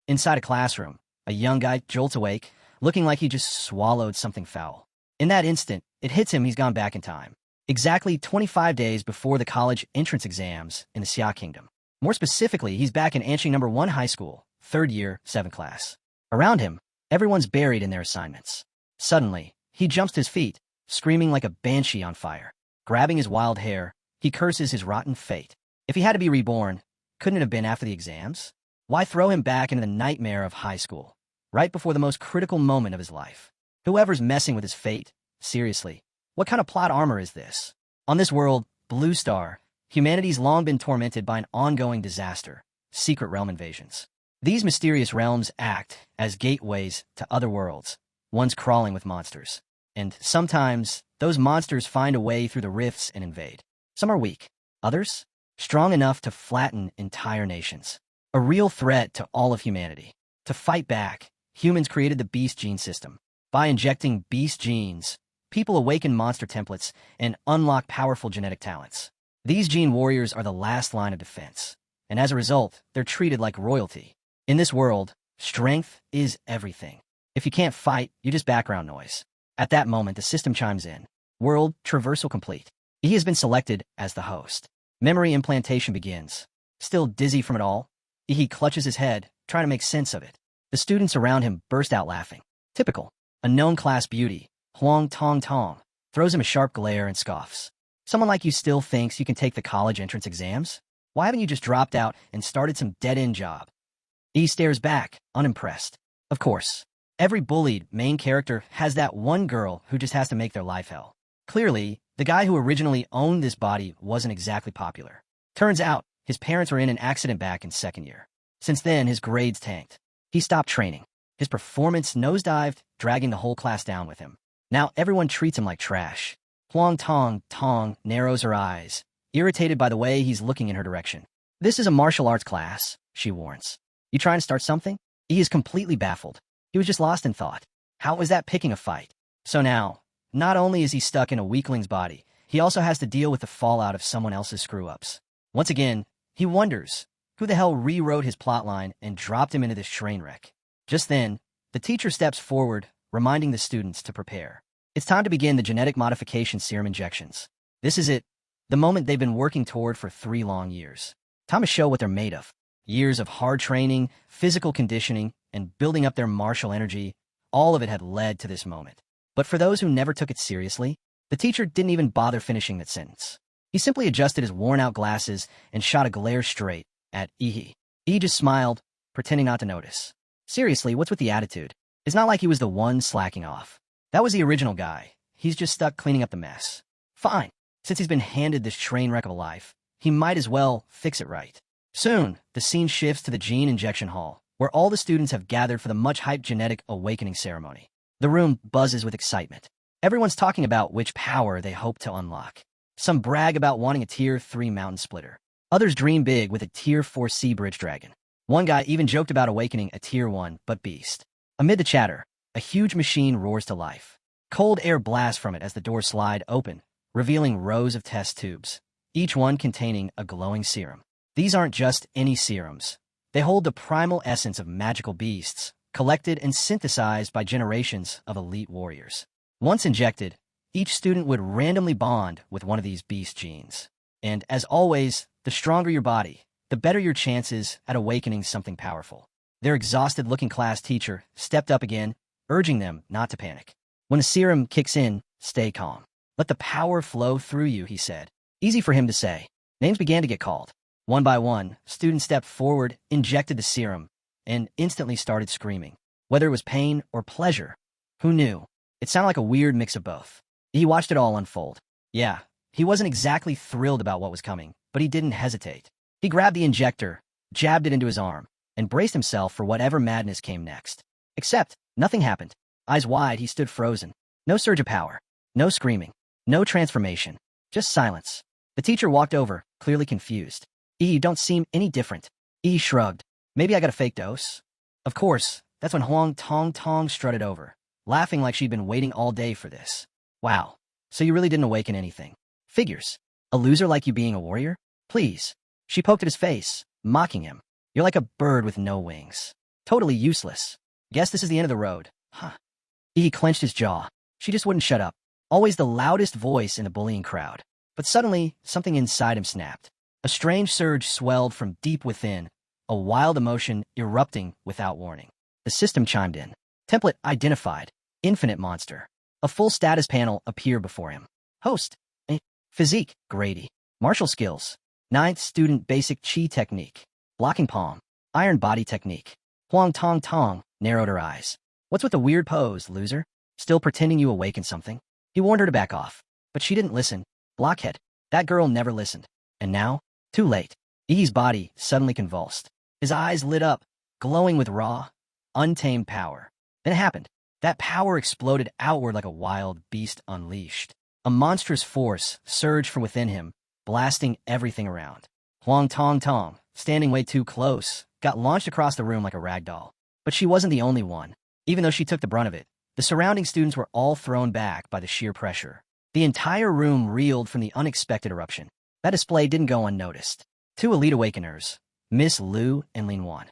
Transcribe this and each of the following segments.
Inside a classroom, a young guy jolts awake, looking like he just swallowed something foul. In that instant, it hits him he's gone back in time. Exactly 25 days before the college entrance exams in the Xia Kingdom. More specifically, he's back in Anqing number 1 high school, 3rd year, 7th class. Around him, everyone's buried in their assignments. Suddenly, he jumps to his feet, screaming like a banshee on fire. Grabbing his wild hair, he curses his rotten fate. If he had to be reborn, couldn't it have been after the exams? Why throw him back into the nightmare of high school, right before the most critical moment of his life? Whoever's messing with his fate, seriously, what kind of plot armor is this? On this world, Blue Star, humanity's long been tormented by an ongoing disaster, secret realm invasions. These mysterious realms act as gateways to other worlds, ones crawling with monsters. And sometimes, those monsters find a way through the rifts and invade. Some are weak, others, strong enough to flatten entire nations. A real threat to all of humanity. To fight back, humans created the beast gene system. By injecting beast genes, people awaken monster templates and unlock powerful genetic talents. These gene warriors are the last line of defense, and as a result, they're treated like royalty. In this world, strength is everything. If you can't fight, you're just background noise. At that moment, the system chimes in. World traversal complete. He has been selected as the host. Memory implantation begins. Still dizzy from it all, he clutches his head, trying to make sense of it. The students around him burst out laughing. Typical. A known class beauty, Huang Tong Tong, throws him a sharp glare and scoffs. Someone like you still thinks you can take the college entrance exams? Why haven't you just dropped out and started some dead-end job? He stares back, unimpressed. Of course, every bullied main character has that one girl who just has to make their life hell. Clearly, the guy who originally owned this body wasn't exactly popular. Turns out, his parents were in an accident back in 2nd year. Since then, his grades tanked. He stopped training. His performance nosedived, dragging the whole class down with him. Now everyone treats him like trash. Huang Tong Tong narrows her eyes, irritated by the way he's looking in her direction. This is a martial arts class, she warns. You trying to start something? He is completely baffled. He was just lost in thought. How was that picking a fight? So now, not only is he stuck in a weakling's body, he also has to deal with the fallout of someone else's screw-ups. Once again, he wonders who the hell rewrote his plotline and dropped him into this train wreck. Just then, the teacher steps forward, reminding the students to prepare. It's time to begin the genetic modification serum injections. This is it, the moment they've been working toward for 3 long years. Time to show what they're made of. Years of hard training, physical conditioning, and building up their martial energy, all of it had led to this moment. But for those who never took it seriously, the teacher didn't even bother finishing that sentence. He simply adjusted his worn-out glasses and shot a glare straight at Ihi. He just smiled, pretending not to notice. Seriously, what's with the attitude? It's not like he was the one slacking off. That was the original guy. He's just stuck cleaning up the mess. Fine. Since he's been handed this train wreck of a life, he might as well fix it right. Soon, the scene shifts to the gene injection hall, where all the students have gathered for the much-hyped genetic awakening ceremony. The room buzzes with excitement. Everyone's talking about which power they hope to unlock. Some brag about wanting a Tier 3 mountain splitter. Others dream big with a Tier 4 sea bridge dragon. One guy even joked about awakening a Tier 1 but beast. Amid the chatter, a huge machine roars to life. Cold air blasts from it as the doors slide open, revealing rows of test tubes, each one containing a glowing serum. These aren't just any serums. They hold the primal essence of magical beasts, collected and synthesized by generations of elite warriors. Once injected, each student would randomly bond with one of these beast genes. And as always, the stronger your body, the better your chances at awakening something powerful. Their exhausted-looking class teacher stepped up again, urging them not to panic. When the serum kicks in, stay calm. Let the power flow through you, he said. Easy for him to say. Names began to get called. One by one, students stepped forward, injected the serum, and instantly started screaming. Whether it was pain or pleasure, who knew? It sounded like a weird mix of both. He watched it all unfold. Yeah, he wasn't exactly thrilled about what was coming, but he didn't hesitate. He grabbed the injector, jabbed it into his arm, and braced himself for whatever madness came next. Except, nothing happened. Eyes wide, he stood frozen. No surge of power. No screaming. No transformation. Just silence. The teacher walked over, clearly confused. You don't seem any different. Shrugged. Maybe I got a fake dose? Of course, that's when Huang Tong Tong strutted over, laughing like she'd been waiting all day for this. Wow, so you really didn't awaken anything. Figures. A loser like you being a warrior? Please. She poked at his face, mocking him. You're like a bird with no wings. Totally useless. Guess this is the end of the road. Huh. He clenched his jaw. She just wouldn't shut up. Always the loudest voice in the bullying crowd. But suddenly, something inside him snapped. A strange surge swelled from deep within, a wild emotion erupting without warning. The system chimed in. Template identified. Infinite monster. A full status panel appeared before him. Host. Physique. Grady. Martial skills. 9th student basic chi technique. Blocking palm. Iron body technique. Huang tong tong narrowed her eyes. What's with the weird pose, loser? Still pretending you awakened something? He warned her to back off. But she didn't listen. Blockhead. That girl never listened. And now? Too late. Ihi's body suddenly convulsed. His eyes lit up, glowing with raw, untamed power. Then it happened. That power exploded outward like a wild beast unleashed. A monstrous force surged from within him, blasting everything around. Huang Tong Tong, standing way too close, got launched across the room like a rag doll. But she wasn't the only one. Even though she took the brunt of it, the surrounding students were all thrown back by the sheer pressure. The entire room reeled from the unexpected eruption. That display didn't go unnoticed. 2 elite awakeners, Miss Liu and Lin Wan,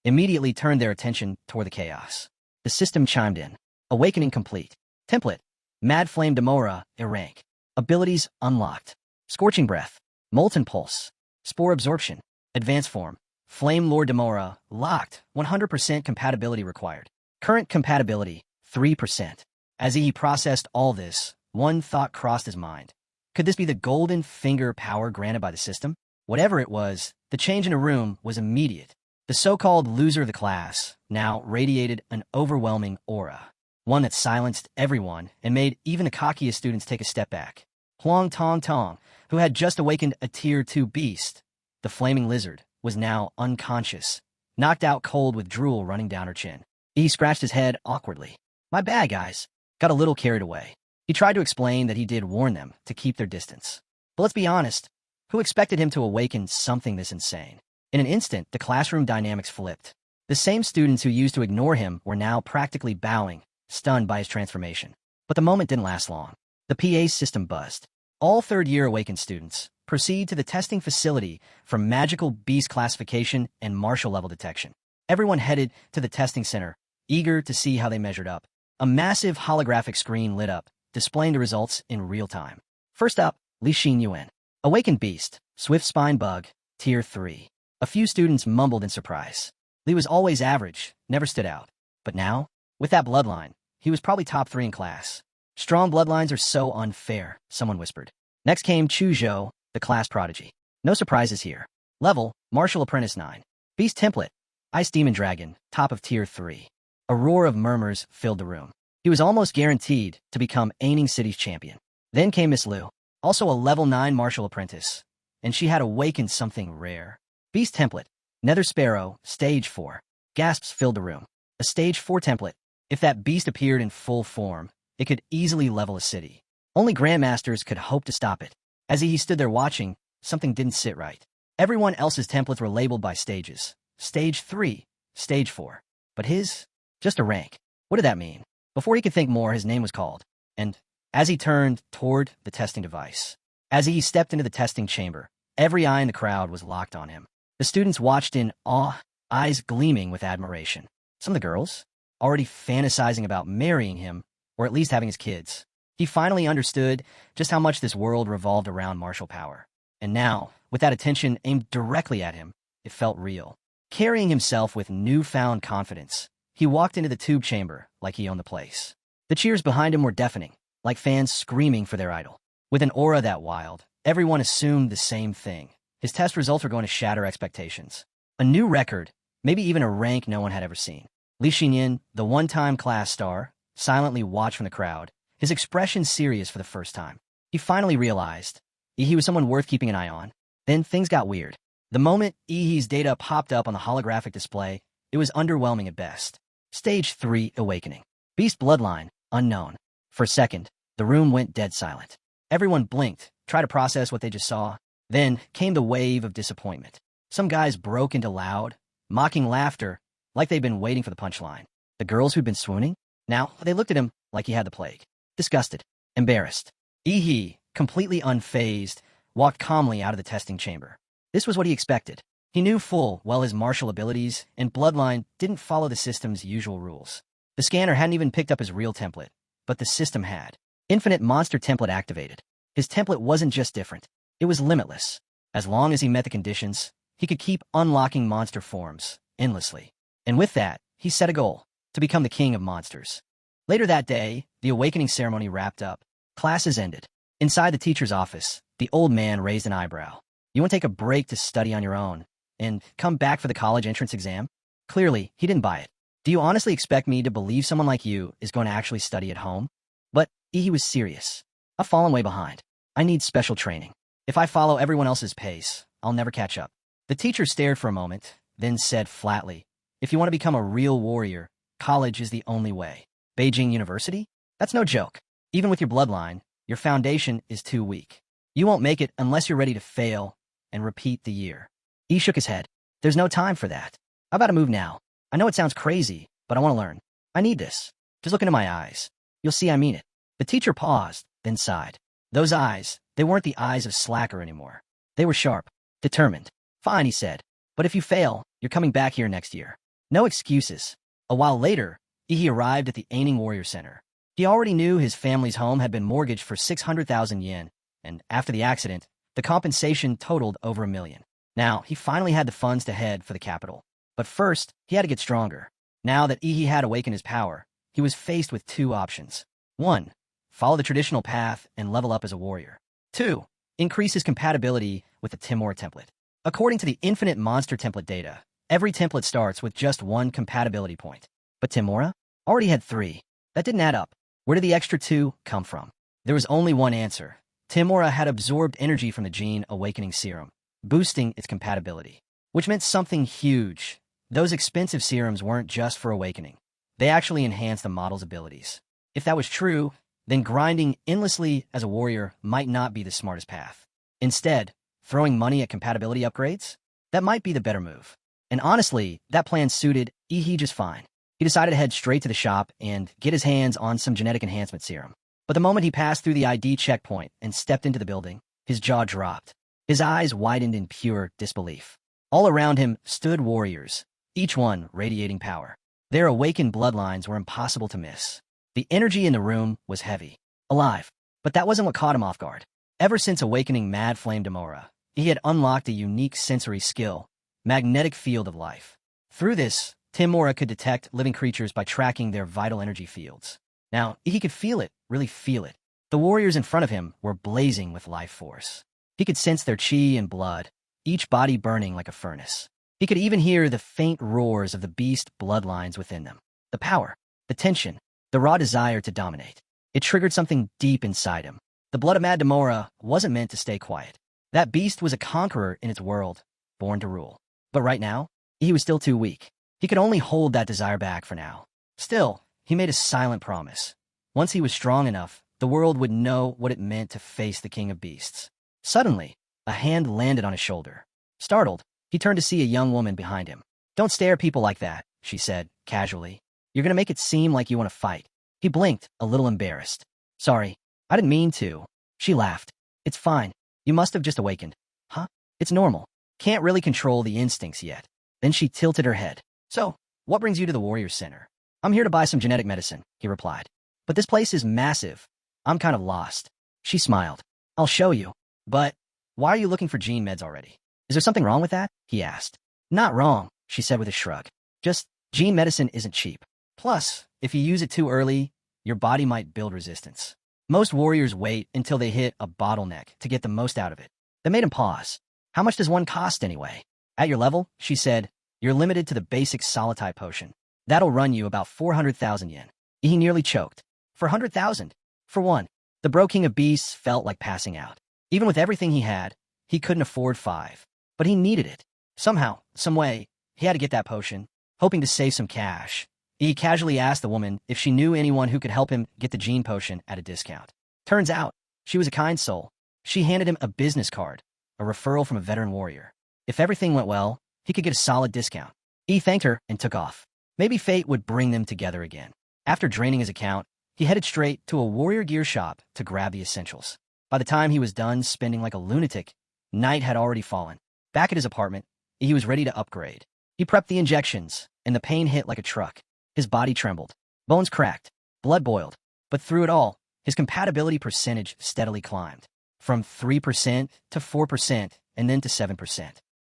immediately turned their attention toward the chaos. The system chimed in. Awakening complete. Template. Mad Flame Demora, a rank. Abilities unlocked. Scorching Breath. Molten Pulse. Spore Absorption. Advanced Form. Flame Lord Demora, locked. 100% compatibility required. Current compatibility, 3%. As he processed all this, one thought crossed his mind. Could this be the golden finger power granted by the system? Whatever it was, the change in the room was immediate. The so-called loser of the class now radiated an overwhelming aura, one that silenced everyone and made even the cockiest students take a step back. Huang Tong Tong, who had just awakened a Tier 2 beast, the flaming lizard, was now unconscious, knocked out cold with drool running down her chin. He scratched his head awkwardly. My bad, guys. Got a little carried away. He tried to explain that he did warn them to keep their distance. But let's be honest, who expected him to awaken something this insane? In an instant, the classroom dynamics flipped. The same students who used to ignore him were now practically bowing, stunned by his transformation. But the moment didn't last long. The PA system buzzed. All third-year awakened students proceed to the testing facility for magical beast classification and martial level detection. Everyone headed to the testing center, eager to see how they measured up. A massive holographic screen lit up, displaying the results in real time. First up, Li Xin Yuan. Awakened Beast, Swift Spine Bug, Tier 3. A few students mumbled in surprise. Li was always average, never stood out. But now, with that bloodline, he was probably top 3 in class. Strong bloodlines are so unfair, someone whispered. Next came Chu Zhou, the class prodigy. No surprises here. Level, Martial Apprentice 9. Beast Template, Ice Demon Dragon, top of Tier 3. A roar of murmurs filled the room. He was almost guaranteed to become Aining City's champion. Then came Miss Liu, also a level 9 martial apprentice, and she had awakened something rare. Beast Template, Nether Sparrow, Stage 4. Gasps filled the room. A Stage 4 template. If that beast appeared in full form, it could easily level a city. Only Grandmasters could hope to stop it. As he stood there watching, something didn't sit right. Everyone else's templates were labeled by stages. Stage 3, Stage 4. But his? Just a rank. What did that mean? Before he could think more, his name was called. And as he turned toward the testing device, as he stepped into the testing chamber, every eye in the crowd was locked on him. The students watched in awe, eyes gleaming with admiration. Some of the girls, already fantasizing about marrying him, or at least having his kids. He finally understood just how much this world revolved around martial power. And now, with that attention aimed directly at him, it felt real. Carrying himself with newfound confidence, he walked into the tube chamber like he owned the place. The cheers behind him were deafening, like fans screaming for their idol. With an aura that wild, everyone assumed the same thing. His test results were going to shatter expectations. A new record, maybe even a rank no one had ever seen. Li Xinyan, the one-time class star, silently watched from the crowd, his expression serious for the first time. He finally realized he was someone worth keeping an eye on. Then things got weird. The moment Ihi's data popped up on the holographic display, it was underwhelming at best. Stage 3 Awakening. Beast Bloodline, unknown. For a second, the room went dead silent. Everyone blinked, tried to process what they just saw. Then came the wave of disappointment. Some guys broke into loud, mocking laughter, like they'd been waiting for the punchline. The girls who'd been swooning? Now, they looked at him like he had the plague. Disgusted, embarrassed. Ihi, completely unfazed, walked calmly out of the testing chamber. This was what he expected. He knew full well his martial abilities and bloodline didn't follow the system's usual rules. The scanner hadn't even picked up his real template, but the system had. Infinite monster template activated. His template wasn't just different, it was limitless. As long as he met the conditions, he could keep unlocking monster forms endlessly. And with that, he set a goal, to become the king of monsters. Later that day, the awakening ceremony wrapped up. Classes ended. Inside the teacher's office, the old man raised an eyebrow. You want to take a break to study on your own and come back for the college entrance exam? Clearly, he didn't buy it. Do you honestly expect me to believe someone like you is going to actually study at home? But he was serious. I've fallen way behind. I need special training. If I follow everyone else's pace, I'll never catch up. The teacher stared for a moment, then said flatly, if you want to become a real warrior, college is the only way. Beijing University? That's no joke. Even with your bloodline, your foundation is too weak. You won't make it unless you're ready to fail and repeat the year. He shook his head. There's no time for that. I've got to move now. I know it sounds crazy, but I want to learn. I need this. Just look into my eyes. You'll see I mean it. The teacher paused, then sighed. Those eyes, they weren't the eyes of slacker anymore. They were sharp, determined. Fine, he said. But if you fail, you're coming back here next year. No excuses. A while later, he arrived at the Aining Warrior Center. He already knew his family's home had been mortgaged for 600,000 yen, and after the accident, the compensation totaled over $1 million. Now, he finally had the funds to head for the capital. But first, he had to get stronger. Now that Ihi had awakened his power, he was faced with two options. 1. Follow the traditional path and level up as a warrior. 2. Increase his compatibility with the Timura template. According to the Infinite Monster template data, every template starts with just 1 compatibility point. But Timura already had 3. That didn't add up. Where did the extra 2 come from? There was only one answer. Timura had absorbed energy from the gene awakening serum, boosting its compatibility, which meant something huge. Those expensive serums weren't just for awakening. They actually enhanced the model's abilities. If that was true, then grinding endlessly as a warrior might not be the smartest path. Instead, throwing money at compatibility upgrades? That might be the better move. And honestly, that plan suited Ihi just fine. He decided to head straight to the shop and get his hands on some genetic enhancement serum. But the moment he passed through the ID checkpoint and stepped into the building, his jaw dropped. His eyes widened in pure disbelief. All around him stood warriors, each one radiating power. Their awakened bloodlines were impossible to miss. The energy in the room was heavy, alive. But that wasn't what caught him off guard. Ever since awakening Mad Flame Demora, he had unlocked a unique sensory skill, magnetic field of life. Through this, Timura could detect living creatures by tracking their vital energy fields. Now, he could feel it, really feel it. The warriors in front of him were blazing with life force. He could sense their chi and blood, each body burning like a furnace. He could even hear the faint roars of the beast bloodlines within them. The power, the tension, the raw desire to dominate. It triggered something deep inside him. The blood of Mad Demora wasn't meant to stay quiet. That beast was a conqueror in its world, born to rule. But right now, he was still too weak. He could only hold that desire back for now. Still, he made a silent promise. Once he was strong enough, the world would know what it meant to face the king of beasts. Suddenly, a hand landed on his shoulder. Startled, he turned to see a young woman behind him. Don't stare at people like that, she said, casually. You're gonna make it seem like you want to fight. He blinked, a little embarrassed. Sorry, I didn't mean to. She laughed. It's fine. You must have just awakened. Huh? It's normal. Can't really control the instincts yet. Then she tilted her head. So, what brings you to the Warrior Center? I'm here to buy some genetic medicine, he replied. But this place is massive. I'm kind of lost. She smiled. I'll show you. But why are you looking for gene meds already? Is there something wrong with that? He asked. Not wrong, she said with a shrug. Just, gene medicine isn't cheap. Plus, if you use it too early, your body might build resistance. Most warriors wait until they hit a bottleneck to get the most out of it. That made him pause. How much does one cost anyway? At your level, she said, you're limited to the basic Solitai potion. That'll run you about 400,000 yen. He nearly choked. 400,000? For one, the Bro King of Beasts felt like passing out. Even with everything he had, he couldn't afford 5. But he needed it. Somehow, some way, he had to get that potion, hoping to save some cash. He casually asked the woman if she knew anyone who could help him get the gene potion at a discount. Turns out, she was a kind soul. She handed him a business card, a referral from a veteran warrior. If everything went well, he could get a solid discount. He thanked her and took off. Maybe fate would bring them together again. After draining his account, he headed straight to a warrior gear shop to grab the essentials. By the time he was done spending like a lunatic, night had already fallen. Back at his apartment, He was ready to upgrade. He prepped the injections, and the pain hit like a truck. His body trembled. Bones cracked. Blood boiled. But through it all, his compatibility percentage steadily climbed. From 3% to 4%, and then to 7%.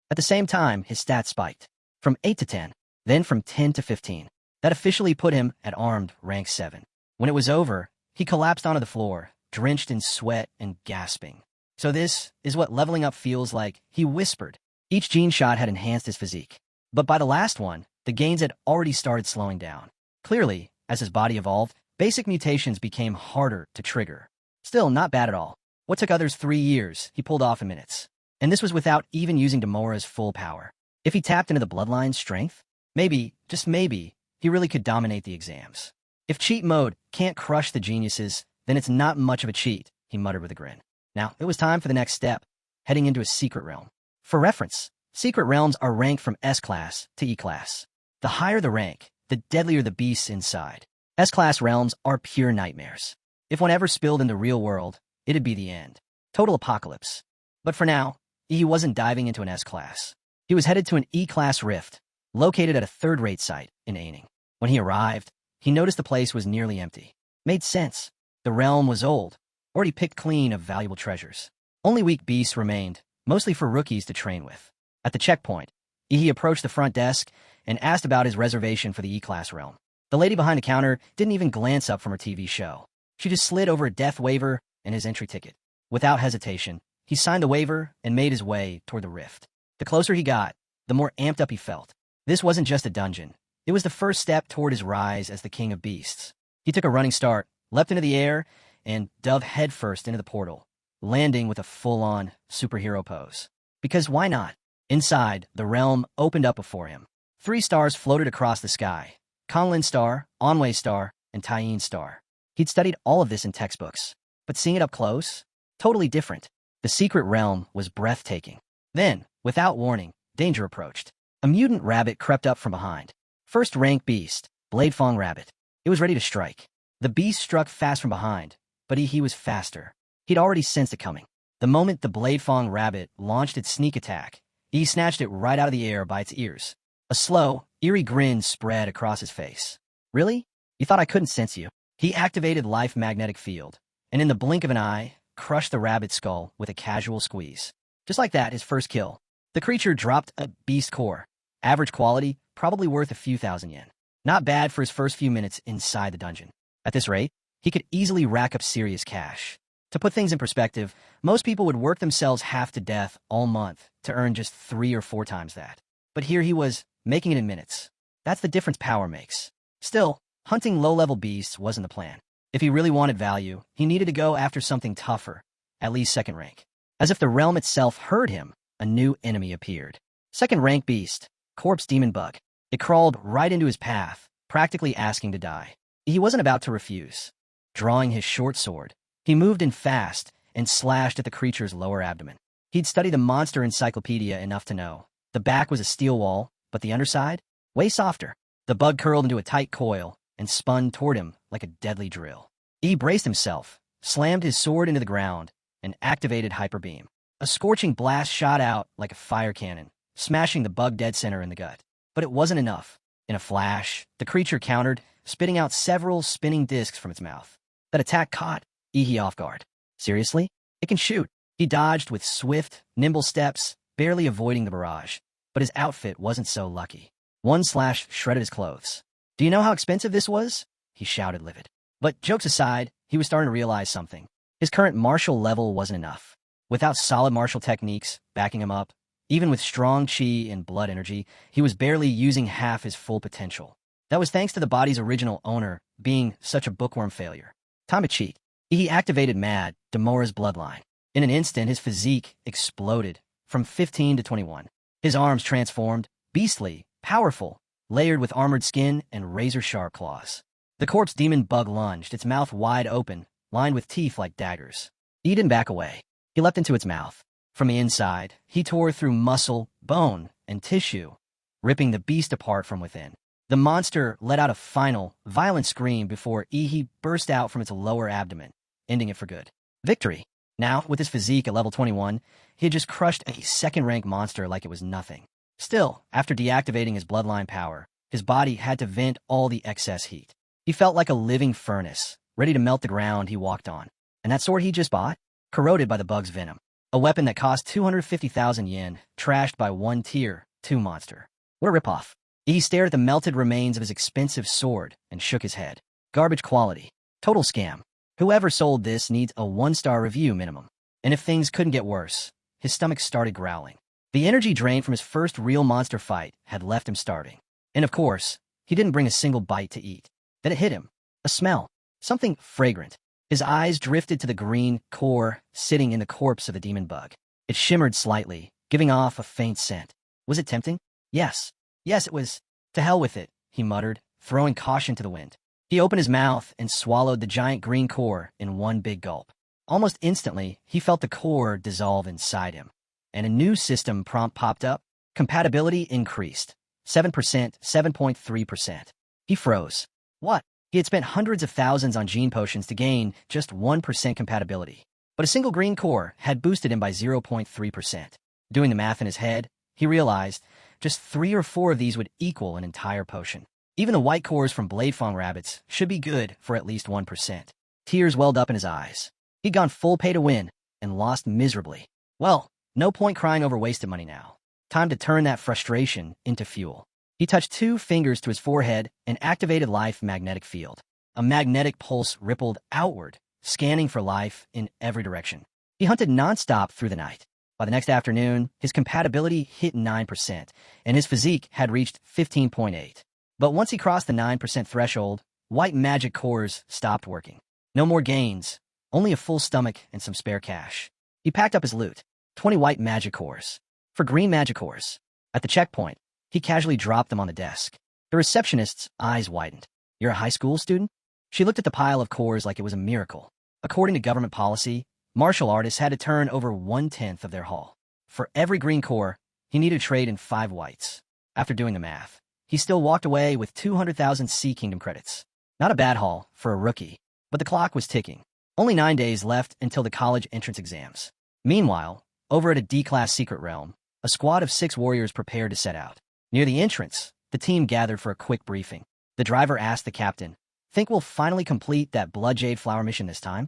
At the same time, his stats spiked. From 8 to 10, then from 10 to 15. That officially put him at armed rank 7. When it was over, he collapsed onto the floor, drenched in sweat and gasping. So this is what leveling up feels like, he whispered. Each gene shot had enhanced his physique. But by the last one, the gains had already started slowing down. Clearly, as his body evolved, basic mutations became harder to trigger. Still, not bad at all. What took others 3 years, he pulled off in minutes. And this was without even using Demora's full power. If he tapped into the bloodline's strength, maybe, just maybe, he really could dominate the exams. If cheat mode can't crush the geniuses, then it's not much of a cheat, he muttered with a grin. Now, it was time for the next step, heading into a secret realm. For reference, secret realms are ranked from S-class to E-class. The higher the rank, the deadlier the beasts inside. S-class realms are pure nightmares. If one ever spilled in the real world, it'd be the end. Total apocalypse. But for now, he wasn't diving into an S-class. He was headed to an E-class rift, located at a third-rate site in Aining. When he arrived, he noticed the place was nearly empty. Made sense. The realm was old, already picked clean of valuable treasures. Only weak beasts remained, mostly for rookies to train with. At the checkpoint, he approached the front desk and asked about his reservation for the E-class realm. The lady behind the counter didn't even glance up from her TV show. She just slid over a death waiver and his entry ticket. Without hesitation, he signed the waiver and made his way toward the rift. The closer he got, the more amped up he felt. This wasn't just a dungeon. It was the first step toward his rise as the king of beasts. He took a running start, leapt into the air, and dove headfirst into the portal, landing with a full-on superhero pose. Because why not? Inside, the realm opened up before him. 3 stars floated across the sky. Conlin Star, Onway Star, and Taiyin Star. He'd studied all of this in textbooks. But seeing it up close? Totally different. The secret realm was breathtaking. Then, without warning, danger approached. A mutant rabbit crept up from behind. First-rank beast, Bladefang Rabbit. It was ready to strike. The beast struck fast from behind, but he was faster. He'd already sensed it coming. The moment the Bladefang Rabbit launched its sneak attack, he snatched it right out of the air by its ears. A slow, eerie grin spread across his face. Really? You thought I couldn't sense you? He activated Life Magnetic Field, and in the blink of an eye, crushed the rabbit's skull with a casual squeeze. Just like that, his first kill. The creature dropped a beast core. Average quality, probably worth a few thousand yen. Not bad for his first few minutes inside the dungeon. At this rate, he could easily rack up serious cash. To put things in perspective, most people would work themselves half to death all month to earn just 3 or 4 times that. But here he was, making it in minutes. That's the difference power makes. Still, hunting low-level beasts wasn't the plan. If he really wanted value, he needed to go after something tougher, at least second rank. As if the realm itself heard him, a new enemy appeared. Second-rank beast, Corpse Demon Bug. It crawled right into his path, practically asking to die. He wasn't about to refuse. Drawing his short sword, he moved in fast and slashed at the creature's lower abdomen. He'd studied the monster encyclopedia enough to know. The back was a steel wall, but the underside? Way softer. The bug curled into a tight coil and spun toward him like a deadly drill. He braced himself, slammed his sword into the ground, and activated Hyper Beam. A scorching blast shot out like a fire cannon, smashing the bug dead center in the gut. But it wasn't enough. In a flash, the creature countered, spitting out several spinning discs from its mouth. That attack caught Ihi off guard. Seriously? It can shoot. He dodged with swift, nimble steps, barely avoiding the barrage. But his outfit wasn't so lucky. One slash shredded his clothes. Do you know how expensive this was? He shouted, livid. But jokes aside, he was starting to realize something. His current martial level wasn't enough. Without solid martial techniques backing him up, even with strong chi and blood energy, he was barely using half his full potential. That was thanks to the body's original owner being such a bookworm failure. Time to cheat. He activated Mad, Demora's bloodline. In an instant, his physique exploded from 15 to 21. His arms transformed, beastly, powerful, layered with armored skin and razor-sharp claws. The corpse demon bug lunged, its mouth wide open, lined with teeth like daggers. He didn't back away. He leapt into its mouth. From the inside, he tore through muscle, bone, and tissue, ripping the beast apart from within. The monster let out a final, violent scream before Ihi burst out from its lower abdomen, ending it for good. Victory! Now, with his physique at level 21, he had just crushed a second-rank monster like it was nothing. Still, after deactivating his bloodline power, his body had to vent all the excess heat. He felt like a living furnace, ready to melt the ground he walked on. And that sword he just bought? Corroded by the bug's venom. A weapon that cost 250,000 yen, trashed by one tier 2 monster. What a ripoff. He stared at the melted remains of his expensive sword and shook his head. Garbage quality. Total scam. Whoever sold this needs a 1-star review minimum. And if things couldn't get worse, his stomach started growling. The energy drained from his first real monster fight had left him starving. And of course, he didn't bring a single bite to eat. Then it hit him. A smell. Something fragrant. His eyes drifted to the green core sitting in the corpse of the demon bug. It shimmered slightly, giving off a faint scent. Was it tempting? Yes. Yes, it was. To hell with it, he muttered, throwing caution to the wind. He opened his mouth and swallowed the giant green core in one big gulp. Almost instantly, he felt the core dissolve inside him. And a new system prompt popped up. Compatibility increased. 7%, 7.3%. He froze. What? He had spent hundreds of thousands on gene potions to gain just 1% compatibility. But a single green core had boosted him by 0.3%. Doing the math in his head, he realized just 3 or 4 of these would equal an entire potion. Even the white cores from Bladefang rabbits should be good for at least 1%. Tears welled up in his eyes. He'd gone full pay to win and lost miserably. Well, no point crying over wasted money now. Time to turn that frustration into fuel. He touched 2 fingers to his forehead and activated Life Magnetic Field. A magnetic pulse rippled outward, scanning for life in every direction. He hunted nonstop through the night. By the next afternoon, his compatibility hit 9%, and his physique had reached 15.8. But once he crossed the 9% threshold, white magic cores stopped working. No more gains, only a full stomach and some spare cash. He packed up his loot, 20 white magic cores. For green magic cores. At the checkpoint, he casually dropped them on the desk. The receptionist's eyes widened. You're a high school student? She looked at the pile of cores like it was a miracle. According to government policy, martial artists had to turn over 1/10 of their haul. For every green core, he needed to trade in 5 whites. After doing the math, he still walked away with 200,000 Sea Kingdom credits. Not a bad haul for a rookie, but the clock was ticking. Only 9 days left until the college entrance exams. Meanwhile, over at a D-class secret realm, a squad of 6 warriors prepared to set out. Near the entrance, the team gathered for a quick briefing. The driver asked the captain, "Think we'll finally complete that Blood Jade Flower mission this time?"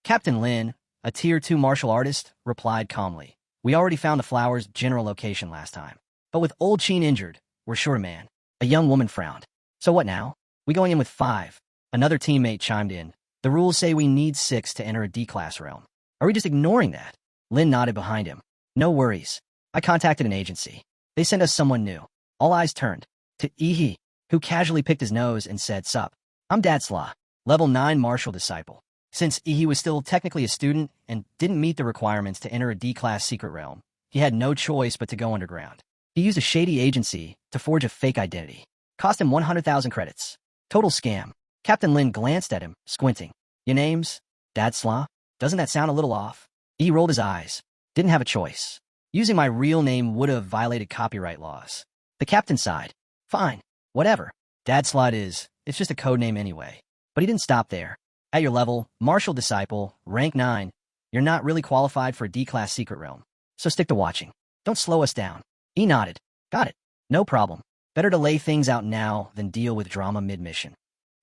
Captain Lin, a Tier 2 martial artist, replied calmly, "We already found the flower's general location last time. But with old Sheen injured, we're short a man." A young woman frowned. "So what now? We going in with 5? Another teammate chimed in. "The rules say we need 6 to enter a D-class realm. Are we just ignoring that?" Lin nodded behind him. "No worries. I contacted an agency. They sent us someone new." All eyes turned to Ihi, who casually picked his nose and said, "Sup. I'm Dadsla, level 9 martial disciple." Since Ihi was still technically a student and didn't meet the requirements to enter a D-class secret realm, he had no choice but to go underground. He used a shady agency to forge a fake identity. Cost him 100,000 credits. Total scam. Captain Lin glanced at him, squinting. "Your name's Dadsla? Doesn't that sound a little off?" He rolled his eyes. "Didn't have a choice. Using my real name would have violated copyright laws." The captain sighed. "Fine. Whatever. Dadsla it's just a code name anyway." But he didn't stop there. "At your level, martial disciple, rank 9, you're not really qualified for a D-class secret realm. So stick to watching. Don't slow us down." He nodded. "Got it. No problem. Better to lay things out now than deal with drama mid-mission."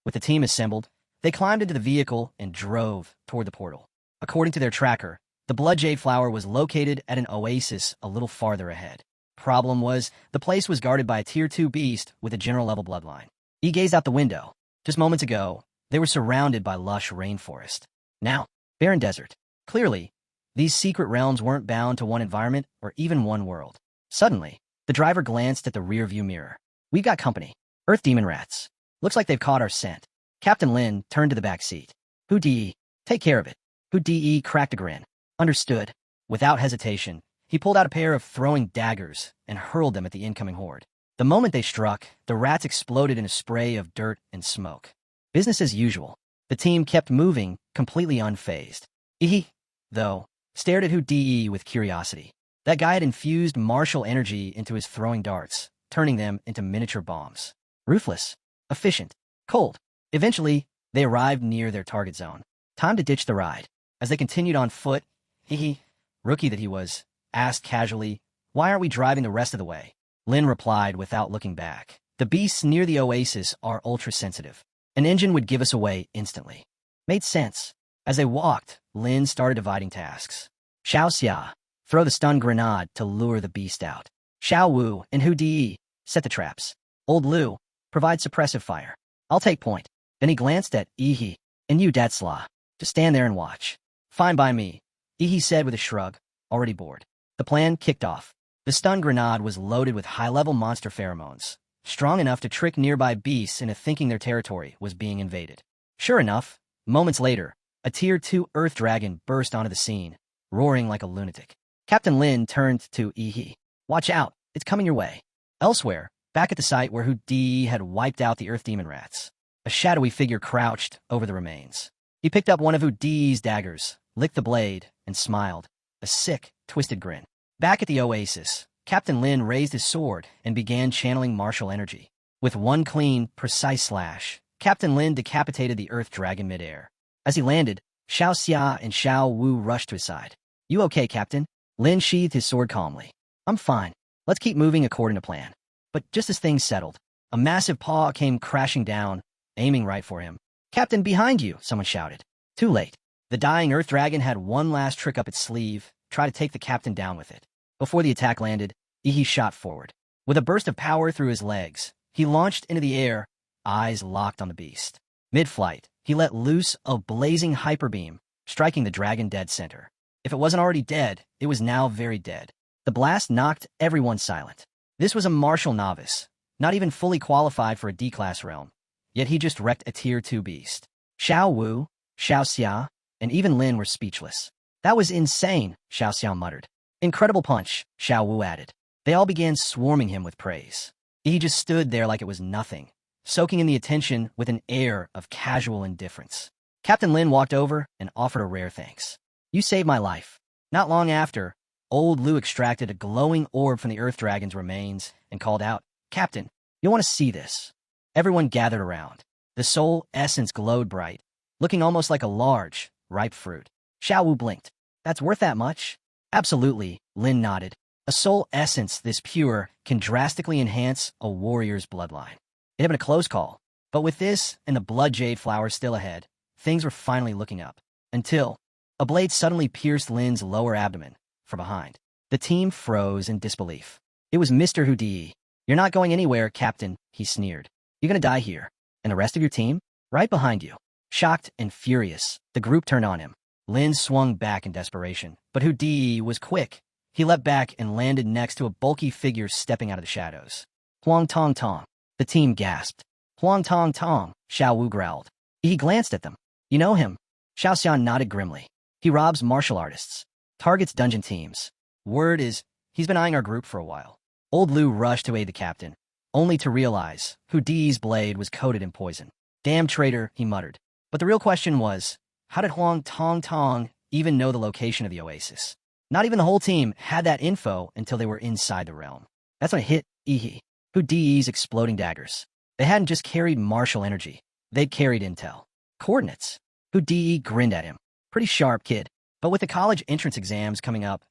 With the team assembled, they climbed into the vehicle and drove toward the portal. According to their tracker, the Blood Jade Flower was located at an oasis a little farther ahead. Problem was, the place was guarded by a Tier 2 beast with a general-level bloodline. He gazed out the window. Just moments ago, they were surrounded by lush rainforest. Now, barren desert. Clearly, these secret realms weren't bound to one environment or even one world. Suddenly, the driver glanced at the rear-view mirror. "We've got company. Earth demon rats. Looks like they've caught our scent." Captain Lin turned to the back seat. "Who DE? Take care of it." Who DE cracked a grin. "Understood." Without hesitation, he pulled out a pair of throwing daggers and hurled them at the incoming horde. The moment they struck, the rats exploded in a spray of dirt and smoke. Business as usual. The team kept moving, completely unfazed. Ihi, though, stared at Who DE with curiosity. That guy had infused martial energy into his throwing darts, turning them into miniature bombs. Ruthless, efficient, cold. Eventually, they arrived near their target zone. Time to ditch the ride. As they continued on foot, Ihi, rookie that he was, asked casually, "Why aren't we driving the rest of the way?" Lin replied without looking back. The beasts near the oasis are ultra-sensitive. An engine would give us away instantly. Made sense. As they walked, Lin started dividing tasks. Xiao Xia, throw the stun grenade to lure the beast out. Xiao Wu and Hu Di, set the traps. Old Lu, provide suppressive fire. I'll take point. Then he glanced at Yi and you, Datsla, to stand there and watch. Fine by me, Yi said with a shrug, already bored. The plan kicked off. The stun grenade was loaded with high-level monster pheromones, strong enough to trick nearby beasts into thinking their territory was being invaded. Sure enough, moments later, a Tier 2 Earth Dragon burst onto the scene, roaring like a lunatic. Captain Lin turned to Yi. Watch out, it's coming your way. Elsewhere, back at the site where Hu Di had wiped out the Earth Demon Rats, a shadowy figure crouched over the remains. He picked up one of Hu Di's daggers, licked the blade, and smiled, a sick, twisted grin. Back at the oasis, Captain Lin raised his sword and began channeling martial energy. With one clean, precise slash, Captain Lin decapitated the Earth Dragon midair. As he landed, Xiao Xia and Xiao Wu rushed to his side. You okay, Captain? Lin sheathed his sword calmly. I'm fine. Let's keep moving according to plan. But just as things settled, a massive paw came crashing down, aiming right for him. Captain, behind you, someone shouted. Too late. The dying Earth Dragon had one last trick up its sleeve, try to take the captain down with it. Before the attack landed, Yi shot forward. With a burst of power through his legs, he launched into the air, eyes locked on the beast. Mid-flight, he let loose a blazing hyperbeam, striking the dragon dead center. If it wasn't already dead, it was now very dead. The blast knocked everyone silent. This was a martial novice, not even fully qualified for a D-class realm, yet he just wrecked a Tier 2 beast. Xiao Wu, Xiao Xia, and even Lin were speechless. That was insane, Xiao Xia muttered. Incredible punch, Xiao Wu added. They all began swarming him with praise. He just stood there like it was nothing, soaking in the attention with an air of casual indifference. Captain Lin walked over and offered a rare thanks. You saved my life. Not long after, old Lu extracted a glowing orb from the Earth Dragon's remains and called out, Captain, you'll want to see this. Everyone gathered around. The soul essence glowed bright, looking almost like a large, ripe fruit. Xiao Wu blinked. That's worth that much? Absolutely, Lin nodded. A soul essence this pure can drastically enhance a warrior's bloodline. It had been a close call, but with this and the blood jade flowers still ahead, things were finally looking up. Until a blade suddenly pierced Lin's lower abdomen from behind. The team froze in disbelief. It was Mr. Hu Di. You're not going anywhere, Captain, he sneered. You're gonna die here. And the rest of your team? Right behind you. Shocked and furious, the group turned on him. Lin swung back in desperation, but Hu Di was quick. He leapt back and landed next to a bulky figure stepping out of the shadows. Huang Tong Tong. The team gasped. Huang Tong Tong, Xiao Wu growled. He glanced at them. You know him? Xiao Xian nodded grimly. He robs martial artists. Targets dungeon teams. Word is, he's been eyeing our group for a while. Old Lu rushed to aid the captain, only to realize Hu Di's blade was coated in poison. Damn traitor, he muttered. But the real question was, how did Huang Tong Tong even know the location of the oasis? Not even the whole team had that info until they were inside the realm. That's when it hit Yi. Hu Di's exploding daggers. They hadn't just carried martial energy. They'd carried intel. Coordinates. Hu Di grinned at him. Pretty sharp, kid. But with the college entrance exams coming up,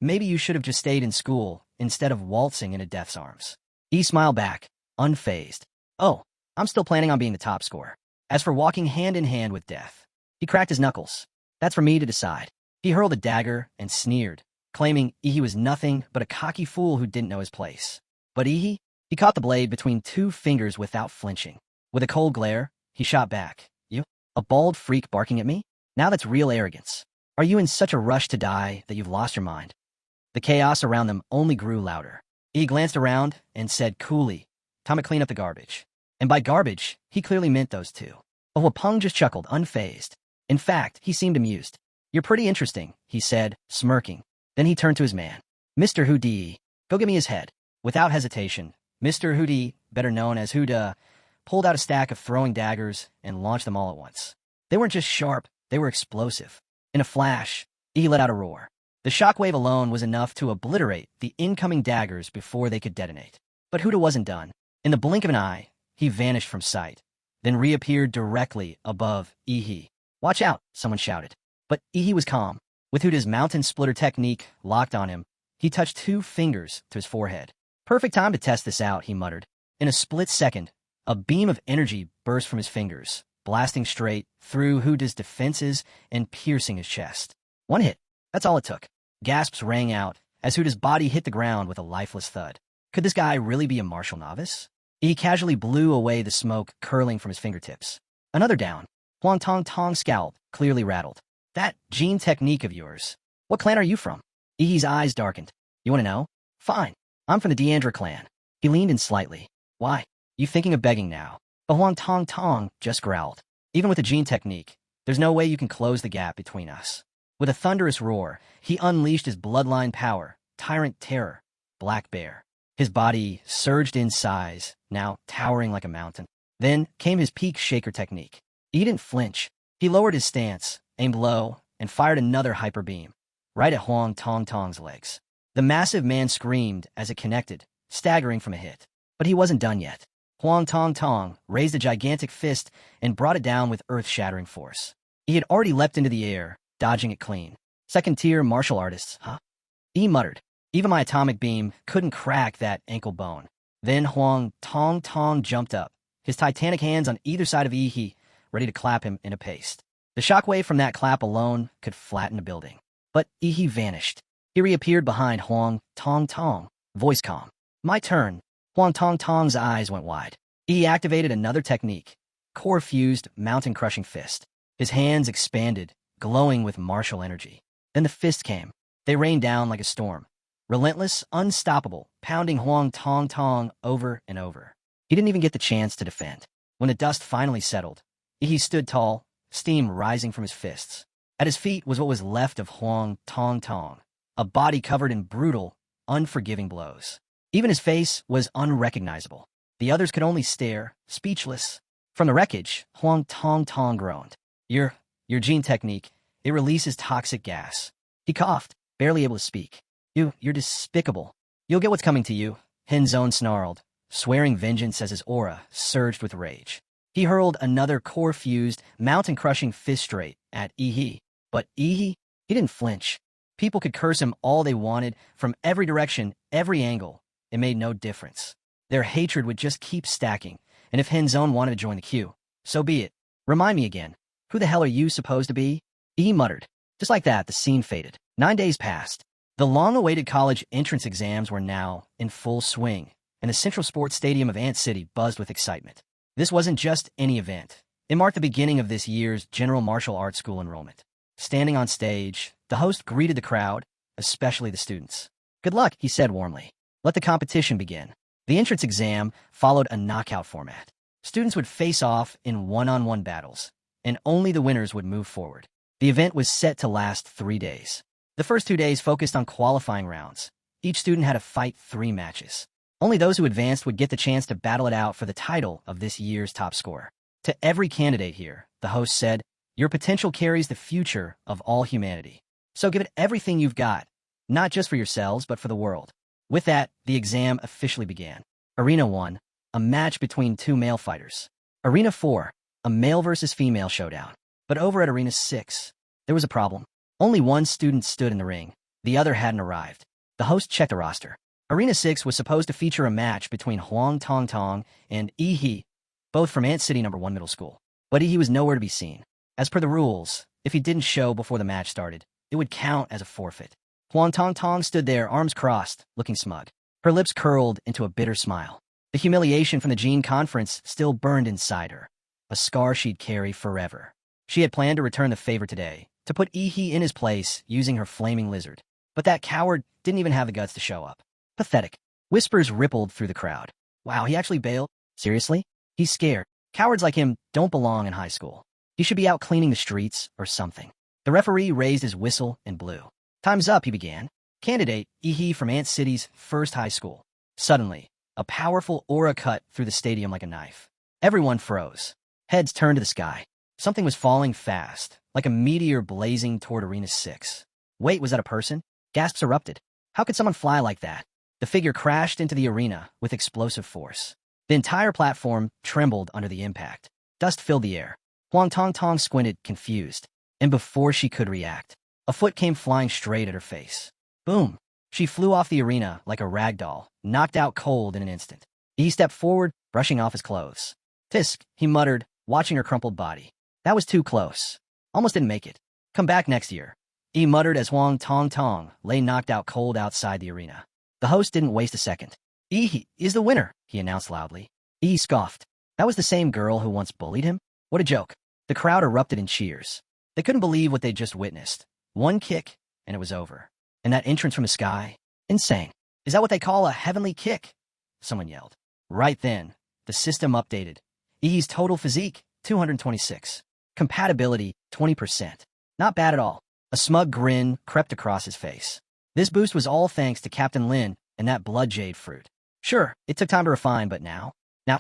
maybe you should have just stayed in school instead of waltzing into death's arms. Yi smiled back, unfazed. Oh, I'm still planning on being the top scorer. As for walking hand in hand with death, he cracked his knuckles. That's for me to decide. He hurled a dagger and sneered, claiming Yi was nothing but a cocky fool who didn't know his place. But Yi, he caught the blade between two fingers without flinching. With a cold glare, he shot back. You? A bald freak barking at me? Now that's real arrogance. Are you in such a rush to die that you've lost your mind? The chaos around them only grew louder. He glanced around and said coolly, time to clean up the garbage. And by garbage, he clearly meant those two. Oh, Peng just chuckled, unfazed. In fact, he seemed amused. You're pretty interesting, he said, smirking. Then he turned to his man. Mr. Hu Di, go get me his head. Without hesitation, Mr. Hu Di, better known as Huda, pulled out a stack of throwing daggers and launched them all at once. They weren't just sharp, they were explosive. In a flash, he let out a roar. The shockwave alone was enough to obliterate the incoming daggers before they could detonate. But Huda wasn't done. In the blink of an eye, he vanished from sight, then reappeared directly above Yi. Watch out, someone shouted. But Yi was calm. With Huda's mountain splitter technique locked on him, he touched two fingers to his forehead. Perfect time to test this out, he muttered. In a split second, a beam of energy burst from his fingers, blasting straight through Huda's defenses and piercing his chest. One hit. That's all it took. Gasps rang out as Huda's body hit the ground with a lifeless thud. Could this guy really be a martial novice? He casually blew away the smoke curling from his fingertips. Another down. Huang Tong Tong's scalp clearly rattled. That gene technique of yours. What clan are you from? Ihi's eyes darkened. You want to know? Fine. I'm from the Deandra clan. He leaned in slightly. Why? You thinking of begging now? But Huang Tong Tong just growled. Even with the gene technique, there's no way you can close the gap between us. With a thunderous roar, he unleashed his bloodline power, tyrant terror, Black Bear. His body surged in size, now towering like a mountain. Then came his peak shaker technique. He didn't flinch. He lowered his stance, aimed low, and fired another hyper beam, right at Huang Tong Tong's legs. The massive man screamed as it connected, staggering from a hit. But he wasn't done yet. Huang Tong Tong raised a gigantic fist and brought it down with earth-shattering force. He had already leapt into the air, dodging it clean. Second-tier martial artists, huh? He muttered. Even my atomic beam couldn't crack that ankle bone. Then Huang Tong Tong jumped up, his titanic hands on either side of Ihi, ready to clap him in a paste. The shockwave from that clap alone could flatten a building. But Ihi vanished. He reappeared behind Huang Tong Tong, voice calm. My turn. Huang Tong Tong's eyes went wide. He activated another technique, core-fused, mountain-crushing fist. His hands expanded, glowing with martial energy. Then the fist came. They rained down like a storm. Relentless, unstoppable, pounding Huang Tong Tong over and over. He didn't even get the chance to defend. When the dust finally settled, he stood tall, steam rising from his fists. At his feet was what was left of Huang Tong Tong, a body covered in brutal, unforgiving blows. Even his face was unrecognizable. The others could only stare, speechless. From the wreckage, Huang Tong Tong groaned. Your gene technique, it releases toxic gas. He coughed, barely able to speak. You're despicable. You'll get what's coming to you, Henzone snarled, swearing vengeance as his aura surged with rage. He hurled another core-fused, mountain-crushing fist straight at Ihi. But Ihi, he didn't flinch. People could curse him all they wanted, from every direction, every angle. It made no difference. Their hatred would just keep stacking, and if Henzone wanted to join the queue, so be it. Remind me again, who the hell are you supposed to be? Ihi muttered. Just like that, the scene faded. 9 days passed. The long-awaited college entrance exams were now in full swing, and the Central Sports Stadium of Ant City buzzed with excitement. This wasn't just any event. It marked the beginning of this year's General Martial Arts School enrollment. Standing on stage, the host greeted the crowd, especially the students. Good luck, he said warmly. Let the competition begin. The entrance exam followed a knockout format. Students would face off in one-on-one battles, and only the winners would move forward. The event was set to last 3 days. The first 2 days focused on qualifying rounds. Each student had to fight 3 matches. Only those who advanced would get the chance to battle it out for the title of this year's top scorer. To every candidate here, the host said, your potential carries the future of all humanity. So give it everything you've got, not just for yourselves, but for the world. With that, the exam officially began. Arena 1, a match between 2 male fighters. Arena 4, a male versus female showdown. But over at Arena 6, there was a problem. Only one student stood in the ring. The other hadn't arrived. The host checked the roster. Arena 6 was supposed to feature a match between Huang Tong Tong and Ihi, both from Ant City No. 1 Middle School. But Ihi was nowhere to be seen. As per the rules, if he didn't show before the match started, it would count as a forfeit. Huang Tong Tong stood there, arms crossed, looking smug. Her lips curled into a bitter smile. The humiliation from the Gene Conference still burned inside her, a scar she'd carry forever. She had planned to return the favor today, to put Ihi in his place using her flaming lizard. But that coward didn't even have the guts to show up. Pathetic. Whispers rippled through the crowd. Wow, he actually bailed? Seriously? He's scared. Cowards like him don't belong in high school. He should be out cleaning the streets or something. The referee raised his whistle and blew. Time's up, he began. Candidate, Ihi from Ant City's first high school. Suddenly, a powerful aura cut through the stadium like a knife. Everyone froze. Heads turned to the sky. Something was falling fast, like a meteor blazing toward Arena 6. Wait, was that a person? Gasps erupted. How could someone fly like that? The figure crashed into the arena with explosive force. The entire platform trembled under the impact. Dust filled the air. Huang Tong Tong squinted, confused. And before she could react, a foot came flying straight at her face. Boom! She flew off the arena like a rag doll, knocked out cold in an instant. He stepped forward, brushing off his clothes. Tisk, he muttered, watching her crumpled body. That was too close. Almost didn't make it. Come back next year. He muttered as Huang Tong Tong lay knocked out cold outside the arena. The host didn't waste a second. He is the winner, he announced loudly. He scoffed. That was the same girl who once bullied him? What a joke. The crowd erupted in cheers. They couldn't believe what they'd just witnessed. One kick, and it was over. And that entrance from the sky? Insane. Is that what they call a heavenly kick? Someone yelled. Right then, the system updated. He's total physique, 226. Compatibility, 20%. Not bad at all. A smug grin crept across his face. This boost was all thanks to Captain Lin and that blood jade fruit. Sure, it took time to refine, but now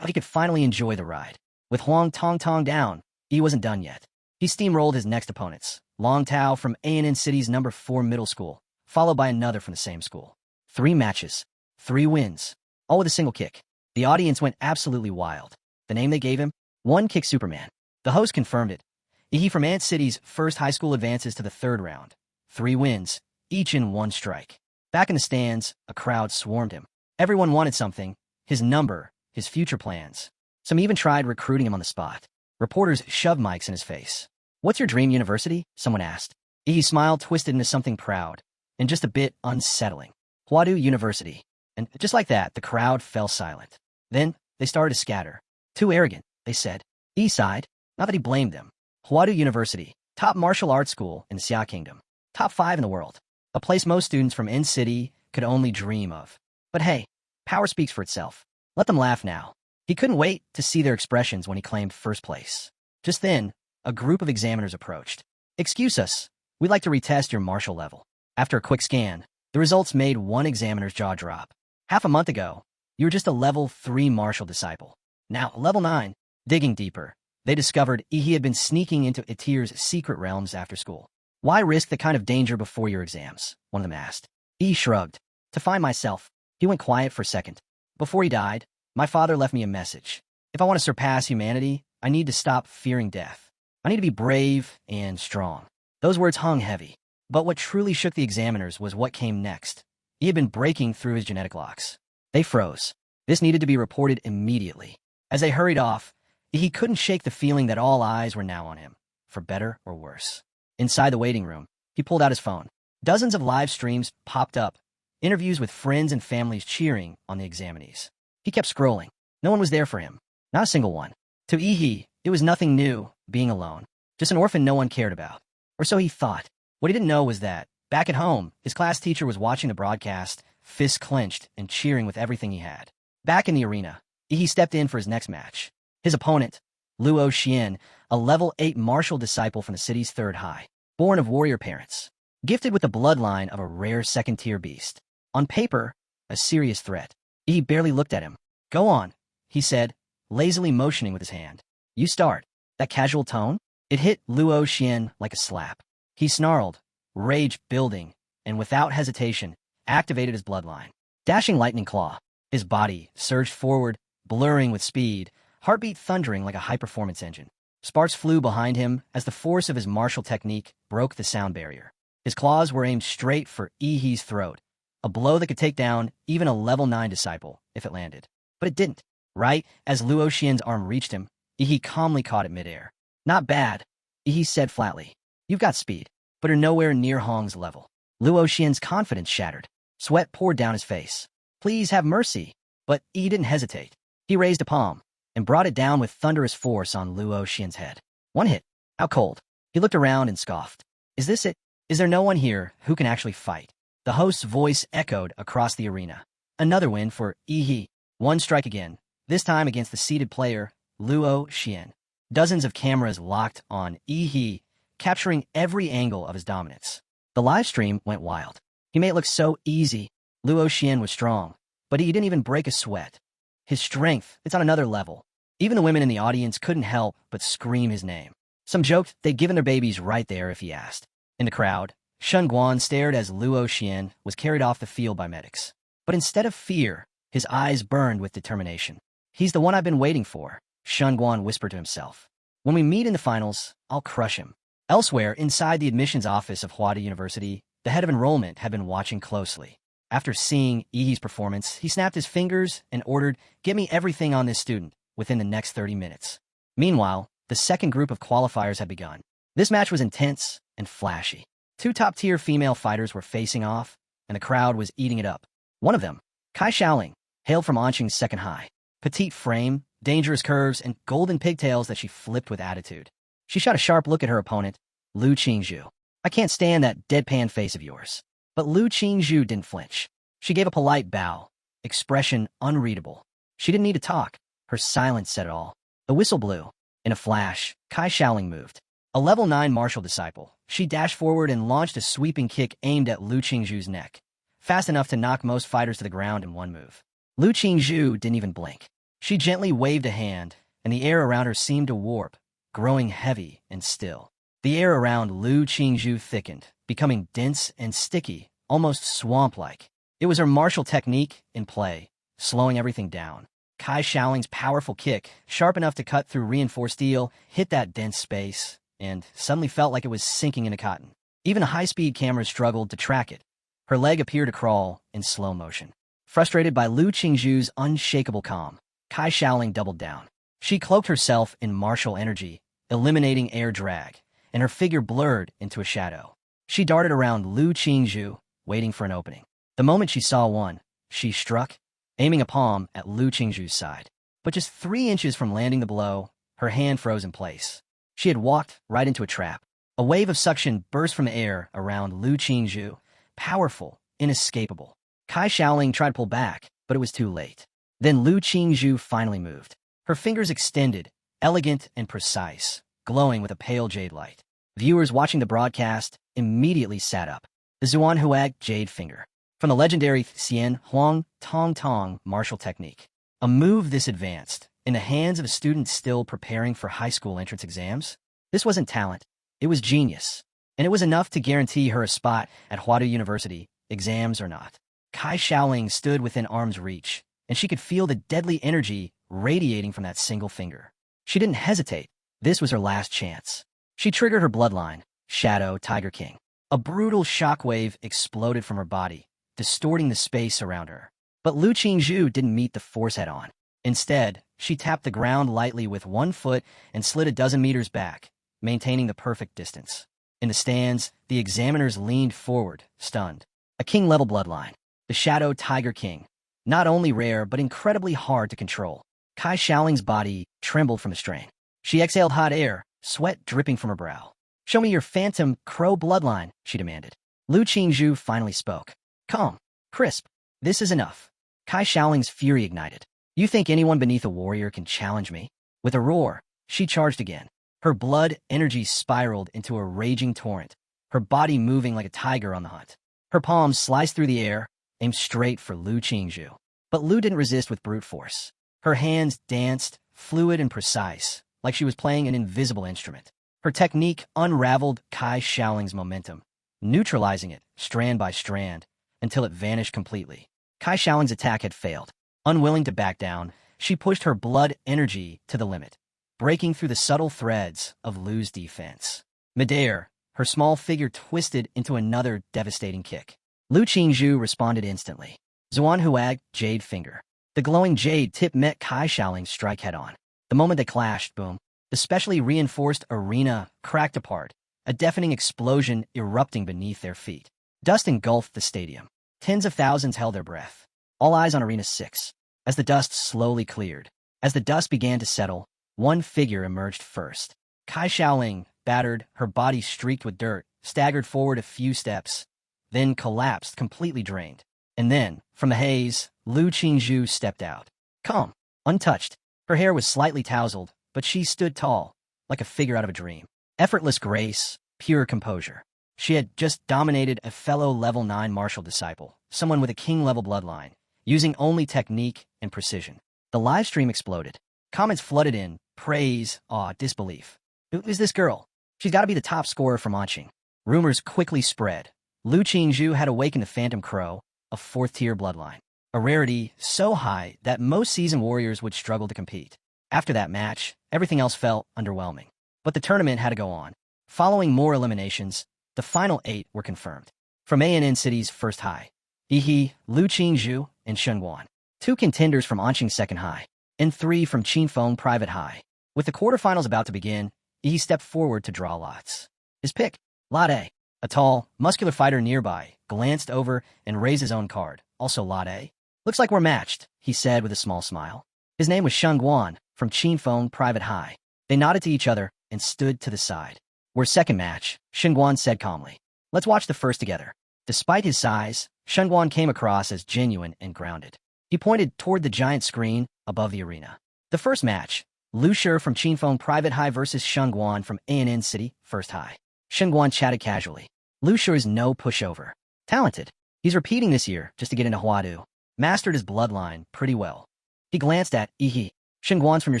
he could finally enjoy the ride. With Huang Tong Tong down, he wasn't done yet. He steamrolled his next opponents, Long Tao from A&N City's number 4 middle school, followed by another from the same school. 3 matches, 3 wins, all with a single kick. The audience went absolutely wild. The name they gave him? One Kick Superman. The host confirmed it. He from Ant City's first high school advances to the 3rd round. 3 wins, each in 1 strike. Back in the stands, a crowd swarmed him. Everyone wanted something, his number, his future plans. Some even tried recruiting him on the spot. Reporters shoved mics in his face. What's your dream university? Someone asked. He smiled, twisted into something proud, and just a bit unsettling. Huadu University. And just like that, the crowd fell silent. Then, they started to scatter. Too arrogant, they said. He sighed. Not that he blamed them. Huadu University, top martial arts school in the Xia Kingdom. Top 5 in the world. A place most students from N-City could only dream of. But hey, power speaks for itself. Let them laugh now. He couldn't wait to see their expressions when he claimed first place. Just then, a group of examiners approached. Excuse us, we'd like to retest your martial level. After a quick scan, the results made one examiner's jaw drop. Half a month ago, you were just a level 3 martial disciple. Now, level 9. Digging deeper, they discovered he had been sneaking into Itir's secret realms after school. Why risk the kind of danger before your exams? One of them asked. He shrugged. To find myself. He went quiet for a second. Before he died, my father left me a message. If I want to surpass humanity, I need to stop fearing death. I need to be brave and strong. Those words hung heavy. But what truly shook the examiners was what came next. He had been breaking through his genetic locks. They froze. This needed to be reported immediately. As they hurried off, he couldn't shake the feeling that all eyes were now on him, for better or worse. Inside the waiting room, he pulled out his phone. Dozens of live streams popped up, interviews with friends and families cheering on the examinees. He kept scrolling. No one was there for him. Not a single one. To Ihi, it was nothing new, being alone. Just an orphan no one cared about. Or so he thought. What he didn't know was that, back at home, his class teacher was watching the broadcast, fists clenched and cheering with everything he had. Back in the arena, Ihi stepped in for his next match. His opponent, Luo Xian, a level 8 martial disciple from the city's 3rd high, born of warrior parents, gifted with the bloodline of a rare 2nd-tier beast. On paper, a serious threat. He barely looked at him. Go on, he said, lazily motioning with his hand. You start. That casual tone? It hit Luo Xian like a slap. He snarled, rage building, and without hesitation, activated his bloodline. Dashing lightning claw. His body surged forward, blurring with speed, heartbeat thundering like a high-performance engine. Sparks flew behind him as the force of his martial technique broke the sound barrier. His claws were aimed straight for Ihi's throat, a blow that could take down even a level 9 disciple if it landed. But it didn't. Right as Luo Xian's arm reached him, Ihi calmly caught it midair. Not bad, Ihi said flatly. You've got speed, but are nowhere near Hong's level. Luo Xian's confidence shattered. Sweat poured down his face. Please have mercy. But Ihi didn't hesitate. He raised a palm and brought it down with thunderous force on Luo Xian's head. One hit. How cold. He looked around and scoffed. Is this it? Is there no one here who can actually fight? The host's voice echoed across the arena. Another win for Ihi. One strike again, this time against the seated player, Luo Xian. Dozens of cameras locked on Ihi, capturing every angle of his dominance. The live stream went wild. He made it look so easy. Luo Xian was strong, but he didn't even break a sweat. His strength, it's on another level. Even the women in the audience couldn't help but scream his name. Some joked they'd given their babies right there if he asked. In the crowd, Shun Guan stared as Luo Xian was carried off the field by medics. But instead of fear, his eyes burned with determination. He's the one I've been waiting for, Shun Guan whispered to himself. When we meet in the finals, I'll crush him. Elsewhere, inside the admissions office of Huada University, the head of enrollment had been watching closely. After seeing Ihi's performance, he snapped his fingers and ordered, "Get me everything on this student within the next 30 minutes." Meanwhile, the second group of qualifiers had begun. This match was intense and flashy. Two top-tier female fighters were facing off, and the crowd was eating it up. One of them, Kai Xiaoling, hailed from Anqing's second high. Petite frame, dangerous curves, and golden pigtails that she flipped with attitude. She shot a sharp look at her opponent, Lu Qingzhu. "I can't stand that deadpan face of yours." But Lu Qingzhu didn't flinch. She gave a polite bow, expression unreadable. She didn't need to talk. Her silence said it all. The whistle blew. In a flash, Kai Xiaoling moved. A level 9 martial disciple, she dashed forward and launched a sweeping kick aimed at Lu Qingzhu's neck, fast enough to knock most fighters to the ground in one move. Lu Qingzhu didn't even blink. She gently waved a hand, and the air around her seemed to warp, growing heavy and still. The air around Lu Qingzhu thickened, becoming dense and sticky, almost swamp-like. It was her martial technique in play, slowing everything down. Kai Xiaoling's powerful kick, sharp enough to cut through reinforced steel, hit that dense space, and suddenly felt like it was sinking into cotton. Even a high-speed camera struggled to track it. Her leg appeared to crawl in slow motion. Frustrated by Lu Qingzhu's unshakable calm, Kai Xiaoling doubled down. She cloaked herself in martial energy, eliminating air drag, and her figure blurred into a shadow. She darted around Lu Qingzhu, waiting for an opening. The moment she saw one, she struck, aiming a palm at Lu Qingzhu's side. But just 3 inches from landing the blow, her hand froze in place. She had walked right into a trap. A wave of suction burst from the air around Lu Qingzhu, powerful, inescapable. Kai Xiaoling tried to pull back, but it was too late. Then Lu Qingzhu finally moved. Her fingers extended, elegant and precise, glowing with a pale jade light. Viewers watching the broadcast immediately sat up. The Manhua jade finger. From the legendary Xian Huang Tong Tong martial technique. A move this advanced, in the hands of a student still preparing for high school entrance exams? This wasn't talent, it was genius. And it was enough to guarantee her a spot at Huadu University, exams or not. Kai Xiaoling stood within arm's reach, and she could feel the deadly energy radiating from that single finger. She didn't hesitate. This was her last chance. She triggered her bloodline, Shadow Tiger King. A brutal shockwave exploded from her body, distorting the space around her. But Lu Qingzhu didn't meet the force head-on. Instead, she tapped the ground lightly with one foot and slid a dozen meters back, maintaining the perfect distance. In the stands, the examiners leaned forward, stunned. A king-level bloodline, the Shadow Tiger King, not only rare but incredibly hard to control. Kai Xiaoling's body trembled from the strain. She exhaled hot air, sweat dripping from her brow. "Show me your phantom crow bloodline," she demanded. Lu Qingzhu finally spoke. Calm, crisp. "This is enough." Kai Xiaoling's fury ignited. "You think anyone beneath a warrior can challenge me?" With a roar, she charged again. Her blood energy spiraled into a raging torrent, her body moving like a tiger on the hunt. Her palms sliced through the air, aimed straight for Lu Qingzhu. But Lu didn't resist with brute force. Her hands danced, fluid and precise, like she was playing an invisible instrument. Her technique unraveled Kai Xiaoling's momentum, neutralizing it strand by strand until it vanished completely. Kai Xiaoling's attack had failed. Unwilling to back down, she pushed her blood energy to the limit, breaking through the subtle threads of Lu's defense. Midair, her small figure twisted into another devastating kick. Lu Qingzhu responded instantly. Zuan Huag, jade finger. The glowing jade tip met Kai Xiaoling's strike head-on. The moment they clashed, boom, the specially reinforced arena cracked apart, a deafening explosion erupting beneath their feet. Dust engulfed the stadium. Tens of thousands held their breath. All eyes on Arena 6. As the dust slowly cleared, as the dust began to settle, one figure emerged first. Kai Xiaoling, battered, her body streaked with dirt, staggered forward a few steps, then collapsed, completely drained. And then, from the haze, Lu Qingzhu stepped out. Calm, untouched. Her hair was slightly tousled, but she stood tall, like a figure out of a dream. Effortless grace, pure composure. She had just dominated a fellow level 9 martial disciple, someone with a king-level bloodline, using only technique and precision. The live stream exploded. Comments flooded in, praise, awe, disbelief. Who is this girl? She's got to be the top scorer from Anqing. Rumors quickly spread. Lu Qingzhu had awakened the Phantom Crow, a 4th-tier bloodline. A rarity so high that most seasoned warriors would struggle to compete. After that match, everything else felt underwhelming. But the tournament had to go on. Following more eliminations, the final 8 were confirmed. From ANN City's first high, Yihe, Lu Qingzhu, and Shengguan. 2 contenders from Anqing Second High, and 3 from Qinfeng Private High. With the quarterfinals about to begin, Yihe stepped forward to draw lots. His pick, Lot A. A tall, muscular fighter nearby glanced over and raised his own card, also Lot A. Looks like we're matched, he said with a small smile. His name was Shengguan, from Qinfeng Private High. They nodded to each other and stood to the side. We're second match, Shengguan said calmly. Let's watch the first together. Despite his size, Shengguan came across as genuine and grounded. He pointed toward the giant screen above the arena. The first match, Lu Shi from Qinfeng Private High versus Shengguan from ANN City, First High. Shengguan chatted casually. Lu Shi is no pushover. Talented. He's repeating this year just to get into Huadu. Mastered his bloodline pretty well. He glanced at Yihe. Shengguan's from your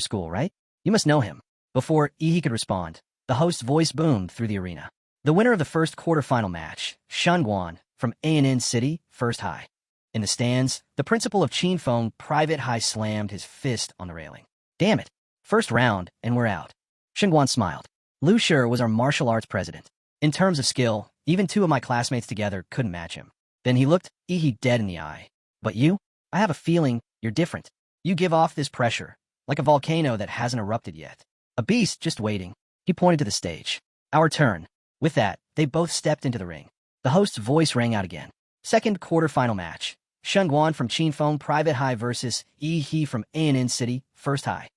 school, right? You must know him. Before Yihe could respond, the host's voice boomed through the arena. The winner of the first quarterfinal match, Shengguan, from ANN City, First High. In the stands, the principal of Qinfeng Private High slammed his fist on the railing. Damn it. First round, and we're out. Shengguan smiled. Lu Shi was our martial arts president. In terms of skill, even 2 of my classmates together couldn't match him. Then he looked Yihe dead in the eye. But you? I have a feeling you're different. You give off this pressure, like a volcano that hasn't erupted yet. A beast just waiting. He pointed to the stage. Our turn. With that, they both stepped into the ring. The host's voice rang out again. Second quarterfinal match. Shengguan from Qinfeng Private High versus Yihe from ANN City, First High.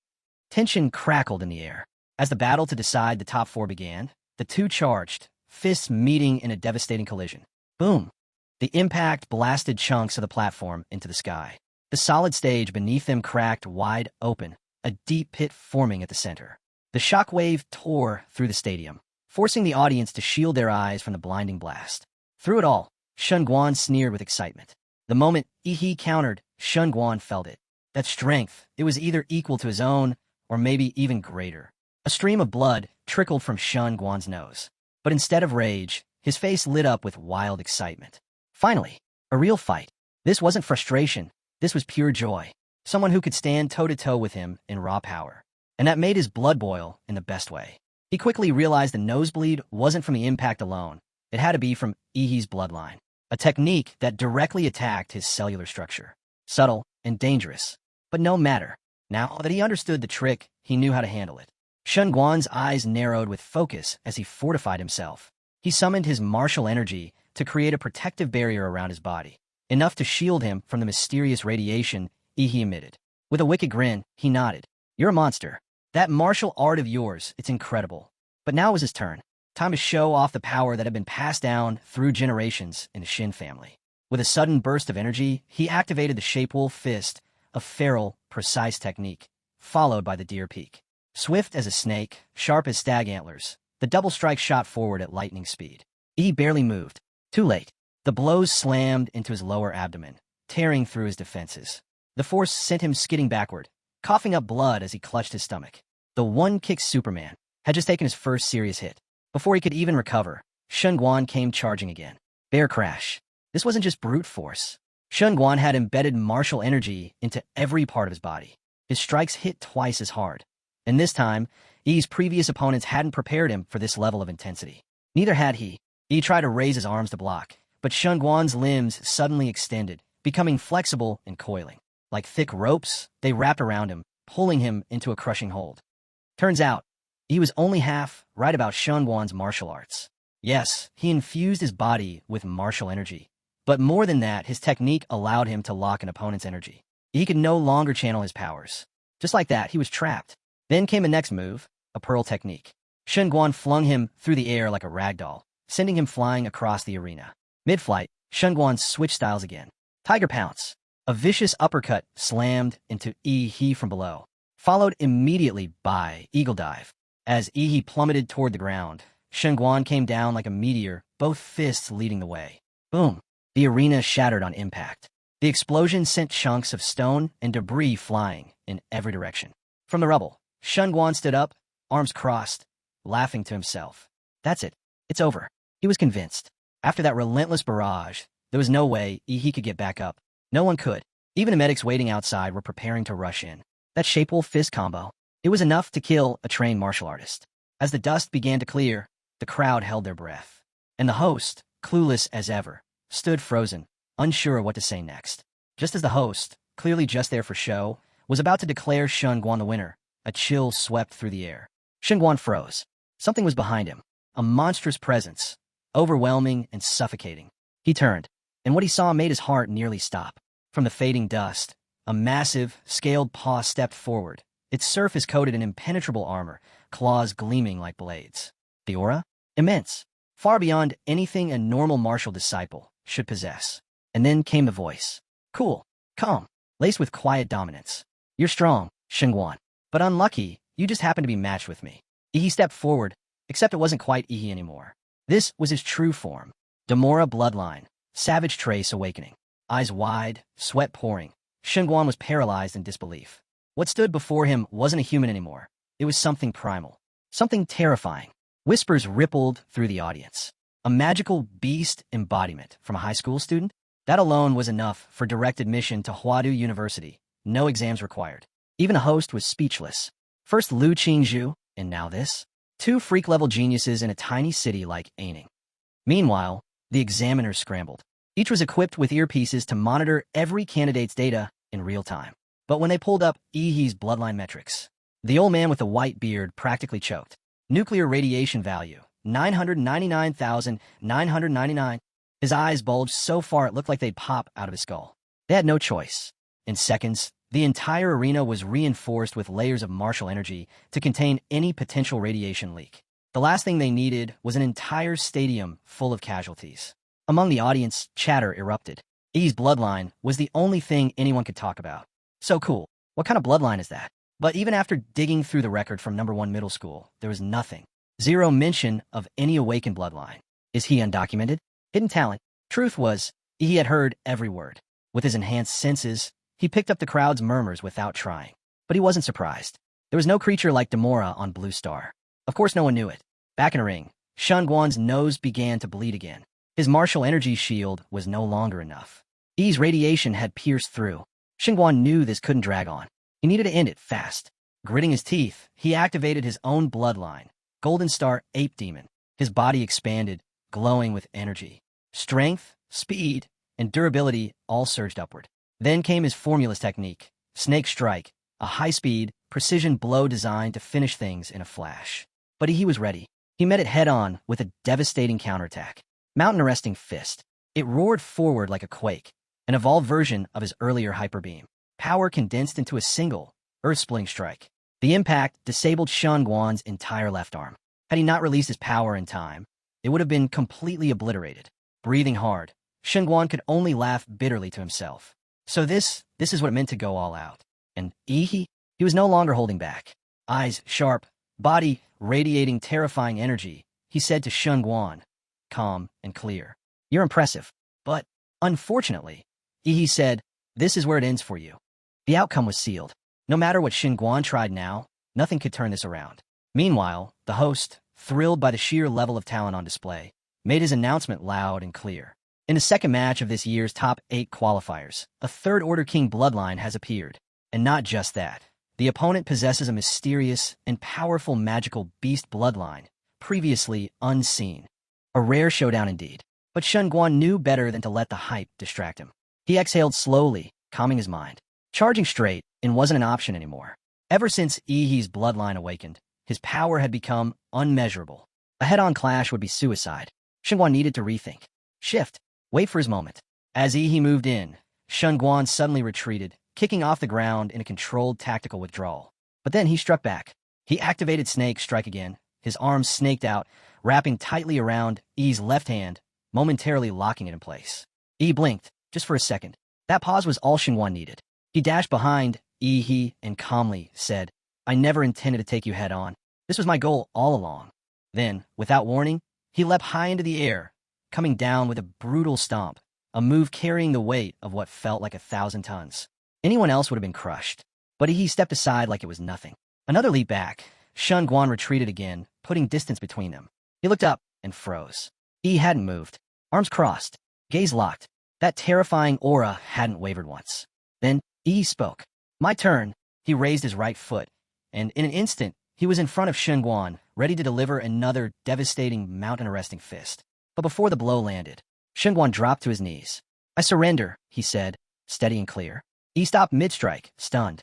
Tension crackled in the air. As the battle to decide the top 4 began, the 2 charged, fists meeting in a devastating collision. Boom! The impact blasted chunks of the platform into the sky. The solid stage beneath them cracked wide open, a deep pit forming at the center. The shockwave tore through the stadium, forcing the audience to shield their eyes from the blinding blast. Through it all, Shengguan sneered with excitement. The moment Yihe countered, Shengguan felt it. That strength, it was either equal to his own, or maybe even greater. A stream of blood trickled from Shengguan's nose. But instead of rage, his face lit up with wild excitement. Finally, a real fight. This wasn't frustration. This was pure joy. Someone who could stand toe-to-toe with him in raw power. And that made his blood boil in the best way. He quickly realized the nosebleed wasn't from the impact alone. It had to be from Yihe's bloodline. A technique that directly attacked his cellular structure. Subtle and dangerous. But no matter. Now that he understood the trick, he knew how to handle it. Shengguan's eyes narrowed with focus as he fortified himself. He summoned his martial energy to create a protective barrier around his body, enough to shield him from the mysterious radiation Yihe emitted. With a wicked grin, he nodded. You're a monster. That martial art of yours, it's incredible. But now was his turn. Time to show off the power that had been passed down through generations in the Shin family. With a sudden burst of energy, he activated the Shapewolf Fist, a feral, precise technique, followed by the Deer Peak. Swift as a snake, sharp as stag antlers, the double strike shot forward at lightning speed. He barely moved. Too late. The blows slammed into his lower abdomen, tearing through his defenses. The force sent him skidding backward, coughing up blood as he clutched his stomach. The one-kick Superman had just taken his first serious hit. Before he could even recover, Shengguan came charging again. Bear crash. This wasn't just brute force. Shengguan had embedded martial energy into every part of his body. His strikes hit twice as hard. And this time, Yi's previous opponents hadn't prepared him for this level of intensity. Neither had he. He tried to raise his arms to block, but Shengguan's limbs suddenly extended, becoming flexible and coiling. Like thick ropes, they wrapped around him, pulling him into a crushing hold. Turns out, he was only half right about Shengguan's martial arts. Yes, he infused his body with martial energy. But more than that, his technique allowed him to lock an opponent's energy. He could no longer channel his powers. Just like that, he was trapped. Then came the next move, a pearl technique. Shengguan flung him through the air like a ragdoll, sending him flying across the arena. Mid-flight, Shengguan switched styles again. Tiger pounce. A vicious uppercut slammed into Yihe from below, followed immediately by eagle dive. As Yihe plummeted toward the ground, Shengguan came down like a meteor, both fists leading the way. Boom! The arena shattered on impact. The explosion sent chunks of stone and debris flying in every direction. From the rubble, Shengguan stood up, arms crossed, laughing to himself. That's it. It's over. He was convinced. After that relentless barrage, there was no way Yihe could get back up. No one could. Even the medics waiting outside were preparing to rush in. That Shapewolf Fist combo, it was enough to kill a trained martial artist. As the dust began to clear, the crowd held their breath. And the host, clueless as ever, stood frozen, unsure of what to say next. Just as the host, clearly just there for show, was about to declare Shun Guan the winner, a chill swept through the air. Shun Guan froze. Something was behind him, a monstrous presence, overwhelming and suffocating. He turned, and what he saw made his heart nearly stop. From the fading dust, a massive, scaled paw stepped forward, its surface coated in impenetrable armor, claws gleaming like blades. The aura? Immense, far beyond anything a normal martial disciple should possess. And then came the voice. Cool, calm, laced with quiet dominance. You're strong, Shun Guan, but unlucky, you just happen to be matched with me. He stepped forward, except it wasn't quite Ihi anymore. This was his true form. Demora bloodline, savage trace awakening. Eyes wide, sweat pouring, Shun Guan was paralyzed in disbelief. What stood before him wasn't a human anymore. It was something primal, something terrifying. Whispers rippled through the audience. A magical beast embodiment from a high school student? That alone was enough for direct admission to Huadu University. No exams required. Even a host was speechless. First Lu Qingzhu, and now this? Two freak-level geniuses in a tiny city like Aining. Meanwhile, the examiners scrambled. Each was equipped with earpieces to monitor every candidate's data in real time. But when they pulled up Ihi's bloodline metrics, the old man with the white beard practically choked. Nuclear radiation value, 999,999. His eyes bulged so far it looked like they'd pop out of his skull. They had no choice. In seconds, the entire arena was reinforced with layers of martial energy to contain any potential radiation leak. The last thing they needed was an entire stadium full of casualties. Among the audience, chatter erupted. Ihi's bloodline was the only thing anyone could talk about. So cool. What kind of bloodline is that? But even after digging through the record from #1 middle school, there was nothing. Zero mention of any awakened bloodline. Is he undocumented? Hidden talent? Truth was, he had heard every word. With his enhanced senses, he picked up the crowd's murmurs without trying. But he wasn't surprised. There was no creature like Demora on Blue Star. Of course no one knew it. Back in a ring, Shun Guan's nose began to bleed again. His martial energy shield was no longer enough. I's radiation had pierced through. Shun Guan knew this couldn't drag on. He needed to end it fast. Gritting his teeth, he activated his own bloodline, Golden Star Ape Demon. His body expanded, glowing with energy. Strength, speed, and durability all surged upward. Then came his formulous technique, Snake Strike, a high-speed, precision blow designed to finish things in a flash. But he was ready. He met it head-on with a devastating counterattack. Mountain Arresting Fist. It roared forward like a quake, an evolved version of his earlier Hyper Beam. Power condensed into a single, earth-splitting strike. The impact disabled Shun Guan's entire left arm. Had he not released his power in time, it would have been completely obliterated. Breathing hard, Shun Guan could only laugh bitterly to himself. So this is what it meant to go all out. And Ihi? He was no longer holding back. Eyes sharp, body radiating terrifying energy, he said to Shun Guan, calm and clear. You're impressive. But, unfortunately, Ihi said, this is where it ends for you. The outcome was sealed. No matter what Shun Guan tried now, nothing could turn this around. Meanwhile, the host, thrilled by the sheer level of talent on display, made his announcement loud and clear. In the second match of this year's top 8 qualifiers, a Third Order King bloodline has appeared. And not just that. The opponent possesses a mysterious and powerful magical beast bloodline, previously unseen. A rare showdown indeed. But Shun Guan knew better than to let the hype distract him. He exhaled slowly, calming his mind. Charging straight wasn't an option anymore. Ever since Ihi's bloodline awakened, his power had become unmeasurable. A head-on clash would be suicide. Shun Guan needed to rethink. Shift. Wait for his moment. As Ihi moved in, Shun Guan suddenly retreated, kicking off the ground in a controlled tactical withdrawal. But then he struck back. He activated Snake Strike again, his arms snaked out, wrapping tightly around Ihi's left hand, momentarily locking it in place. Ihi blinked, just for a second. That pause was all Shun Guan needed. He dashed behind Ihi and calmly said, I never intended to take you head-on. This was my goal all along. Then, without warning, he leapt high into the air, coming down with a brutal stomp, a move carrying the weight of what felt like 1,000 tons. Anyone else would have been crushed, but he stepped aside like it was nothing. Another leap back, Shun Guan retreated again, putting distance between them. He looked up and froze. He hadn't moved. Arms crossed, gaze locked. That terrifying aura hadn't wavered once. Then, Ihi spoke. My turn. He raised his right foot, and in an instant, he was in front of Shun Guan, ready to deliver another devastating mountain-arresting fist. But before the blow landed, Shun Guan dropped to his knees. I surrender, he said, steady and clear. He stopped mid-strike, stunned.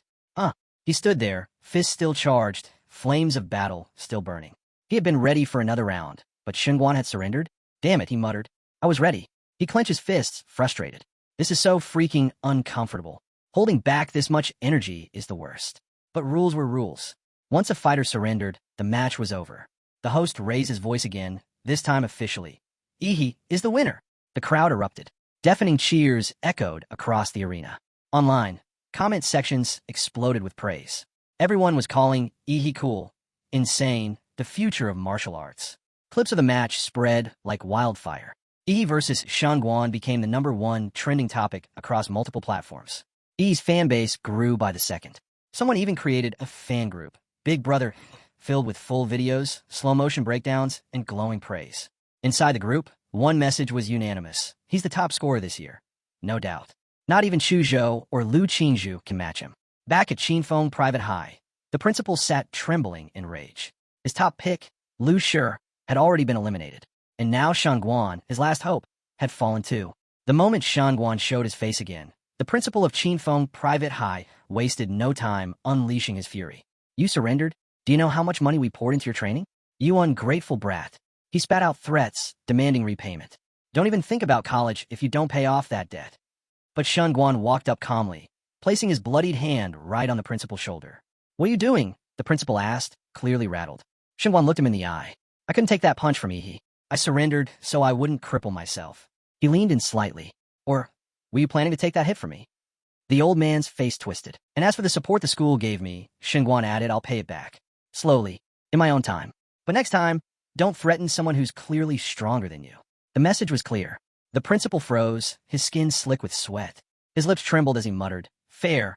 He stood there, fists still charged, flames of battle still burning. He had been ready for another round, but Shengguan had surrendered? Damn it, he muttered. I was ready. He clenched his fists, frustrated. This is so freaking uncomfortable. Holding back this much energy is the worst. But rules were rules. Once a fighter surrendered, the match was over. The host raised his voice again, this time officially. Ihi is the winner. The crowd erupted. Deafening cheers echoed across the arena. Online, comment sections exploded with praise. Everyone was calling Ihi cool, insane, the future of martial arts. Clips of the match spread like wildfire. Ihi versus Shengguan became the #1 trending topic across multiple platforms. Ihi's fanbase grew by the second. Someone even created a fan group, Big Brother, filled with full videos, slow-motion breakdowns, and glowing praise. Inside the group, one message was unanimous. He's the top scorer this year. No doubt. Not even Xu Zhou or Lu Qingzhu can match him. Back at Qinfeng Private High, the principal sat trembling in rage. His top pick, Lu Shi, had already been eliminated. And now Shengguan, his last hope, had fallen too. The moment Shengguan showed his face again, the principal of Qinfeng Private High wasted no time unleashing his fury. You surrendered? Do you know how much money we poured into your training? You ungrateful brat. He spat out threats, demanding repayment. Don't even think about college if you don't pay off that debt. But Shengguan walked up calmly, placing his bloodied hand right on the principal's shoulder. What are you doing? The principal asked, clearly rattled. Shengguan looked him in the eye. I couldn't take that punch from Ihi. I surrendered so I wouldn't cripple myself. He leaned in slightly. Or, were you planning to take that hit from me? The old man's face twisted. And as for the support the school gave me, Shengguan added, I'll pay it back. Slowly, in my own time. But next time, don't threaten someone who's clearly stronger than you. The message was clear. The principal froze, his skin slick with sweat. His lips trembled as he muttered, fair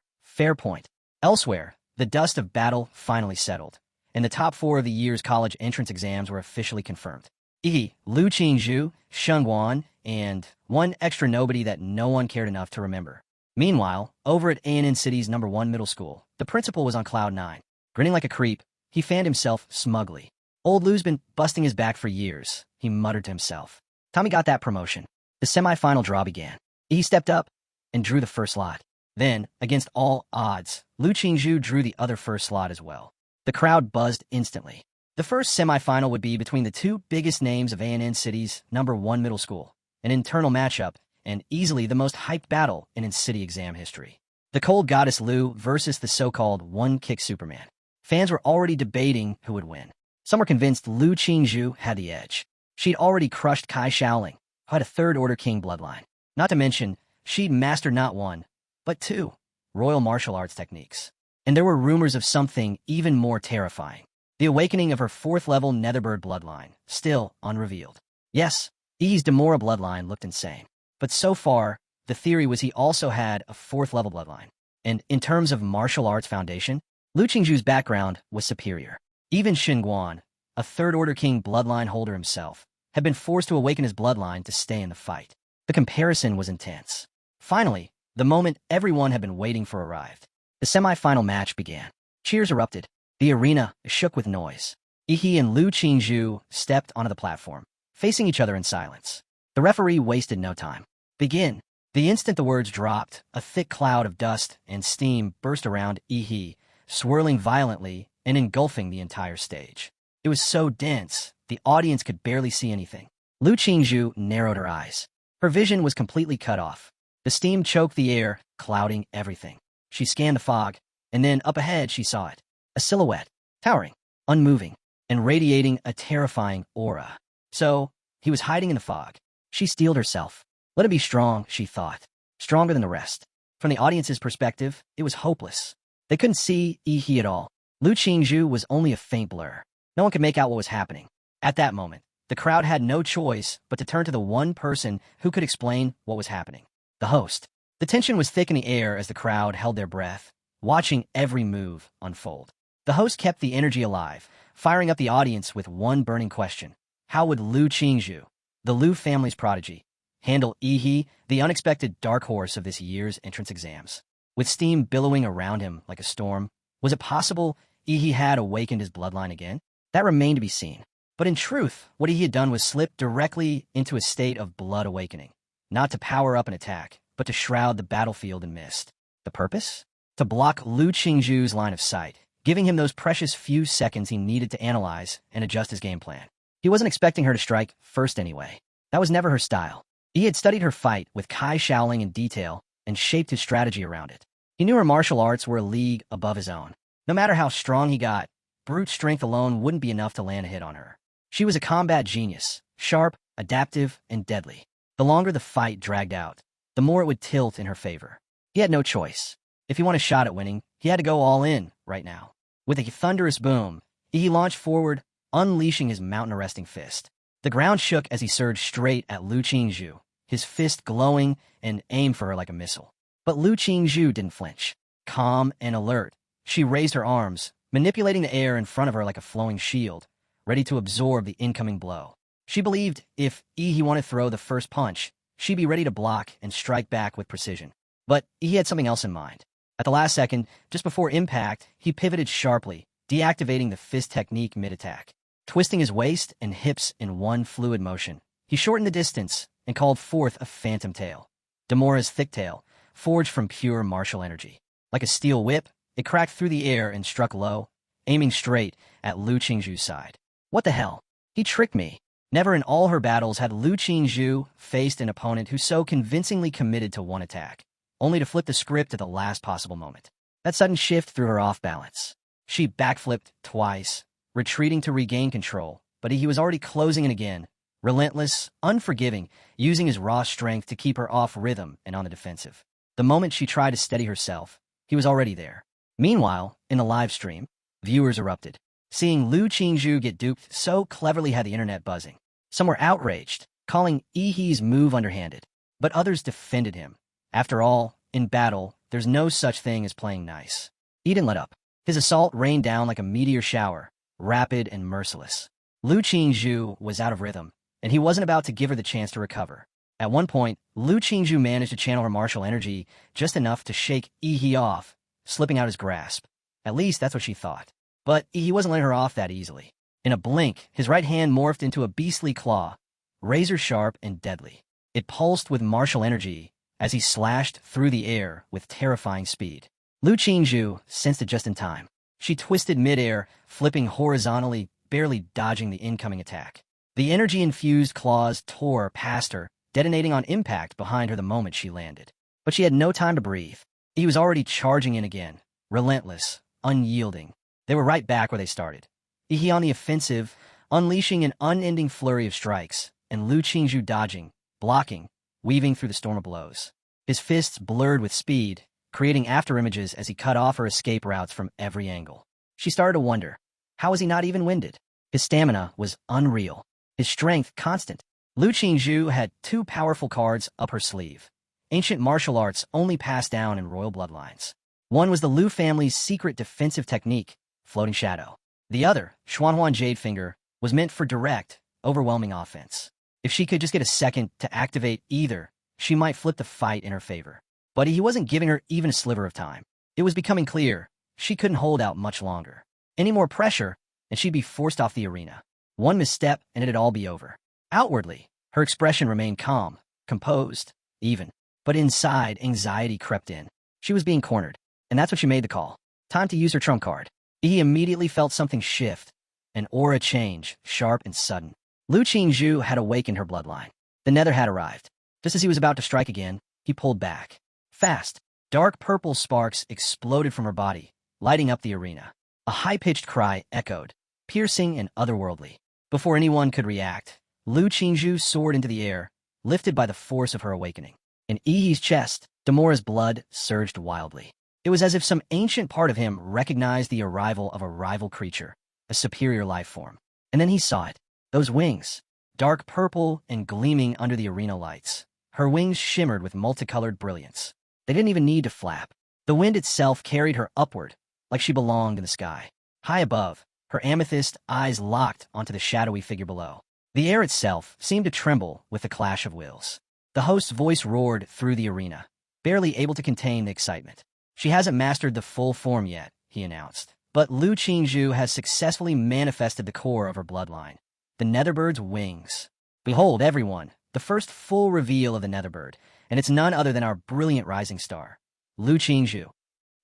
point. Elsewhere, the dust of battle finally settled, and the top 4 of the year's college entrance exams were officially confirmed. Ihi, Lu Qingzhu, Shengguan, and one extra nobody that no one cared enough to remember. Meanwhile, over at ANN City's #1 middle school, the principal was on cloud 9. Grinning like a creep, he fanned himself smugly. Old Lou's been busting his back for years, he muttered to himself. Tommy got that promotion. The semifinal draw began. He stepped up and drew the first slot. Then, against all odds, Lu Qingzhu drew the other first slot as well. The crowd buzzed instantly. The first semifinal would be between the 2 biggest names of ANN City's #1 middle school, an internal matchup, and easily the most hyped battle in city exam history. The cold goddess Lu versus the so-called one-kick Superman. Fans were already debating who would win. Some were convinced Lu Qingzhu had the edge. She'd already crushed Kai Shaoling, who had a third-order king bloodline. Not to mention, she'd mastered not 1, but 2 royal martial arts techniques. And there were rumors of something even more terrifying. The awakening of her 4th-level Netherbird bloodline, still unrevealed. Yes, Ihi's Demora bloodline looked insane. But so far, the theory was he also had a 4th-level bloodline. And in terms of martial arts foundation, Lu Qingzhu's background was superior. Even Shengguan, a third-order king bloodline holder himself, had been forced to awaken his bloodline to stay in the fight. The comparison was intense. Finally, the moment everyone had been waiting for arrived. The semi-final match began. Cheers erupted. The arena shook with noise. Ihi and Lu Qingzhu stepped onto the platform, facing each other in silence. The referee wasted no time. Begin. The instant the words dropped, a thick cloud of dust and steam burst around Ihi, swirling violently and engulfing the entire stage. It was so dense, the audience could barely see anything. Lu Qingzhu narrowed her eyes. Her vision was completely cut off. The steam choked the air, clouding everything. She scanned the fog, and then up ahead she saw it. A silhouette, towering, unmoving, and radiating a terrifying aura. So, he was hiding in the fog. She steeled herself. Let him be strong, she thought. Stronger than the rest. From the audience's perspective, it was hopeless. They couldn't see Ihi at all. Lu Qingzhu was only a faint blur. No one could make out what was happening. At that moment, the crowd had no choice but to turn to the one person who could explain what was happening. The host. The tension was thick in the air as the crowd held their breath, watching every move unfold. The host kept the energy alive, firing up the audience with one burning question. How would Lu Qingzhu, the Lu family's prodigy, handle Ihi, the unexpected dark horse of this year's entrance exams? With steam billowing around him like a storm, was it possible Ihi had awakened his bloodline again? That remained to be seen. But in truth, what he had done was slip directly into a state of blood awakening. not to power up an attack, but to shroud the battlefield in mist. The purpose? To block Lu Qingzhu's line of sight, giving him those precious few seconds he needed to analyze and adjust his game plan. He wasn't expecting her to strike first anyway. That was never her style. He had studied her fight with Kai Shaoling in detail and shaped his strategy around it. He knew her martial arts were a league above his own. No matter how strong he got, brute strength alone wouldn't be enough to land a hit on her. She was a combat genius, sharp, adaptive, and deadly. The longer the fight dragged out, the more it would tilt in her favor. He had no choice. If he wanted a shot at winning, he had to go all in right now. With a thunderous boom, he launched forward, unleashing his mountain-arresting fist. The ground shook as he surged straight at Lu Qingzhu, his fist glowing and aimed for her like a missile. But Lu Qingzhu didn't flinch. Calm and alert, she raised her arms, manipulating the air in front of her like a flowing shield, ready to absorb the incoming blow. She believed if he wanted to throw the first punch, she'd be ready to block and strike back with precision. But he had something else in mind. At the last second, just before impact, he pivoted sharply, deactivating the fist technique mid-attack. Twisting his waist and hips in one fluid motion, he shortened the distance and called forth a phantom tail. Demora's thick tail, forged from pure martial energy. Like a steel whip, it cracked through the air and struck low, aiming straight at Lu Qingzhu's side. What the hell? He tricked me. Never in all her battles had Lu Qingzhu faced an opponent who so convincingly committed to one attack, only to flip the script at the last possible moment. That sudden shift threw her off balance. She backflipped twice, retreating to regain control, but he was already closing in again, relentless, unforgiving, using his raw strength to keep her off rhythm and on the defensive. The moment she tried to steady herself, he was already there. Meanwhile, in the live stream, viewers erupted. Seeing Lu Qingzhu get duped so cleverly had the internet buzzing. Some were outraged, calling Yi's move underhanded, but others defended him. After all, in battle, there's no such thing as playing nice. He didn't let up. His assault rained down like a meteor shower, rapid and merciless. Lu Qingzhu was out of rhythm, and he wasn't about to give her the chance to recover. At one point, Lu Qingzhu managed to channel her martial energy just enough to shake Yi off, slipping out his grasp. At least that's what she thought. But he wasn't letting her off that easily. In a blink, his right hand morphed into a beastly claw, razor-sharp and deadly. It pulsed with martial energy as he slashed through the air with terrifying speed. Lu Qingzhu sensed it just in time. She twisted midair, flipping horizontally, barely dodging the incoming attack. The energy-infused claws tore past her, detonating on impact behind her the moment she landed. But she had no time to breathe. He was already charging in again, relentless, unyielding. They were right back where they started. He on the offensive, unleashing an unending flurry of strikes, and Lu Qingzhu dodging, blocking, weaving through the storm of blows. His fists blurred with speed, creating afterimages as he cut off her escape routes from every angle. She started to wonder, how was he not even winded? His stamina was unreal, his strength constant. Lu Qingzhu had two powerful cards up her sleeve, ancient martial arts only passed down in royal bloodlines. One was the Lu family's secret defensive technique, Floating Shadow. The other, Xuanhuan Jade Finger, was meant for direct, overwhelming offense. If she could just get a second to activate either, she might flip the fight in her favor. But he wasn't giving her even a sliver of time. It was becoming clear she couldn't hold out much longer. Any more pressure, and she'd be forced off the arena. One misstep, and it'd all be over. Outwardly, her expression remained calm, composed, even. But inside, anxiety crept in. She was being cornered, and that's when she made the call. Time to use her trump card. He immediately felt something shift, an aura change, sharp and sudden. Lu Qingzhu had awakened her bloodline. The nether had arrived. Just as he was about to strike again, he pulled back. Fast, dark purple sparks exploded from her body, lighting up the arena. A high-pitched cry echoed, piercing and otherworldly. Before anyone could react, Lu Qingzhu soared into the air, lifted by the force of her awakening. In Yi's chest, Demora's blood surged wildly. It was as if some ancient part of him recognized the arrival of a rival creature, a superior life form. And then he saw it. Those wings, dark purple and gleaming under the arena lights. Her wings shimmered with multicolored brilliance. They didn't even need to flap. The wind itself carried her upward, like she belonged in the sky. High above, her amethyst eyes locked onto the shadowy figure below. The air itself seemed to tremble with the clash of wills. The host's voice roared through the arena, barely able to contain the excitement. She hasn't mastered the full form yet, he announced. But Lu Qingzhu has successfully manifested the core of her bloodline, the Netherbird's wings. Behold, everyone, the first full reveal of the Netherbird, and it's none other than our brilliant rising star, Lu Qingzhu.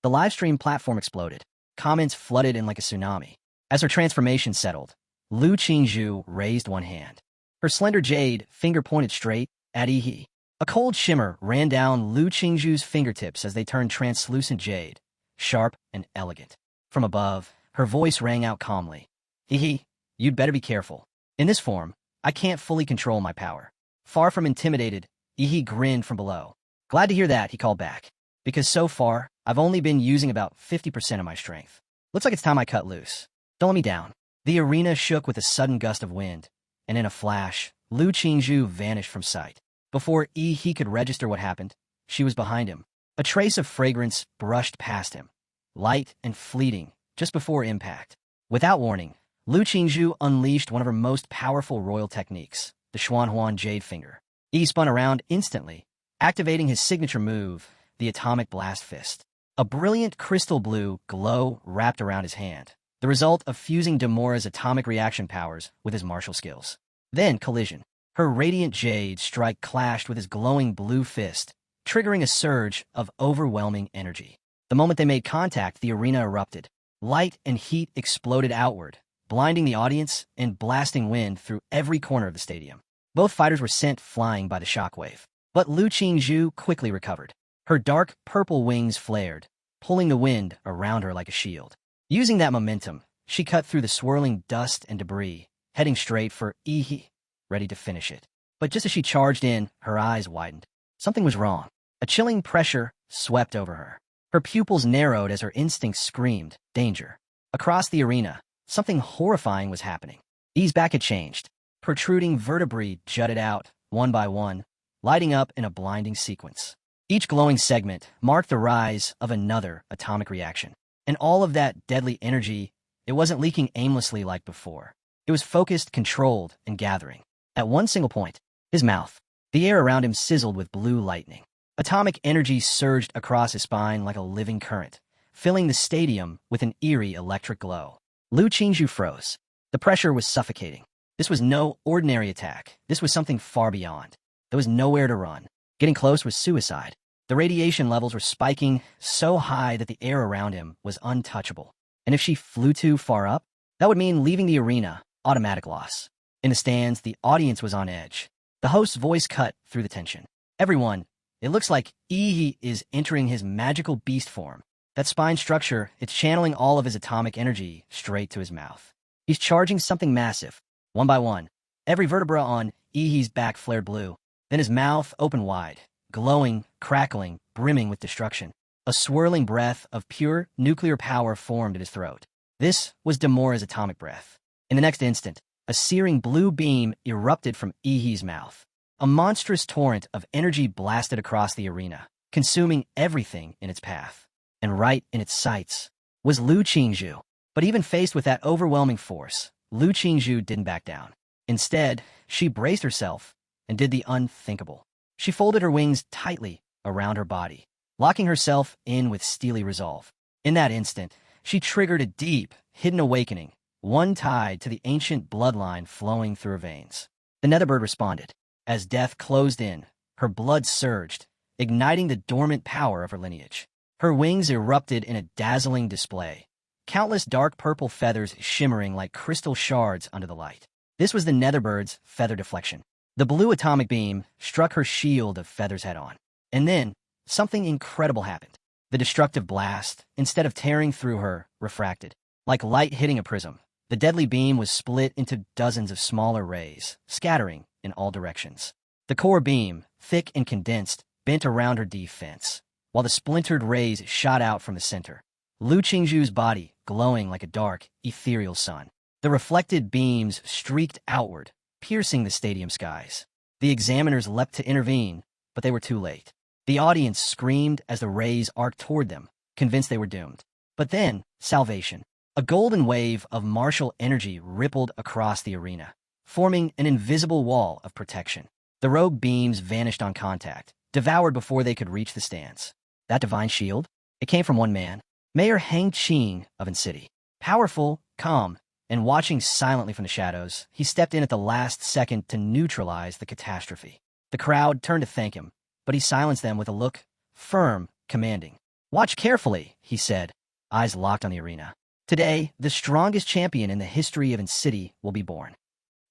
The livestream platform exploded. Comments flooded in like a tsunami. As her transformation settled, Lu Qingzhu raised one hand. Her slender jade finger pointed straight at Yi. A cold shimmer ran down Lu Qingzhu's fingertips as they turned translucent jade, sharp and elegant. From above, her voice rang out calmly. Yi, you'd better be careful. In this form, I can't fully control my power. Far from intimidated, Yi grinned from below. Glad to hear that, he called back. Because so far, I've only been using about 50% of my strength. Looks like it's time I cut loose. Don't let me down. The arena shook with a sudden gust of wind, and in a flash, Lu Qingzhu vanished from sight. Before Yi could register what happened, she was behind him. A trace of fragrance brushed past him, light and fleeting, just before impact. Without warning, Lu Qingzhu unleashed one of her most powerful royal techniques, the Xuanhuan Jade Finger. Yi spun around instantly, activating his signature move, the Atomic Blast Fist. A brilliant crystal blue glow wrapped around his hand, the result of fusing Demora's atomic reaction powers with his martial skills. Then collision. Her radiant jade strike clashed with his glowing blue fist, triggering a surge of overwhelming energy. The moment they made contact, the arena erupted. Light and heat exploded outward, blinding the audience and blasting wind through every corner of the stadium. Both fighters were sent flying by the shockwave. But Lu Qingzhu quickly recovered. Her dark purple wings flared, pulling the wind around her like a shield. Using that momentum, she cut through the swirling dust and debris, heading straight for Yi, ready to finish it. But just as she charged in, her eyes widened. Something was wrong. A chilling pressure swept over her. Her pupils narrowed as her instincts screamed, danger. Across the arena, something horrifying was happening. Yi's back had changed. Protruding vertebrae jutted out, one by one, lighting up in a blinding sequence. Each glowing segment marked the rise of another atomic reaction. And all of that deadly energy, it wasn't leaking aimlessly like before. It was focused, controlled, and gathering. At one single point, his mouth. The air around him sizzled with blue lightning. Atomic energy surged across his spine like a living current, filling the stadium with an eerie electric glow. Lu Qingzhu froze. The pressure was suffocating. This was no ordinary attack. This was something far beyond. There was nowhere to run. Getting close was suicide. The radiation levels were spiking so high that the air around him was untouchable. And if she flew too far up, that would mean leaving the arena, automatic loss. In the stands, the audience was on edge. The host's voice cut through the tension. Everyone, it looks like Yi is entering his magical beast form. That spine structure, it's channeling all of his atomic energy straight to his mouth. He's charging something massive. One by one, every vertebra on Yi's back flared blue. Then his mouth opened wide, glowing, crackling, brimming with destruction. A swirling breath of pure nuclear power formed in his throat. This was Demora's atomic breath. In the next instant, a searing blue beam erupted from Yi's mouth. A monstrous torrent of energy blasted across the arena, consuming everything in its path. And right in its sights was Lu Qingzhu. But even faced with that overwhelming force, Lu Qingzhu didn't back down. Instead, she braced herself and did the unthinkable. She folded her wings tightly around her body, locking herself in with steely resolve. In that instant, she triggered a deep, hidden awakening, one tied to the ancient bloodline flowing through her veins. The Netherbird responded. As death closed in, her blood surged, igniting the dormant power of her lineage. Her wings erupted in a dazzling display, countless dark purple feathers shimmering like crystal shards under the light. This was the Netherbird's feather deflection. The blue atomic beam struck her shield of feathers head-on. And then, something incredible happened. The destructive blast, instead of tearing through her, refracted. Like light hitting a prism, the deadly beam was split into dozens of smaller rays, scattering in all directions. The core beam, thick and condensed, bent around her defense, while the splintered rays shot out from the center. Lu Qingzhu's body glowing like a dark, ethereal sun. The reflected beams streaked outward, piercing the stadium skies. The examiners leapt to intervene, but they were too late. The audience screamed as the rays arced toward them, convinced they were doomed. But then, salvation. A golden wave of martial energy rippled across the arena, forming an invisible wall of protection. The rogue beams vanished on contact, devoured before they could reach the stands. That divine shield? It came from one man, Mayor Hang Qing of An City. Powerful, calm, and watching silently from the shadows, he stepped in at the last second to neutralize the catastrophe. The crowd turned to thank him, but he silenced them with a look, firm, commanding. "Watch carefully," he said, eyes locked on the arena. "Today, the strongest champion in the history of City will be born."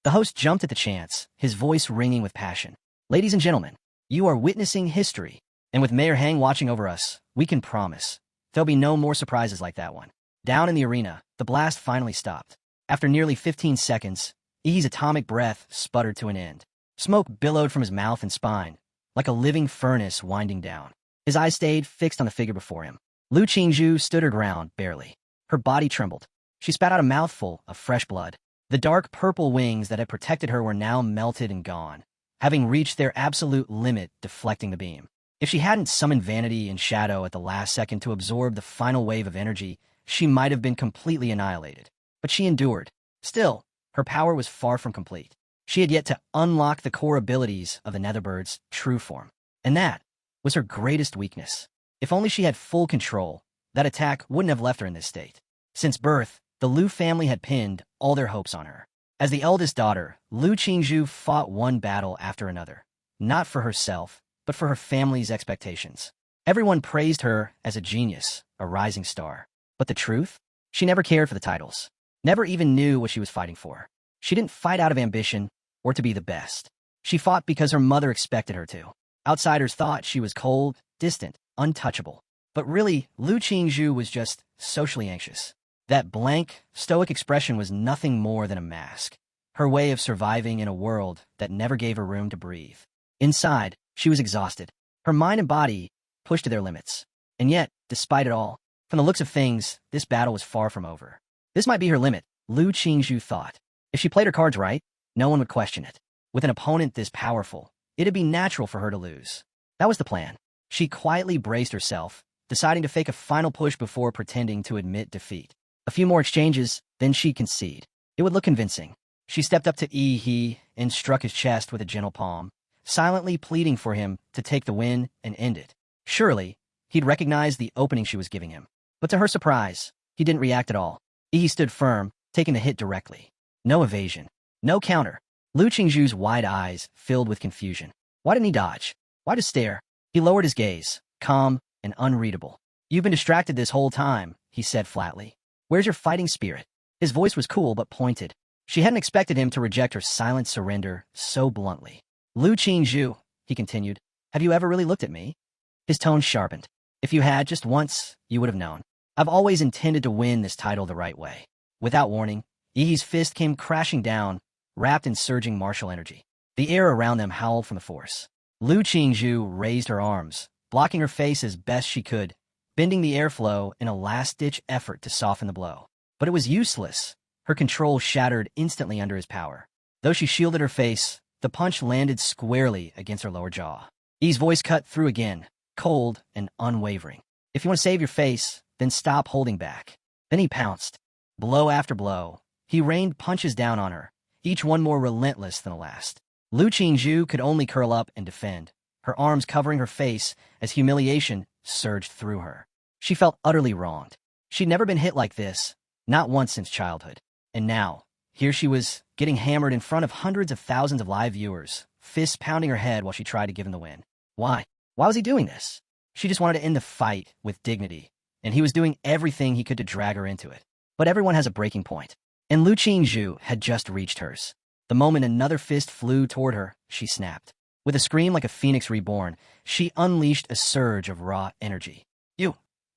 The host jumped at the chance, his voice ringing with passion. "Ladies and gentlemen, you are witnessing history, and with Mayor Hang watching over us, we can promise there'll be no more surprises like that one." Down in the arena, the blast finally stopped. After nearly 15 seconds, Ihi's atomic breath sputtered to an end. Smoke billowed from his mouth and spine, like a living furnace winding down. His eyes stayed fixed on the figure before him. Lu Qingzhu stood her ground, barely. Her body trembled. She spat out a mouthful of fresh blood. The dark purple wings that had protected her were now melted and gone, having reached their absolute limit, deflecting the beam. If she hadn't summoned Vanity and Shadow at the last second to absorb the final wave of energy, she might have been completely annihilated. But she endured. Still, her power was far from complete. She had yet to unlock the core abilities of the Netherbird's true form. And that was her greatest weakness. If only she had full control, that attack wouldn't have left her in this state. Since birth, the Lu family had pinned all their hopes on her. As the eldest daughter, Lu Qingzhu fought one battle after another, not for herself, but for her family's expectations. Everyone praised her as a genius, a rising star. But the truth? She never cared for the titles, never even knew what she was fighting for. She didn't fight out of ambition or to be the best. She fought because her mother expected her to. Outsiders thought she was cold, distant, untouchable. But really, Lu Qingzhu was just socially anxious. That blank, stoic expression was nothing more than a mask, her way of surviving in a world that never gave her room to breathe. Inside, she was exhausted. Her mind and body pushed to their limits. And yet, despite it all, from the looks of things, this battle was far from over. This might be her limit, Lu Qingzhu thought. If she played her cards right, no one would question it. With an opponent this powerful, it'd be natural for her to lose. That was the plan. She quietly braced herself, deciding to fake a final push before pretending to admit defeat. A few more exchanges, then she'd concede. It would look convincing. She stepped up to Yi and struck his chest with a gentle palm, silently pleading for him to take the win and end it. Surely, he'd recognize the opening she was giving him. But to her surprise, he didn't react at all. Yi stood firm, taking the hit directly. No evasion. No counter. Lu Qingzhu's wide eyes filled with confusion. Why didn't he dodge? Why just stare? He lowered his gaze, calm and unreadable. "You've been distracted this whole time," he said flatly. "Where's your fighting spirit?" His voice was cool but pointed. She hadn't expected him to reject her silent surrender so bluntly. "Lu Qingzhu," he continued, "have you ever really looked at me?" His tone sharpened. "If you had just once, you would have known. I've always intended to win this title the right way." Without warning, Yi's fist came crashing down, wrapped in surging martial energy. The air around them howled from the force. Lu Qingzhu raised her arms, blocking her face as best she could, bending the airflow in a last-ditch effort to soften the blow. But it was useless. Her control shattered instantly under his power. Though she shielded her face, the punch landed squarely against her lower jaw. Yi's voice cut through again, cold and unwavering. "If you want to save your face, then stop holding back." Then he pounced. Blow after blow, he rained punches down on her, each one more relentless than the last. Lu Qingzhu could only curl up and defend, her arms covering her face as humiliation surged through her. She felt utterly wronged. She'd never been hit like this, not once since childhood. And now, here she was, getting hammered in front of hundreds of thousands of live viewers, fists pounding her head while she tried to give him the win. Why? Why was he doing this? She just wanted to end the fight with dignity, and he was doing everything he could to drag her into it. But everyone has a breaking point, and Lu Qingzhu had just reached hers. The moment another fist flew toward her, she snapped. With a scream like a phoenix reborn, she unleashed a surge of raw energy. "You!"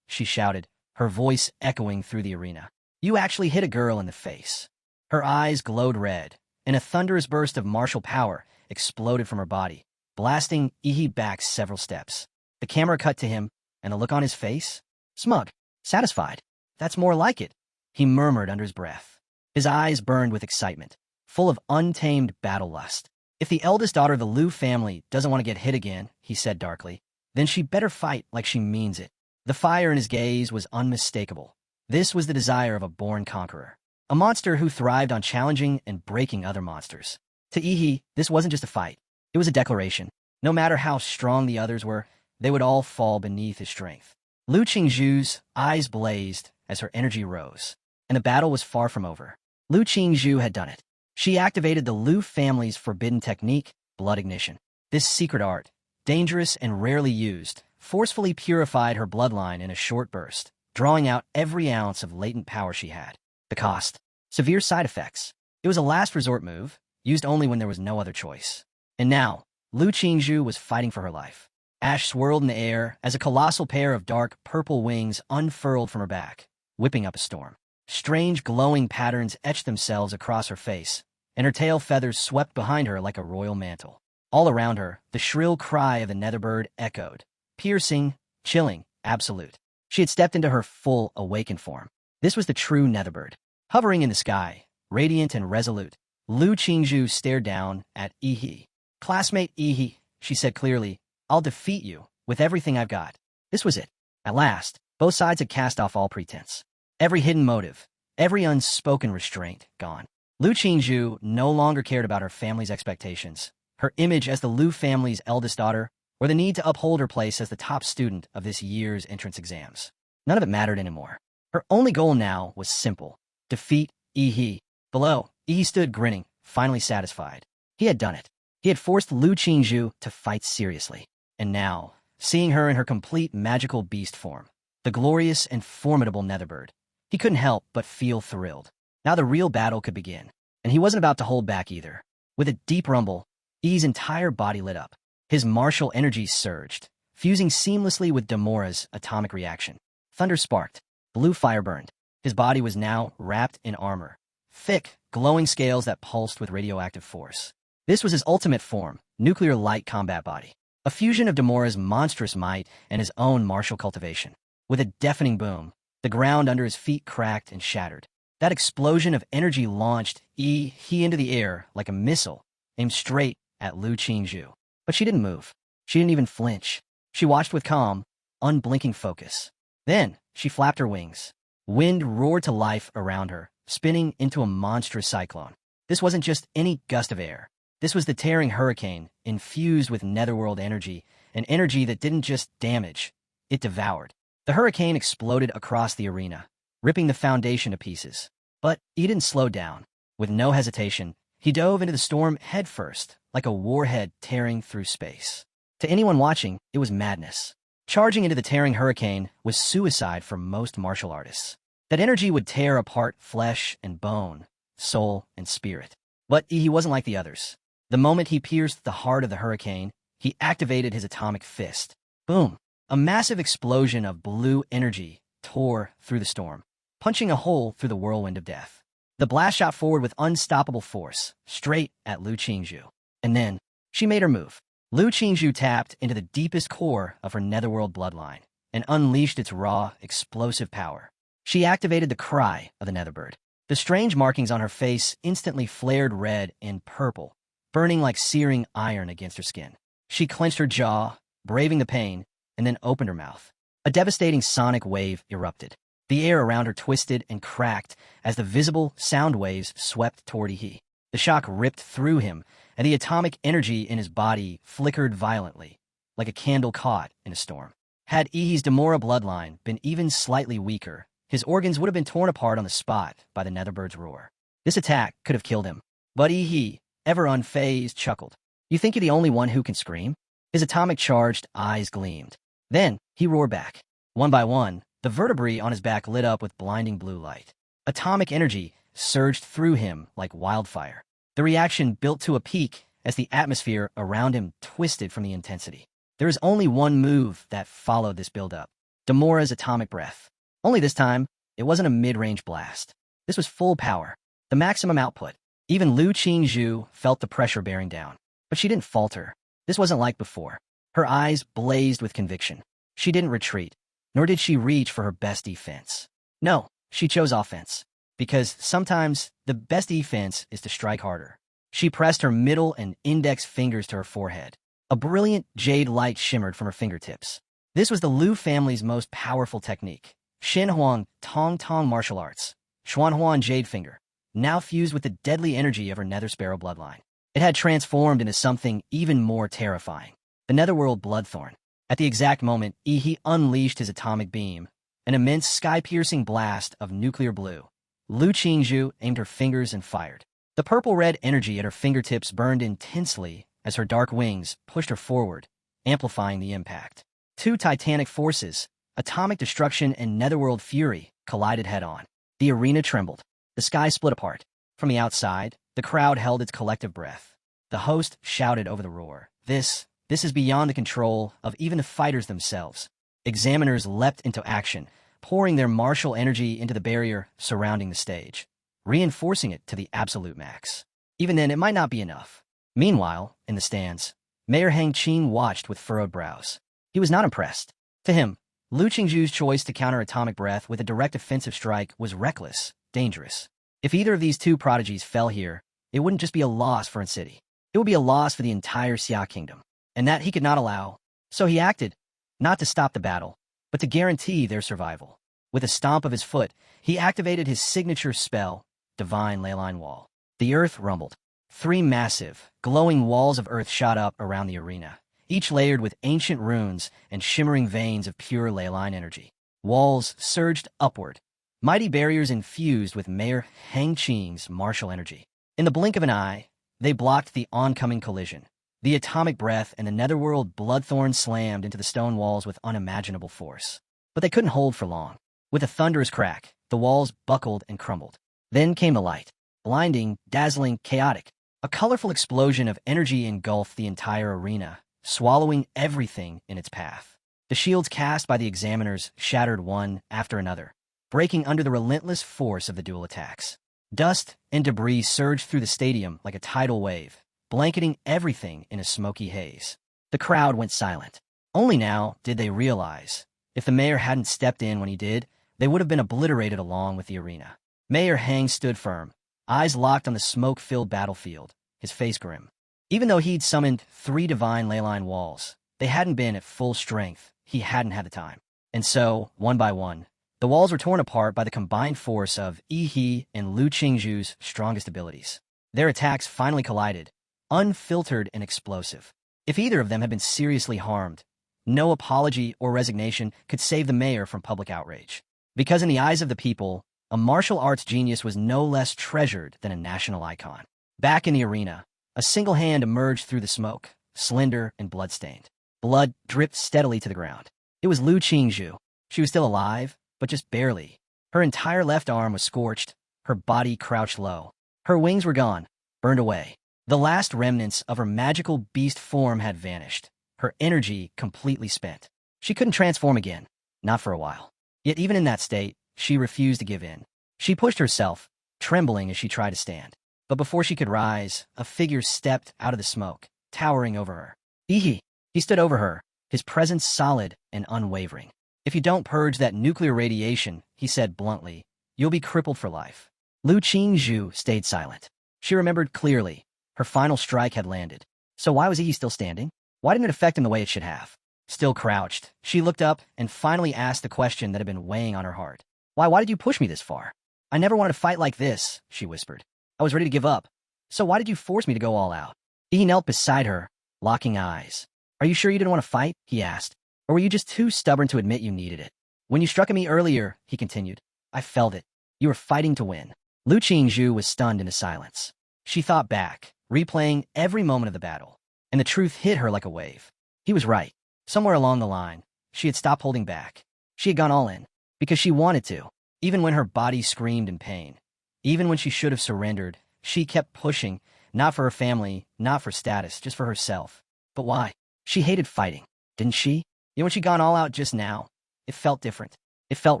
she shouted, her voice echoing through the arena. "You actually hit a girl in the face." Her eyes glowed red, and a thunderous burst of martial power exploded from her body, blasting Yi back several steps. The camera cut to him, and the look on his face? Smug. Satisfied. "That's more like it," he murmured under his breath. His eyes burned with excitement, full of untamed battle lust. "If the eldest daughter of the Lu family doesn't want to get hit again," he said darkly, "then she better fight like she means it." The fire in his gaze was unmistakable. This was the desire of a born conqueror, a monster who thrived on challenging and breaking other monsters. To Yi, this wasn't just a fight. It was a declaration. No matter how strong the others were, they would all fall beneath his strength. Lu Qingzhu's eyes blazed as her energy rose, and the battle was far from over. Lu Qingzhu had done it. She activated the Lu family's forbidden technique, blood ignition. This secret art, dangerous and rarely used, forcefully purified her bloodline in a short burst, drawing out every ounce of latent power she had. The cost: severe side effects. It was a last resort move, used only when there was no other choice. And now, Lu Qingzhu was fighting for her life. Ash swirled in the air as a colossal pair of dark purple wings unfurled from her back, whipping up a storm. Strange glowing patterns etched themselves across her face, and her tail feathers swept behind her like a royal mantle. All around her, the shrill cry of the netherbird echoed, piercing, chilling, absolute. She had stepped into her full, awakened form. This was the true netherbird. Hovering in the sky, radiant and resolute, Lu Qingzhu stared down at Yi. "Classmate Yi," she said clearly, "I'll defeat you, with everything I've got." This was it. At last, both sides had cast off all pretense. Every hidden motive, every unspoken restraint, gone. Lu Qingzhu no longer cared about her family's expectations, her image as the Lu family's eldest daughter, or the need to uphold her place as the top student of this year's entrance exams. None of it mattered anymore. Her only goal now was simple: defeat Yi. Below, Yi stood grinning, finally satisfied. He had done it. He had forced Lu Qingzhu to fight seriously. And now, seeing her in her complete magical beast form, the glorious and formidable netherbird, he couldn't help but feel thrilled. Now the real battle could begin, and he wasn't about to hold back either. With a deep rumble, Yi's entire body lit up. His martial energy surged, fusing seamlessly with Demora's atomic reaction. Thunder sparked, blue fire burned. His body was now wrapped in armor, thick, glowing scales that pulsed with radioactive force. This was his ultimate form, nuclear light combat body, a fusion of Demora's monstrous might and his own martial cultivation. With a deafening boom, the ground under his feet cracked and shattered. That explosion of energy launched Yi into the air like a missile, aimed straight at Lu Qingzhu. But she didn't move. She didn't even flinch. She watched with calm, unblinking focus. Then, she flapped her wings. Wind roared to life around her, spinning into a monstrous cyclone. This wasn't just any gust of air. This was the tearing hurricane, infused with netherworld energy, an energy that didn't just damage, it devoured. The hurricane exploded across the arena, ripping the foundation to pieces. But he didn't slow down. With no hesitation, he dove into the storm headfirst, like a warhead tearing through space. To anyone watching, it was madness. Charging into the tearing hurricane was suicide for most martial artists. That energy would tear apart flesh and bone, soul and spirit. But he wasn't like the others. The moment he pierced the heart of the hurricane, he activated his atomic fist. Boom! A massive explosion of blue energy tore through the storm, punching a hole through the whirlwind of death. The blast shot forward with unstoppable force, straight at Lu Qingzhu. And then, she made her move. Lu Qingzhu tapped into the deepest core of her netherworld bloodline and unleashed its raw, explosive power. She activated the cry of the netherbird. The strange markings on her face instantly flared red and purple, burning like searing iron against her skin. She clenched her jaw, braving the pain, and then opened her mouth. A devastating sonic wave erupted. The air around her twisted and cracked as the visible sound waves swept toward Yi. The shock ripped through him, and the atomic energy in his body flickered violently, like a candle caught in a storm. Had Yi's Demora bloodline been even slightly weaker, his organs would have been torn apart on the spot by the netherbbird's roar. This attack could have killed him. But Yi, ever unfazed, chuckled. "You think you're the only one who can scream?" His atomic-charged eyes gleamed. Then, he roared back. One by one, the vertebrae on his back lit up with blinding blue light. Atomic energy surged through him like wildfire. The reaction built to a peak as the atmosphere around him twisted from the intensity. There was only one move that followed this buildup: Demora's atomic breath. Only this time, it wasn't a mid-range blast. This was full power, the maximum output. Even Lu Qingzhu felt the pressure bearing down. But she didn't falter. This wasn't like before. Her eyes blazed with conviction. She didn't retreat, nor did she reach for her best defense. No, she chose offense. Because sometimes, the best defense is to strike harder. She pressed her middle and index fingers to her forehead. A brilliant jade light shimmered from her fingertips. This was the Lu family's most powerful technique. Xinhuang Tong Tong martial arts. Xuanhuan Jade Finger, now fused with the deadly energy of her Nether Sparrow bloodline. It had transformed into something even more terrifying: the Netherworld Bloodthorn. At the exact moment Yi unleashed his atomic beam, an immense sky-piercing blast of nuclear blue, Lu Qingzhu aimed her fingers and fired. The purple-red energy at her fingertips burned intensely as her dark wings pushed her forward, amplifying the impact. Two titanic forces, atomic destruction and netherworld fury, collided head-on. The arena trembled. The sky split apart. From the outside, the crowd held its collective breath. The host shouted over the roar. This is beyond the control of even the fighters themselves. Examiners leapt into action, pouring their martial energy into the barrier surrounding the stage, reinforcing it to the absolute max. Even then, it might not be enough. Meanwhile, in the stands, Mayor Hang Qing watched with furrowed brows. He was not impressed. To him, Lu Qingzhu's choice to counter Atomic Breath with a direct offensive strike was reckless, dangerous. If either of these two prodigies fell here, it wouldn't just be a loss for a city. It would be a loss for the entire Xia Kingdom. And that he could not allow. So he acted, not to stop the battle, but to guarantee their survival. With a stomp of his foot, he activated his signature spell, Divine Leyline Wall. The earth rumbled. 3 massive, glowing walls of earth shot up around the arena, each layered with ancient runes and shimmering veins of pure leyline energy. Walls surged upward, mighty barriers infused with Mayor Hang Qing's martial energy. In the blink of an eye, they blocked the oncoming collision. The atomic breath and the netherworld bloodthorn slammed into the stone walls with unimaginable force. But they couldn't hold for long. With a thunderous crack, the walls buckled and crumbled. Then came the light. Blinding, dazzling, chaotic. A colorful explosion of energy engulfed the entire arena, swallowing everything in its path. The shields cast by the examiners shattered one after another, breaking under the relentless force of the dual attacks. Dust and debris surged through the stadium like a tidal wave, blanketing everything in a smoky haze. The crowd went silent. Only now did they realize, if the mayor hadn't stepped in when he did, they would have been obliterated along with the arena. Mayor Hang stood firm, eyes locked on the smoke-filled battlefield, his face grim. Even though he'd summoned 3 divine leyline walls, they hadn't been at full strength. He hadn't had the time. And so, one by one, the walls were torn apart by the combined force of Yi He and Lu Qingzhu's strongest abilities. Their attacks finally collided, unfiltered and explosive. If either of them had been seriously harmed, no apology or resignation could save the mayor from public outrage. Because in the eyes of the people, a martial arts genius was no less treasured than a national icon. Back in the arena, a single hand emerged through the smoke, slender and blood-stained. Blood dripped steadily to the ground. It was Lu Qingzhu. She was still alive, but just barely. Her entire left arm was scorched, her body crouched low. Her wings were gone, burned away. The last remnants of her magical beast form had vanished, her energy completely spent. She couldn't transform again, not for a while. Yet even in that state, she refused to give in. She pushed herself, trembling as she tried to stand. But before she could rise, a figure stepped out of the smoke, towering over her. He stood over her, his presence solid and unwavering. If you don't purge that nuclear radiation, he said bluntly, you'll be crippled for life. Lu Qingzhu stayed silent. She remembered clearly. Her final strike had landed. So why was he still standing? Why didn't it affect him the way it should have? Still crouched, she looked up and finally asked the question that had been weighing on her heart. Why did you push me this far? I never wanted to fight like this, she whispered. I was ready to give up. So why did you force me to go all out? He knelt beside her, locking eyes. Are you sure you didn't want to fight? He asked. Or were you just too stubborn to admit you needed it? When you struck at me earlier, he continued, I felt it. You were fighting to win. Lu Qingzhu was stunned into silence. She thought back, replaying every moment of the battle, and the truth hit her like a wave. He was right. Somewhere along the line, she had stopped holding back. She had gone all in, because she wanted to, even when her body screamed in pain. Even when she should have surrendered, she kept pushing, not for her family, not for status, just for herself. But why? She hated fighting, didn't she? Yet when she'd gone all out just now, it felt different. It felt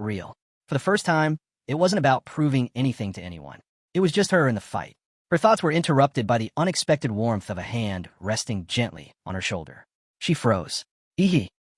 real. For the first time, it wasn't about proving anything to anyone. It was just her in the fight. Her thoughts were interrupted by the unexpected warmth of a hand resting gently on her shoulder. She froze.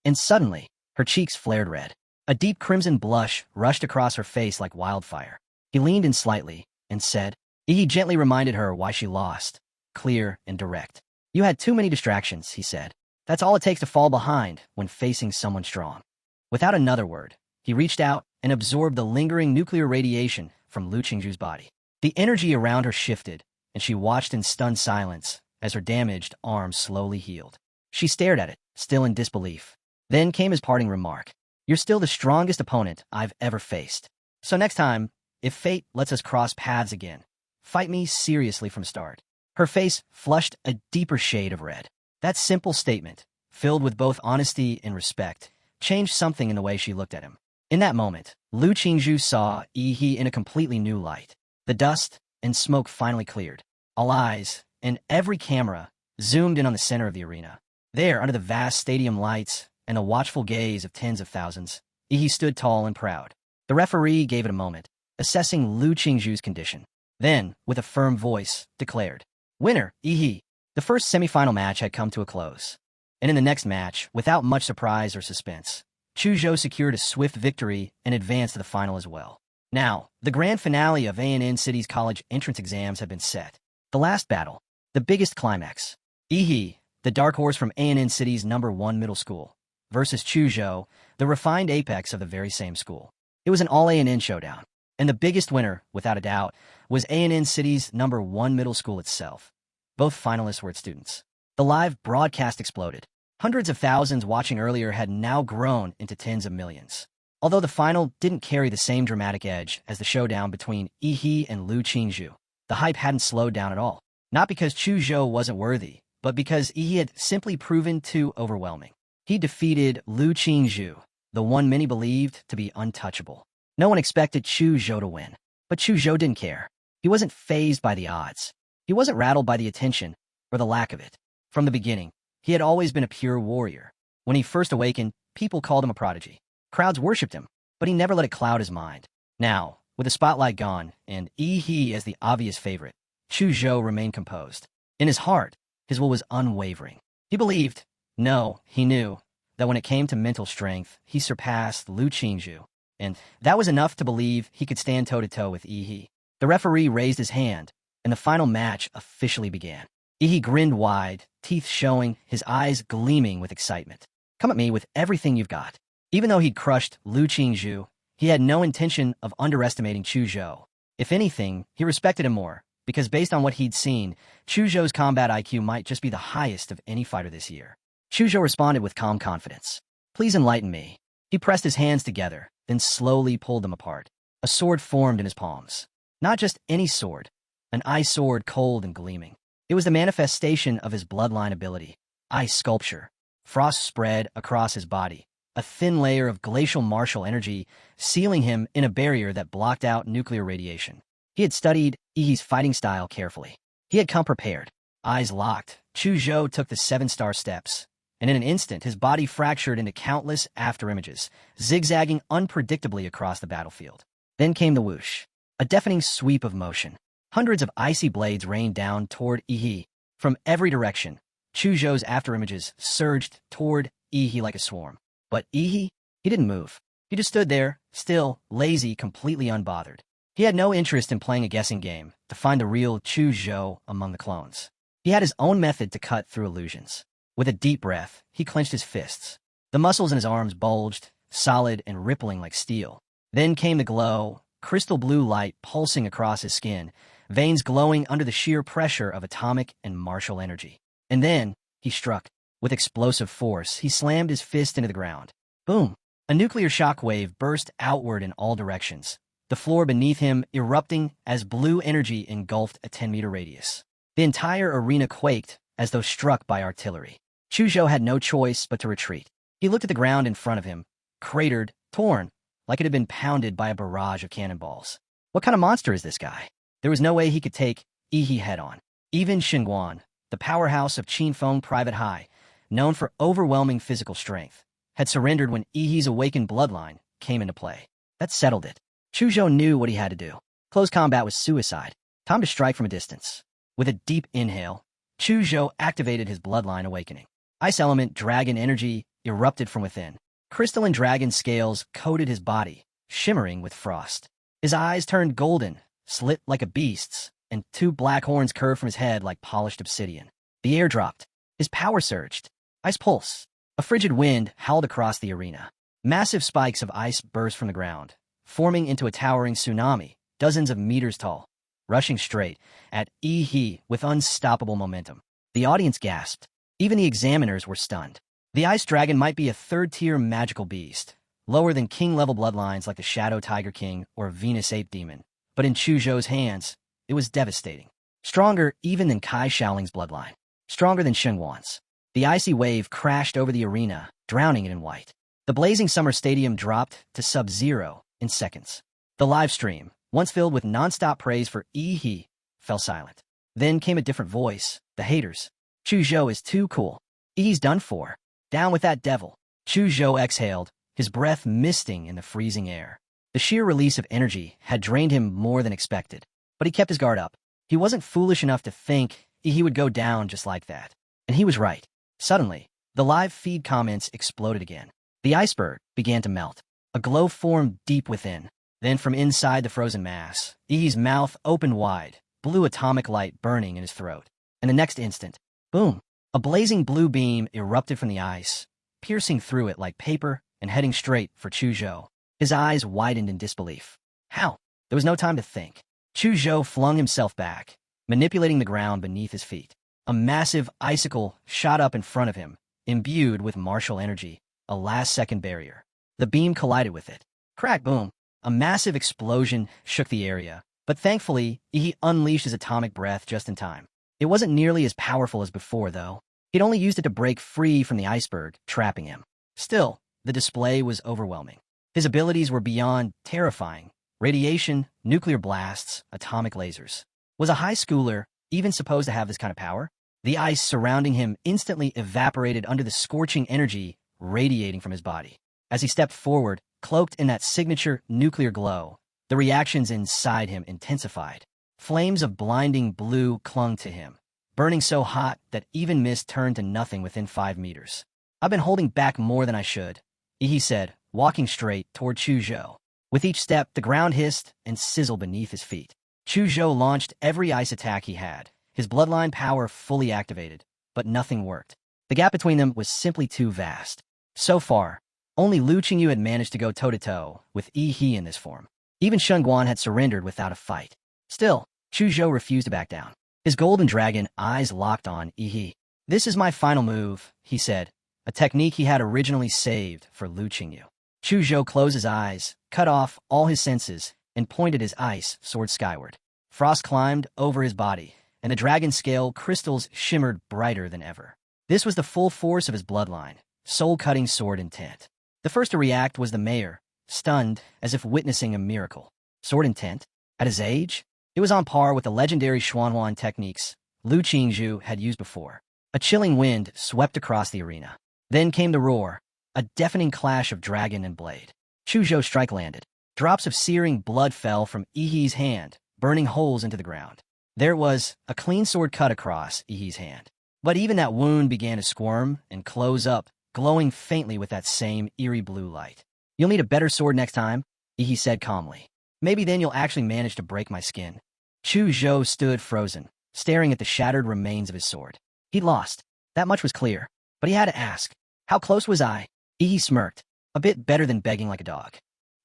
And suddenly, her cheeks flared red. A deep crimson blush rushed across her face like wildfire. He leaned in slightly and said, He gently reminded her why she lost, clear and direct. You had too many distractions, he said. That's all it takes to fall behind when facing someone strong. Without another word, he reached out and absorbed the lingering nuclear radiation from Lu Qingzhu's body. The energy around her shifted, and she watched in stunned silence as her damaged arm slowly healed. She stared at it, still in disbelief. Then came his parting remark. You're still the strongest opponent I've ever faced. So next time, if fate lets us cross paths again, fight me seriously from start. Her face flushed a deeper shade of red. That simple statement, filled with both honesty and respect, changed something in the way she looked at him. In that moment, Lu Qingzhu saw Yi in a completely new light. The dust and smoke finally cleared. All eyes, and every camera, zoomed in on the center of the arena. There, under the vast stadium lights and the watchful gaze of tens of thousands, Yi stood tall and proud. The referee gave it a moment, assessing Lu Qingzhu's condition. Then, with a firm voice, declared, "Winner, Yi." The first semifinal match had come to a close. And in the next match, without much surprise or suspense, Chu Zhou secured a swift victory and advanced to the final as well. Now, the grand finale of ANN City's college entrance exams had been set. The last battle, the biggest climax. Yi, the dark horse from ANN City's #1 middle school, versus Chu Zhou, the refined apex of the very same school. It was an all ANN showdown, and the biggest winner, without a doubt, was ANN City's #1 middle school itself. Both finalists were its students. The live broadcast exploded. Hundreds of thousands watching earlier had now grown into tens of millions. Although the final didn't carry the same dramatic edge as the showdown between Yi and Lu Qingzhu, the hype hadn't slowed down at all. Not because Chu Zhou wasn't worthy, but because Yi had simply proven too overwhelming. He defeated Lu Qingzhu, the one many believed to be untouchable. No one expected Chu Zhou to win, but Chu Zhou didn't care. He wasn't fazed by the odds. He wasn't rattled by the attention, or the lack of it. From the beginning, he had always been a pure warrior. When he first awakened, people called him a prodigy. Crowds worshipped him, but he never let it cloud his mind. Now, with the spotlight gone, and Yi as the obvious favorite, Chu Zhou remained composed. In his heart, his will was unwavering. He believed, no, he knew, that when it came to mental strength, he surpassed Lu Qingzhu, and that was enough to believe he could stand toe-to-toe with Yi. The referee raised his hand, and the final match officially began. Yi grinned wide, teeth showing, his eyes gleaming with excitement. "Come at me with everything you've got." Even though he'd crushed Lu Qingzhu, he had no intention of underestimating Chu Zhou. If anything, he respected him more, because based on what he'd seen, Chu Zhou's combat IQ might just be the highest of any fighter this year. Chu Zhou responded with calm confidence. "Please enlighten me." He pressed his hands together, then slowly pulled them apart. A sword formed in his palms. Not just any sword, an ice sword cold and gleaming. It was the manifestation of his bloodline ability. Ice sculpture. Frost spread across his body, a thin layer of glacial martial energy sealing him in a barrier that blocked out nuclear radiation. He had studied Yi's fighting style carefully. He had come prepared. Eyes locked, Chu Zhou took the 7-star steps, and in an instant his body fractured into countless afterimages, zigzagging unpredictably across the battlefield. Then came the whoosh, a deafening sweep of motion. Hundreds of icy blades rained down toward Yi. From every direction, Chu Zhou's afterimages surged toward Yi like a swarm. But Yi, he didn't move. He just stood there, still, lazy, completely unbothered. He had no interest in playing a guessing game to find the real Chu Zhou among the clones. He had his own method to cut through illusions. With a deep breath, he clenched his fists. The muscles in his arms bulged, solid and rippling like steel. Then came the glow, crystal blue light pulsing across his skin, veins glowing under the sheer pressure of atomic and martial energy. And then, he struck. With explosive force, he slammed his fist into the ground. Boom! A nuclear shockwave burst outward in all directions, the floor beneath him erupting as blue energy engulfed a 10-meter radius. The entire arena quaked as though struck by artillery. Chu Zhou had no choice but to retreat. He looked at the ground in front of him, cratered, torn, like it had been pounded by a barrage of cannonballs. What kind of monster is this guy? There was no way he could take Yi head-on. Even Xinguan, the powerhouse of Qinfeng Private High, known for overwhelming physical strength, had surrendered when Yi's awakened bloodline came into play. That settled it. Chu Zhou knew what he had to do. Close combat was suicide. Time to strike from a distance. With a deep inhale, Chu Zhou activated his bloodline awakening. Ice element dragon energy erupted from within. Crystalline dragon scales coated his body, shimmering with frost. His eyes turned golden, slit like a beast's, and 2 black horns curved from his head like polished obsidian. The air dropped. His power surged. Ice pulse. A frigid wind howled across the arena. Massive spikes of ice burst from the ground, forming into a towering tsunami, dozens of meters tall, rushing straight at Yi with unstoppable momentum. The audience gasped. Even the examiners were stunned. The ice dragon might be a 3rd-tier magical beast, lower than king-level bloodlines like the Shadow Tiger King or Venus Ape Demon, but in Chu Zhou's hands, it was devastating. Stronger even than Kai Shaoling's bloodline. Stronger than Shengwan's. The icy wave crashed over the arena, drowning it in white. The blazing summer stadium dropped to sub-zero in seconds. The live stream, once filled with non-stop praise for Yi, fell silent. Then came a different voice, the haters. Chu Zhou is too cool. Yi's done for. Down with that devil. Chu Zhou exhaled, his breath misting in the freezing air. The sheer release of energy had drained him more than expected, but he kept his guard up. He wasn't foolish enough to think he would go down just like that. And he was right. Suddenly, the live feed comments exploded again. The iceberg began to melt. A glow formed deep within. Then from inside the frozen mass, Yi's mouth opened wide, blue atomic light burning in his throat. And the next instant, boom! A blazing blue beam erupted from the ice, piercing through it like paper and heading straight for Chu Zhou. His eyes widened in disbelief. How? There was no time to think. Chu Zhou flung himself back, manipulating the ground beneath his feet. A massive icicle shot up in front of him, imbued with martial energy, a last-second barrier. The beam collided with it. Crack, boom. A massive explosion shook the area, but thankfully, he unleashed his atomic breath just in time. It wasn't nearly as powerful as before, though. He'd only used it to break free from the iceberg, trapping him. Still, the display was overwhelming. His abilities were beyond terrifying. Radiation, nuclear blasts, atomic lasers. Was a high schooler even supposed to have this kind of power? The ice surrounding him instantly evaporated under the scorching energy radiating from his body. As he stepped forward, cloaked in that signature nuclear glow, the reactions inside him intensified. Flames of blinding blue clung to him, burning so hot that even mist turned to nothing within 5 meters. I've been holding back more than I should, he said, walking straight toward Chu Zhou. With each step, the ground hissed and sizzled beneath his feet. Chu Zhou launched every ice attack he had, his bloodline power fully activated, but nothing worked. The gap between them was simply too vast. So far, only Lu Qingyu had managed to go toe-to-toe with Yi in this form. Even Shengguan had surrendered without a fight. Still, Chu Zhou refused to back down. His golden dragon eyes locked on Yi. This is my final move, he said, a technique he had originally saved for Lu Qingyu. Chu Zhou closed his eyes, cut off all his senses, and pointed his ice sword skyward. Frost climbed over his body, and the dragon scale crystals shimmered brighter than ever. This was the full force of his bloodline, soul-cutting sword intent. The first to react was the mayor, stunned as if witnessing a miracle. Sword intent? At his age? It was on par with the legendary Xuanhuan techniques Lu Qingyu had used before. A chilling wind swept across the arena. Then came the roar, a deafening clash of dragon and blade. Chu Zhou's strike landed. Drops of searing blood fell from Yi's hand, burning holes into the ground. There was a clean sword cut across Yi's hand. But even that wound began to squirm and close up, glowing faintly with that same eerie blue light. You'll need a better sword next time, Yi said calmly. Maybe then you'll actually manage to break my skin. Chu Zhou stood frozen, staring at the shattered remains of his sword. He'd lost. That much was clear. But he had to ask, how close was I? Yi smirked, a bit better than begging like a dog.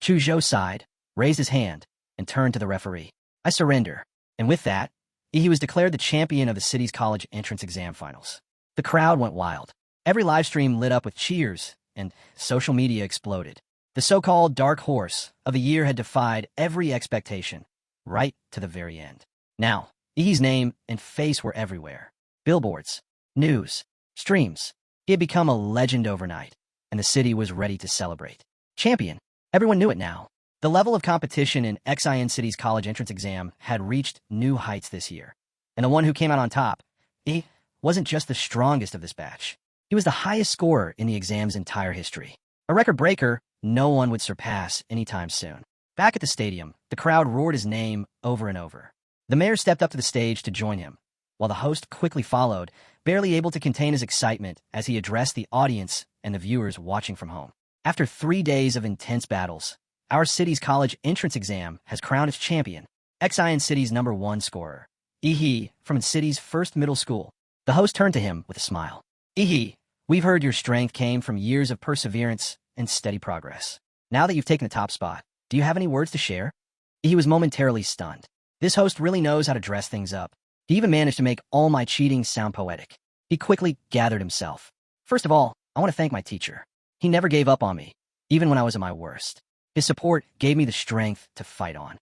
Chu Zhou sighed, raised his hand, and turned to the referee. I surrender. And with that, Yi was declared the champion of the city's college entrance exam finals. The crowd went wild. Every live stream lit up with cheers, and social media exploded. The so-called dark horse of the year had defied every expectation, right to the very end. Now, Yi's name and face were everywhere. Billboards, news, streams. He had become a legend overnight, and the city was ready to celebrate. Champion. Everyone knew it now. The level of competition in XIN City's college entrance exam had reached new heights this year. And the one who came out on top, he wasn't just the strongest of this batch. He was the highest scorer in the exam's entire history. A record breaker no one would surpass anytime soon. Back at the stadium, the crowd roared his name over and over. The mayor stepped up to the stage to join him, while the host quickly followed, barely able to contain his excitement as he addressed the audience and the viewers watching from home. After 3 days of intense battles, our city's college entrance exam has crowned its champion, XIN City's #1 scorer, Yi from the city's first middle school. The host turned to him with a smile. Yi, we've heard your strength came from years of perseverance and steady progress. Now that you've taken the top spot, do you have any words to share? He was momentarily stunned. This host really knows how to dress things up. He even managed to make all my cheating sound poetic. He quickly gathered himself. First of all, I want to thank my teacher. He never gave up on me, even when I was at my worst. His support gave me the strength to fight on.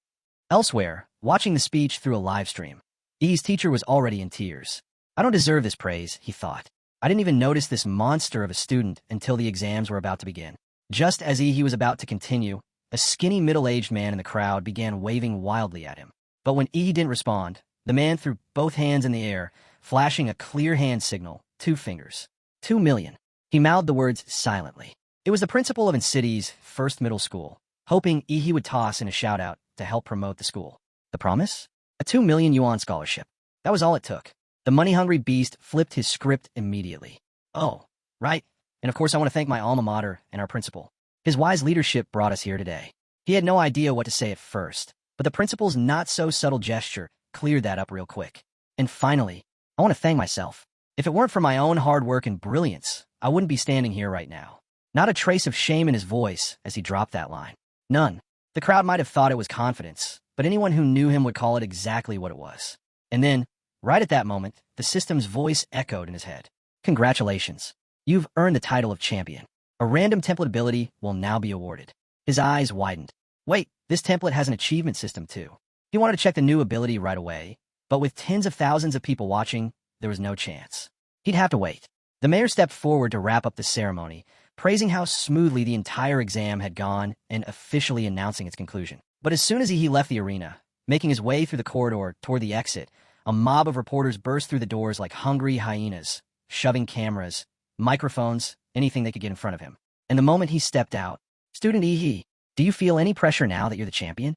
Elsewhere, watching the speech through a live stream, E's teacher was already in tears. I don't deserve this praise, he thought. I didn't even notice this monster of a student until the exams were about to begin. Just as he was about to continue, a skinny middle-aged man in the crowd began waving wildly at him. But when didn't respond, the man threw both hands in the air, flashing a clear hand signal, 2 fingers. 2 million. He mouthed the words silently. It was the principal of City's first middle school, hoping he would toss in a shout-out to help promote the school. The promise? A 2 million yuan scholarship. That was all it took. The money-hungry beast flipped his script immediately. Oh, right. And of course I want to thank my alma mater and our principal. His wise leadership brought us here today. He had no idea what to say at first, but the principal's not-so-subtle gesture cleared that up real quick. And finally, I want to thank myself. If it weren't for my own hard work and brilliance, I wouldn't be standing here right now. Not a trace of shame in his voice as he dropped that line. None. The crowd might have thought it was confidence, but anyone who knew him would call it exactly what it was. And then, right at that moment, the system's voice echoed in his head. Congratulations. You've earned the title of champion. A random template ability will now be awarded. His eyes widened. Wait, this template has an achievement system too. He wanted to check the new ability right away, but with tens of thousands of people watching, there was no chance. He'd have to wait. The mayor stepped forward to wrap up the ceremony, praising how smoothly the entire exam had gone and officially announcing its conclusion. But as soon as he left the arena, making his way through the corridor toward the exit, a mob of reporters burst through the doors like hungry hyenas, shoving cameras, microphones, anything they could get in front of him. And the moment he stepped out, Student do you feel any pressure now that you're the champion?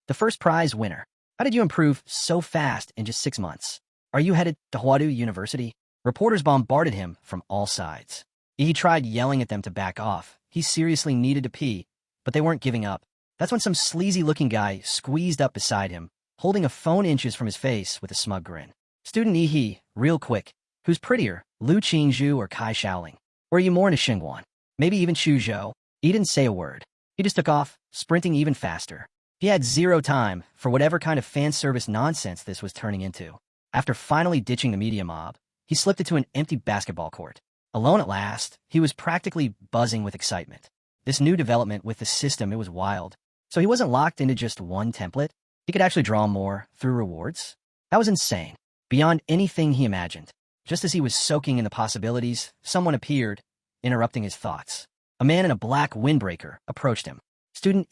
The first prize winner. How did you improve so fast in just 6 months? Are you headed to Huadu University? Reporters bombarded him from all sides. He tried yelling at them to back off. He seriously needed to pee, but they weren't giving up. That's when some sleazy-looking guy squeezed up beside him, holding a phone inches from his face with a smug grin. Student real quick, who's prettier, Lu Qingzhu or Kai Shaoling? Or are you more into Xingguan? Maybe even Xu Zhou? He didn't say a word. He just took off, sprinting even faster. He had zero time for whatever kind of fan service nonsense this was turning into. After finally ditching the media mob, he slipped into an empty basketball court. Alone at last, he was practically buzzing with excitement. This new development with the system, it was wild. So he wasn't locked into just one template. He could actually draw more through rewards. That was insane, beyond anything he imagined. Just as he was soaking in the possibilities, someone appeared, interrupting his thoughts. A man in a black windbreaker approached him. Student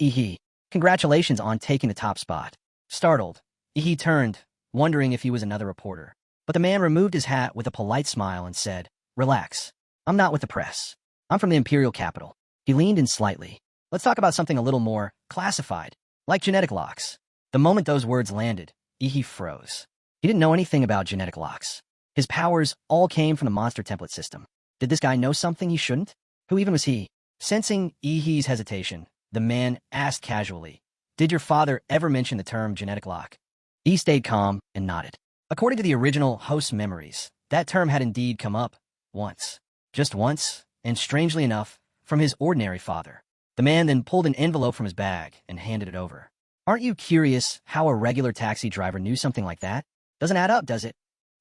congratulations on taking the top spot. Startled, turned, wondering if he was another reporter. But the man removed his hat with a polite smile and said, Relax. I'm not with the press. I'm from the imperial capital. He leaned in slightly. Let's talk about something a little more classified, like genetic locks. The moment those words landed, froze. He didn't know anything about genetic locks. His powers all came from the monster template system. Did this guy know something he shouldn't? Who even was he? Sensing He's hesitation, the man asked casually, Did your father ever mention the term genetic lock? He stayed calm and nodded. According to the original host's memories, that term had indeed come up once. Just once, and strangely enough, from his ordinary father. The man then pulled an envelope from his bag and handed it over. Aren't you curious how a regular taxi driver knew something like that? Doesn't add up, does it?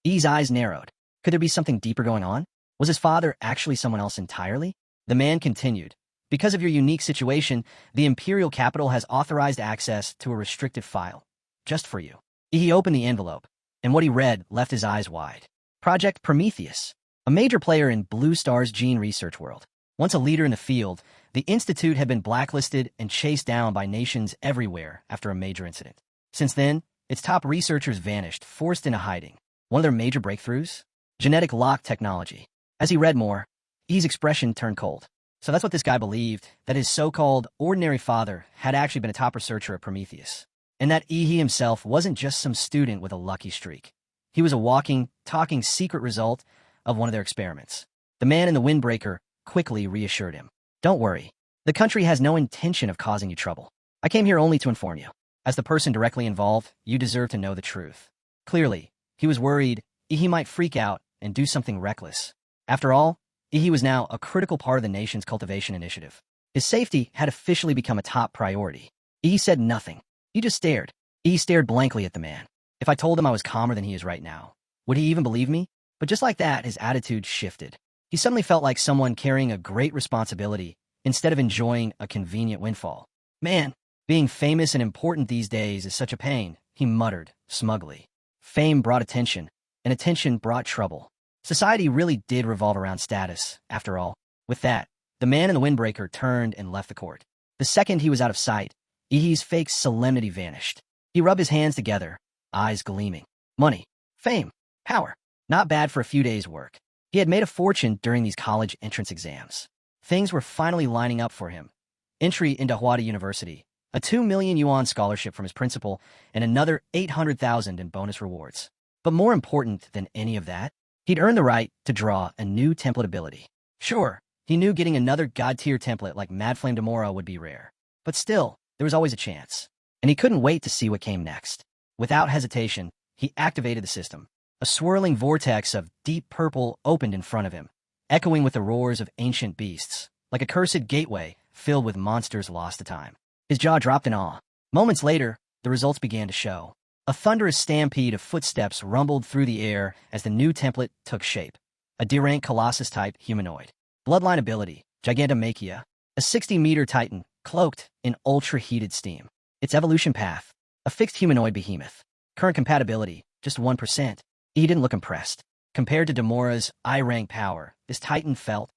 E's eyes narrowed. Could there be something deeper going on? Was his father actually someone else entirely? The man continued. Because of your unique situation, the imperial capital has authorized access to a restricted file. Just for you. He opened the envelope, and what he read left his eyes wide. Project Prometheus, a major player in Blue Star's gene research world. Once a leader in the field, the institute had been blacklisted and chased down by nations everywhere after a major incident. Since then, its top researchers vanished, forced into hiding. One of their major breakthroughs? Genetic lock technology. As he read more, E's expression turned cold. So that's what this guy believed, that his so-called ordinary father had actually been a top researcher at Prometheus. And that he himself wasn't just some student with a lucky streak. He was a walking, talking secret result of one of their experiments. The man in the windbreaker quickly reassured him. Don't worry. The country has no intention of causing you trouble. I came here only to inform you. As the person directly involved, you deserve to know the truth. Clearly, he was worried he might freak out and do something reckless. After all, he was now a critical part of the nation's cultivation initiative. His safety had officially become a top priority. He said nothing. He just stared. He stared blankly at the man. If I told him I was calmer than he is right now, would he even believe me? But just like that, his attitude shifted. He suddenly felt like someone carrying a great responsibility instead of enjoying a convenient windfall. Man, being famous and important these days is such a pain, he muttered, smugly. Fame brought attention, and attention brought trouble. Society really did revolve around status, after all. With that, the man in the windbreaker turned and left the court. The second he was out of sight, Ihi's fake solemnity vanished. He rubbed his hands together, eyes gleaming. Money, fame, power. Not bad for a few days' work. He had made a fortune during these college entrance exams. Things were finally lining up for him. Entry into Hwada University, a 2 million yuan scholarship from his principal, and another 800,000 in bonus rewards. But more important than any of that, he'd earned the right to draw a new template ability. Sure, he knew getting another god-tier template like Mad Flame Demora would be rare. But still, there was always a chance. And he couldn't wait to see what came next. Without hesitation, he activated the system. A swirling vortex of deep purple opened in front of him, echoing with the roars of ancient beasts, like a cursed gateway filled with monsters lost to time. His jaw dropped in awe. Moments later, the results began to show. A thunderous stampede of footsteps rumbled through the air as the new template took shape. A D-rank Colossus-type humanoid. Bloodline ability, Gigantomachia. A 60-meter titan, cloaked in ultra-heated steam. Its evolution path, a fixed humanoid behemoth. Current compatibility, just 1%. He didn't look impressed. Compared to Demora's I-rank power, this titan felt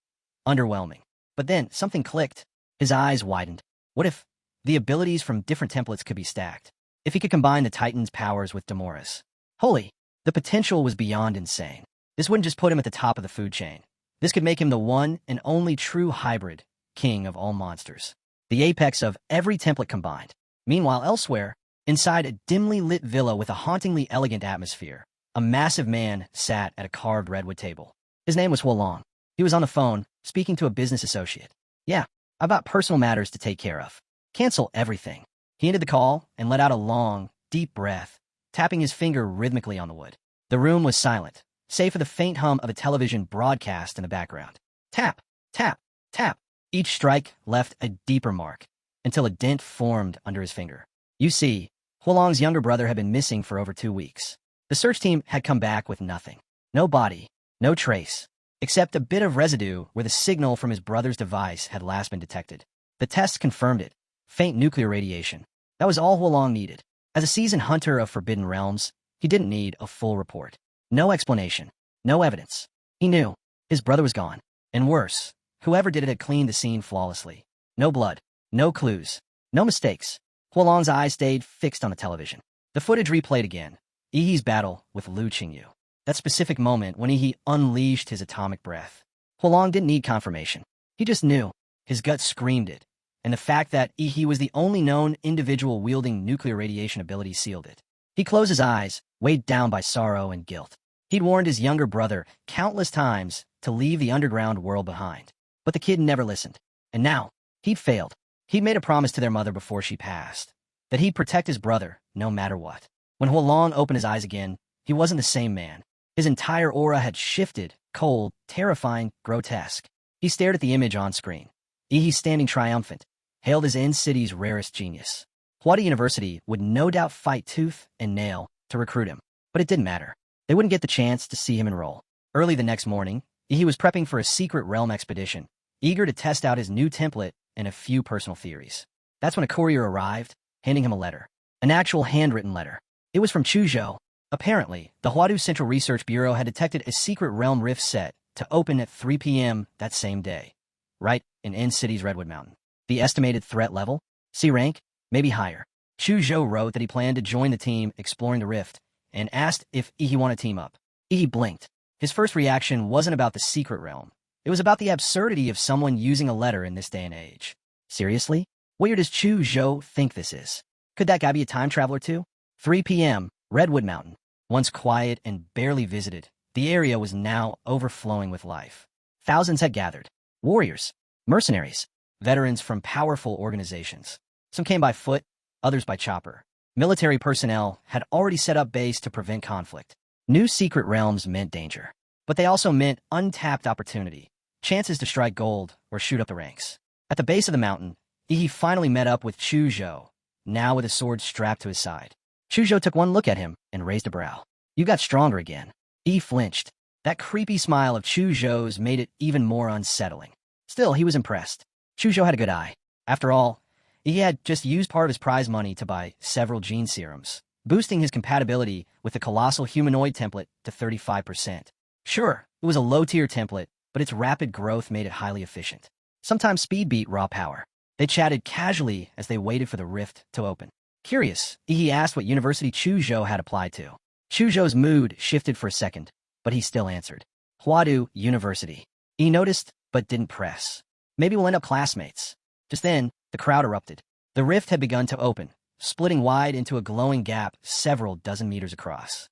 underwhelming. But then, something clicked. His eyes widened. What if the abilities from different templates could be stacked? If he could combine the titan's powers with Demora's? Holy, the potential was beyond insane. This wouldn't just put him at the top of the food chain. This could make him the one and only true hybrid, king of all monsters. The apex of every template combined. Meanwhile, elsewhere, inside a dimly lit villa with a hauntingly elegant atmosphere, a massive man sat at a carved redwood table. His name was Huolong. He was on the phone, speaking to a business associate. Yeah, I've got personal matters to take care of. Cancel everything. He ended the call and let out a long, deep breath, tapping his finger rhythmically on the wood. The room was silent, save for the faint hum of a television broadcast in the background. Tap, tap, tap. Each strike left a deeper mark, until a dent formed under his finger. You see, Huolong's younger brother had been missing for over 2 weeks. The search team had come back with nothing. No body, no trace, except a bit of residue where the signal from his brother's device had last been detected. The tests confirmed it. Faint nuclear radiation. That was all Huolong needed. As a seasoned hunter of forbidden realms, he didn't need a full report. No explanation. No evidence. He knew. His brother was gone. And worse, whoever did it had cleaned the scene flawlessly. No blood. No clues. No mistakes. Huolong's eyes stayed fixed on the television. The footage replayed again. Ihi's battle with Lu Qingyu. That specific moment when Ihi unleashed his atomic breath. Huolong didn't need confirmation. He just knew. His gut screamed it. And the fact that Ihi was the only known individual wielding nuclear radiation ability sealed it. He closed his eyes, weighed down by sorrow and guilt. He'd warned his younger brother countless times to leave the underground world behind. But the kid never listened. And now, he'd failed. He'd made a promise to their mother before she passed, that he'd protect his brother no matter what. When Huolong opened his eyes again, he wasn't the same man. His entire aura had shifted, cold, terrifying, grotesque. He stared at the image on screen. Ihi standing triumphant, hailed as N-City's rarest genius. Hwada University would no doubt fight tooth and nail to recruit him, but it didn't matter. They wouldn't get the chance to see him enroll. Early the next morning, he was prepping for a secret realm expedition, eager to test out his new template and a few personal theories. That's when a courier arrived, handing him a letter. An actual handwritten letter. It was from Chuzhou. Apparently, the Huadu Central Research Bureau had detected a secret realm rift set to open at 3 p.m. that same day, right in N-City's Redwood Mountain. The estimated threat level? C rank? Maybe higher. Chuzhou wrote that he planned to join the team exploring the rift and asked if Ihi wanted to team up. Ihi blinked. His first reaction wasn't about the secret realm. It was about the absurdity of someone using a letter in this day and age. Seriously? What year does Chuzhou think this is? Could that guy be a time traveler too? 3 p.m., Redwood Mountain. Once quiet and barely visited, the area was now overflowing with life. Thousands had gathered. Warriors, mercenaries, veterans from powerful organizations. Some came by foot, others by chopper. Military personnel had already set up base to prevent conflict. New secret realms meant danger, but they also meant untapped opportunity, chances to strike gold or shoot up the ranks. At the base of the mountain, Ihi finally met up with Chuzhou, now with a sword strapped to his side. Chuzhou took one look at him and raised a brow. You got stronger again. Ihi flinched. That creepy smile of Chuzhou's made it even more unsettling. Still, he was impressed. Chuzhou had a good eye. After all, he had just used part of his prize money to buy several gene serums. boosting his compatibility with the colossal humanoid template to 35%. Sure, it was a low-tier template, but its rapid growth made it highly efficient. Sometimes speed beat raw power. They chatted casually as they waited for the rift to open. Curious, he asked what university Chuzhou had applied to. Chuzhou's mood shifted for a second, but he still answered. Huadu University. He noticed, but didn't press. Maybe we'll end up classmates. Just then, the crowd erupted. The rift had begun to open, splitting wide into a glowing gap several dozen meters across.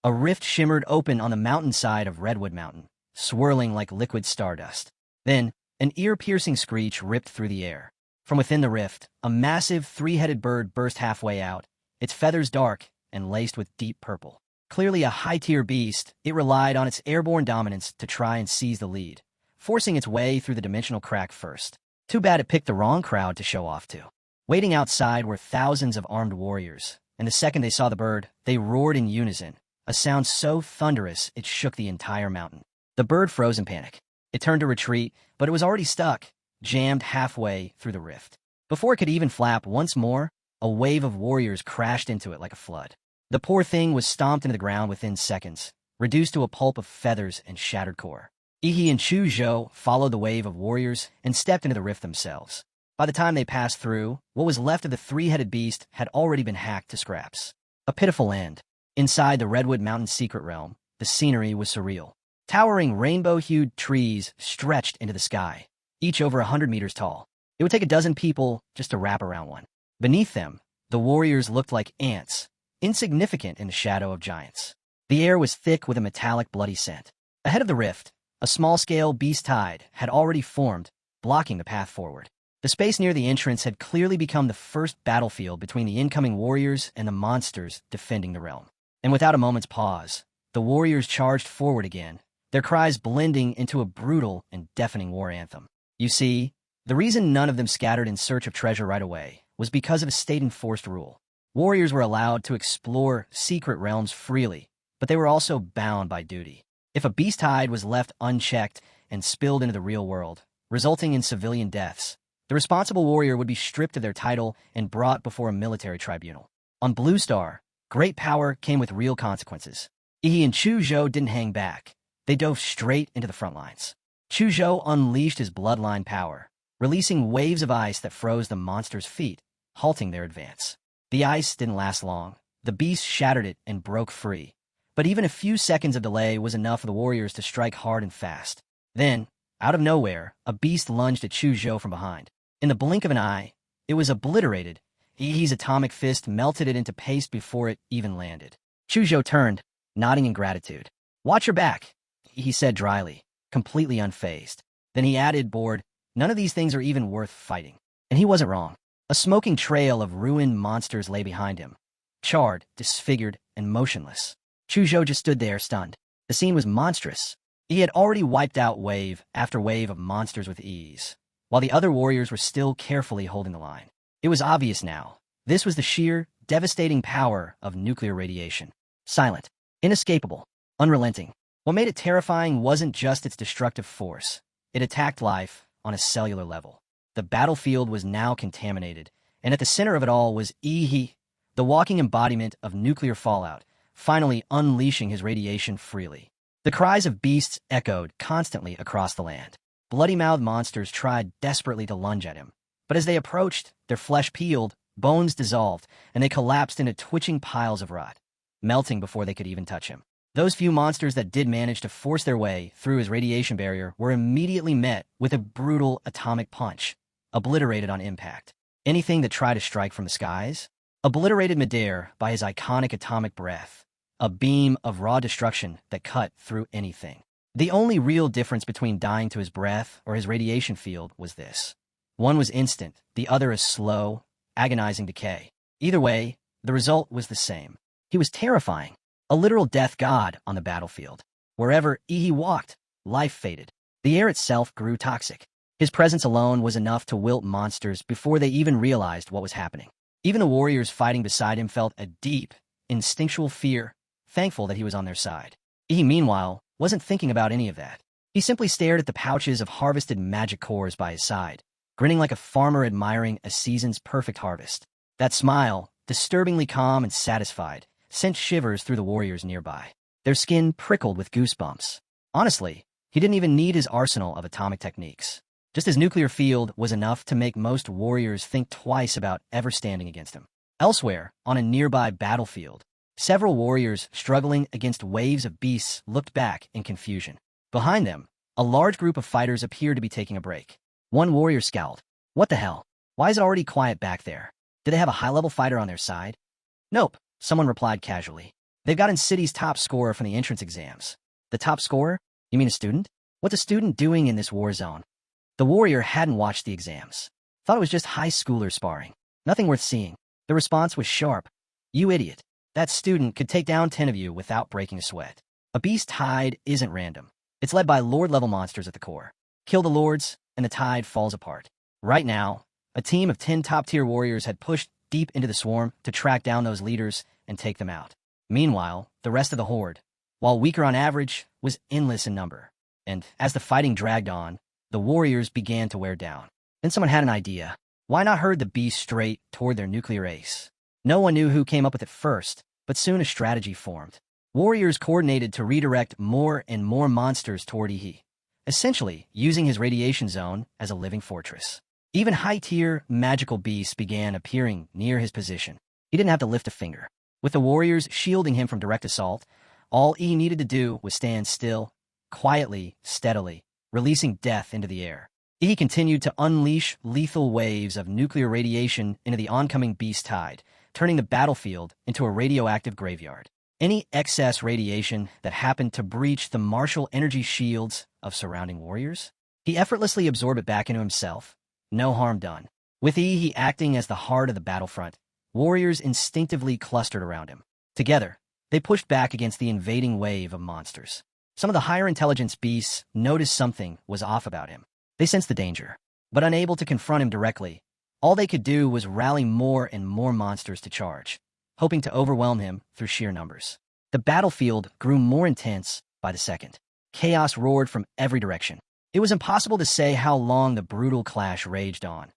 A rift shimmered open on the mountainside of Redwood Mountain, swirling like liquid stardust. Then, an ear-piercing screech ripped through the air. From within the rift, a massive three-headed bird burst halfway out, its feathers dark and laced with deep purple. Clearly a high-tier beast, it relied on its airborne dominance to try and seize the lead, forcing its way through the dimensional crack first. Too bad it picked the wrong crowd to show off to. Waiting outside were thousands of armed warriors, and the second they saw the bird, they roared in unison, a sound so thunderous it shook the entire mountain. The bird froze in panic. It turned to retreat, but it was already stuck, jammed halfway through the rift. Before it could even flap once more, a wave of warriors crashed into it like a flood. The poor thing was stomped into the ground within seconds, reduced to a pulp of feathers and shattered core. Ihi and Chuzhou followed the wave of warriors and stepped into the rift themselves. By the time they passed through, what was left of the three-headed beast had already been hacked to scraps. A pitiful end. Inside the Redwood Mountain secret realm, the scenery was surreal. Towering rainbow-hued trees stretched into the sky, each over 100 meters tall. It would take a dozen people just to wrap around one. Beneath them, the warriors looked like ants, insignificant in the shadow of giants. The air was thick with a metallic, bloody scent. Ahead of the rift, a small-scale beast tide had already formed, blocking the path forward. The space near the entrance had clearly become the first battlefield between the incoming warriors and the monsters defending the realm. And without a moment's pause, the warriors charged forward again, their cries blending into a brutal and deafening war anthem. You see, the reason none of them scattered in search of treasure right away was because of a state-enforced rule. Warriors were allowed to explore secret realms freely, but they were also bound by duty. If a beast hide was left unchecked and spilled into the real world, resulting in civilian deaths, the responsible warrior would be stripped of their title and brought before a military tribunal. On Blue Star, great power came with real consequences. Ihi and Chuzhou didn't hang back. They dove straight into the front lines. Chuzhou unleashed his bloodline power, releasing waves of ice that froze the monster's feet, halting their advance. The ice didn't last long. The beast shattered it and broke free. But even a few seconds of delay was enough for the warriors to strike hard and fast. Then, out of nowhere, a beast lunged at Chuzhou from behind. In the blink of an eye, it was obliterated. Ihi's atomic fist melted it into paste before it even landed. Chuzhou turned, nodding in gratitude. "Watch your back," he said dryly, completely unfazed. Then he added, bored, "None of these things are even worth fighting." And he wasn't wrong. A smoking trail of ruined monsters lay behind him, charred, disfigured, and motionless. Chuzhou just stood there, stunned. The scene was monstrous. He had already wiped out wave after wave of monsters with ease, while the other warriors were still carefully holding the line. It was obvious now. This was the sheer, devastating power of nuclear radiation. Silent, inescapable, unrelenting. What made it terrifying wasn't just its destructive force. It attacked life on a cellular level. The battlefield was now contaminated, and at the center of it all was Ihi, the walking embodiment of nuclear fallout, finally unleashing his radiation freely. The cries of beasts echoed constantly across the land. Bloody-mouthed monsters tried desperately to lunge at him, but as they approached, their flesh peeled, bones dissolved, and they collapsed into twitching piles of rot, melting before they could even touch him. Those few monsters that did manage to force their way through his radiation barrier were immediately met with a brutal atomic punch, obliterated on impact. Anything that tried to strike from the skies, obliterated midair by his iconic atomic breath, a beam of raw destruction that cut through anything. The only real difference between dying to his breath or his radiation field was this. One was instant, the other a slow, agonizing decay. Either way, the result was the same. He was terrifying, a literal death god on the battlefield. Wherever Ihi walked, life faded. The air itself grew toxic. His presence alone was enough to wilt monsters before they even realized what was happening. Even the warriors fighting beside him felt a deep, instinctual fear, thankful that he was on their side. Ihi, meanwhile, wasn't thinking about any of that. He simply stared at the pouches of harvested magic cores by his side, grinning like a farmer admiring a season's perfect harvest. That smile, disturbingly calm and satisfied, sent shivers through the warriors nearby. Their skin prickled with goosebumps. Honestly, he didn't even need his arsenal of atomic techniques. Just his nuclear field was enough to make most warriors think twice about ever standing against him. Elsewhere, on a nearby battlefield, several warriors struggling against waves of beasts looked back in confusion. Behind them, a large group of fighters appeared to be taking a break. One warrior scowled. What the hell? Why is it already quiet back there? Do they have a high-level fighter on their side? Nope, someone replied casually. They've gotten city's top scorer from the entrance exams. The top scorer? You mean a student? What's a student doing in this war zone? The warrior hadn't watched the exams. Thought it was just high schoolers sparring. Nothing worth seeing. The response was sharp. You idiot. That student could take down 10 of you without breaking a sweat. A beast tide isn't random. It's led by lord-level monsters at the core. Kill the lords, and the tide falls apart. Right now, a team of 10 top-tier warriors had pushed deep into the swarm to track down those leaders and take them out. Meanwhile, the rest of the horde, while weaker on average, was endless in number. And as the fighting dragged on, the warriors began to wear down. Then someone had an idea. Why not herd the beast straight toward their nuclear ace? No one knew who came up with it first, but soon a strategy formed. Warriors coordinated to redirect more and more monsters toward Ihi, essentially using his radiation zone as a living fortress. Even high-tier magical beasts began appearing near his position. He didn't have to lift a finger. With the warriors shielding him from direct assault, all he needed to do was stand still, quietly, steadily, releasing death into the air. He continued to unleash lethal waves of nuclear radiation into the oncoming beast tide, turning the battlefield into a radioactive graveyard. Any excess radiation that happened to breach the martial energy shields of surrounding warriors, he effortlessly absorbed it back into himself. No harm done. With he acting as the heart of the battlefront, warriors instinctively clustered around him. Together, they pushed back against the invading wave of monsters. Some of the higher intelligence beasts noticed something was off about him. They sensed the danger, but unable to confront him directly, all they could do was rally more and more monsters to charge, hoping to overwhelm him through sheer numbers. The battlefield grew more intense by the second. Chaos roared from every direction. It was impossible to say how long the brutal clash raged on,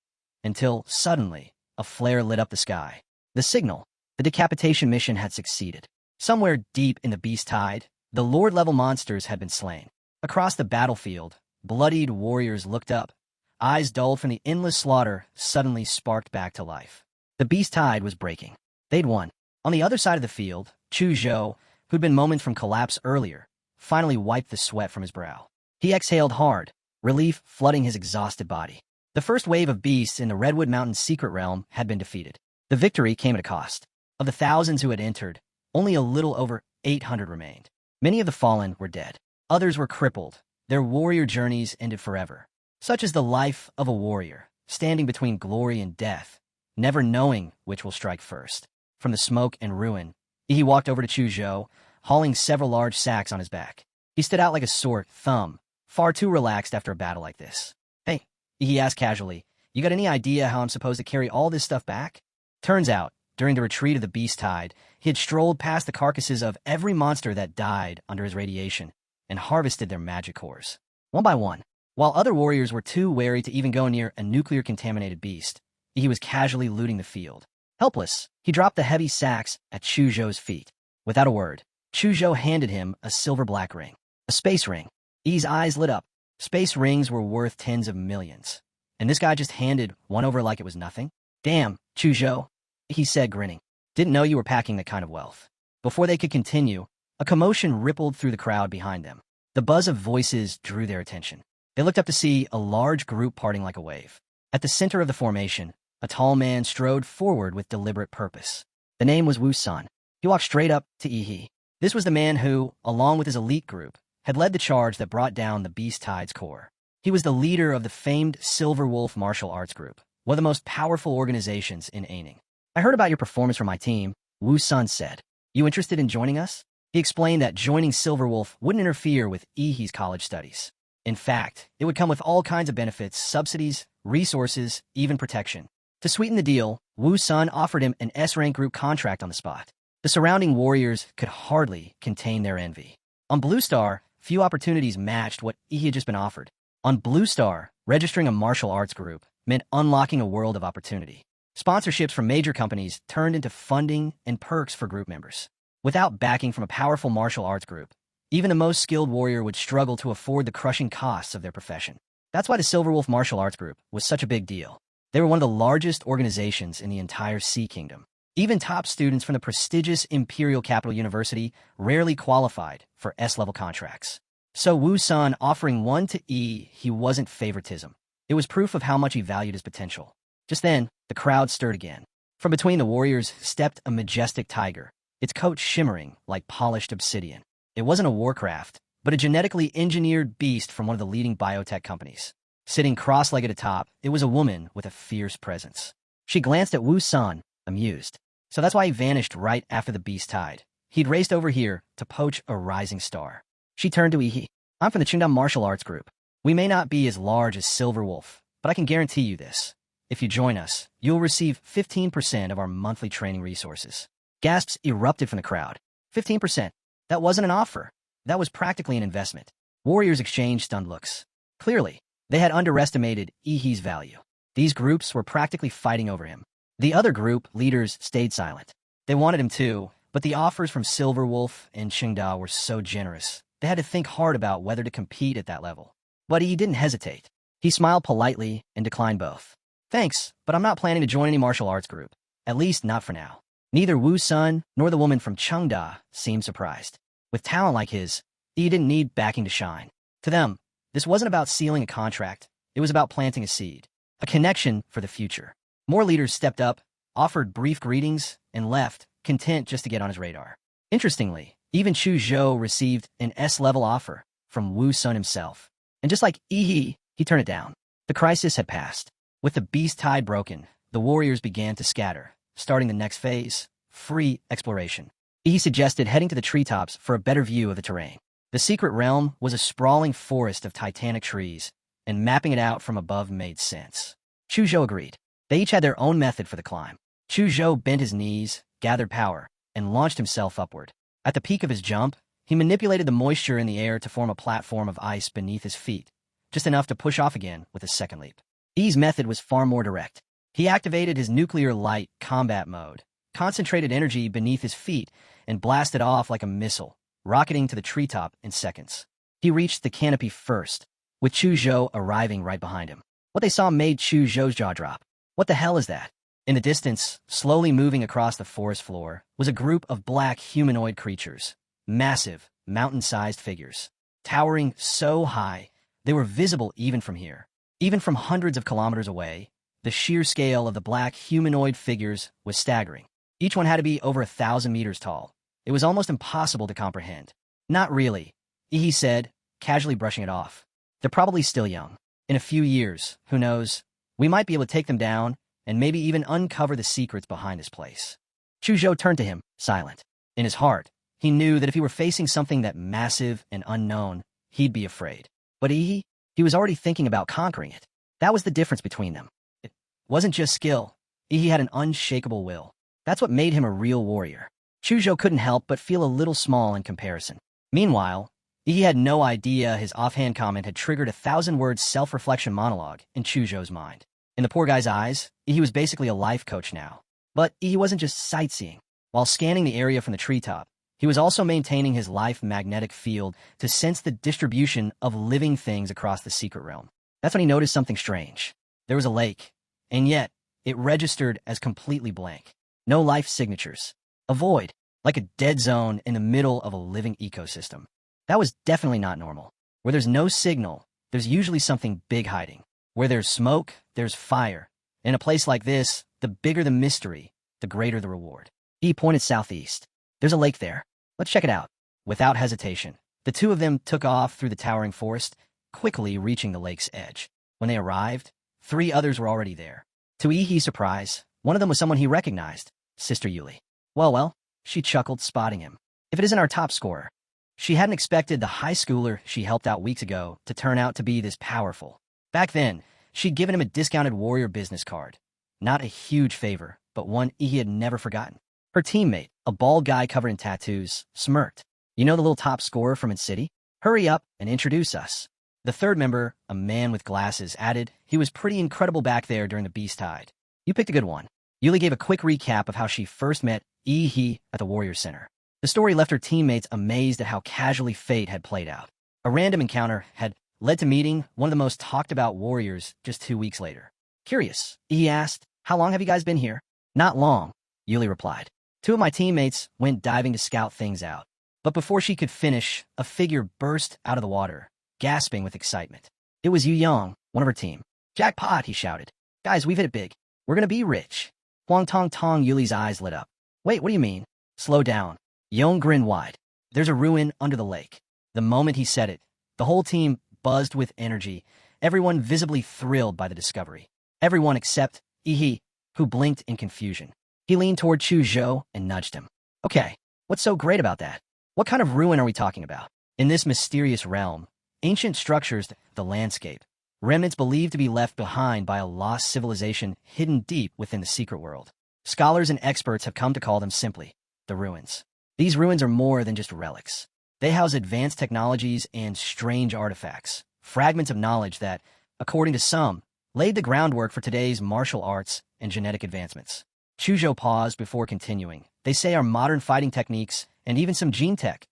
until, suddenly, a flare lit up the sky. The signal, the decapitation mission had succeeded. Somewhere deep in the beast tide, the lord-level monsters had been slain. Across the battlefield, bloodied warriors looked up. Eyes dulled from the endless slaughter suddenly sparked back to life. The beast tide was breaking. They'd won. On the other side of the field, Chu Zhou, who'd been moments from collapse earlier, finally wiped the sweat from his brow. He exhaled hard, relief flooding his exhausted body. The first wave of beasts in the Redwood Mountains secret realm had been defeated. The victory came at a cost. Of the thousands who had entered, only a little over 800 remained. Many of the fallen were dead. Others were crippled. Their warrior journeys ended forever. Such is the life of a warrior, standing between glory and death, never knowing which will strike first. From the smoke and ruin, he walked over to Chu Zhou, hauling several large sacks on his back. He stood out like a sore thumb, far too relaxed after a battle like this. Hey, he asked casually, you got any idea how I'm supposed to carry all this stuff back? Turns out, during the retreat of the beast tide, he had strolled past the carcasses of every monster that died under his radiation and harvested their magic cores. One by one, while other warriors were too wary to even go near a nuclear-contaminated beast, he was casually looting the field. Helpless, he dropped the heavy sacks at Chu Zhou's feet. Without a word, Chu Zhou handed him a silver-black ring. A space ring. E's eyes lit up. Space rings were worth tens of millions. And this guy just handed one over like it was nothing? Damn, Chu Zhou, he said, grinning. Didn't know you were packing that kind of wealth. Before they could continue, a commotion rippled through the crowd behind them. The buzz of voices drew their attention. They looked up to see a large group parting like a wave. At the center of the formation, a tall man strode forward with deliberate purpose. The name was Wu Sun. He walked straight up to Yi. This was the man who, along with his elite group, had led the charge that brought down the Beast Tide's core. He was the leader of the famed Silver Wolf Martial Arts Group, one of the most powerful organizations in Aining. I heard about your performance from my team, Wu Sun said. You interested in joining us? He explained that joining Silver Wolf wouldn't interfere with Ihi's college studies. In fact, it would come with all kinds of benefits, subsidies, resources, even protection. To sweeten the deal, Wu Sun offered him an S-rank group contract on the spot. The surrounding warriors could hardly contain their envy. On Blue Star, few opportunities matched what Ihi had just been offered. On Blue Star, registering a martial arts group meant unlocking a world of opportunity. Sponsorships from major companies turned into funding and perks for group members. Without backing from a powerful martial arts group, even the most skilled warrior would struggle to afford the crushing costs of their profession. That's why the Silverwolf Martial Arts Group was such a big deal. They were one of the largest organizations in the entire Sea Kingdom. Even top students from the prestigious Imperial Capital University rarely qualified for S-level contracts. So Wu Sun offering one to he wasn't favoritism. It was proof of how much he valued his potential. Just then, the crowd stirred again. From between the warriors stepped a majestic tiger, its coat shimmering like polished obsidian. It wasn't a warcraft, but a genetically engineered beast from one of the leading biotech companies. Sitting cross-legged atop, it was a woman with a fierce presence. She glanced at Wu Sun, amused. So that's why he vanished right after the beast tied. He'd raced over here to poach a rising star. She turned to Yi. I'm from the Qingdao Martial Arts Group. We may not be as large as Silverwolf, but I can guarantee you this. If you join us, you'll receive 15% of our monthly training resources. Gasps erupted from the crowd. 15%. That wasn't an offer. That was practically an investment. Warriors exchanged stunned looks. Clearly, they had underestimated Yi's value. These groups were practically fighting over him. The other group leaders stayed silent. They wanted him too, but the offers from Silverwolf and Qingdao were so generous. They had to think hard about whether to compete at that level. But he didn't hesitate. He smiled politely and declined both. Thanks, but I'm not planning to join any martial arts group. At least not for now. Neither Wu Sun nor the woman from Qingdao seemed surprised. With talent like his, he didn't need backing to shine. To them, this wasn't about sealing a contract. It was about planting a seed, a connection for the future. More leaders stepped up, offered brief greetings, and left, content just to get on his radar. Interestingly, even Chu Zhou received an S-level offer from Wu Sun himself. And just like he turned it down. The crisis had passed. With the beast tide broken, the warriors began to scatter, starting the next phase, free exploration. He suggested heading to the treetops for a better view of the terrain. The secret realm was a sprawling forest of titanic trees, and mapping it out from above made sense. Chu Zhou agreed. They each had their own method for the climb. Chu Zhou bent his knees, gathered power, and launched himself upward. At the peak of his jump, he manipulated the moisture in the air to form a platform of ice beneath his feet, just enough to push off again with a second leap. Yi's method was far more direct. He activated his nuclear light combat mode, concentrated energy beneath his feet, and blasted off like a missile, rocketing to the treetop in seconds. He reached the canopy first, with Chu Zhou arriving right behind him. What they saw made Chu Zhou's jaw drop. What the hell is that? In the distance, slowly moving across the forest floor, was a group of black humanoid creatures. Massive, mountain-sized figures. Towering so high, they were visible even from here. Even from hundreds of kilometers away, the sheer scale of the black humanoid figures was staggering. Each one had to be over 1,000 meters tall. It was almost impossible to comprehend. Not really, he said, casually brushing it off. They're probably still young. In a few years, who knows, we might be able to take them down and maybe even uncover the secrets behind this place. Chu Zhou turned to him, silent. In his heart, he knew that if he were facing something that massive and unknown, he'd be afraid. But he was already thinking about conquering it. That was the difference between them. It wasn't just skill. He had an unshakable will. That's what made him a real warrior. Chu Zhou couldn't help but feel a little small in comparison. Meanwhile, he had no idea his offhand comment had triggered a 1,000-word self-reflection monologue in Chu Zhou's mind. In the poor guy's eyes, he was basically a life coach now. But he wasn't just sightseeing. While scanning the area from the treetop, he was also maintaining his life magnetic field to sense the distribution of living things across the secret realm. That's when he noticed something strange. There was a lake, and yet it registered as completely blank. No life signatures. A void, like a dead zone in the middle of a living ecosystem. That was definitely not normal. Where there's no signal, there's usually something big hiding. Where there's smoke, there's fire. In a place like this, the bigger the mystery, the greater the reward. He pointed southeast. There's a lake there. Let's check it out. Without hesitation, the two of them took off through the towering forest, quickly reaching the lake's edge. When they arrived, 3 others were already there. To Yi's surprise, one of them was someone he recognized, Sister Yuli. Well, she chuckled, spotting him. If it isn't our top scorer. She hadn't expected the high schooler she helped out weeks ago to turn out to be this powerful. Back then, she'd given him a discounted warrior business card. Not a huge favor, but one he had never forgotten. Her teammate, a bald guy covered in tattoos, smirked. You know the little top scorer from its city? Hurry up and introduce us. The third member, a man with glasses, added, he was pretty incredible back there during the beast tide. You picked a good one. Yuli gave a quick recap of how she first met Yi at the Warrior Center. The story left her teammates amazed at how casually fate had played out. A random encounter had led to meeting one of the most talked-about warriors just 2 weeks later. Curious, Yi asked, "How long have you guys been here?" "Not long," Yuli replied. "Two of my teammates went diving to scout things out." But before she could finish, a figure burst out of the water, gasping with excitement. It was Yu Yang, one of her team. "Jackpot," he shouted. "Guys, we've hit it big. We're gonna be rich." Huang Tong Tong, Yuli's eyes lit up. "Wait, what do you mean?" "Slow down." Yong grinned wide. "There's a ruin under the lake." The moment he said it, the whole team buzzed with energy, everyone visibly thrilled by the discovery. Everyone except Yi, who blinked in confusion. He leaned toward Chu Zhou and nudged him. "Okay, what's so great about that? What kind of ruin are we talking about?" In this mysterious realm, ancient structures, the landscape, remnants believed to be left behind by a lost civilization hidden deep within the secret world. Scholars and experts have come to call them simply the ruins. These ruins are more than just relics. They house advanced technologies and strange artifacts, fragments of knowledge that, according to some, laid the groundwork for today's martial arts and genetic advancements. Chuzhou paused before continuing. "They say our modern fighting techniques, and even some gene tech,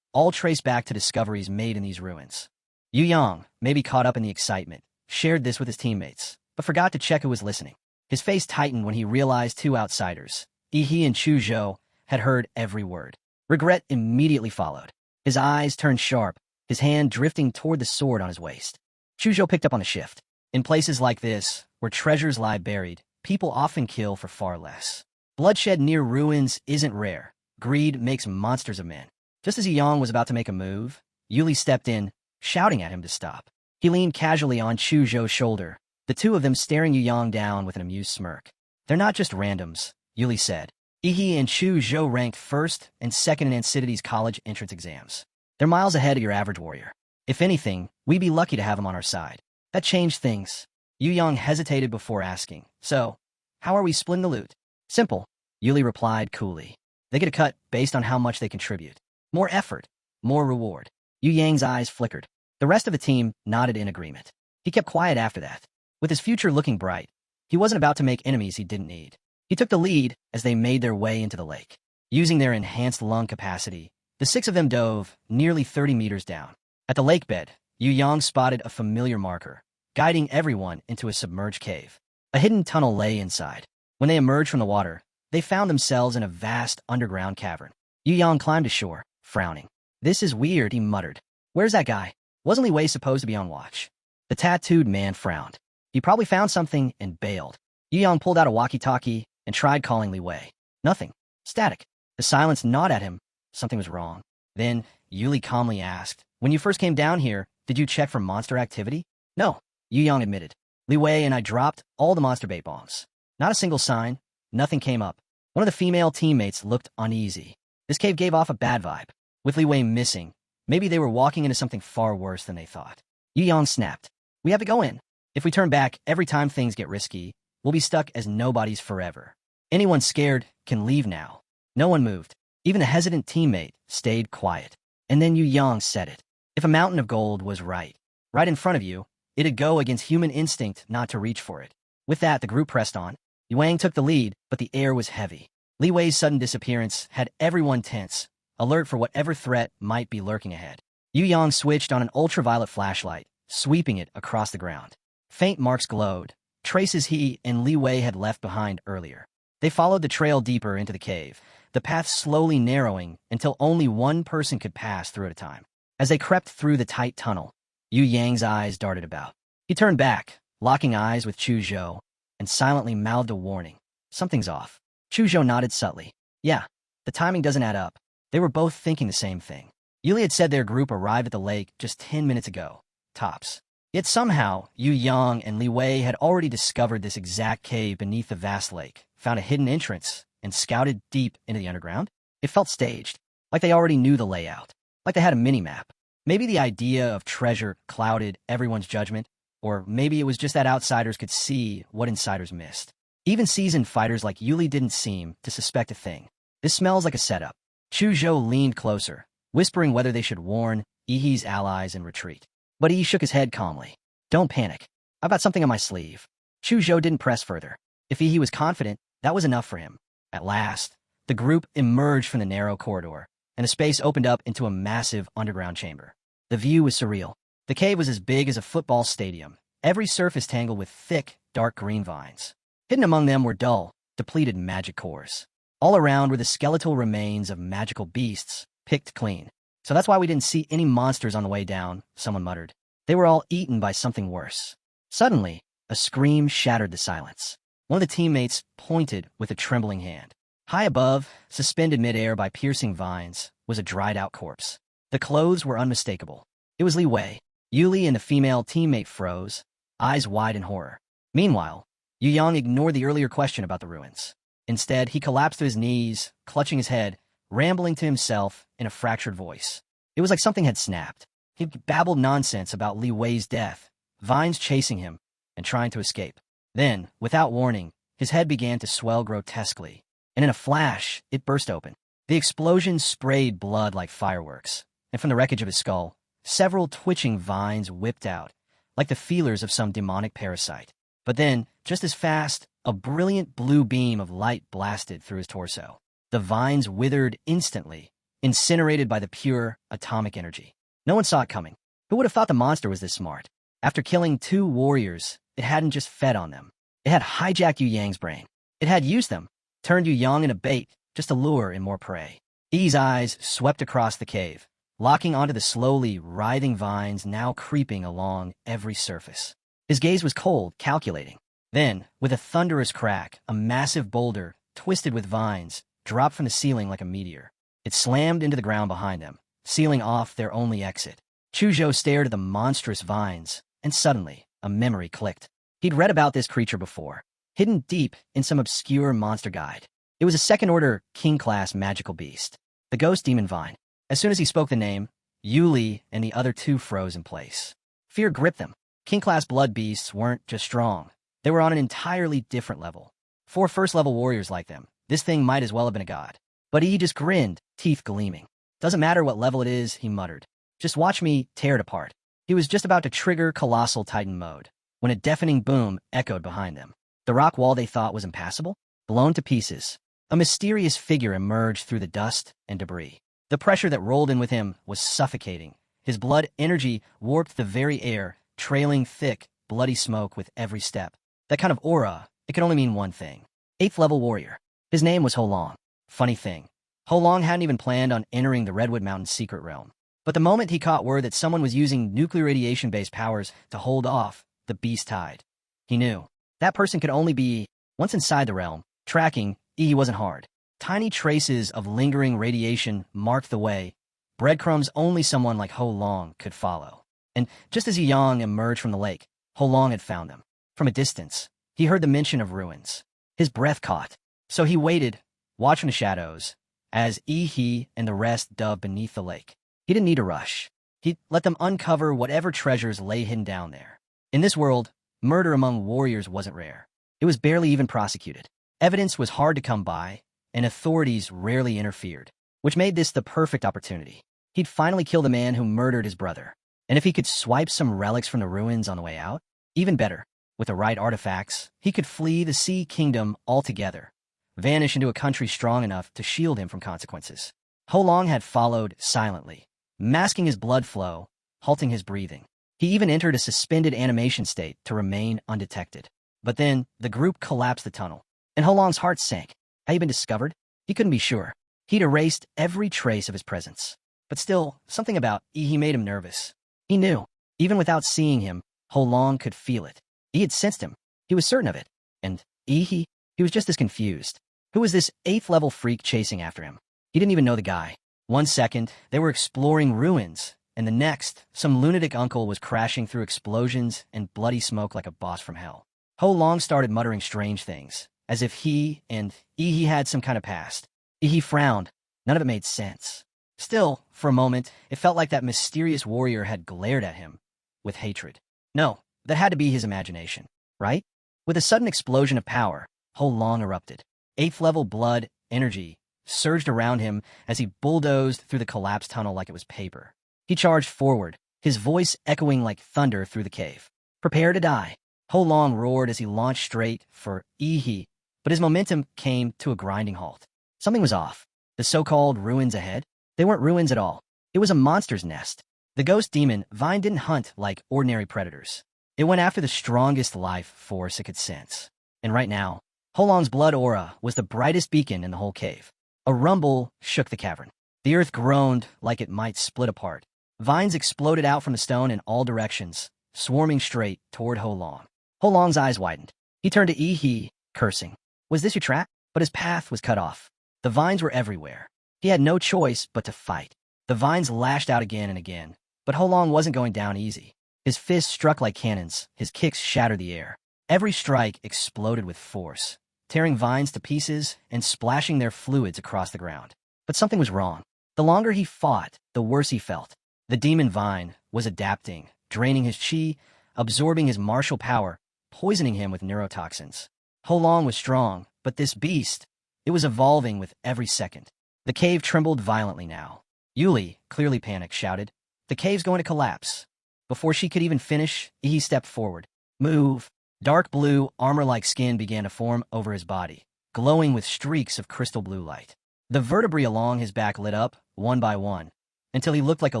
all trace back to discoveries made in these ruins." Yu Yang, maybe caught up in the excitement, shared this with his teammates, but forgot to check who was listening. His face tightened when he realized two outsiders, Yi and Chu Zhou, had heard every word. Regret immediately followed. His eyes turned sharp, his hand drifting toward the sword on his waist. Chu Zhou picked up on the shift. In places like this, where treasures lie buried, people often kill for far less. Bloodshed near ruins isn't rare. Greed makes monsters of men. Just as Yang was about to make a move, Yuli stepped in, shouting at him to stop. He leaned casually on Chu Zhou's shoulder, the two of them staring Yu Yang down with an amused smirk. "They're not just randoms," Yuli said. Yi and Chu Zhou ranked first and second in Ancidity's college entrance exams. They're miles ahead of your average warrior. If anything, we'd be lucky to have them on our side. That changed things. Yu Yang hesitated before asking, "So, how are we splitting the loot?" "Simple," Yuli replied coolly. "They get a cut based on how much they contribute. More effort, more reward." Yu Yang's eyes flickered. The rest of the team nodded in agreement. He kept quiet after that. With his future looking bright, he wasn't about to make enemies he didn't need. He took the lead as they made their way into the lake. Using their enhanced lung capacity, the six of them dove nearly 30 meters down. At the lake bed, Yu Yang spotted a familiar marker, guiding everyone into a submerged cave. A hidden tunnel lay inside. When they emerged from the water, they found themselves in a vast underground cavern. Yu Yang climbed ashore, frowning. "This is weird," he muttered. "Where's that guy? Wasn't Li Wei supposed to be on watch?" The tattooed man frowned. "He probably found something and bailed." Yu Yang pulled out a walkie-talkie and tried calling Li Wei. Nothing. Static. The silence gnawed at him. Something was wrong. Then, Yuli calmly asked, "When you first came down here, did you check for monster activity?" "No," Yu Yang admitted. "Li Wei and I dropped all the monster bait bombs. Not a single sign. Nothing came up." One of the female teammates looked uneasy. This cave gave off a bad vibe. With Li Wei missing, maybe they were walking into something far worse than they thought. Yu Yang snapped. "We have to go in. If we turn back every time things get risky, we'll be stuck as nobodies forever. Anyone scared can leave now." No one moved. Even a hesitant teammate stayed quiet. And then Yu Yang said it. If a mountain of gold was right in front of you, it'd go against human instinct not to reach for it. With that, the group pressed on. Yu Wang took the lead, but the air was heavy. Li Wei's sudden disappearance had everyone tense, alert for whatever threat might be lurking ahead. Yu Yang switched on an ultraviolet flashlight, sweeping it across the ground. Faint marks glowed, traces he and Li Wei had left behind earlier. They followed the trail deeper into the cave, the path slowly narrowing until only one person could pass through at a time. As they crept through the tight tunnel, Yu Yang's eyes darted about. He turned back, locking eyes with Chu Zhou, and silently mouthed a warning. "Something's off." Chu Zhou nodded subtly. "Yeah, the timing doesn't add up." They were both thinking the same thing. Yuli had said their group arrived at the lake just 10 minutes ago, tops. Yet somehow, Yu Yang and Li Wei had already discovered this exact cave beneath the vast lake, found a hidden entrance, and scouted deep into the underground. It felt staged, like they already knew the layout, like they had a mini-map. Maybe the idea of treasure clouded everyone's judgment, or maybe it was just that outsiders could see what insiders missed. Even seasoned fighters like Yuli didn't seem to suspect a thing. "This smells like a setup." Chu Zhou leaned closer, whispering whether they should warn Yi's allies and retreat. But Yi shook his head calmly. "Don't panic. I've got something on my sleeve." Chu Zhou didn't press further. If Yi was confident, That was enough for him. At last, the group emerged from the narrow corridor, and a space opened up into a massive underground chamber. The view was surreal. The cave was as big as a football stadium, every surface tangled with thick, dark green vines. Hidden among them were dull, depleted magic cores. All around were the skeletal remains of magical beasts, picked clean. So that's why we didn't see any monsters on the way down, someone muttered. They were all eaten by something worse. Suddenly, a scream shattered the silence. One of the teammates pointed with a trembling hand. High above, suspended midair by piercing vines, was a dried-out corpse. The clothes were unmistakable. It was Li Wei. Yuli and the female teammate froze, eyes wide in horror. Meanwhile, Yu Yang ignored the earlier question about the ruins. Instead, he collapsed to his knees, clutching his head, rambling to himself in a fractured voice. It was like something had snapped. He babbled nonsense about Li Wei's death, vines chasing him, and trying to escape. Then, without warning, his head began to swell grotesquely, and in a flash, it burst open. The explosion sprayed blood like fireworks, and from the wreckage of his skull, several twitching vines whipped out, like the feelers of some demonic parasite. But then, just as fast, a brilliant blue beam of light blasted through his torso. The vines withered instantly, incinerated by the pure atomic energy. No one saw it coming. Who would have thought the monster was this smart? After killing 2 warriors, it hadn't just fed on them. It had hijacked Yu Yang's brain. It had used them, turned Yu Yang into bait, just to lure in more prey. Yi's eyes swept across the cave, locking onto the slowly writhing vines now creeping along every surface. His gaze was cold, calculating. Then, with a thunderous crack, a massive boulder, twisted with vines, dropped from the ceiling like a meteor. It slammed into the ground behind them, sealing off their only exit. Chuzhou stared at the monstrous vines, and suddenly, a memory clicked. He'd read about this creature before, hidden deep in some obscure monster guide. It was a second-order, king-class magical beast, the ghost demon vine. As soon as he spoke the name, Yuli and the other 2 froze in place. Fear gripped them. King-class blood beasts weren't just strong. They were on an entirely different level. 4 first-level warriors like them, this thing might as well have been a god. But he just grinned, teeth gleaming. Doesn't matter what level it is, he muttered. Just watch me tear it apart. He was just about to trigger Colossal Titan mode, when a deafening boom echoed behind them. The rock wall they thought was impassable, blown to pieces. A mysterious figure emerged through the dust and debris. The pressure that rolled in with him was suffocating. His blood energy warped the very air, trailing thick, bloody smoke with every step. That kind of aura, it could only mean one thing. 8th level warrior. His name was Ho Long. Funny thing, Ho Long hadn't even planned on entering the Redwood Mountains secret realm. But the moment he caught word that someone was using nuclear radiation-based powers to hold off the beast tide, he knew. That person could only be, once inside the realm, tracking, he wasn't hard. Tiny traces of lingering radiation marked the way, breadcrumbs only someone like Ho Long could follow. And just as Yang emerged from the lake, Ho Long had found them. From a distance, he heard the mention of ruins. His breath caught. So he waited, watching the shadows, as he and the rest dug beneath the lake. He didn't need to rush. He'd let them uncover whatever treasures lay hidden down there. In this world, murder among warriors wasn't rare. It was barely even prosecuted. Evidence was hard to come by, and authorities rarely interfered, which made this the perfect opportunity. He'd finally kill the man who murdered his brother. And if he could swipe some relics from the ruins on the way out, even better. With the right artifacts, he could flee the Sea Kingdom altogether, vanish into a country strong enough to shield him from consequences. Ho Long had followed silently, masking his blood flow, halting his breathing. He even entered a suspended animation state to remain undetected. But then, the group collapsed the tunnel, and Ho Long's heart sank. Had he been discovered? He couldn't be sure. He'd erased every trace of his presence. But still, something about he made him nervous. He knew, even without seeing him, Ho Long could feel it. He had sensed him. He was certain of it. And he was just as confused. Who was this 8th level freak chasing after him? He didn't even know the guy. One second, they were exploring ruins, and the next, some lunatic uncle was crashing through explosions and bloody smoke like a boss from hell. Ho Long started muttering strange things, as if he had some kind of past. He frowned. None of it made sense. Still, for a moment, it felt like that mysterious warrior had glared at him with hatred. No, that had to be his imagination, right? With a sudden explosion of power, Ho Long erupted. 8th level blood, energy, surged around him as he bulldozed through the collapsed tunnel like it was paper. He charged forward, his voice echoing like thunder through the cave. Prepare to die. Ho Long roared as he launched straight for Ihi, but his momentum came to a grinding halt. Something was off. The so-called ruins ahead? They weren't ruins at all. It was a monster's nest. The ghost demon Vine didn't hunt like ordinary predators. It went after the strongest life force it could sense. And right now, Holong's blood aura was the brightest beacon in the whole cave. A rumble shook the cavern. The earth groaned like it might split apart. Vines exploded out from the stone in all directions, swarming straight toward Holong. Holong's eyes widened. He turned to Yi, cursing. Was this your trap? But his path was cut off. The vines were everywhere. He had no choice but to fight. The vines lashed out again and again, but Holong wasn't going down easy. His fists struck like cannons, his kicks shattered the air. Every strike exploded with force, tearing vines to pieces and splashing their fluids across the ground. But something was wrong. The longer he fought, the worse he felt. The demon vine was adapting, draining his chi, absorbing his martial power, poisoning him with neurotoxins. Holong was strong, but this beast, it was evolving with every second. The cave trembled violently now. Yuli, clearly panicked, shouted, "The cave's going to collapse." Before she could even finish, he stepped forward. "Move." Dark blue, armor-like skin began to form over his body, glowing with streaks of crystal blue light. The vertebrae along his back lit up, one by one, until he looked like a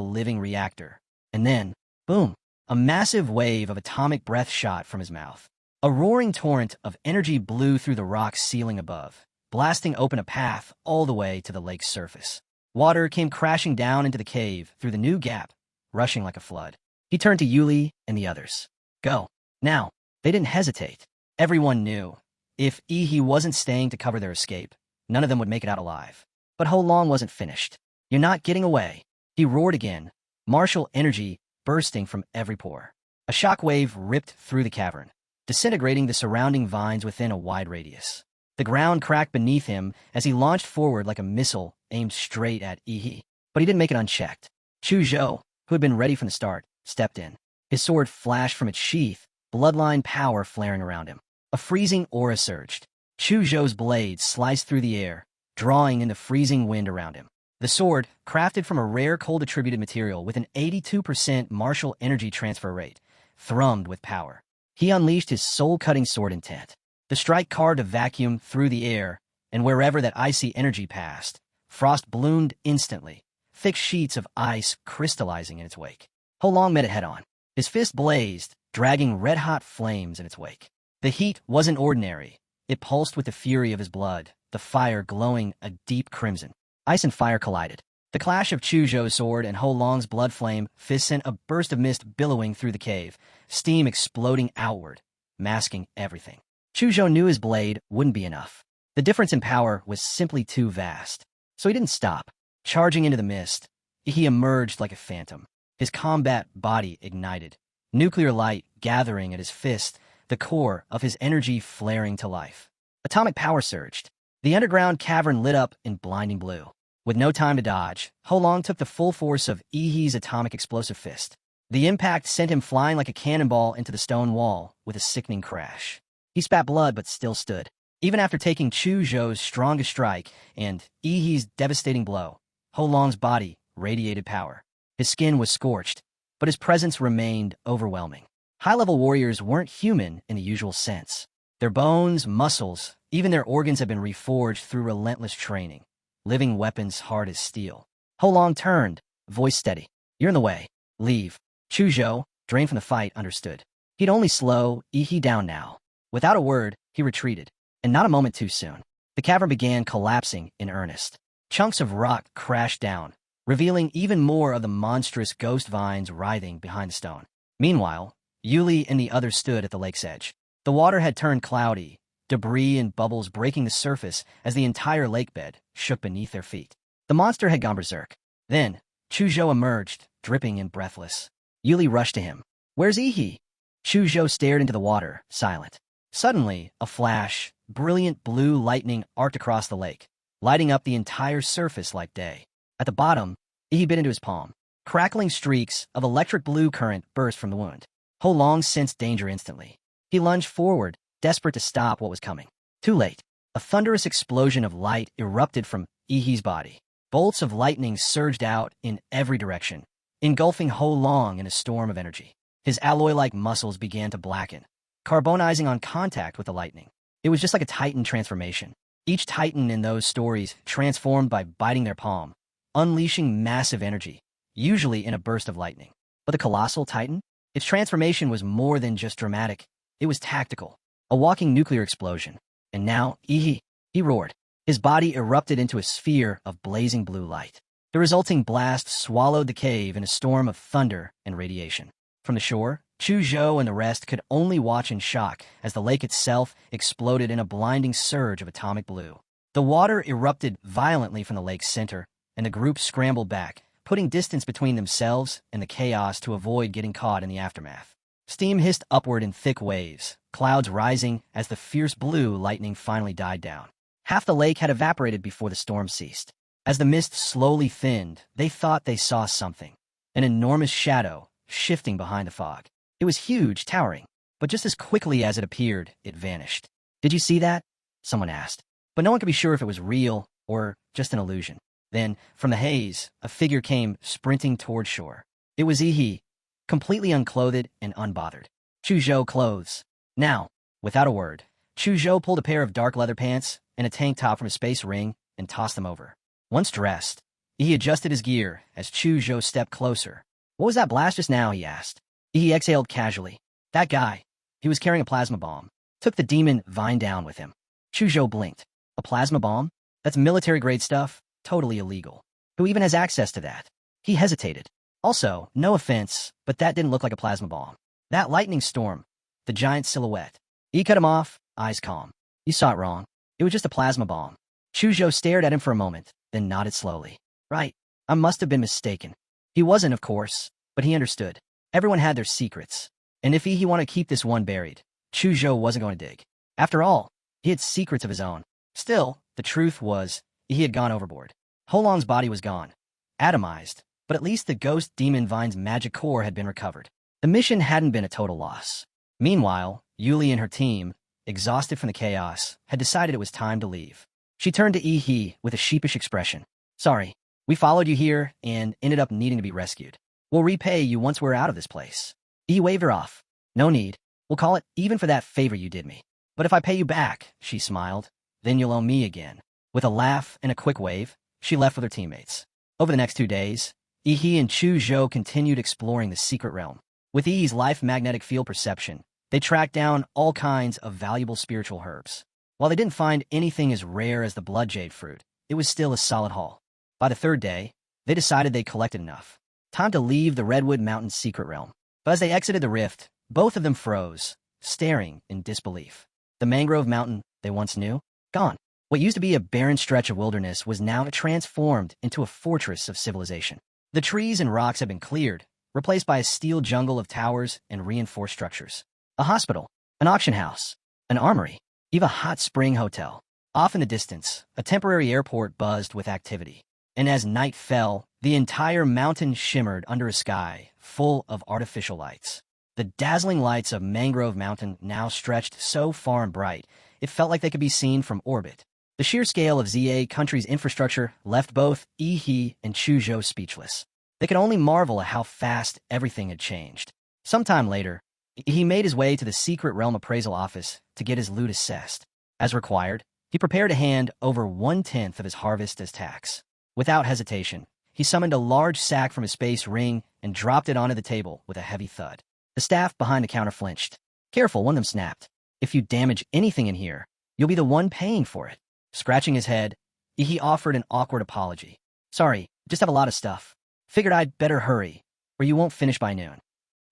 living reactor. And then, boom, a massive wave of atomic breath shot from his mouth. A roaring torrent of energy blew through the rock ceiling above, blasting open a path all the way to the lake's surface. Water came crashing down into the cave through the new gap, rushing like a flood. He turned to Yuli and the others. "Go. Now." They didn't hesitate. Everyone knew. If Yi wasn't staying to cover their escape, none of them would make it out alive. But Holong wasn't finished. "You're not getting away." He roared again, martial energy bursting from every pore. A shockwave ripped through the cavern, disintegrating the surrounding vines within a wide radius. The ground cracked beneath him as he launched forward like a missile aimed straight at Yi. But he didn't make it unchecked. Chu Zhou, who had been ready from the start, stepped in. His sword flashed from its sheath, bloodline power flaring around him. A freezing aura surged. Chu Zhou's blade sliced through the air, drawing in the freezing wind around him. The sword, crafted from a rare cold-attributed material with an 82% martial energy transfer rate, thrummed with power. He unleashed his soul-cutting sword intent. The strike carved a vacuum through the air, and wherever that icy energy passed, frost bloomed instantly, thick sheets of ice crystallizing in its wake. Holong met it head-on. His fist blazed, dragging red-hot flames in its wake. The heat wasn't ordinary. It pulsed with the fury of his blood, the fire glowing a deep crimson. Ice and fire collided. The clash of Chu Zhou's sword and Holong's blood flame fist sent a burst of mist billowing through the cave, steam exploding outward, masking everything. Chu Zhou knew his blade wouldn't be enough. The difference in power was simply too vast. So he didn't stop. Charging into the mist, he emerged like a phantom. His combat body ignited, nuclear light gathering at his fist, the core of his energy flaring to life. Atomic power surged. The underground cavern lit up in blinding blue. With no time to dodge, Holong took the full force of Yi's atomic explosive fist. The impact sent him flying like a cannonball into the stone wall with a sickening crash. He spat blood but still stood. Even after taking Chu Zhou's strongest strike and Yi's devastating blow, Holong's body radiated power. His skin was scorched, but his presence remained overwhelming. High-level warriors weren't human in the usual sense. Their bones, muscles, even their organs had been reforged through relentless training, living weapons hard as steel. Holong turned, voice steady. "You're in the way. Leave." Chu Zhou, drained from the fight, understood. He'd only slow Yi down now. Without a word, he retreated, and not a moment too soon. The cavern began collapsing in earnest. Chunks of rock crashed down, revealing even more of the monstrous ghost vines writhing behind the stone. Meanwhile, Yuli and the others stood at the lake's edge. The water had turned cloudy, debris and bubbles breaking the surface as the entire lake bed shook beneath their feet. The monster had gone berserk. Then, Chu Zhou emerged, dripping and breathless. Yuli rushed to him. "Where's Yi?" Chu Zhou stared into the water, silent. Suddenly, a flash, brilliant blue lightning arced across the lake, lighting up the entire surface like day. At the bottom, Yi bit into his palm. Crackling streaks of electric blue current burst from the wound. Holong sensed danger instantly. He lunged forward, desperate to stop what was coming. Too late. A thunderous explosion of light erupted from Yi's body. Bolts of lightning surged out in every direction, engulfing Holong in a storm of energy. His alloy-like muscles began to blacken, carbonizing on contact with the lightning. It was just like a Titan transformation. Each Titan in those stories transformed by biting their palm, unleashing massive energy, usually in a burst of lightning. But the colossal Titan? Its transformation was more than just dramatic. It was tactical, a walking nuclear explosion. And now, he roared. His body erupted into a sphere of blazing blue light. The resulting blast swallowed the cave in a storm of thunder and radiation. From the shore, Chu Zhou and the rest could only watch in shock as the lake itself exploded in a blinding surge of atomic blue. The water erupted violently from the lake's center, and the group scrambled back, putting distance between themselves and the chaos to avoid getting caught in the aftermath. Steam hissed upward in thick waves, clouds rising as the fierce blue lightning finally died down. Half the lake had evaporated before the storm ceased. As the mist slowly thinned, they thought they saw something. An enormous shadow, shifting behind the fog. It was huge, towering, but just as quickly as it appeared, it vanished. "Did you see that?" someone asked. But no one could be sure if it was real or just an illusion. Then, from the haze, a figure came sprinting toward shore. It was Yi, completely unclothed and unbothered. Chu Zhou clothes. Now, without a word, Chu Zhou pulled a pair of dark leather pants and a tank top from his space ring and tossed them over. Once dressed, he adjusted his gear as Chu Zhou stepped closer. "What was that blast just now?" he asked. He exhaled casually. "That guy. He was carrying a plasma bomb. Took the demon vine down with him." Chu Zhou blinked. "A plasma bomb? That's military-grade stuff. Totally illegal. Who even has access to that?" He hesitated. "Also, no offense, but that didn't look like a plasma bomb. That lightning storm, the giant silhouette." He cut him off, eyes calm. "You saw it wrong. It was just a plasma bomb." Chu Zhou stared at him for a moment, then nodded slowly. "Right. I must have been mistaken." He wasn't, of course, but he understood. Everyone had their secrets, and if he wanted to keep this one buried, Chu Zhou wasn't going to dig. After all, he had secrets of his own. Still, the truth was, he had gone overboard. Holong's body was gone, atomized, but at least the ghost demon vine's magic core had been recovered. The mission hadn't been a total loss. Meanwhile, Yuli and her team, exhausted from the chaos, had decided it was time to leave. She turned to Yi with a sheepish expression. "Sorry, we followed you here and ended up needing to be rescued. We'll repay you once we're out of this place." Yi waved her off. "No need. We'll call it even for that favor you did me. But if I pay you back," she smiled, "then you'll owe me again." With a laugh and a quick wave, she left with her teammates. Over the next 2 days, Yi and Chu Zhou continued exploring the secret realm. With Yi's life magnetic field perception, they tracked down all kinds of valuable spiritual herbs. While they didn't find anything as rare as the blood jade fruit, it was still a solid haul. By the 3rd day, they decided they'd collected enough. Time to leave the Redwood Mountain's secret realm. But as they exited the rift, both of them froze, staring in disbelief. The mangrove mountain they once knew, gone. What used to be a barren stretch of wilderness was now transformed into a fortress of civilization. The trees and rocks had been cleared, replaced by a steel jungle of towers and reinforced structures. A hospital, an auction house, an armory, even a hot spring hotel. Off in the distance, a temporary airport buzzed with activity. And as night fell, the entire mountain shimmered under a sky full of artificial lights. The dazzling lights of Mangrove Mountain now stretched so far and bright, it felt like they could be seen from orbit. The sheer scale of ZA country's infrastructure left both Yi and Chu Zhou speechless. They could only marvel at how fast everything had changed. Sometime later, he made his way to the secret realm appraisal office to get his loot assessed. As required, he prepared to hand over 1/10 of his harvest as tax. Without hesitation, he summoned a large sack from his space ring and dropped it onto the table with a heavy thud. The staff behind the counter flinched. "Careful," one of them snapped. "If you damage anything in here, you'll be the one paying for it." Scratching his head, he offered an awkward apology. "Sorry, just have a lot of stuff. Figured I'd better hurry, or you won't finish by noon."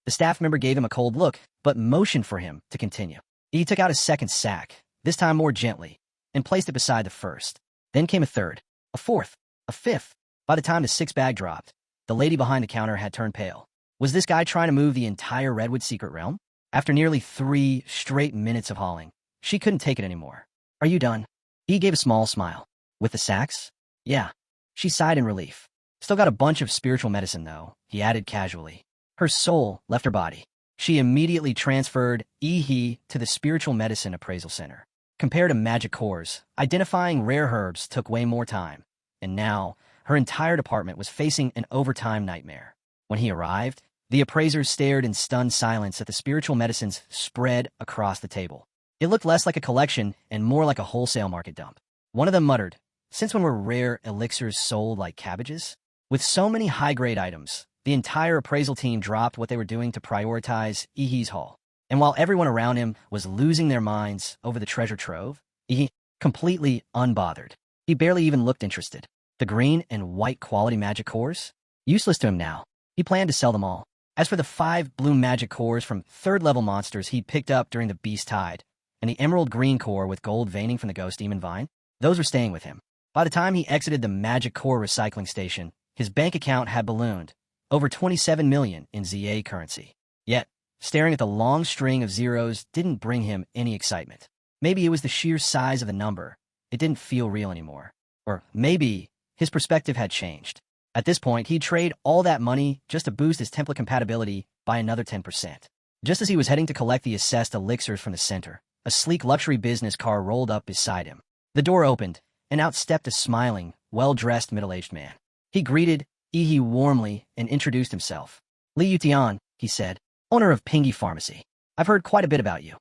The staff member gave him a cold look, but motioned for him to continue. He took out a second sack, this time more gently, and placed it beside the first. Then came a third, a fourth, a fifth. By the time the 6th bag dropped, the lady behind the counter had turned pale. Was this guy trying to move the entire Redwood secret realm? After nearly 3 straight minutes of hauling, she couldn't take it anymore. "Are you done?" He gave a small smile. "With the sacks?" "Yeah." She sighed in relief. "Still got a bunch of spiritual medicine, though," he added casually. Her soul left her body. She immediately transferred Yi to the Spiritual Medicine Appraisal Center. Compared to magic cores, identifying rare herbs took way more time, and now her entire department was facing an overtime nightmare. When he arrived, the appraisers stared in stunned silence at the spiritual medicines spread across the table. It looked less like a collection and more like a wholesale market dump. One of them muttered, "Since when were rare elixirs sold like cabbages?" With so many high-grade items, the entire appraisal team dropped what they were doing to prioritize Ihi's haul. And while everyone around him was losing their minds over the treasure trove, Ihi, completely unbothered. He barely even looked interested. The green and white quality magic cores? Useless to him now. He planned to sell them all. As for the 5 blue magic cores from third-level monsters he'd picked up during the Beast Tide, and the emerald green core with gold veining from the Ghost Demon Vine, those were staying with him. By the time he exited the magic core recycling station, his bank account had ballooned, over 27 million in ZA currency. Yet, staring at the long string of zeros didn't bring him any excitement. Maybe it was the sheer size of the number. It didn't feel real anymore. Or maybe his perspective had changed. At this point, he'd trade all that money just to boost his template compatibility by another 10%. Just as he was heading to collect the assessed elixirs from the center, a sleek luxury business car rolled up beside him. The door opened, and out stepped a smiling, well-dressed middle-aged man. He greeted Ihi warmly and introduced himself. "Li Yutian," he said, "owner of Pingy Pharmacy. I've heard quite a bit about you."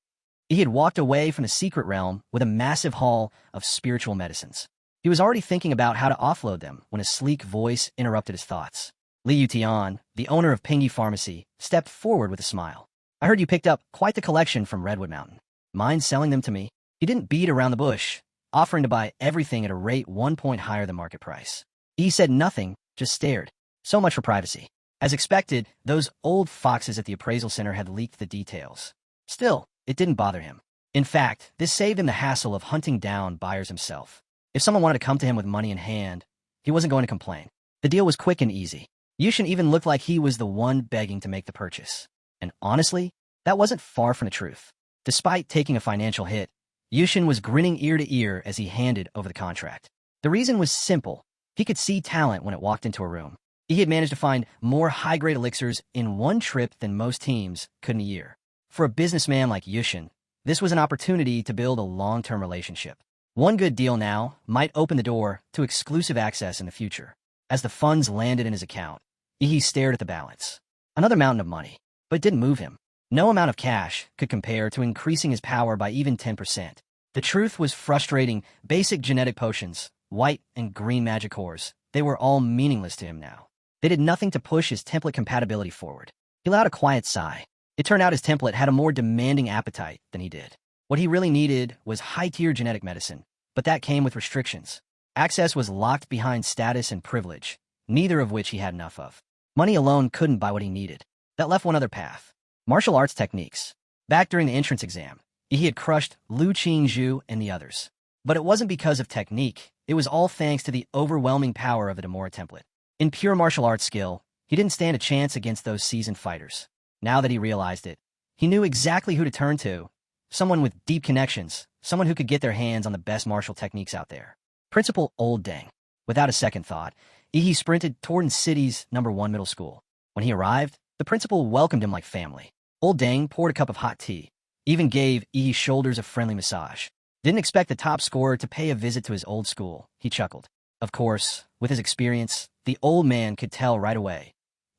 He had walked away from the secret realm with a massive haul of spiritual medicines. He was already thinking about how to offload them when a sleek voice interrupted his thoughts. Li Yutian, the owner of Pingy Pharmacy, stepped forward with a smile. "I heard you picked up quite the collection from Redwood Mountain. Mind selling them to me?" He didn't beat around the bush, offering to buy everything at a rate 1 point higher than market price. He said nothing, just stared. So much for privacy. As expected, those old foxes at the appraisal center had leaked the details. Still, it didn't bother him. In fact, this saved him the hassle of hunting down buyers himself. If someone wanted to come to him with money in hand, he wasn't going to complain. The deal was quick and easy. Yushin even looked like he was the one begging to make the purchase. And honestly, that wasn't far from the truth. Despite taking a financial hit, Yushin was grinning ear to ear as he handed over the contract. The reason was simple. He could see talent when it walked into a room. He had managed to find more high-grade elixirs in one trip than most teams could in a year. For a businessman like Yushin, this was an opportunity to build a long-term relationship. One good deal now might open the door to exclusive access in the future. As the funds landed in his account, Ihi stared at the balance. Another mountain of money, but it didn't move him. No amount of cash could compare to increasing his power by even 10%. The truth was frustrating. Basic genetic potions, white and green magic cores, they were all meaningless to him now. They did nothing to push his template compatibility forward. He let out a quiet sigh. It turned out his template had a more demanding appetite than he did. What he really needed was high-tier genetic medicine, but that came with restrictions. Access was locked behind status and privilege, neither of which he had enough of. Money alone couldn't buy what he needed. That left one other path. Martial arts techniques. Back during the entrance exam, he had crushed Lu Qingzhu and the others. But it wasn't because of technique. It was all thanks to the overwhelming power of the Demora template. In pure martial arts skill, he didn't stand a chance against those seasoned fighters. Now that he realized it, he knew exactly who to turn to. Someone with deep connections, someone who could get their hands on the best martial techniques out there. Principal Old Deng. Without a second thought, Ihi sprinted toward the city's #1 middle school. When he arrived, the principal welcomed him like family. Old Deng poured a cup of hot tea, even gave Ihi's shoulders a friendly massage. Didn't expect the top scorer to pay a visit to his old school, he chuckled. Of course, with his experience, the old man could tell right away.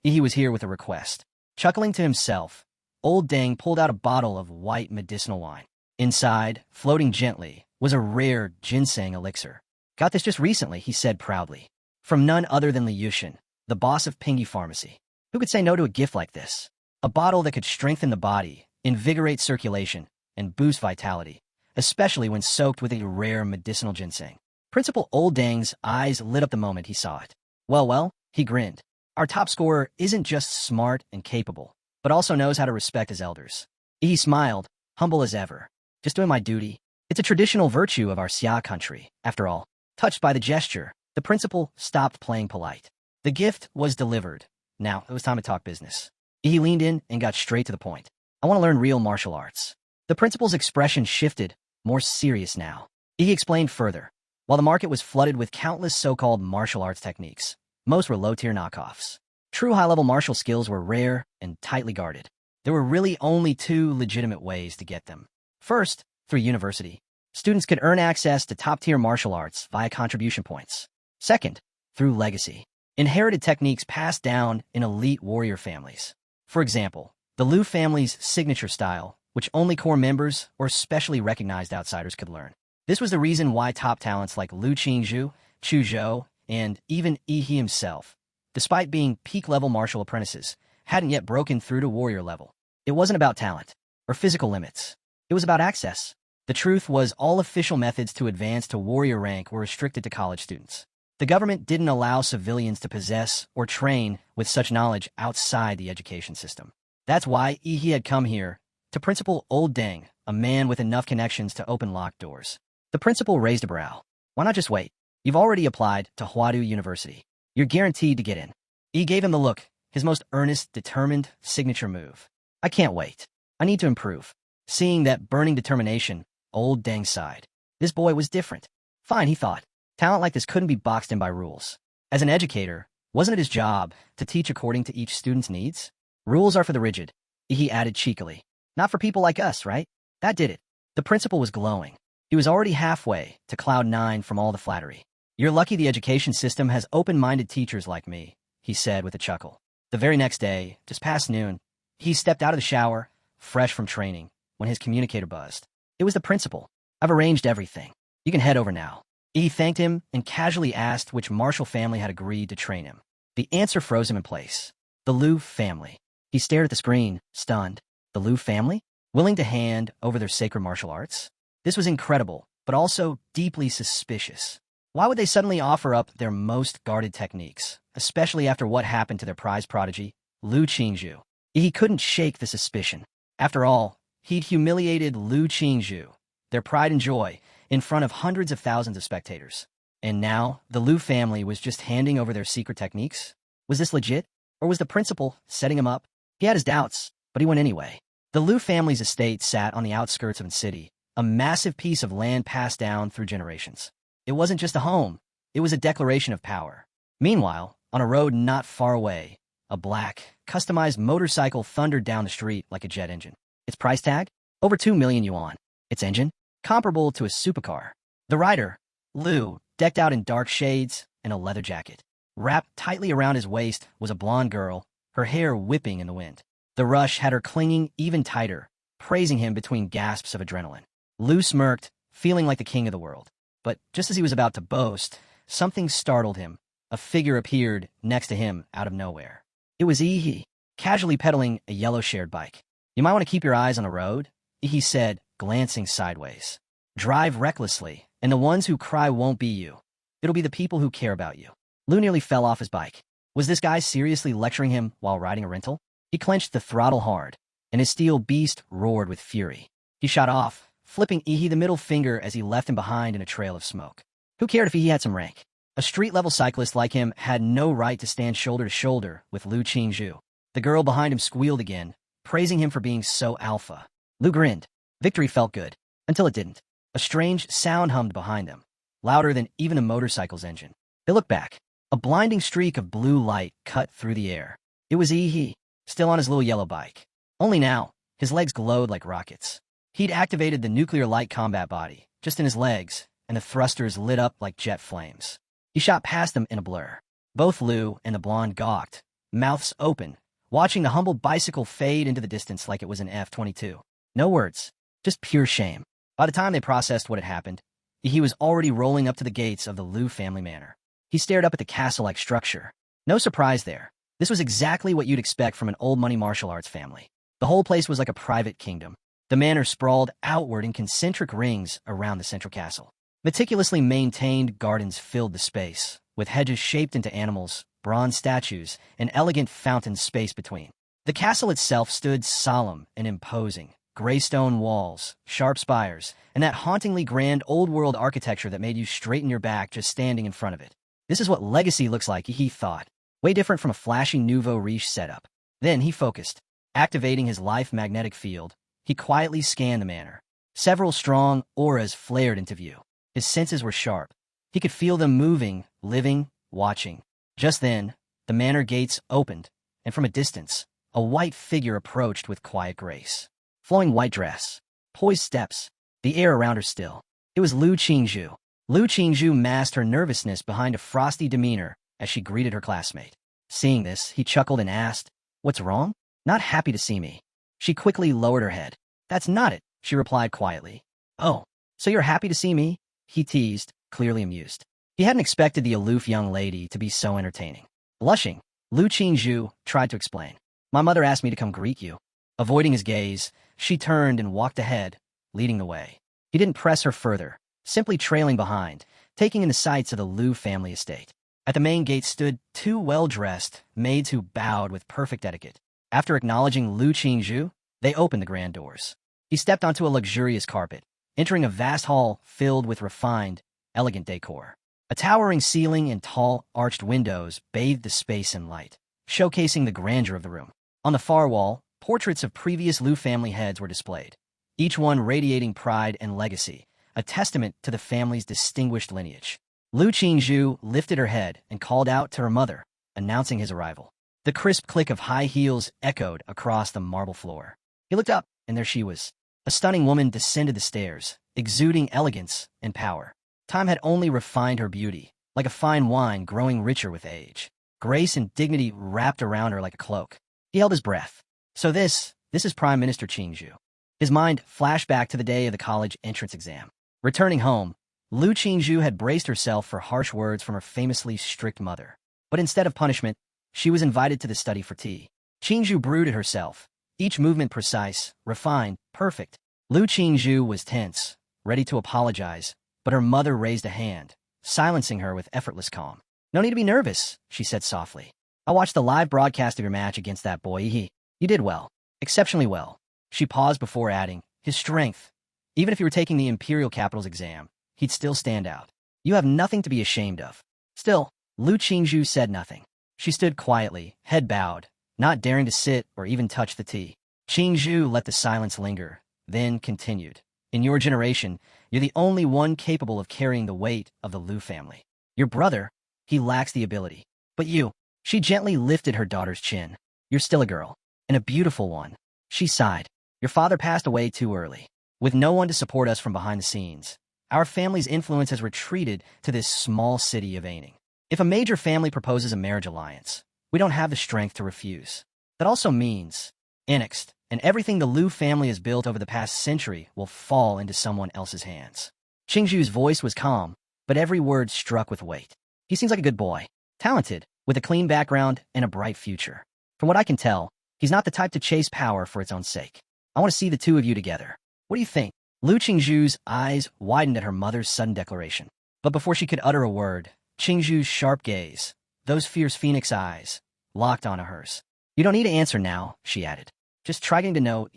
Ihi was here with a request. Chuckling to himself, Old Deng pulled out a bottle of white medicinal wine. Inside, floating gently, was a rare ginseng elixir. "Got this just recently," he said proudly. From none other than Li Yushin, the boss of Pingy Pharmacy. Who could say no to a gift like this? A bottle that could strengthen the body, invigorate circulation, and boost vitality, especially when soaked with a rare medicinal ginseng. Principal Old Deng's eyes lit up the moment he saw it. Well, he grinned. Our top scorer isn't just smart and capable, but also knows how to respect his elders. He smiled, humble as ever. "Just doing my duty. It's a traditional virtue of our Xia country, after all." Touched by the gesture, the principal stopped playing polite. The gift was delivered. Now, it was time to talk business. He leaned in and got straight to the point. "I want to learn real martial arts." The principal's expression shifted, more serious now. He explained further. While the market was flooded with countless so-called martial arts techniques, most were low-tier knockoffs. True high-level martial skills were rare and tightly guarded. There were really only 2 legitimate ways to get them. First, through university. Students could earn access to top-tier martial arts via contribution points. Second, through legacy. Inherited techniques passed down in elite warrior families. For example, the Liu family's signature style, which only core members or specially recognized outsiders could learn. This was the reason why top talents like Lu Qingzhu, Chu Zhou, and even Yi He himself, despite being peak-level martial apprentices, hadn't yet broken through to warrior level. It wasn't about talent or physical limits. It was about access. The truth was all official methods to advance to warrior rank were restricted to college students. The government didn't allow civilians to possess or train with such knowledge outside the education system. That's why Yi He had come here, to Principal Old Deng, a man with enough connections to open locked doors. The principal raised a brow. Why not just wait? You've already applied to Huadu University. You're guaranteed to get in. He gave him the look, his most earnest, determined signature move. I can't wait. I need to improve. Seeing that burning determination, Old Deng sighed. This boy was different. Fine, he thought. Talent like this couldn't be boxed in by rules. As an educator, wasn't it his job to teach according to each student's needs? Rules are for the rigid, he added cheekily. Not for people like us, right? That did it. The principal was glowing. He was already halfway to cloud nine from all the flattery. You're lucky the education system has open-minded teachers like me, he said with a chuckle. The very next day, just past noon, he stepped out of the shower, fresh from training, when his communicator buzzed. It was the principal. I've arranged everything. You can head over now. He thanked him and casually asked which martial family had agreed to train him. The answer froze him in place. The Liu family. He stared at the screen, stunned. The Liu family? Willing to hand over their sacred martial arts? This was incredible, but also deeply suspicious. Why would they suddenly offer up their most guarded techniques, especially after what happened to their prize prodigy, Lu Qingzhu? He couldn't shake the suspicion. After all, he'd humiliated Lu Qingzhu, their pride and joy, in front of hundreds of thousands of spectators. And now, the Liu family was just handing over their secret techniques? Was this legit? Or was the principal setting him up? He had his doubts, but he went anyway. The Liu family's estate sat on the outskirts of a city, a massive piece of land passed down through generations. It wasn't just a home, it was a declaration of power. Meanwhile, on a road not far away, a black, customized motorcycle thundered down the street like a jet engine. Its price tag? Over 2 million yuan. Its engine? Comparable to a supercar. The rider, Liu, decked out in dark shades and a leather jacket. Wrapped tightly around his waist was a blonde girl, her hair whipping in the wind. The rush had her clinging even tighter, praising him between gasps of adrenaline. Liu smirked, feeling like the king of the world. But just as he was about to boast, something startled him. A figure appeared next to him out of nowhere. It was Yi He, casually pedaling a yellow shared bike. You might want to keep your eyes on the road, Yi He said, glancing sideways. Drive recklessly, and the ones who cry won't be you. It'll be the people who care about you. Liu nearly fell off his bike. Was this guy seriously lecturing him while riding a rental? He clenched the throttle hard, and his steel beast roared with fury. He shot off, flipping Yi He the middle finger as he left him behind in a trail of smoke. Who cared if he had some rank? A street-level cyclist like him had no right to stand shoulder to shoulder with Lu Qingzhu. The girl behind him squealed again, praising him for being so alpha. Liu grinned. Victory felt good, until it didn't. A strange sound hummed behind them, louder than even a motorcycle's engine. They looked back. A blinding streak of blue light cut through the air. It was Yi He, still on his little yellow bike. Only now, his legs glowed like rockets. He'd activated the nuclear light combat body, just in his legs, and the thrusters lit up like jet flames. He shot past them in a blur. Both Liu and the blonde gawked, mouths open, watching the humble bicycle fade into the distance like it was an F-22. No words, just pure shame. By the time they processed what had happened, he was already rolling up to the gates of the Liu family manor. He stared up at the castle-like structure. No surprise there. This was exactly what you'd expect from an old-money martial arts family. The whole place was like a private kingdom. The manor sprawled outward in concentric rings around the central castle. Meticulously maintained gardens filled the space, with hedges shaped into animals, bronze statues, and elegant fountains spaced between. The castle itself stood solemn and imposing, gray stone walls, sharp spires, and that hauntingly grand old-world architecture that made you straighten your back just standing in front of it. This is what legacy looks like, he thought. Way different from a flashy nouveau riche setup. Then he focused. Activating his life magnetic field, he quietly scanned the manor. Several strong auras flared into view. His senses were sharp. He could feel them moving, living, watching. Just then, the manor gates opened, and from a distance, a white figure approached with quiet grace. Flowing white dress, poised steps, the air around her still. It was Lu Qingzhu. Lu Qingzhu masked her nervousness behind a frosty demeanor as she greeted her classmate. Seeing this, he chuckled and asked, "What's wrong?" "Not happy to see me." She quickly lowered her head. That's not it, she replied quietly. Oh, so you're happy to see me? He teased, clearly amused. He hadn't expected the aloof young lady to be so entertaining. Blushing, Lu Qingzhu tried to explain. My mother asked me to come greet you. Avoiding his gaze, she turned and walked ahead, leading the way. He didn't press her further, simply trailing behind, taking in the sights of the Lu family estate. At the main gate stood two well-dressed maids who bowed with perfect etiquette. After acknowledging Lu Qingzhu, they opened the grand doors. He stepped onto a luxurious carpet, entering a vast hall filled with refined, elegant decor. A towering ceiling and tall, arched windows bathed the space in light, showcasing the grandeur of the room. On the far wall, portraits of previous Lu family heads were displayed, each one radiating pride and legacy, a testament to the family's distinguished lineage. Lu Qingzhu lifted her head and called out to her mother, announcing his arrival. The crisp click of high heels echoed across the marble floor. He looked up, and there she was. A stunning woman descended the stairs, exuding elegance and power. Time had only refined her beauty, like a fine wine growing richer with age. Grace and dignity wrapped around her like a cloak. He held his breath. So this is Prime Minister Qingzhu. His mind flashed back to the day of the college entrance exam. Returning home, Lu Qingzhu had braced herself for harsh words from her famously strict mother. But instead of punishment, she was invited to the study for tea. Qingzhu brewed it herself, each movement precise, refined, perfect. Lu Qingzhu was tense, ready to apologize, but her mother raised a hand, silencing her with effortless calm. No need to be nervous, she said softly. I watched the live broadcast of your match against that boy. You did well. Exceptionally well. She paused before adding, his strength. Even if you were taking the Imperial Capital's exam, he'd still stand out. You have nothing to be ashamed of. Still, Lu Qingzhu said nothing. She stood quietly, head bowed, not daring to sit or even touch the tea. Qingzhu let the silence linger, then continued. In your generation, you're the only one capable of carrying the weight of the Lu family. Your brother, he lacks the ability. But you, she gently lifted her daughter's chin. You're still a girl, and a beautiful one. She sighed. Your father passed away too early. With no one to support us from behind the scenes, our family's influence has retreated to this small city of Aining. If a major family proposes a marriage alliance, we don't have the strength to refuse. That also means, annexed, and everything the Lu family has built over the past century will fall into someone else's hands. Qingzhu's voice was calm, but every word struck with weight. He seems like a good boy, talented, with a clean background and a bright future. From what I can tell, he's not the type to chase power for its own sake. I want to see the two of you together. What do you think? Lu Qingzhu's eyes widened at her mother's sudden declaration. But before she could utter a word, Qingzhu's sharp gaze, those fierce phoenix eyes, locked onto hers. You don't need to answer now, she added. Just try getting to know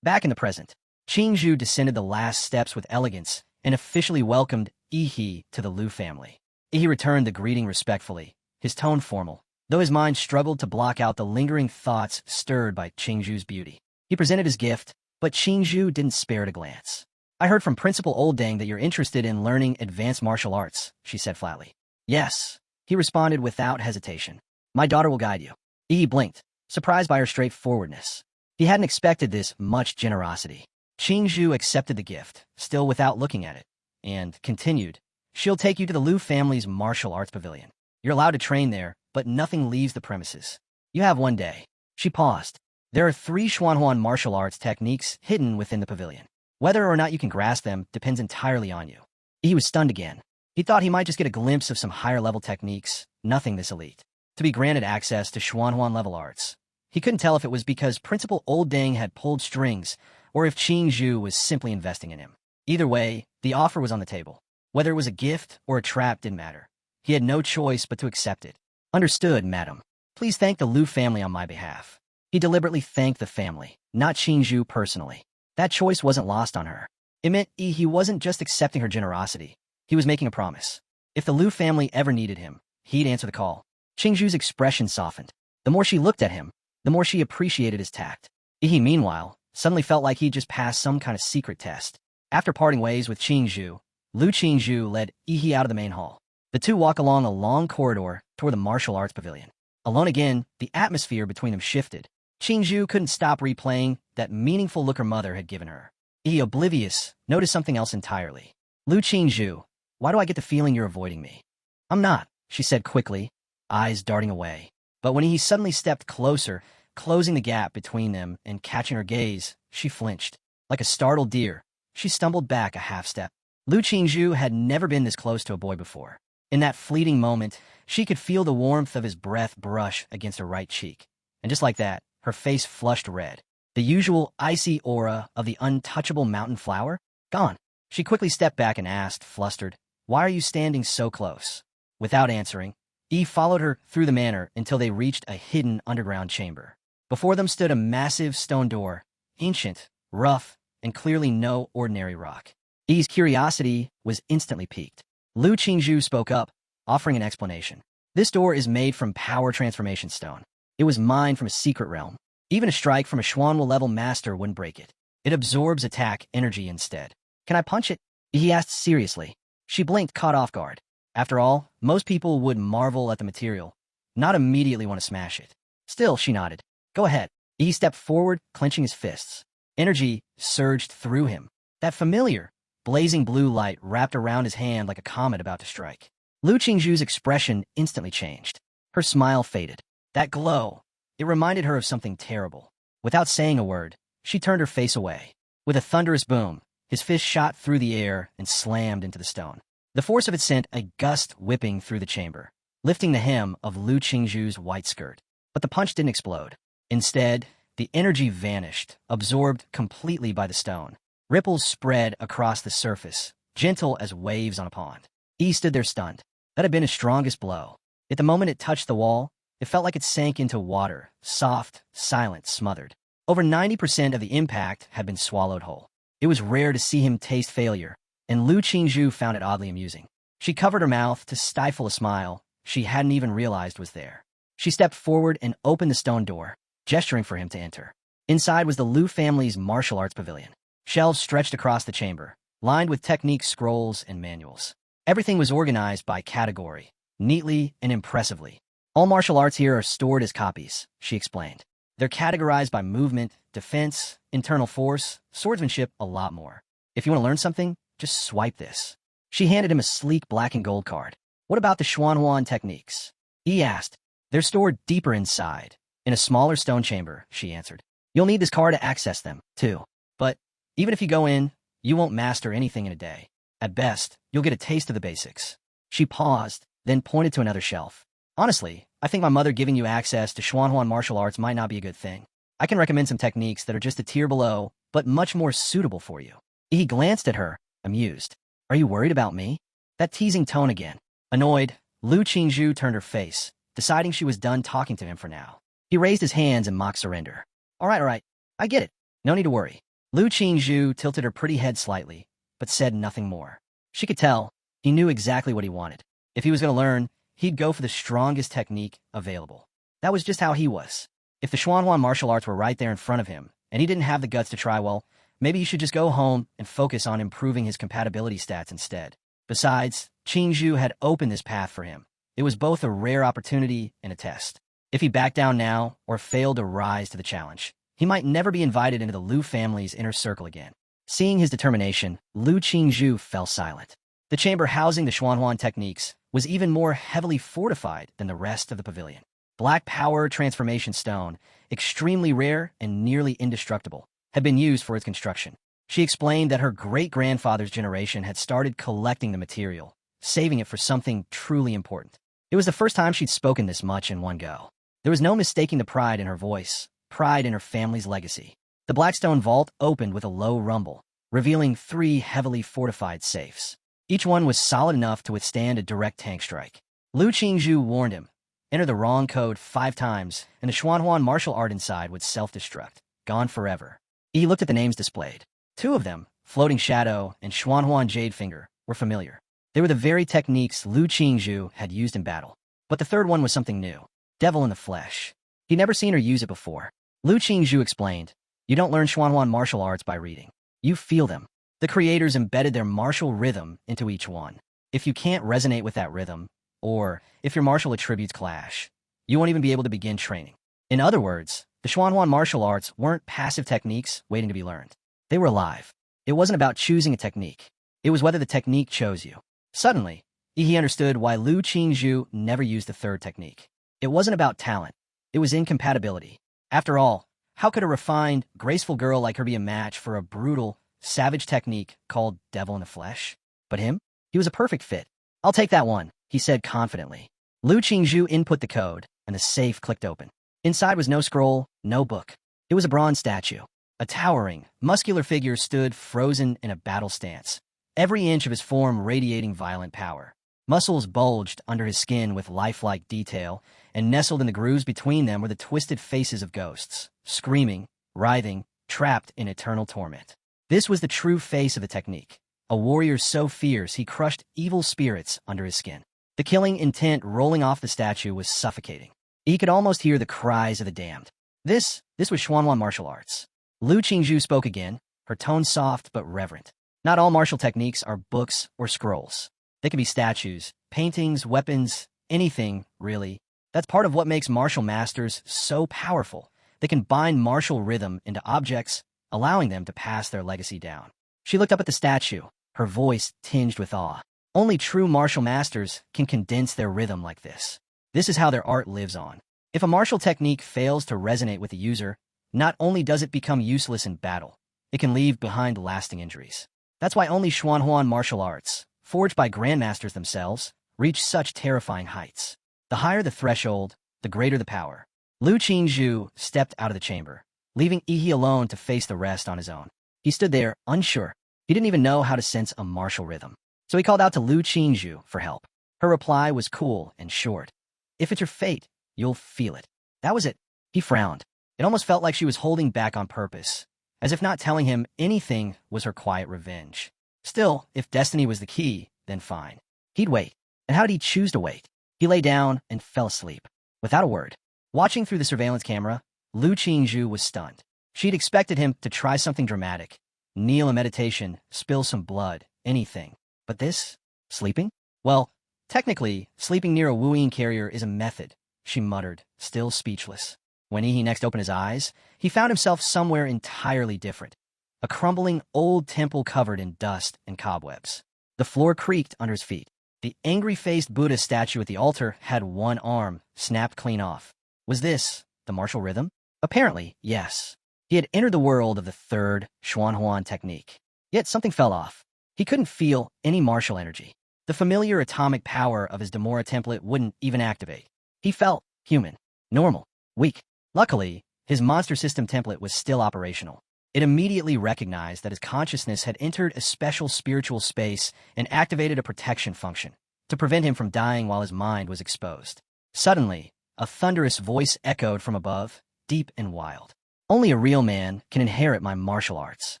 Back in the present, Qingzhu descended the last steps with elegance and officially welcomed He to the Lu family. He returned the greeting respectfully, his tone formal, though his mind struggled to block out the lingering thoughts stirred by Qingzhu's beauty. He presented his gift, but Qingzhu didn't spare it a glance. I heard from Principal Oldang that you're interested in learning advanced martial arts, she said flatly. Yes, he responded without hesitation. My daughter will guide you. He blinked, surprised by her straightforwardness. He hadn't expected this much generosity. Qingzhu accepted the gift, still without looking at it, and continued, she'll take you to the Lu family's martial arts pavilion. You're allowed to train there, but nothing leaves the premises. You have one day. She paused. There are 3 Xuanhuan martial arts techniques hidden within the pavilion. Whether or not you can grasp them depends entirely on you. He was stunned again. He thought he might just get a glimpse of some higher-level techniques, nothing this elite. To be granted access to Xuanhuan-level arts. He couldn't tell if it was because Principal Oldang had pulled strings, or if Qingzhu was simply investing in him. Either way, the offer was on the table. Whether it was a gift or a trap didn't matter. He had no choice but to accept it. Understood, madam. Please thank the Lu family on my behalf. He deliberately thanked the family, not Qingzhu personally. That choice wasn't lost on her. It meant he wasn't just accepting her generosity. He was making a promise. If the Lu family ever needed him, he'd answer the call. Qingzhu's expression softened. The more she looked at him, the more she appreciated his tact. He, meanwhile, suddenly felt like he'd just passed some kind of secret test. After parting ways with Qingzhu, Lu Qingzhu led Yi out of the main hall. The two walked along a long corridor toward the martial arts pavilion. Alone again, the atmosphere between them shifted. Qingzhu couldn't stop replaying that meaningful look her mother had given her. He, oblivious, noticed something else entirely. Lu Qingzhu, why do I get the feeling you're avoiding me? I'm not, she said quickly, eyes darting away. But when he suddenly stepped closer, closing the gap between them and catching her gaze, she flinched. Like a startled deer, she stumbled back a half step. Lu Qingzhu had never been this close to a boy before. In that fleeting moment, she could feel the warmth of his breath brush against her right cheek. And just like that, her face flushed red. The usual icy aura of the untouchable mountain flower? Gone. She quickly stepped back and asked, flustered, "Why are you standing so close?" Without answering, Yi followed her through the manor until they reached a hidden underground chamber. Before them stood a massive stone door, ancient, rough, and clearly no ordinary rock. Yi's curiosity was instantly piqued. Lu Qingzhu spoke up, offering an explanation. "This door is made from power transformation stone. It was mined from a secret realm. Even a strike from a Xuanwu-level master wouldn't break it. It absorbs attack energy instead." "Can I punch it?" he asked seriously. She blinked, caught off guard. After all, most people would marvel at the material, not immediately want to smash it. Still, she nodded. "Go ahead." He stepped forward, clenching his fists. Energy surged through him. That familiar, blazing blue light wrapped around his hand like a comet about to strike. Lu Qingzhu's expression instantly changed. Her smile faded. That glow, it reminded her of something terrible. Without saying a word, she turned her face away. With a thunderous boom, his fist shot through the air and slammed into the stone. The force of it sent a gust whipping through the chamber, lifting the hem of Lu Qingzhu's white skirt. But the punch didn't explode. Instead, the energy vanished, absorbed completely by the stone. Ripples spread across the surface, gentle as waves on a pond. Yi stood there stunned. That had been his strongest blow. At the moment it touched the wall, it felt like it sank into water, soft, silent, smothered. Over 90% of the impact had been swallowed whole. It was rare to see him taste failure, and Lu Qingzhu found it oddly amusing. She covered her mouth to stifle a smile she hadn't even realized was there. She stepped forward and opened the stone door, gesturing for him to enter. Inside was the Lu family's martial arts pavilion. Shelves stretched across the chamber, lined with technique scrolls and manuals. Everything was organized by category, neatly and impressively. "All martial arts here are stored as copies," she explained. "They're categorized by movement, defense, internal force, swordsmanship, a lot more. If you want to learn something, just swipe this." She handed him a sleek black and gold card. "What about the Xuanhuan techniques?" he asked. "They're stored deeper inside, in a smaller stone chamber," she answered. "You'll need this card to access them, too. But even if you go in, you won't master anything in a day. At best, you'll get a taste of the basics." She paused, then pointed to another shelf. "Honestly, I think my mother giving you access to Xuanhuan martial arts might not be a good thing. I can recommend some techniques that are just a tier below, but much more suitable for you." He glanced at her, amused. "Are you worried about me?" That teasing tone again. Annoyed, Lu Qingzhu turned her face, deciding she was done talking to him for now. He raised his hands in mock surrender. All right, I get it. No need to worry." Lu Qingzhu tilted her pretty head slightly, but said nothing more. She could tell he knew exactly what he wanted. If he was going to learn, he'd go for the strongest technique available. That was just how he was. If the Xuanhuan martial arts were right there in front of him, and he didn't have the guts to try, well, maybe he should just go home and focus on improving his compatibility stats instead. Besides, Qingzhu had opened this path for him. It was both a rare opportunity and a test. If he backed down now, or failed to rise to the challenge, he might never be invited into the Lu family's inner circle again. Seeing his determination, Lu Qingzhu fell silent. The chamber housing the Xuanhuan techniques was even more heavily fortified than the rest of the pavilion. Black power transformation stone, extremely rare and nearly indestructible, had been used for its construction. She explained that her great-grandfather's generation had started collecting the material, saving it for something truly important. It was the first time she'd spoken this much in one go. There was no mistaking the pride in her voice, pride in her family's legacy. The Blackstone vault opened with a low rumble, revealing 3 heavily fortified safes. Each one was solid enough to withstand a direct tank strike. Lu Qingzhu warned him, "Enter the wrong code 5 times, and the Xuanhuan martial art inside would self-destruct. Gone forever." He looked at the names displayed. 2 of them, Floating Shadow and Xuanhuan Jade Finger, were familiar. They were the very techniques Lu Qingzhu had used in battle. But the third one was something new. Devil in the flesh. He'd never seen her use it before. Lu Qingzhu explained, "You don't learn Xuanhuan martial arts by reading. You feel them. The creators embedded their martial rhythm into each one. If you can't resonate with that rhythm, or if your martial attributes clash, you won't even be able to begin training." In other words, the Xuanhuan martial arts weren't passive techniques waiting to be learned. They were alive. It wasn't about choosing a technique. It was whether the technique chose you. Suddenly, he understood why Lu Qingzhu never used the third technique. It wasn't about talent. It was incompatibility. After all, How could a refined, graceful girl like her be a match for a brutal, savage technique called devil in the flesh? But him? He was a perfect fit. I'll take that one, he said confidently. Lu Qingzhu input the code, and the safe clicked open. Inside was no scroll, no book. It was a bronze statue. A towering, muscular figure stood frozen in a battle stance, every inch of his form radiating violent power. Muscles bulged under his skin with lifelike detail, and nestled in the grooves between them were the twisted faces of ghosts, screaming, writhing, trapped in eternal torment. This was the true face of the technique, a warrior so fierce he crushed evil spirits under his skin. The killing intent rolling off the statue was suffocating. He could almost hear the cries of the damned. This was Xuanhuan martial arts. Lu Qingzhu spoke again, her tone soft but reverent. Not all martial techniques are books or scrolls. They can be statues, paintings, weapons, anything, really. That's part of what makes martial masters so powerful. They can bind martial rhythm into objects, allowing them to pass their legacy down. She looked up at the statue, her voice tinged with awe. Only true martial masters can condense their rhythm like this. This is how their art lives on. If a martial technique fails to resonate with the user, not only does it become useless in battle, it can leave behind lasting injuries. That's why only Xuanhuan martial arts, forged by grandmasters themselves, reach such terrifying heights. The higher the threshold, the greater the power. Lu Qingzhu stepped out of the chamber, leaving Yi alone to face the rest on his own. He stood there, unsure. He didn't even know how to sense a martial rhythm. So he called out to Lu Qingzhu for help. Her reply was cool and short. If it's your fate, you'll feel it. That was it. He frowned. It almost felt like she was holding back on purpose, as if not telling him anything was her quiet revenge. Still, if destiny was the key, then fine. He'd wait. And how did he choose to wait? He lay down and fell asleep, without a word. Watching through the surveillance camera, Lu Qingzhu was stunned. She'd expected him to try something dramatic, kneel in meditation, spill some blood, anything. But this? Sleeping? Well, technically, sleeping near a Wuyin carrier is a method, she muttered, still speechless. When Yi next opened his eyes, he found himself somewhere entirely different. A crumbling old temple covered in dust and cobwebs. The floor creaked under his feet. The angry-faced Buddha statue at the altar had one arm snapped clean off. Was this the martial rhythm? Apparently, yes. He had entered the world of the third Xuanhuan technique. Yet something fell off. He couldn't feel any martial energy. The familiar atomic power of his Demora template wouldn't even activate. He felt human, normal, weak. Luckily, his monster system template was still operational. It immediately recognized that his consciousness had entered a special spiritual space and activated a protection function to prevent him from dying while his mind was exposed. Suddenly, a thunderous voice echoed from above, deep and wild. Only a real man can inherit my martial arts.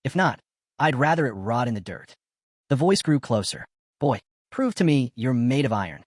If not, I'd rather it rot in the dirt. The voice grew closer. Boy, prove to me you're made of iron.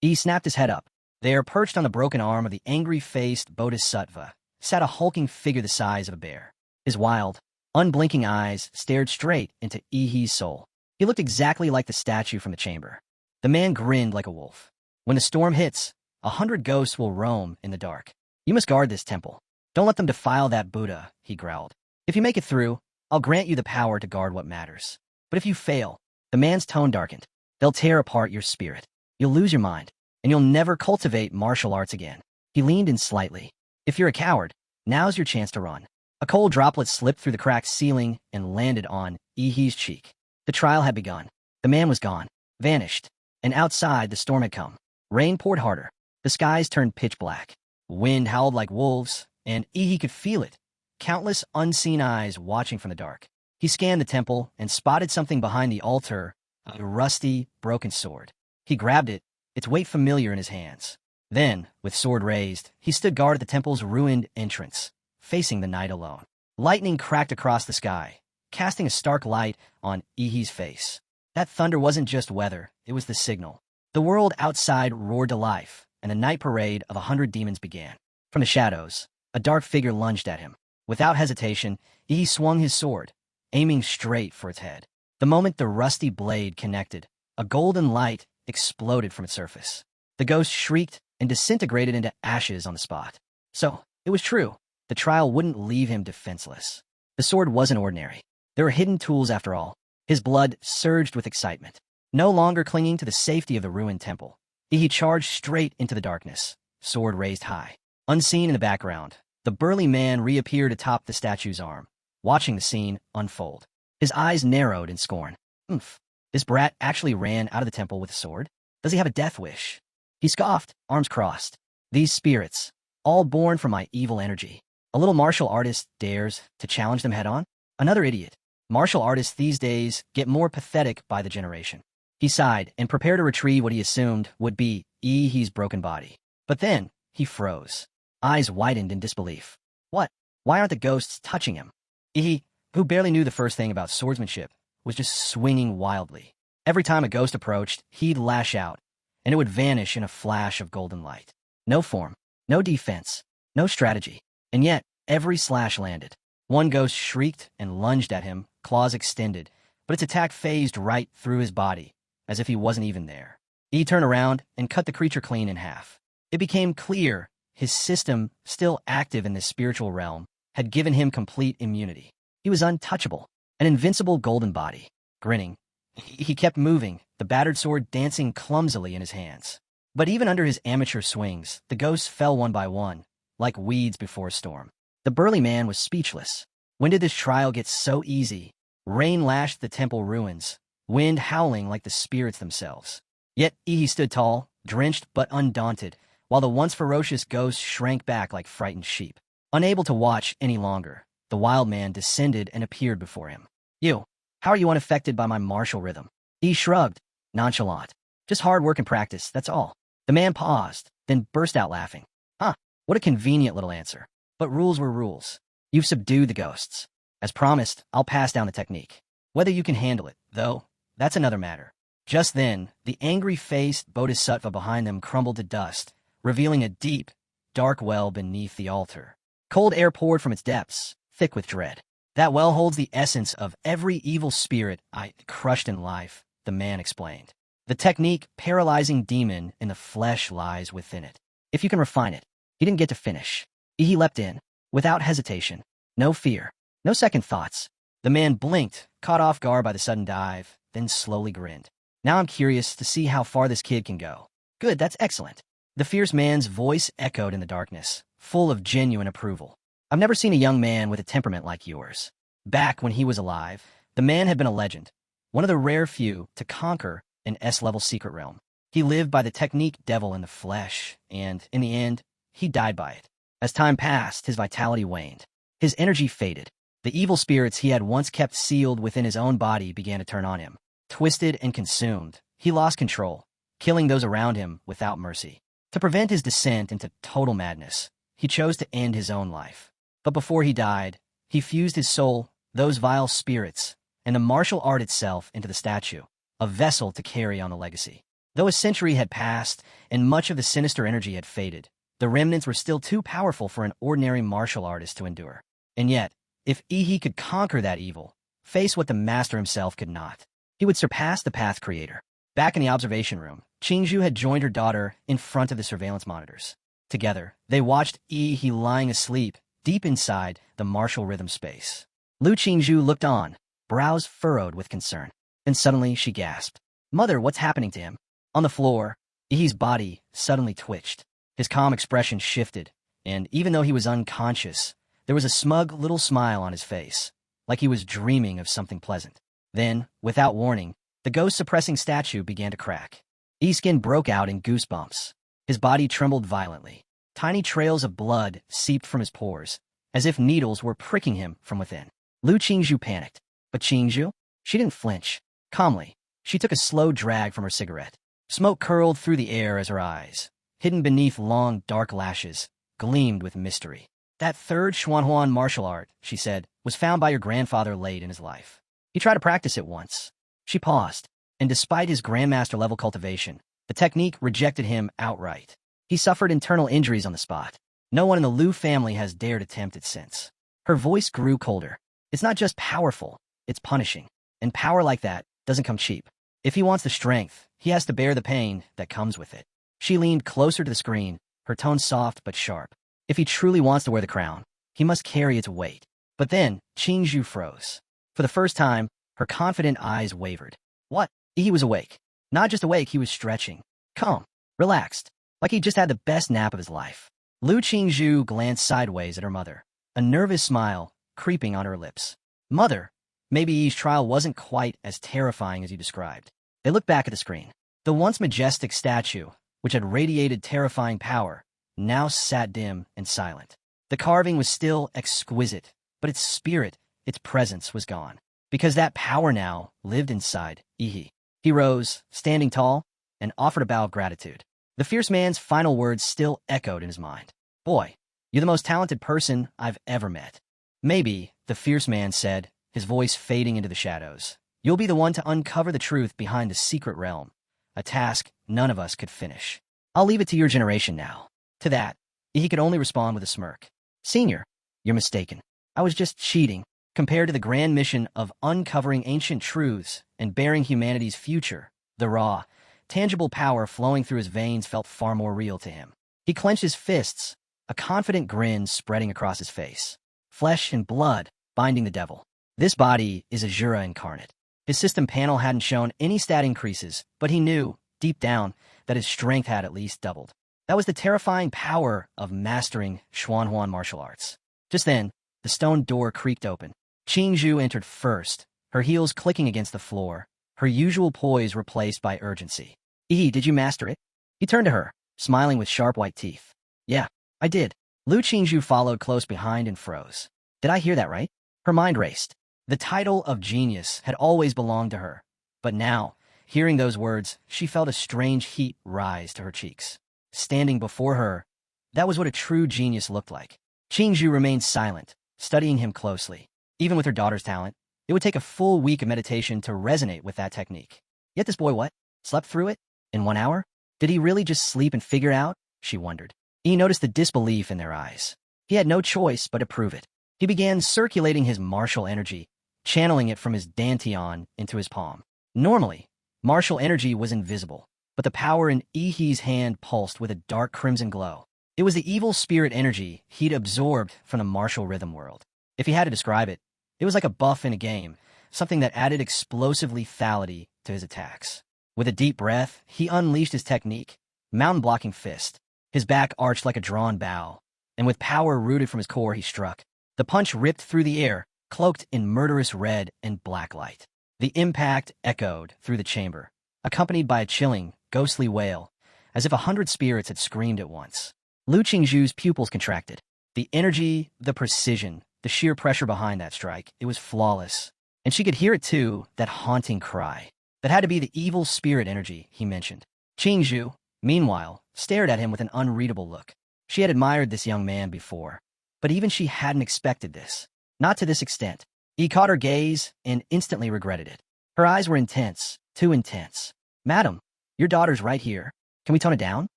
He snapped his head up. There, perched on the broken arm of the angry-faced bodhisattva, sat a hulking figure the size of a bear. His wild, unblinking eyes stared straight into Yi's soul. He looked exactly like the statue from the chamber. The man grinned like a wolf. When the storm hits, 100 ghosts will roam in the dark. You must guard this temple. Don't let them defile that Buddha, he growled. If you make it through, I'll grant you the power to guard what matters. But if you fail, the man's tone darkened. They'll tear apart your spirit. You'll lose your mind, and you'll never cultivate martial arts again. He leaned in slightly. If you're a coward, now's your chance to run. A cold droplet slipped through the cracked ceiling and landed on Yi's cheek. The trial had begun. The man was gone, vanished, and outside the storm had come. Rain poured harder. The skies turned pitch black. Wind howled like wolves, and Yi could feel it. Countless unseen eyes watching from the dark. He scanned the temple and spotted something behind the altar, a rusty, broken sword. He grabbed it, its weight familiar in his hands. Then, with sword raised, he stood guard at the temple's ruined entrance, facing the night alone. Lightning cracked across the sky, casting a stark light on Yi's face. That thunder wasn't just weather, it was the signal. The world outside roared to life, and the night parade of 100 demons began. From the shadows, a dark figure lunged at him. Without hesitation, Yi swung his sword, aiming straight for its head. The moment the rusty blade connected, a golden light exploded from its surface. The ghost shrieked and disintegrated into ashes on the spot. So, it was true. The trial wouldn't leave him defenseless. The sword wasn't ordinary. There were hidden tools after all. His blood surged with excitement. No longer clinging to the safety of the ruined temple, he charged straight into the darkness, sword raised high. Unseen in the background, The burly man reappeared atop the statue's arm, watching the scene unfold. His eyes narrowed in scorn. Oomph. This brat actually ran out of the temple with a sword? Does he have a death wish? He scoffed, arms crossed. These spirits, all born from my evil energy. A little martial artist dares to challenge them head-on? Another idiot. Martial artists these days get more pathetic by the generation. He sighed and prepared to retrieve what he assumed would be Ihi's broken body. But then, he froze. Eyes widened in disbelief. What? Why aren't the ghosts touching him? Ihi, who barely knew the first thing about swordsmanship, was just swinging wildly. Every time a ghost approached, he'd lash out, and it would vanish in a flash of golden light. No form, no defense, no strategy. And yet, every slash landed. One ghost shrieked and lunged at him, claws extended, but its attack phased right through his body, as if he wasn't even there. He turned around and cut the creature clean in half. It became clear his system, still active in the spiritual realm, had given him complete immunity. He was untouchable, an invincible golden body. Grinning, he kept moving, the battered sword dancing clumsily in his hands. But even under his amateur swings, the ghosts fell one by one, like weeds before a storm. The burly man was speechless. When did this trial get so easy? Rain lashed the temple ruins, wind howling like the spirits themselves. Yet Ihi stood tall, drenched but undaunted, while the once ferocious ghosts shrank back like frightened sheep. Unable to watch any longer, the wild man descended and appeared before him. You, how are you unaffected by my martial rhythm? He shrugged, nonchalant. Just hard work and practice, that's all. The man paused, then burst out laughing. Huh, what a convenient little answer. But rules were rules. You've subdued the ghosts. As promised, I'll pass down the technique. Whether you can handle it, though, that's another matter. Just then, the angry-faced bodhisattva behind them crumbled to dust, revealing a deep, dark well beneath the altar. Cold air poured from its depths, thick with dread. That well holds the essence of every evil spirit I crushed in life, the man explained. The technique, paralyzing demon in the flesh, lies within it. If you can refine it. He didn't get to finish. He leapt in, without hesitation. No fear, no second thoughts. The man blinked, caught off guard by the sudden dive, then slowly grinned. Now I'm curious to see how far this kid can go. Good, that's excellent. The fierce man's voice echoed in the darkness, full of genuine approval. I've never seen a young man with a temperament like yours. Back when he was alive, the man had been a legend, one of the rare few to conquer an S-level secret realm. He lived by the technique devil in the flesh, and, in the end, he died by it. As time passed, his vitality waned. His energy faded. The evil spirits he had once kept sealed within his own body began to turn on him. Twisted and consumed, he lost control, killing those around him without mercy. To prevent his descent into total madness, he chose to end his own life. But before he died, he fused his soul, those vile spirits, and the martial art itself into the statue, a vessel to carry on the legacy. Though a century had passed and much of the sinister energy had faded, the remnants were still too powerful for an ordinary martial artist to endure. And yet, if Ihi could conquer that evil, face what the master himself could not, he would surpass the Path Creator. Back in the observation room, Qingzhu had joined her daughter in front of the surveillance monitors. Together, they watched Ihi lying asleep deep inside the martial rhythm space. Lu Qingzhu looked on, brows furrowed with concern. And suddenly she gasped. Mother, what's happening to him? On the floor, Ihi's body suddenly twitched. His calm expression shifted, and even though he was unconscious, there was a smug little smile on his face, like he was dreaming of something pleasant. Then, without warning, the ghost-suppressing statue began to crack. Ihi's skin broke out in goosebumps. His body trembled violently. Tiny trails of blood seeped from his pores, as if needles were pricking him from within. Lu Qingzhu panicked. But Qingzhu? She didn't flinch. Calmly, she took a slow drag from her cigarette. Smoke curled through the air as her eyes, hidden beneath long, dark lashes, gleamed with mystery. That third Xuanhuan martial art, she said, was found by your grandfather late in his life. He tried to practice it once. She paused, and despite his grandmaster-level cultivation, the technique rejected him outright. He suffered internal injuries on the spot. No one in the Liu family has dared attempt it since. Her voice grew colder. It's not just powerful, it's punishing. And power like that doesn't come cheap. If he wants the strength, he has to bear the pain that comes with it. She leaned closer to the screen, her tone soft but sharp. If he truly wants to wear the crown, he must carry its weight. But then, Qingzhu froze. For the first time, her confident eyes wavered. What? He was awake. Not just awake, he was stretching. Calm. Relaxed. Like he just had the best nap of his life. Lu Qingzhu glanced sideways at her mother, a nervous smile creeping on her lips. Mother, maybe Yi's trial wasn't quite as terrifying as you described. They looked back at the screen. The once majestic statue, which had radiated terrifying power, now sat dim and silent. The carving was still exquisite, but its spirit, its presence was gone. Because that power now lived inside Yi. He rose, standing tall, and offered a bow of gratitude. The fierce man's final words still echoed in his mind. Boy, you're the most talented person I've ever met. Maybe, the fierce man said, his voice fading into the shadows. You'll be the one to uncover the truth behind the secret realm, a task none of us could finish. I'll leave it to your generation now. To that, he could only respond with a smirk. Senior, you're mistaken. I was just cheating. Compared to the grand mission of uncovering ancient truths and bearing humanity's future, the raw, tangible power flowing through his veins felt far more real to him. He clenched his fists, a confident grin spreading across his face. Flesh and blood, binding the devil. This body is Azura incarnate. His system panel hadn't shown any stat increases, but he knew, deep down, that his strength had at least doubled. That was the terrifying power of mastering Xuanhuan martial arts. Just then, the stone door creaked open. Qingzhu entered first, her heels clicking against the floor, her usual poise replaced by urgency. Did you master it? He turned to her, smiling with sharp white teeth. Yeah, I did. Lu Qingzhu followed close behind and froze. Did I hear that right? Her mind raced. The title of genius had always belonged to her, but now, hearing those words, she felt a strange heat rise to her cheeks. Standing before her, that was what a true genius looked like. Qingzhu remained silent, studying him closely. Even with her daughter's talent, it would take a full week of meditation to resonate with that technique. Yet this boy what? Slept through it? In 1 hour? Did he really just sleep and figure it out? She wondered. He noticed the disbelief in their eyes. He had no choice but to prove it. He began circulating his martial energy, channeling it from his dantian into his palm. Normally, martial energy was invisible, but the power in Yi's hand pulsed with a dark crimson glow. It was the evil spirit energy he'd absorbed from the martial rhythm world. If he had to describe it, it was like a buff in a game, something that added explosive lethality to his attacks. With a deep breath, he unleashed his technique, mountain-blocking fist. His back arched like a drawn bow, and with power rooted from his core, he struck. The punch ripped through the air, cloaked in murderous red and black light. The impact echoed through the chamber, accompanied by a chilling, ghostly wail, as if 100 spirits had screamed at once. Lu Qingzhu's pupils contracted. The energy, the precision, the sheer pressure behind that strike, it was flawless. And she could hear it too, that haunting cry. That had to be the evil spirit energy he mentioned. Qingzhu, meanwhile, stared at him with an unreadable look. She had admired this young man before, but even she hadn't expected this. Not to this extent. He caught her gaze and instantly regretted it. Her eyes were intense, too intense. Madam, your daughter's right here. Can we tone it down?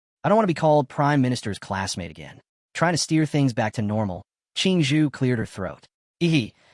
I don't want to be called Prime Minister's classmate again. Trying to steer things back to normal, Qingzhu cleared her throat.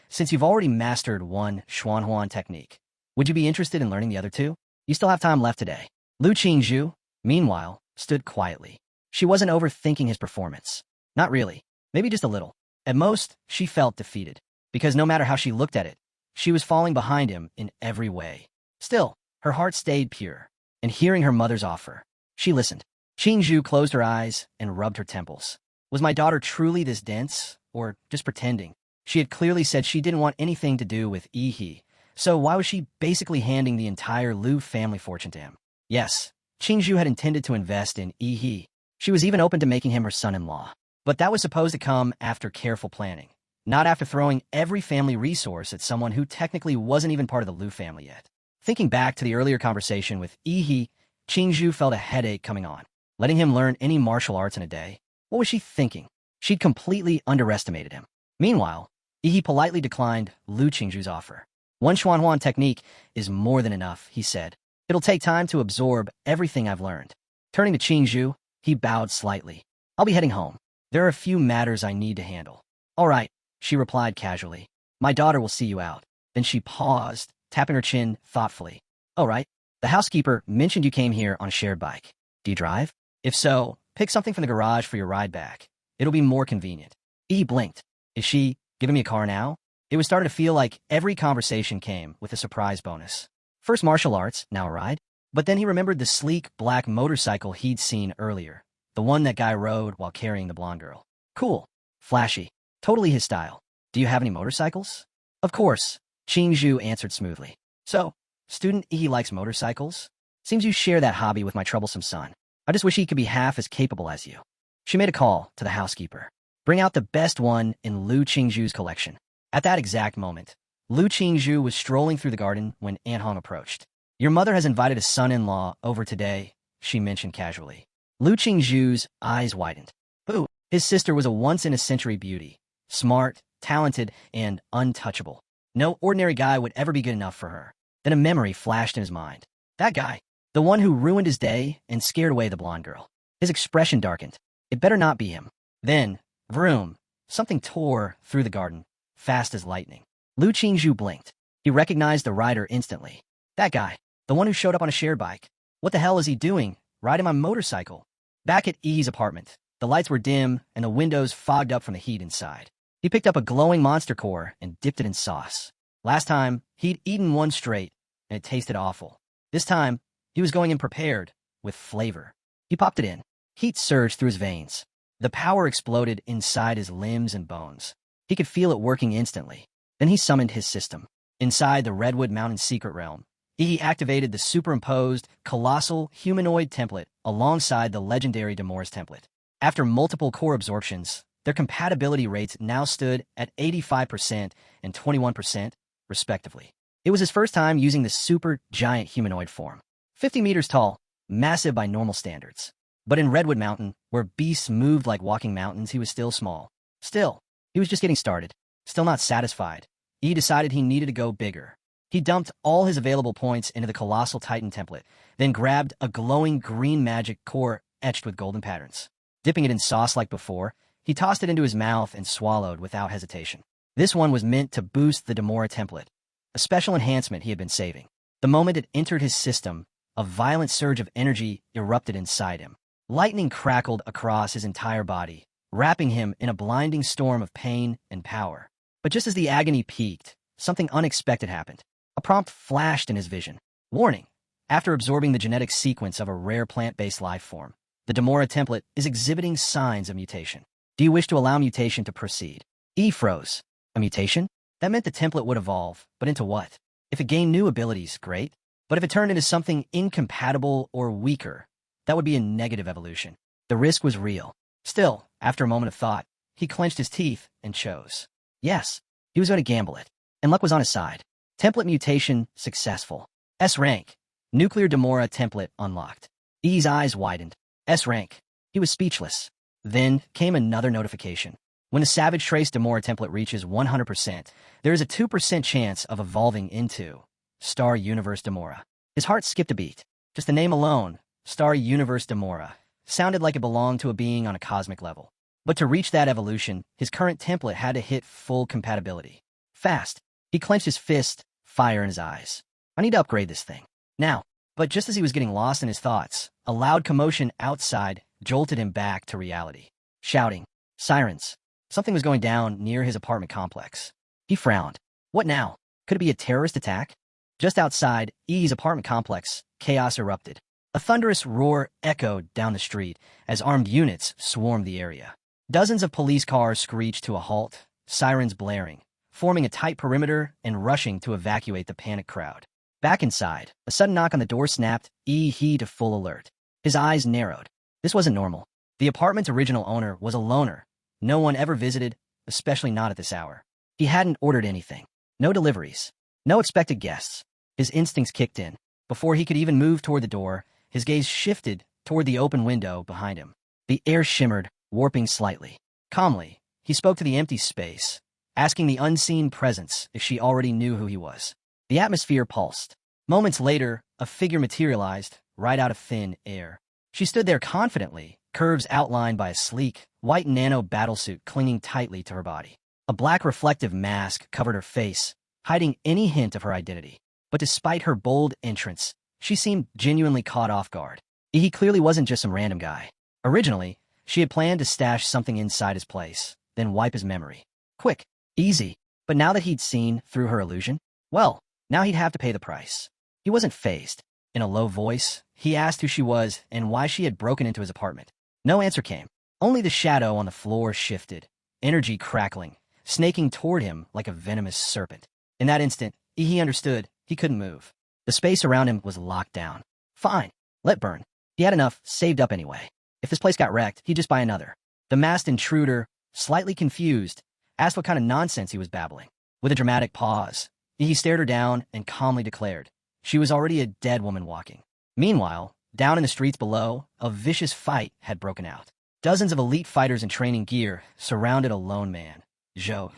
Since you've already mastered one Xuanhuan technique, would you be interested in learning the other two? You still have time left today. Lu Qingzhu, meanwhile, stood quietly. She wasn't overthinking his performance. Not really. Maybe just a little. At most, she felt defeated, because no matter how she looked at it, she was falling behind him in every way. Still, her heart stayed pure, and hearing her mother's offer, she listened. Qingzhu closed her eyes and rubbed her temples. Was my daughter truly this dense, or just pretending? She had clearly said she didn't want anything to do with Yi, so why was she basically handing the entire Lu family fortune to him? Yes, Qingzhu had intended to invest in Yi. She was even open to making him her son-in-law. But that was supposed to come after careful planning, not after throwing every family resource at someone who technically wasn't even part of the Lu family yet. Thinking back to the earlier conversation with Yi, Qingzhu felt a headache coming on. Letting him learn any martial arts in a day? What was she thinking? She'd completely underestimated him. Meanwhile, Yi politely declined Lu Qingzhu's offer. One Xuanhuan technique is more than enough, he said. It'll take time to absorb everything I've learned. Turning to Qingzhu, he bowed slightly. I'll be heading home. There are a few matters I need to handle. All right, she replied casually. My daughter will see you out. Then she paused, tapping her chin thoughtfully. All right, the housekeeper mentioned you came here on a shared bike. Do you drive? If so, pick something from the garage for your ride back. It'll be more convenient. He blinked. Is she giving me a car now? It was starting to feel like every conversation came with a surprise bonus. First martial arts, now a ride. But then he remembered the sleek black motorcycle he'd seen earlier. the one that guy rode while carrying the blonde girl. Cool. Flashy. Totally his style. Do you have any motorcycles? Of course, Qingzhu answered smoothly. So, student E likes motorcycles? Seems you share that hobby with my troublesome son. I just wish he could be half as capable as you. She made a call to the housekeeper. Bring out the best one in Lu Qingzhu's collection. At that exact moment, Lu Qingzhu was strolling through the garden when Aunt Hong approached. Your mother has invited a son-in-law over today, she mentioned casually. Lu Qingzhu's eyes widened. Who? His sister was a once-in-a-century beauty. Smart, talented, and untouchable. No ordinary guy would ever be good enough for her. Then a memory flashed in his mind. That guy. The one who ruined his day and scared away the blonde girl. His expression darkened. It better not be him. Then, vroom, something tore through the garden, fast as lightning. Lu Qingzhu blinked. He recognized the rider instantly. That guy. The one who showed up on a shared bike. What the hell is he doing, riding my motorcycle? Back at E's apartment, the lights were dim and the windows fogged up from the heat inside. He picked up a glowing monster core and dipped it in sauce. Last time, he'd eaten one straight, and it tasted awful. This time, he was going in prepared, with flavor. He popped it in. Heat surged through his veins. The power exploded inside his limbs and bones. He could feel it working instantly. Then he summoned his system. Inside the Redwood Mountain secret realm, he activated the superimposed, colossal humanoid template alongside the legendary Demora's template. After multiple core absorptions, their compatibility rates now stood at 85% and 21%, respectively. It was his first time using the super giant humanoid form. 50 meters tall, massive by normal standards. But in Redwood Mountain, where beasts moved like walking mountains, he was still small. Still, he was just getting started. Still not satisfied. He decided he needed to go bigger. He dumped all his available points into the Colossal Titan template, then grabbed a glowing green magic core etched with golden patterns. Dipping it in sauce like before, he tossed it into his mouth and swallowed without hesitation. This one was meant to boost the Demora template, a special enhancement he had been saving. The moment it entered his system, a violent surge of energy erupted inside him. Lightning crackled across his entire body, wrapping him in a blinding storm of pain and power. But just as the agony peaked, something unexpected happened. A prompt flashed in his vision. Warning: after absorbing the genetic sequence of a rare plant-based life form, the Demora template is exhibiting signs of mutation. Do you wish to allow mutation to proceed? E froze. A mutation? That meant the template would evolve, but into what? If it gained new abilities, great. But if it turned into something incompatible or weaker, that would be a negative evolution. The risk was real. Still, after a moment of thought, he clenched his teeth and chose. Yes, he was going to gamble it. And luck was on his side. Template mutation successful. S rank. Nuclear Demora template unlocked. E's eyes widened. S rank. He was speechless. Then came another notification. When the Savage Trace Demora template reaches 100%, there is a 2% chance of evolving into Star Universe Demora. His heart skipped a beat. Just the name alone, Star Universe Demora, sounded like it belonged to a being on a cosmic level. But to reach that evolution, his current template had to hit full compatibility. Fast. He clenched his fist, fire in his eyes. I need to upgrade this thing. Now. But just as he was getting lost in his thoughts, a loud commotion outside jolted him back to reality. Shouting. Sirens. Something was going down near his apartment complex. He frowned. What now? Could it be a terrorist attack? Just outside E's apartment complex, chaos erupted. A thunderous roar echoed down the street as armed units swarmed the area. Dozens of police cars screeched to a halt, sirens blaring, forming a tight perimeter and rushing to evacuate the panicked crowd. Back inside, a sudden knock on the door snapped he to full alert. His eyes narrowed. This wasn't normal. The apartment's original owner was a loner. No one ever visited, especially not at this hour. He hadn't ordered anything. No deliveries. No expected guests. His instincts kicked in. Before he could even move toward the door, his gaze shifted toward the open window behind him. The air shimmered, warping slightly. Calmly, he spoke to the empty space, asking the unseen presence if she already knew who he was. The atmosphere pulsed. Moments later, a figure materialized, right out of thin air. She stood there confidently, curves outlined by a sleek, white nano battlesuit clinging tightly to her body. A black reflective mask covered her face, hiding any hint of her identity. But despite her bold entrance, she seemed genuinely caught off guard. He clearly wasn't just some random guy. Originally, she had planned to stash something inside his place, then wipe his memory. Quick, easy. But now that he'd seen through her illusion, well, now he'd have to pay the price. He wasn't fazed. In a low voice, he asked who she was and why she had broken into his apartment. No answer came. Only the shadow on the floor shifted, energy crackling, snaking toward him like a venomous serpent. In that instant, he understood he couldn't move. The space around him was locked down. Fine, let burn. He had enough saved up anyway. If this place got wrecked, he'd just buy another. The masked intruder, slightly confused, asked what kind of nonsense he was babbling. With a dramatic pause, he stared her down and calmly declared she was already a dead woman walking. Meanwhile, down in the streets below, a vicious fight had broken out. Dozens of elite fighters in training gear surrounded a lone man, Zhou.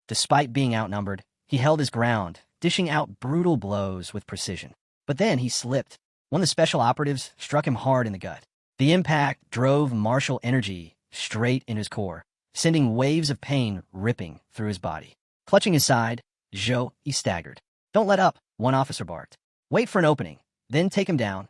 Despite being outnumbered, he held his ground, dishing out brutal blows with precision. But then he slipped. One of the special operatives struck him hard in the gut. The impact drove martial energy straight in his core, sending waves of pain ripping through his body. Clutching his side, Zhou staggered. "Don't let up," one officer barked. "Wait for an opening, then take him down."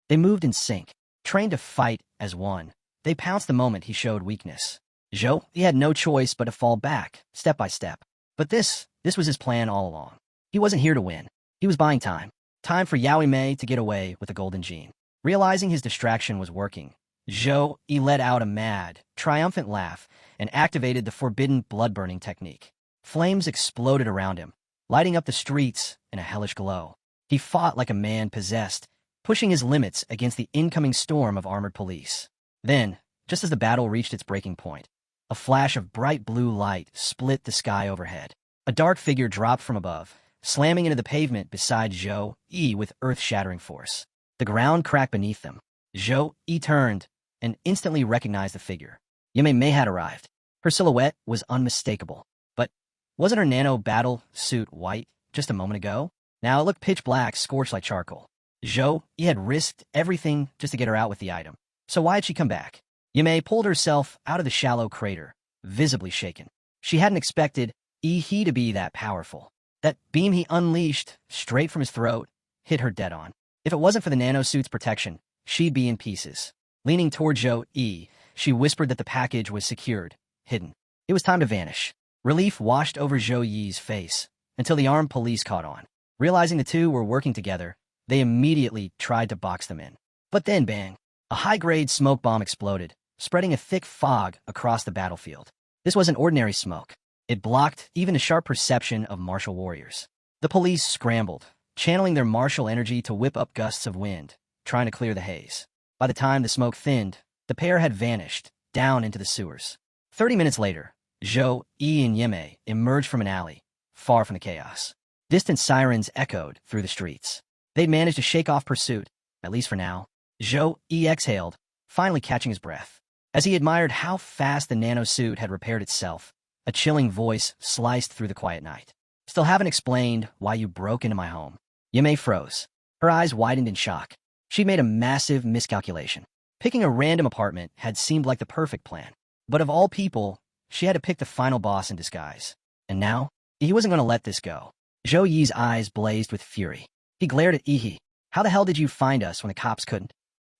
They moved in sync, trained to fight as one. They pounced the moment he showed weakness. Zhou, he had no choice but to fall back, step by step. But this was his plan all along. He wasn't here to win. He was buying time. Time for Yaoi Mei to get away with the golden gene. Realizing his distraction was working, Zhou let out a mad, triumphant laugh and activated the forbidden blood-burning technique. Flames exploded around him, lighting up the streets in a hellish glow. He fought like a man possessed, pushing his limits against the incoming storm of armored police. Then, just as the battle reached its breaking point, a flash of bright blue light split the sky overhead. A dark figure dropped from above, slamming into the pavement beside Zhou with earth-shattering force. The ground cracked beneath them. Zhou turned and instantly recognized the figure. Yaoi Mei had arrived. Her silhouette was unmistakable. But wasn't her nano battle suit white just a moment ago? Now it looked pitch black, scorched like charcoal. Zhou had risked everything just to get her out with the item. So why had she come back? Yaoi Mei pulled herself out of the shallow crater, visibly shaken. She hadn't expected he to be that powerful. That beam he unleashed, straight from his throat, hit her dead on. If it wasn't for the nanosuit's protection, she'd be in pieces. Leaning toward Zhou, she whispered that the package was secured, hidden. It was time to vanish. Relief washed over Zhou's face, until the armed police caught on. Realizing the two were working together, they immediately tried to box them in. But then, bang, a high-grade smoke bomb exploded, spreading a thick fog across the battlefield. This wasn't ordinary smoke. It blocked even the sharp perception of martial warriors. The police scrambled, channeling their martial energy to whip up gusts of wind, trying to clear the haze. By the time the smoke thinned, the pair had vanished, down into the sewers. 30 minutes later, Zhou and Yaoi Mei emerged from an alley, far from the chaos. Distant sirens echoed through the streets. They'd managed to shake off pursuit, at least for now. Zhou exhaled, finally catching his breath. As he admired how fast the nanosuit had repaired itself, a chilling voice sliced through the quiet night. "Still haven't explained why you broke into my home." Yaoi Mei froze. Her eyes widened in shock. She'd made a massive miscalculation. Picking a random apartment had seemed like the perfect plan. But of all people, she had to pick the final boss in disguise. And now, he wasn't going to let this go. Zhou's eyes blazed with fury. He glared at Yi. "How the hell did you find us when the cops couldn't?"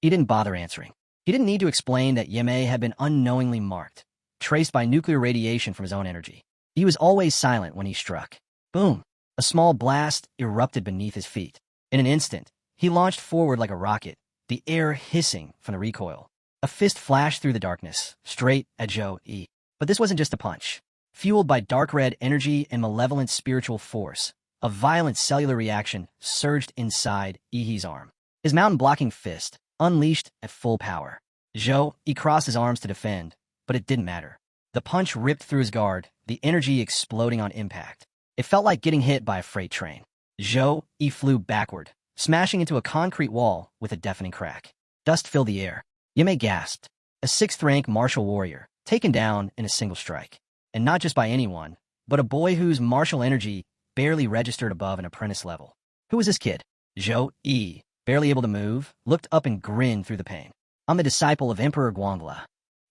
He didn't bother answering. He didn't need to explain that Yaoi Mei had been unknowingly marked, traced by nuclear radiation from his own energy. He was always silent when he struck. Boom! A small blast erupted beneath his feet. In an instant, he launched forward like a rocket, the air hissing from the recoil. A fist flashed through the darkness, straight at Zhou. But this wasn't just a punch. Fueled by dark red energy and malevolent spiritual force, a violent cellular reaction surged inside Yi's arm. His mountain-blocking fist unleashed at full power. Zhou crossed his arms to defend, but it didn't matter. The punch ripped through his guard, the energy exploding on impact. It felt like getting hit by a freight train. Zhou flew backward, smashing into a concrete wall with a deafening crack. Dust filled the air. Yaoi Mei gasped. A 6th-rank martial warrior, taken down in a single strike. And not just by anyone, but a boy whose martial energy barely registered above an apprentice level. Who was this kid? Zhou, barely able to move, looked up and grinned through the pain. "I'm the disciple of Emperor Guangla."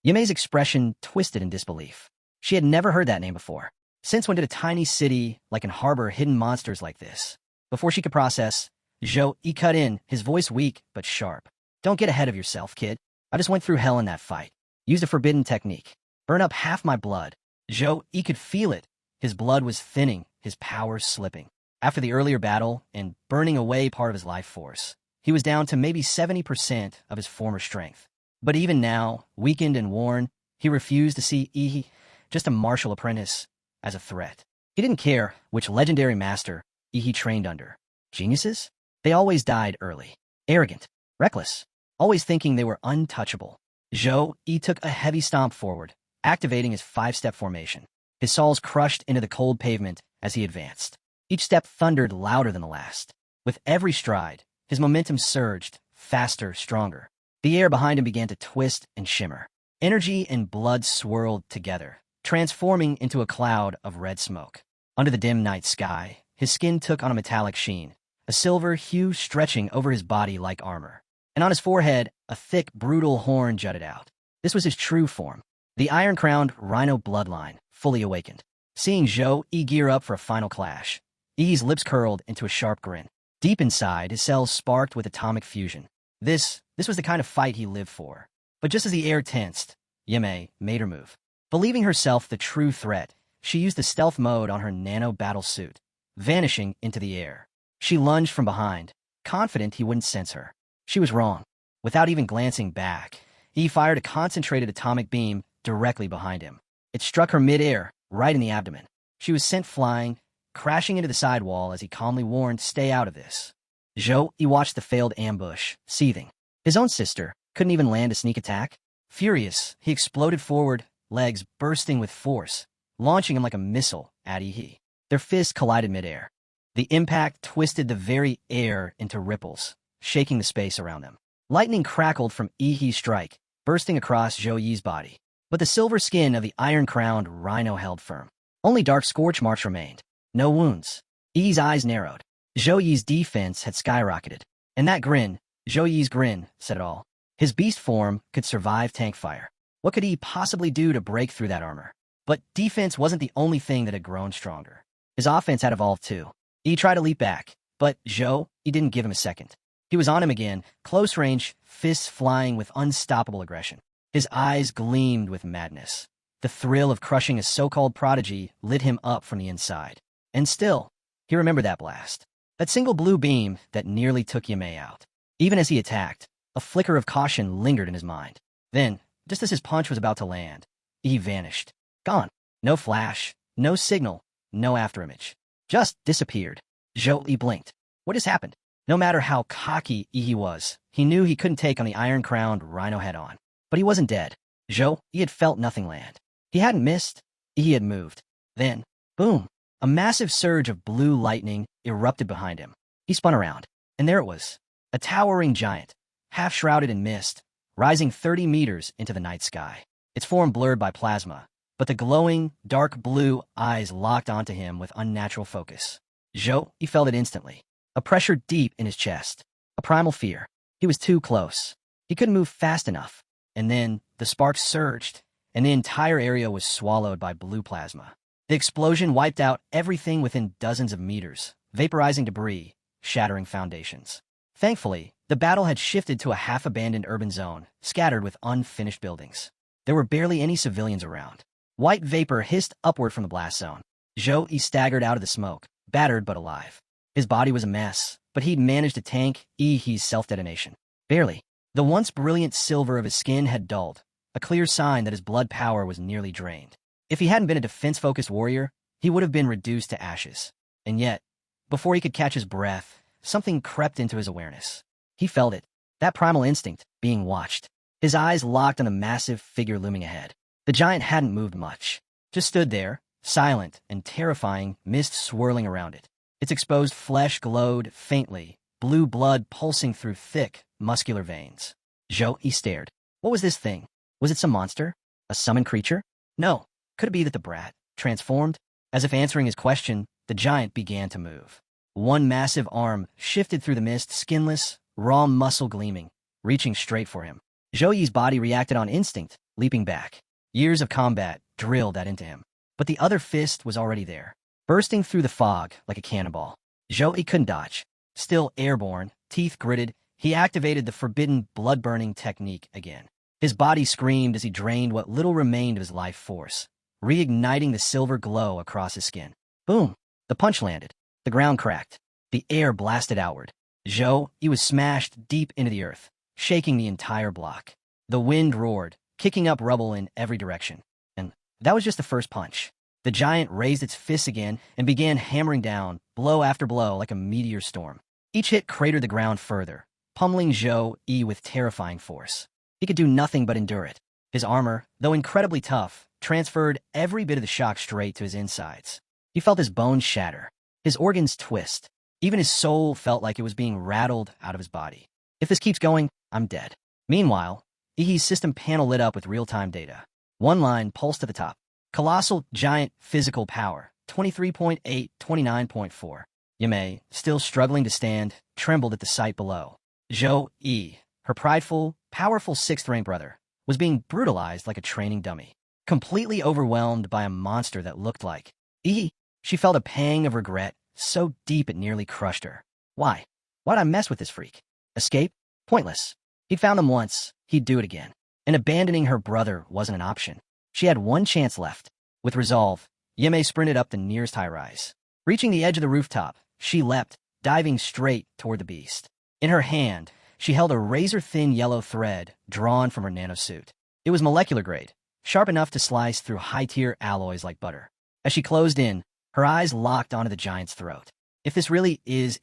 Yaoi Mei's expression twisted in disbelief. She had never heard that name before. Since when did a tiny city like an harbor hidden monsters like this? Before she could process, Zhou cut in, his voice weak but sharp. "Don't get ahead of yourself, kid. I just went through hell in that fight. Used a forbidden technique. Burn up half my blood." Zhou could feel it. His blood was thinning, his power slipping. After the earlier battle and burning away part of his life force, he was down to maybe 70% of his former strength. But even now, weakened and worn, he refused to see Ihi, just a martial apprentice, as a threat. He didn't care which legendary master Ihi trained under. Geniuses? They always died early. Arrogant. Reckless. Always thinking they were untouchable. Zhou Yi took a heavy stomp forward, activating his 5-step formation. His soles crushed into the cold pavement as he advanced. Each step thundered louder than the last. With every stride, his momentum surged, faster, stronger. The air behind him began to twist and shimmer. Energy and blood swirled together, transforming into a cloud of red smoke. Under the dim night sky, his skin took on a metallic sheen, a silver hue stretching over his body like armor. And on his forehead, a thick, brutal horn jutted out. This was his true form, the iron-crowned rhino bloodline, fully awakened. Seeing Zhou Yi gear up for a final clash, Yi's lips curled into a sharp grin. Deep inside, his cells sparked with atomic fusion. This was the kind of fight he lived for. But just as the air tensed, Yimei made her move. Believing herself the true threat, she used the stealth mode on her nano-battle suit, vanishing into the air. She lunged from behind, confident he wouldn't sense her. She was wrong. Without even glancing back, he fired a concentrated atomic beam directly behind him. It struck her mid-air, right in the abdomen. She was sent flying, crashing into the sidewall as he calmly warned, "Stay out of this." Zhou Yi watched the failed ambush, seething. His own sister couldn't even land a sneak attack. Furious, he exploded forward, legs bursting with force, launching him like a missile at Yi. Their fists collided midair. The impact twisted the very air into ripples, shaking the space around them. Lightning crackled from Yi's strike, bursting across Zhou Yi's body. But the silver skin of the iron-crowned rhino held firm. Only dark scorch marks remained. No wounds. Yi's eyes narrowed. Zhou Yi's defense had skyrocketed. And that grin, Zhou Yi's grin, said it all. His beast form could survive tank fire. What could he possibly do to break through that armor? But defense wasn't the only thing that had grown stronger. His offense had evolved too. He tried to leap back, but Zhou Yi didn't give him a second. He was on him again, close range, fists flying with unstoppable aggression. His eyes gleamed with madness. The thrill of crushing a so-called prodigy lit him up from the inside. And still, he remembered that blast. That single blue beam that nearly took Yimei out. Even as he attacked, a flicker of caution lingered in his mind. Then, just as his punch was about to land, he vanished. Gone. No flash, no signal, no afterimage. Just disappeared. Zhou Yi blinked. What has happened? No matter how cocky Yi was, he knew he couldn't take on the iron-crowned rhino head-on. But he wasn't dead. Zhou Yi had felt nothing land. He hadn't missed. He had moved. Then, boom, a massive surge of blue lightning erupted behind him. He spun around, and there it was, a towering giant, half-shrouded in mist, rising 30 meters into the night sky. Its form blurred by plasma, but the glowing, dark blue eyes locked onto him with unnatural focus. Zhou Yi felt it instantly, a pressure deep in his chest, a primal fear. He was too close. He couldn't move fast enough. And then the sparks surged, and the entire area was swallowed by blue plasma. The explosion wiped out everything within dozens of meters, vaporizing debris, shattering foundations. Thankfully, the battle had shifted to a half-abandoned urban zone, scattered with unfinished buildings. There were barely any civilians around. White vapor hissed upward from the blast zone. Zhou Yi staggered out of the smoke, battered but alive. His body was a mess, but he'd managed to tank Yi's self-detonation. Barely. The once brilliant silver of his skin had dulled, a clear sign that his blood power was nearly drained. If he hadn't been a defense-focused warrior, he would have been reduced to ashes. And yet, before he could catch his breath, something crept into his awareness. He felt it, that primal instinct, being watched. His eyes locked on the massive figure looming ahead. The giant hadn't moved much, just stood there, silent and terrifying, mist swirling around it. Its exposed flesh glowed faintly, blue blood pulsing through thick, muscular veins. Zhou Yi stared. What was this thing? Was it some monster? A summoned creature? No. Could it be that the brat, transformed? As if answering his question, the giant began to move. One massive arm shifted through the mist, skinless, raw muscle gleaming, reaching straight for him. Zhou Yi's body reacted on instinct, leaping back. Years of combat drilled that into him. But the other fist was already there, bursting through the fog like a cannonball. Zhou Yi couldn't dodge. Still airborne, teeth gritted, he activated the forbidden blood-burning technique again. His body screamed as he drained what little remained of his life force, reigniting the silver glow across his skin. Boom! The punch landed. The ground cracked. The air blasted outward. Zhou Yi was smashed deep into the earth, shaking the entire block. The wind roared, kicking up rubble in every direction. And that was just the first punch. The giant raised its fists again and began hammering down, blow after blow, like a meteor storm. Each hit cratered the ground further, pummeling Zhou Yi with terrifying force. He could do nothing but endure it. His armor, though incredibly tough, transferred every bit of the shock straight to his insides. He felt his bones shatter, his organs twist. Even his soul felt like it was being rattled out of his body. If this keeps going, I'm dead. Meanwhile, Ihi's system panel lit up with real-time data. One line pulsed to the top. Colossal giant physical power, 23.8, 29.4. Yamei, still struggling to stand, trembled at the sight below. Zhou Yi, her prideful, powerful sixth-rank brother, was being brutalized like a training dummy. Completely overwhelmed by a monster that looked like Yi, she felt a pang of regret so deep it nearly crushed her. Why? Why'd I mess with this freak? Escape? Pointless. He'd found them once, he'd do it again. And abandoning her brother wasn't an option. She had one chance left. With resolve, Yamei sprinted up the nearest high-rise. Reaching the edge of the rooftop, she leapt, diving straight toward the beast. In her hand, she held a razor-thin yellow thread drawn from her nanosuit. It was molecular grade, sharp enough to slice through high-tier alloys like butter. As she closed in, her eyes locked onto the giant's throat. If this really is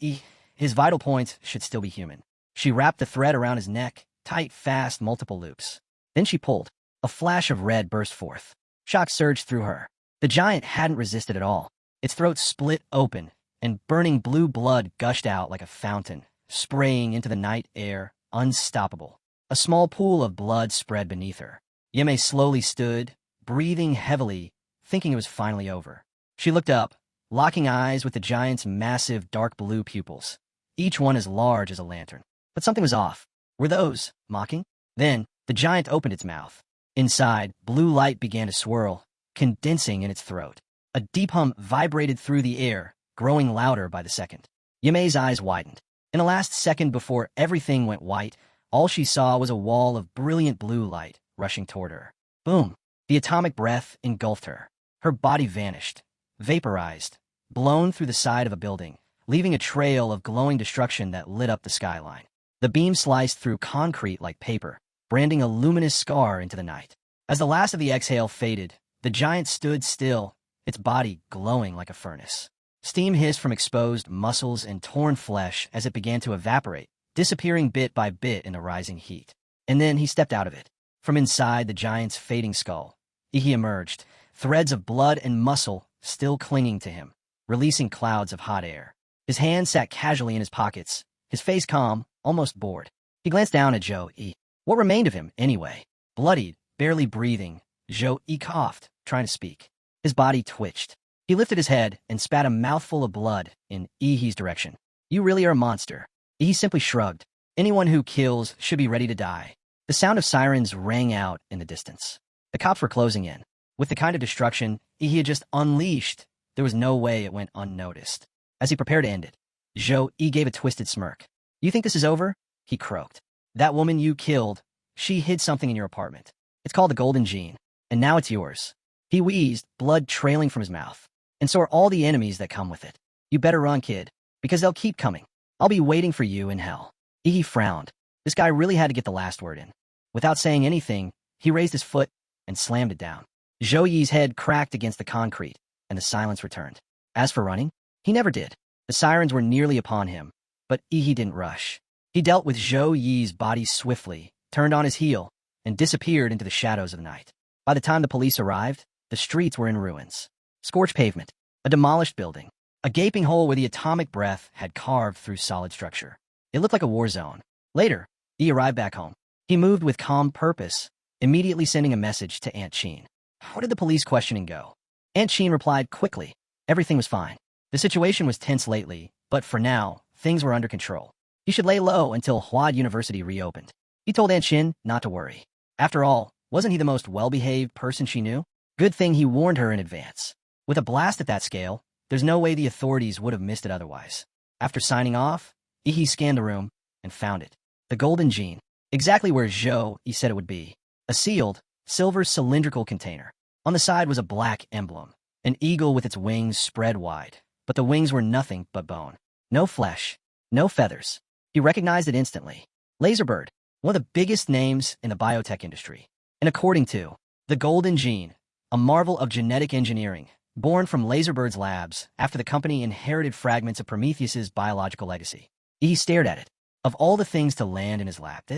his vital points should still be human. She wrapped the thread around his neck, tight, fast, multiple loops. Then she pulled. A flash of red burst forth. Shock surged through her. The giant hadn't resisted at all. Its throat split open, and burning blue blood gushed out like a fountain, spraying into the night air, unstoppable. A small pool of blood spread beneath her. Yamei slowly stood, breathing heavily, thinking it was finally over. She looked up, locking eyes with the giant's massive dark blue pupils, each one as large as a lantern. But something was off. Were those mocking? Then, the giant opened its mouth. Inside, blue light began to swirl, condensing in its throat. A deep hum vibrated through the air, growing louder by the second. Yamei's eyes widened. In the last second before everything went white, all she saw was a wall of brilliant blue light rushing toward her. Boom! The atomic breath engulfed her. Her body vanished, vaporized, blown through the side of a building, leaving a trail of glowing destruction that lit up the skyline. The beam sliced through concrete like paper, branding a luminous scar into the night. As the last of the exhale faded, the giant stood still, its body glowing like a furnace. Steam hissed from exposed muscles and torn flesh as it began to evaporate, disappearing bit by bit in the rising heat. And then he stepped out of it. From inside the giant's fading skull, he emerged, threads of blood and muscle still clinging to him, releasing clouds of hot air. His hands sat casually in his pockets, his face calm, almost bored. He glanced down at Zhou Yi. What remained of him, anyway? Bloodied, barely breathing, Zhou Yi coughed, trying to speak. His body twitched. He lifted his head and spat a mouthful of blood in Ihi's direction. You really are a monster. Ihi simply shrugged. Anyone who kills should be ready to die. The sound of sirens rang out in the distance. The cops were closing in. With the kind of destruction Ihi had just unleashed, there was no way it went unnoticed. As he prepared to end it, Zhou Yi gave a twisted smirk. You think this is over? He croaked. That woman you killed, she hid something in your apartment. It's called the golden gene, and now it's yours. He wheezed, blood trailing from his mouth. And so are all the enemies that come with it. You better run, kid, because they'll keep coming. I'll be waiting for you in hell. Ihi frowned. This guy really had to get the last word in. Without saying anything, he raised his foot and slammed it down. Zhou Yi's head cracked against the concrete, and the silence returned. As for running, he never did. The sirens were nearly upon him, but Ihi didn't rush. He dealt with Zhou Yi's body swiftly, turned on his heel, and disappeared into the shadows of the night. By the time the police arrived, the streets were in ruins. Scorched pavement, a demolished building, a gaping hole where the atomic breath had carved through solid structure. It looked like a war zone. Later, he arrived back home. He moved with calm purpose, immediately sending a message to Aunt Sheen. How did the police questioning go? Aunt Sheen replied quickly. Everything was fine. The situation was tense lately, but for now, things were under control. He should lay low until Huad University reopened. He told Aunt Shin not to worry. After all, wasn't he the most well-behaved person she knew? Good thing he warned her in advance. With a blast at that scale, there's no way the authorities would have missed it otherwise. After signing off, Ihi scanned the room and found it. The golden gene, exactly where Zhou Yi said it would be. A sealed, silver cylindrical container. On the side was a black emblem, an eagle with its wings spread wide, but the wings were nothing but bone. No flesh, no feathers. He recognized it instantly. Laserbird. one of the biggest names in the biotech industry. And according to the Golden Gene, a marvel of genetic engineering, born from Laserbird's labs after the company inherited fragments of Prometheus's biological legacy. He stared at it. Of all the things to land in his lap,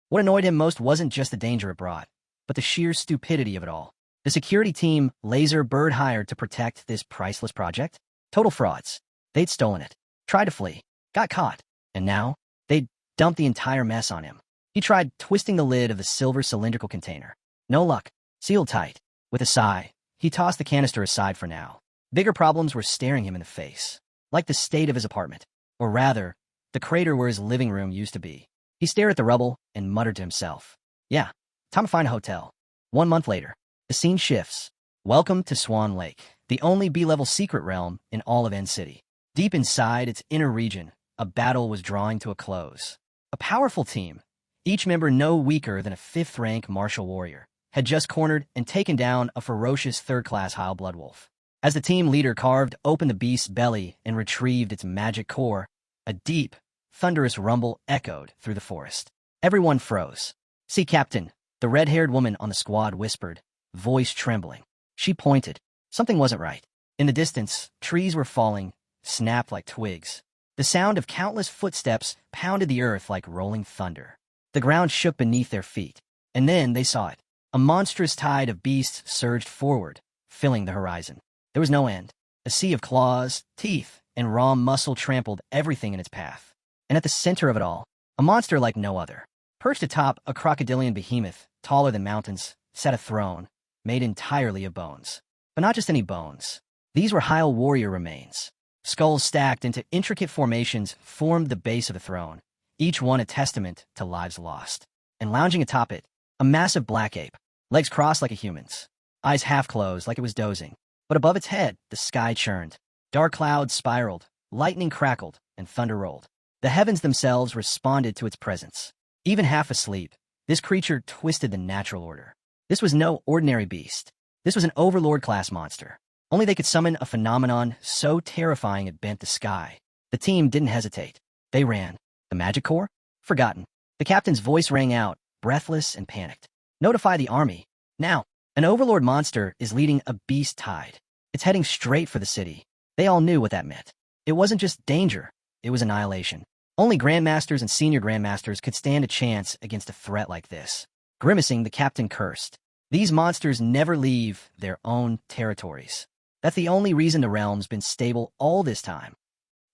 what annoyed him most wasn't just the danger it brought, but the sheer stupidity of it all. The security team Laserbird hired to protect this priceless project? Total frauds. They'd stolen it, tried to flee, got caught, and now they'd dumped the entire mess on him. He tried twisting the lid of the silver cylindrical container. No luck. Sealed tight. With a sigh, he tossed the canister aside for now. Bigger problems were staring him in the face, like the state of his apartment, or rather, the crater where his living room used to be. He stared at the rubble and muttered to himself, "Yeah, time to find a hotel." 1 month later, the scene shifts. Welcome to Swan Lake, the only B-level secret realm in all of End City. Deep inside its inner region, a battle was drawing to a close. A powerful team, each member no weaker than a 5th-rank martial warrior, had just cornered and taken down a ferocious 3rd-class Heil Bloodwolf. As the team leader carved open the beast's belly and retrieved its magic core, a deep, thunderous rumble echoed through the forest. Everyone froze. "See, Captain," the red-haired woman on the squad whispered, voice trembling. She pointed. Something wasn't right. In the distance, trees were falling, snapped like twigs. The sound of countless footsteps pounded the earth like rolling thunder. The ground shook beneath their feet. And then they saw it. A monstrous tide of beasts surged forward, filling the horizon. There was no end. A sea of claws, teeth, and raw muscle trampled everything in its path. And at the center of it all, a monster like no other. Perched atop a crocodilian behemoth, taller than mountains, sat a throne, made entirely of bones. But not just any bones. These were Heil warrior remains. Skulls stacked into intricate formations formed the base of the throne, each one a testament to lives lost. And lounging atop it, a massive black ape, legs crossed like a human's, eyes half closed like it was dozing. But above its head, the sky churned. Dark clouds spiraled, lightning crackled, and thunder rolled. The heavens themselves responded to its presence. Even half asleep, this creature twisted the natural order. This was no ordinary beast. This was an Overlord-class monster. Only they could summon a phenomenon so terrifying it bent the sky. The team didn't hesitate. They ran. The magic core? Forgotten. The captain's voice rang out, breathless and panicked. "Notify the army. Now, an Overlord monster is leading a beast tide. It's heading straight for the city." They all knew what that meant. It wasn't just danger. It was annihilation. Only Grandmasters and Senior Grandmasters could stand a chance against a threat like this. Grimacing, the captain cursed. These monsters never leave their own territories. That's the only reason the realm's been stable all this time.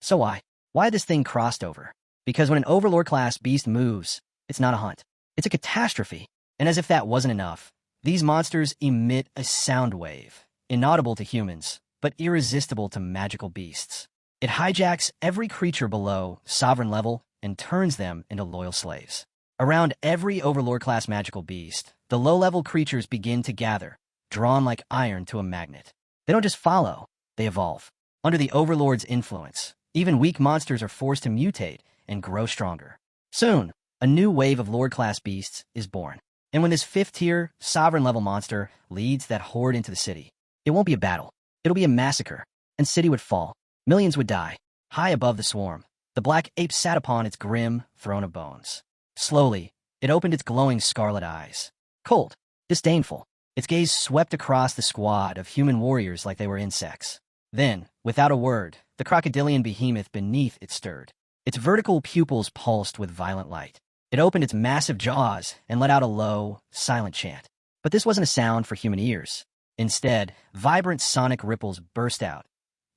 So why this thing crossed over? Because when an Overlord-class beast moves, it's not a hunt. It's a catastrophe. And as if that wasn't enough, these monsters emit a sound wave, inaudible to humans, but irresistible to magical beasts. It hijacks every creature below sovereign level and turns them into loyal slaves. Around every Overlord-class magical beast, the low-level creatures begin to gather, drawn like iron to a magnet. They don't just follow, they evolve. Under the Overlord's influence, even weak monsters are forced to mutate and grow stronger. Soon, a new wave of Lord-class beasts is born. And when this 5th-tier, sovereign-level monster leads that horde into the city, it won't be a battle. It'll be a massacre, and city would fall. Millions would die. High above the swarm, the black ape sat upon its grim throne of bones. Slowly, it opened its glowing scarlet eyes. Cold, disdainful, its gaze swept across the squad of human warriors like they were insects. Then, without a word, the crocodilian behemoth beneath it stirred. Its vertical pupils pulsed with violent light. It opened its massive jaws and let out a low, silent chant. But this wasn't a sound for human ears. Instead, vibrant sonic ripples burst out.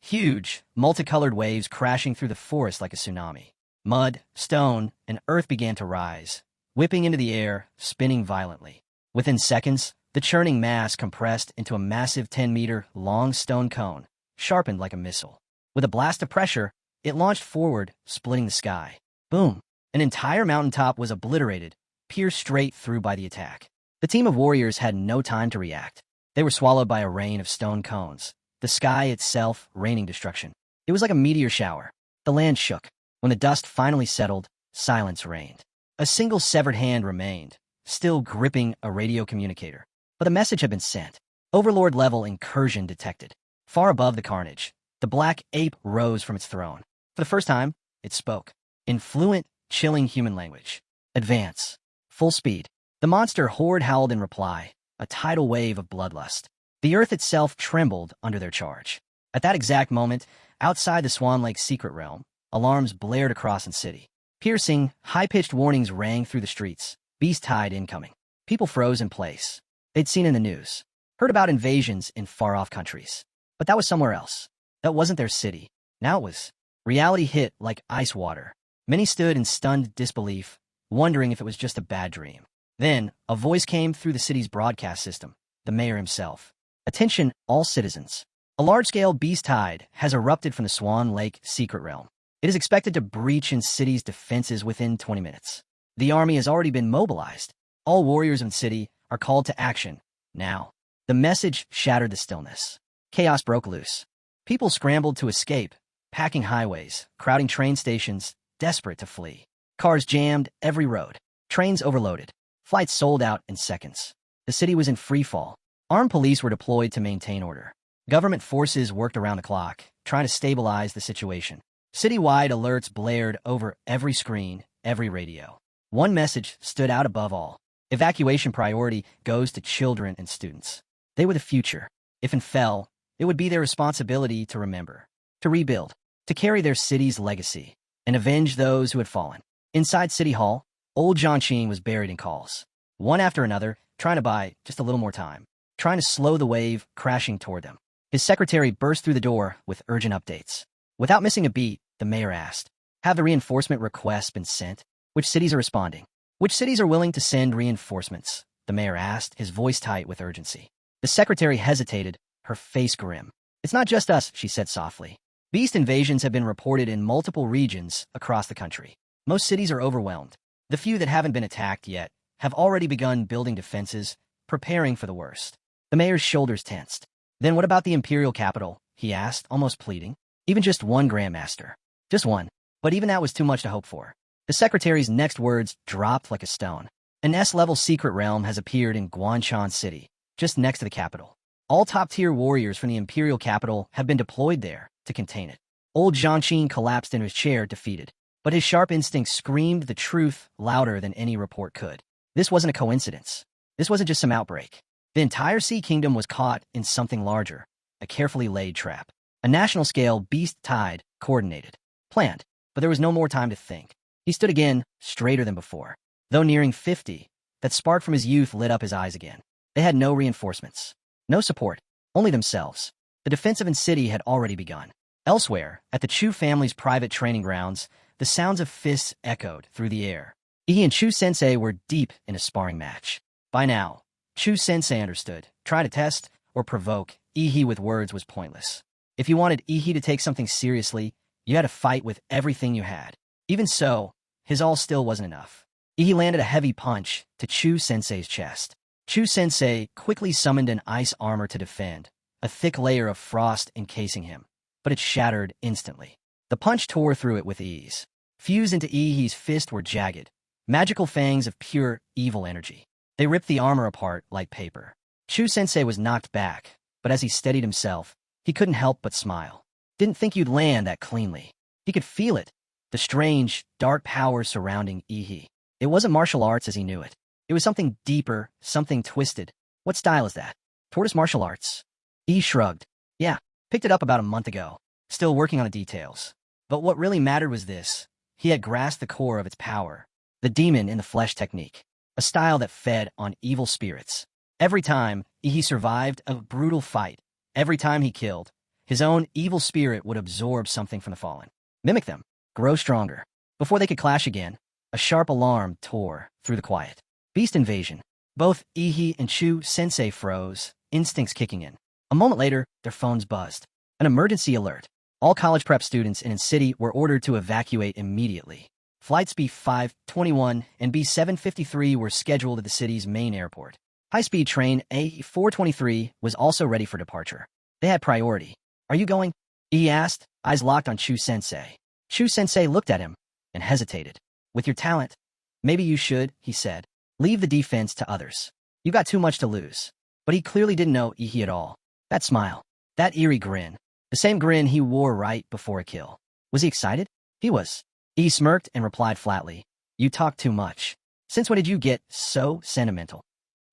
Huge, multicolored waves crashing through the forest like a tsunami. Mud, stone, and earth began to rise, whipping into the air, spinning violently. Within seconds, the churning mass compressed into a massive 10-meter long stone cone, sharpened like a missile. With a blast of pressure, it launched forward, splitting the sky. Boom! An entire mountaintop was obliterated, pierced straight through by the attack. The team of warriors had no time to react. They were swallowed by a rain of stone cones, the sky itself raining destruction. It was like a meteor shower. The land shook. When the dust finally settled, silence reigned. A single severed hand remained, still gripping a radio communicator. But the message had been sent. Overlord-level incursion detected. Far above the carnage, the black ape rose from its throne. For the first time, it spoke. In fluent, chilling human language. Advance. full speed. The monster horde howled in reply, a tidal wave of bloodlust. The earth itself trembled under their charge. At that exact moment, outside the Swan Lake's secret realm, alarms blared across the city. Piercing, high-pitched warnings rang through the streets. Beast tide incoming. People froze in place. They'd seen in the news, heard about invasions in far-off countries. But that was somewhere else. That wasn't their city. Now it was. Reality hit like ice water. Many stood in stunned disbelief, wondering if it was just a bad dream. Then, a voice came through the city's broadcast system, the mayor himself. Attention, all citizens. A large-scale beast tide has erupted from the Swan Lake secret realm. It is expected to breach in city's defenses within 20 minutes. The army has already been mobilized. All warriors in the city are called to action, now. The message shattered the stillness. Chaos broke loose. People scrambled to escape, packing highways, crowding train stations, desperate to flee. Cars jammed every road. Trains overloaded. Flights sold out in seconds. The city was in freefall. Armed police were deployed to maintain order. Government forces worked around the clock, trying to stabilize the situation. Citywide alerts blared over every screen, every radio. One message stood out above all. Evacuation priority goes to children and students. They were the future. If and fell, it would be their responsibility to remember, to rebuild, to carry their city's legacy, and avenge those who had fallen. Inside City Hall, old Jianqing was buried in calls. One after another, trying to buy just a little more time, trying to slow the wave crashing toward them. His secretary burst through the door with urgent updates. Without missing a beat, the mayor asked, "Have the reinforcement requests been sent? Which cities are responding? Which cities are willing to send reinforcements?" The mayor asked, his voice tight with urgency. The secretary hesitated, her face grim. "It's not just us," she said softly. "Beast invasions have been reported in multiple regions across the country. Most cities are overwhelmed. The few that haven't been attacked yet have already begun building defenses, preparing for the worst." The mayor's shoulders tensed. "Then what about the imperial capital?" he asked, almost pleading. "Even just one grandmaster. Just one." But even that was too much to hope for. The secretary's next words dropped like a stone. An S-level secret realm has appeared in Guanshan City, just next to the capital. All top-tier warriors from the imperial capital have been deployed there to contain it. Old Jianqing collapsed into his chair, defeated. But his sharp instincts screamed the truth louder than any report could. This wasn't a coincidence. This wasn't just some outbreak. The entire Sea Kingdom was caught in something larger, a carefully laid trap. A national-scale beast tide, coordinated, planned, but there was no more time to think. He stood again, straighter than before. Though nearing 50, that spark from his youth lit up his eyes again. They had no reinforcements, no support, only themselves. The defensive in city had already begun. Elsewhere, at the Chu family's private training grounds, the sounds of fists echoed through the air. Ihi and Chu Sensei were deep in a sparring match. By now, Chu Sensei understood. Try to test or provoke Ihi with words was pointless. If you wanted Ihi to take something seriously, you had to fight with everything you had. Even so, his all still wasn't enough. Ihi landed a heavy punch to Chu Sensei's chest. Chu Sensei quickly summoned an ice armor to defend, a thick layer of frost encasing him, but it shattered instantly. The punch tore through it with ease. Fused into Ihi's fist were jagged, magical fangs of pure, evil energy. They ripped the armor apart like paper. Chu Sensei was knocked back, but as he steadied himself, he couldn't help but smile. Didn't think you'd land that cleanly. He could feel it, the strange, dark power surrounding Ihi. It wasn't martial arts as he knew it. It was something deeper, something twisted. What style is that? Tortoise martial arts? Ihi shrugged. Yeah, picked it up about a month ago. Still working on the details. But what really mattered was this. He had grasped the core of its power. The demon in the flesh technique. A style that fed on evil spirits. Every time Ihi survived a brutal fight, every time he killed, his own evil spirit would absorb something from the fallen. Mimic them. Grow stronger. Before they could clash again, a sharp alarm tore through the quiet. Beast invasion. Both Ihi and Chu Sensei froze, instincts kicking in. A moment later, their phones buzzed. An emergency alert. All college prep students in the city were ordered to evacuate immediately. Flights B521 and B753 were scheduled at the city's main airport. High-speed train A423 was also ready for departure. They had priority. Are you going? He asked, eyes locked on Chu Sensei. Chu Sensei looked at him and hesitated. With your talent, maybe you should, he said. Leave the defense to others. You got too much to lose. But he clearly didn't know Ihi at all. That smile, that eerie grin, the same grin he wore right before a kill. Was he excited? He was. He smirked and replied flatly. You talk too much. Since when did you get so sentimental?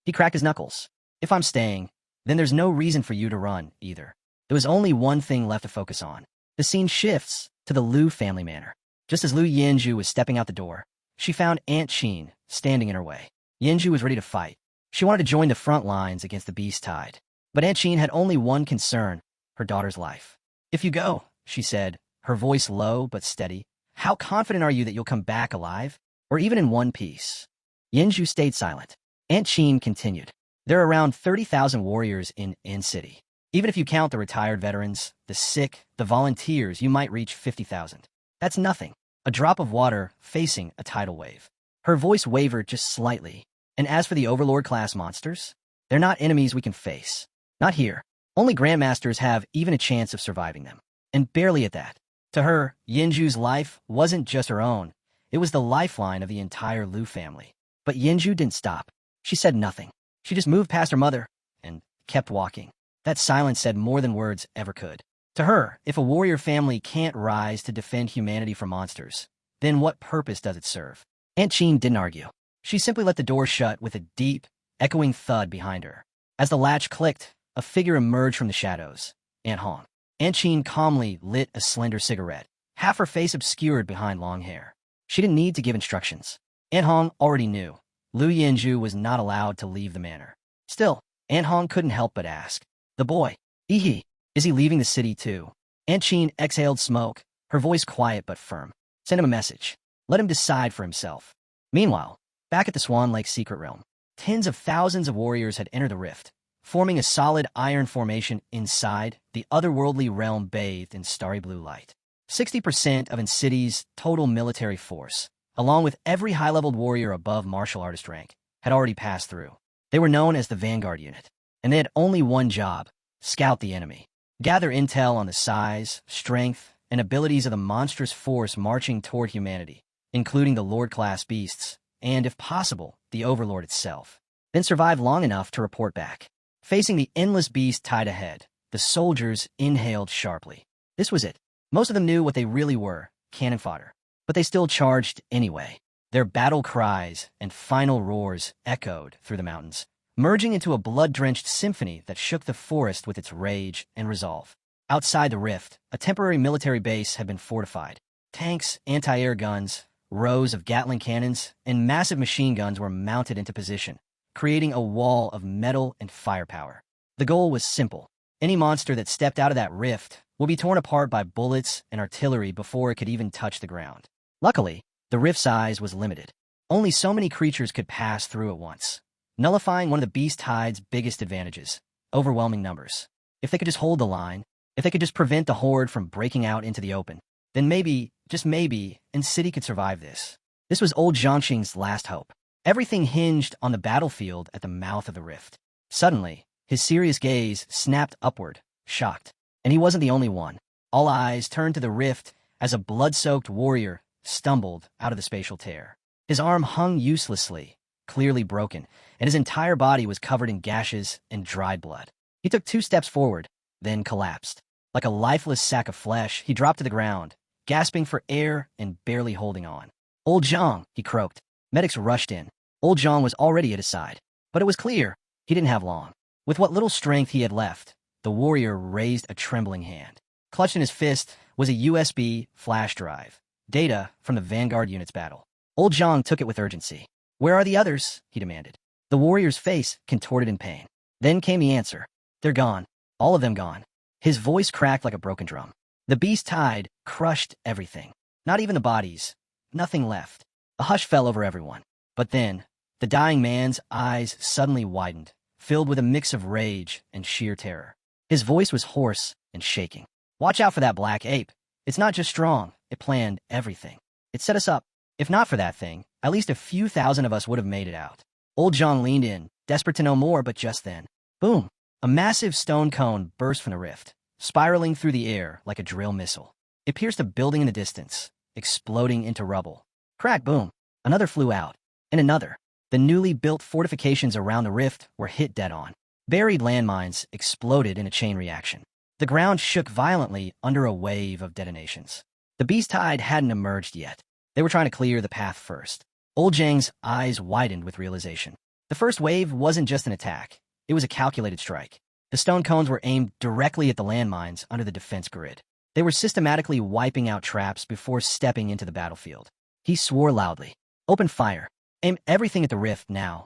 He cracked his knuckles. If I'm staying, then there's no reason for you to run, either. There was only one thing left to focus on. The scene shifts to the Liu family manor. Just as Liu Yanju was stepping out the door, she found Aunt Qin standing in her way. Yanju was ready to fight. She wanted to join the front lines against the beast tide. But Aunt Qin had only one concern, her daughter's life. If you go, she said, her voice low but steady, how confident are you that you'll come back alive? Or even in one piece? Yanju stayed silent. Aunt Qin continued. There are around 30,000 warriors in City. Even if you count the retired veterans, the sick, the volunteers, you might reach 50,000. That's nothing. A drop of water facing a tidal wave. Her voice wavered just slightly. And as for the Overlord-class monsters, they're not enemies we can face. Not here. Only Grandmasters have even a chance of surviving them. And barely at that. To her, Yinju's life wasn't just her own. It was the lifeline of the entire Liu family. But Yinju didn't stop. She said nothing. She just moved past her mother and kept walking. That silence said more than words ever could. To her, if a warrior family can't rise to defend humanity from monsters, then what purpose does it serve? Aunt Qin didn't argue. She simply let the door shut with a deep, echoing thud behind her. As the latch clicked, a figure emerged from the shadows. Aunt Hong. Aunt Qin calmly lit a slender cigarette, half her face obscured behind long hair. She didn't need to give instructions. Aunt Hong already knew. Liu Yanju was not allowed to leave the manor. Still, Aunt Hong couldn't help but ask. The boy, is he leaving the city too? Aunt Qin exhaled smoke, her voice quiet but firm. Send him a message. Let him decide for himself. Meanwhile, back at the Swan Lake secret realm, tens of thousands of warriors had entered the rift, forming a solid iron formation inside the otherworldly realm bathed in starry blue light. 60% of City's total military force, along with every high-leveled warrior above martial artist rank, had already passed through. They were known as the Vanguard Unit, and they had only one job: scout the enemy. Gather intel on the size, strength, and abilities of the monstrous force marching toward humanity, including the Lord-class beasts, and, if possible, the Overlord itself. Then survive long enough to report back. Facing the endless beast tied ahead, the soldiers inhaled sharply. This was it. Most of them knew what they really were, cannon fodder. But they still charged anyway. Their battle cries and final roars echoed through the mountains, merging into a blood-drenched symphony that shook the forest with its rage and resolve. Outside the rift, a temporary military base had been fortified. Tanks, anti-air guns, rows of Gatling cannons, and massive machine guns were mounted into position, creating a wall of metal and firepower. The goal was simple. Any monster that stepped out of that rift would be torn apart by bullets and artillery before it could even touch the ground. Luckily, the rift size was limited. Only so many creatures could pass through at once, nullifying one of the beast tide's biggest advantages: overwhelming numbers. If they could just hold the line, if they could just prevent the horde from breaking out into the open, then maybe, just maybe, City could survive this. This was old Zhangqing's last hope. Everything hinged on the battlefield at the mouth of the rift. Suddenly, his serious gaze snapped upward, shocked. And he wasn't the only one. All eyes turned to the rift as a blood-soaked warrior stumbled out of the spatial tear. His arm hung uselessly, clearly broken, and his entire body was covered in gashes and dried blood. He took 2 steps forward, then collapsed. Like a lifeless sack of flesh, he dropped to the ground, gasping for air and barely holding on. Old Zhang, he croaked. Medics rushed in. Old Zhang was already at his side. But it was clear he didn't have long. With what little strength he had left, the warrior raised a trembling hand. Clutched in his fist was a USB flash drive. Data from the Vanguard Unit's battle. Old Zhang took it with urgency. Where are the others? He demanded. The warrior's face contorted in pain. Then came the answer. They're gone. All of them gone. His voice cracked like a broken drum. The beast tide crushed everything. Not even the bodies. Nothing left. A hush fell over everyone. But then, the dying man's eyes suddenly widened, filled with a mix of rage and sheer terror. His voice was hoarse and shaking. Watch out for that black ape. It's not just strong. It planned everything. It set us up. If not for that thing, at least a few thousand of us would have made it out. Old Zhang leaned in, desperate to know more, but just then, boom! A massive stone cone burst from the rift, spiraling through the air like a drill missile. It pierced a building in the distance, exploding into rubble. Crack, boom! Another flew out, and another. The newly built fortifications around the rift were hit dead on. Buried landmines exploded in a chain reaction. The ground shook violently under a wave of detonations. The beast tide hadn't emerged yet. They were trying to clear the path first. Old Zhang's eyes widened with realization. The first wave wasn't just an attack. It was a calculated strike. The stone cones were aimed directly at the landmines under the defense grid. They were systematically wiping out traps before stepping into the battlefield. He swore loudly. Open fire. Aim everything at the rift now.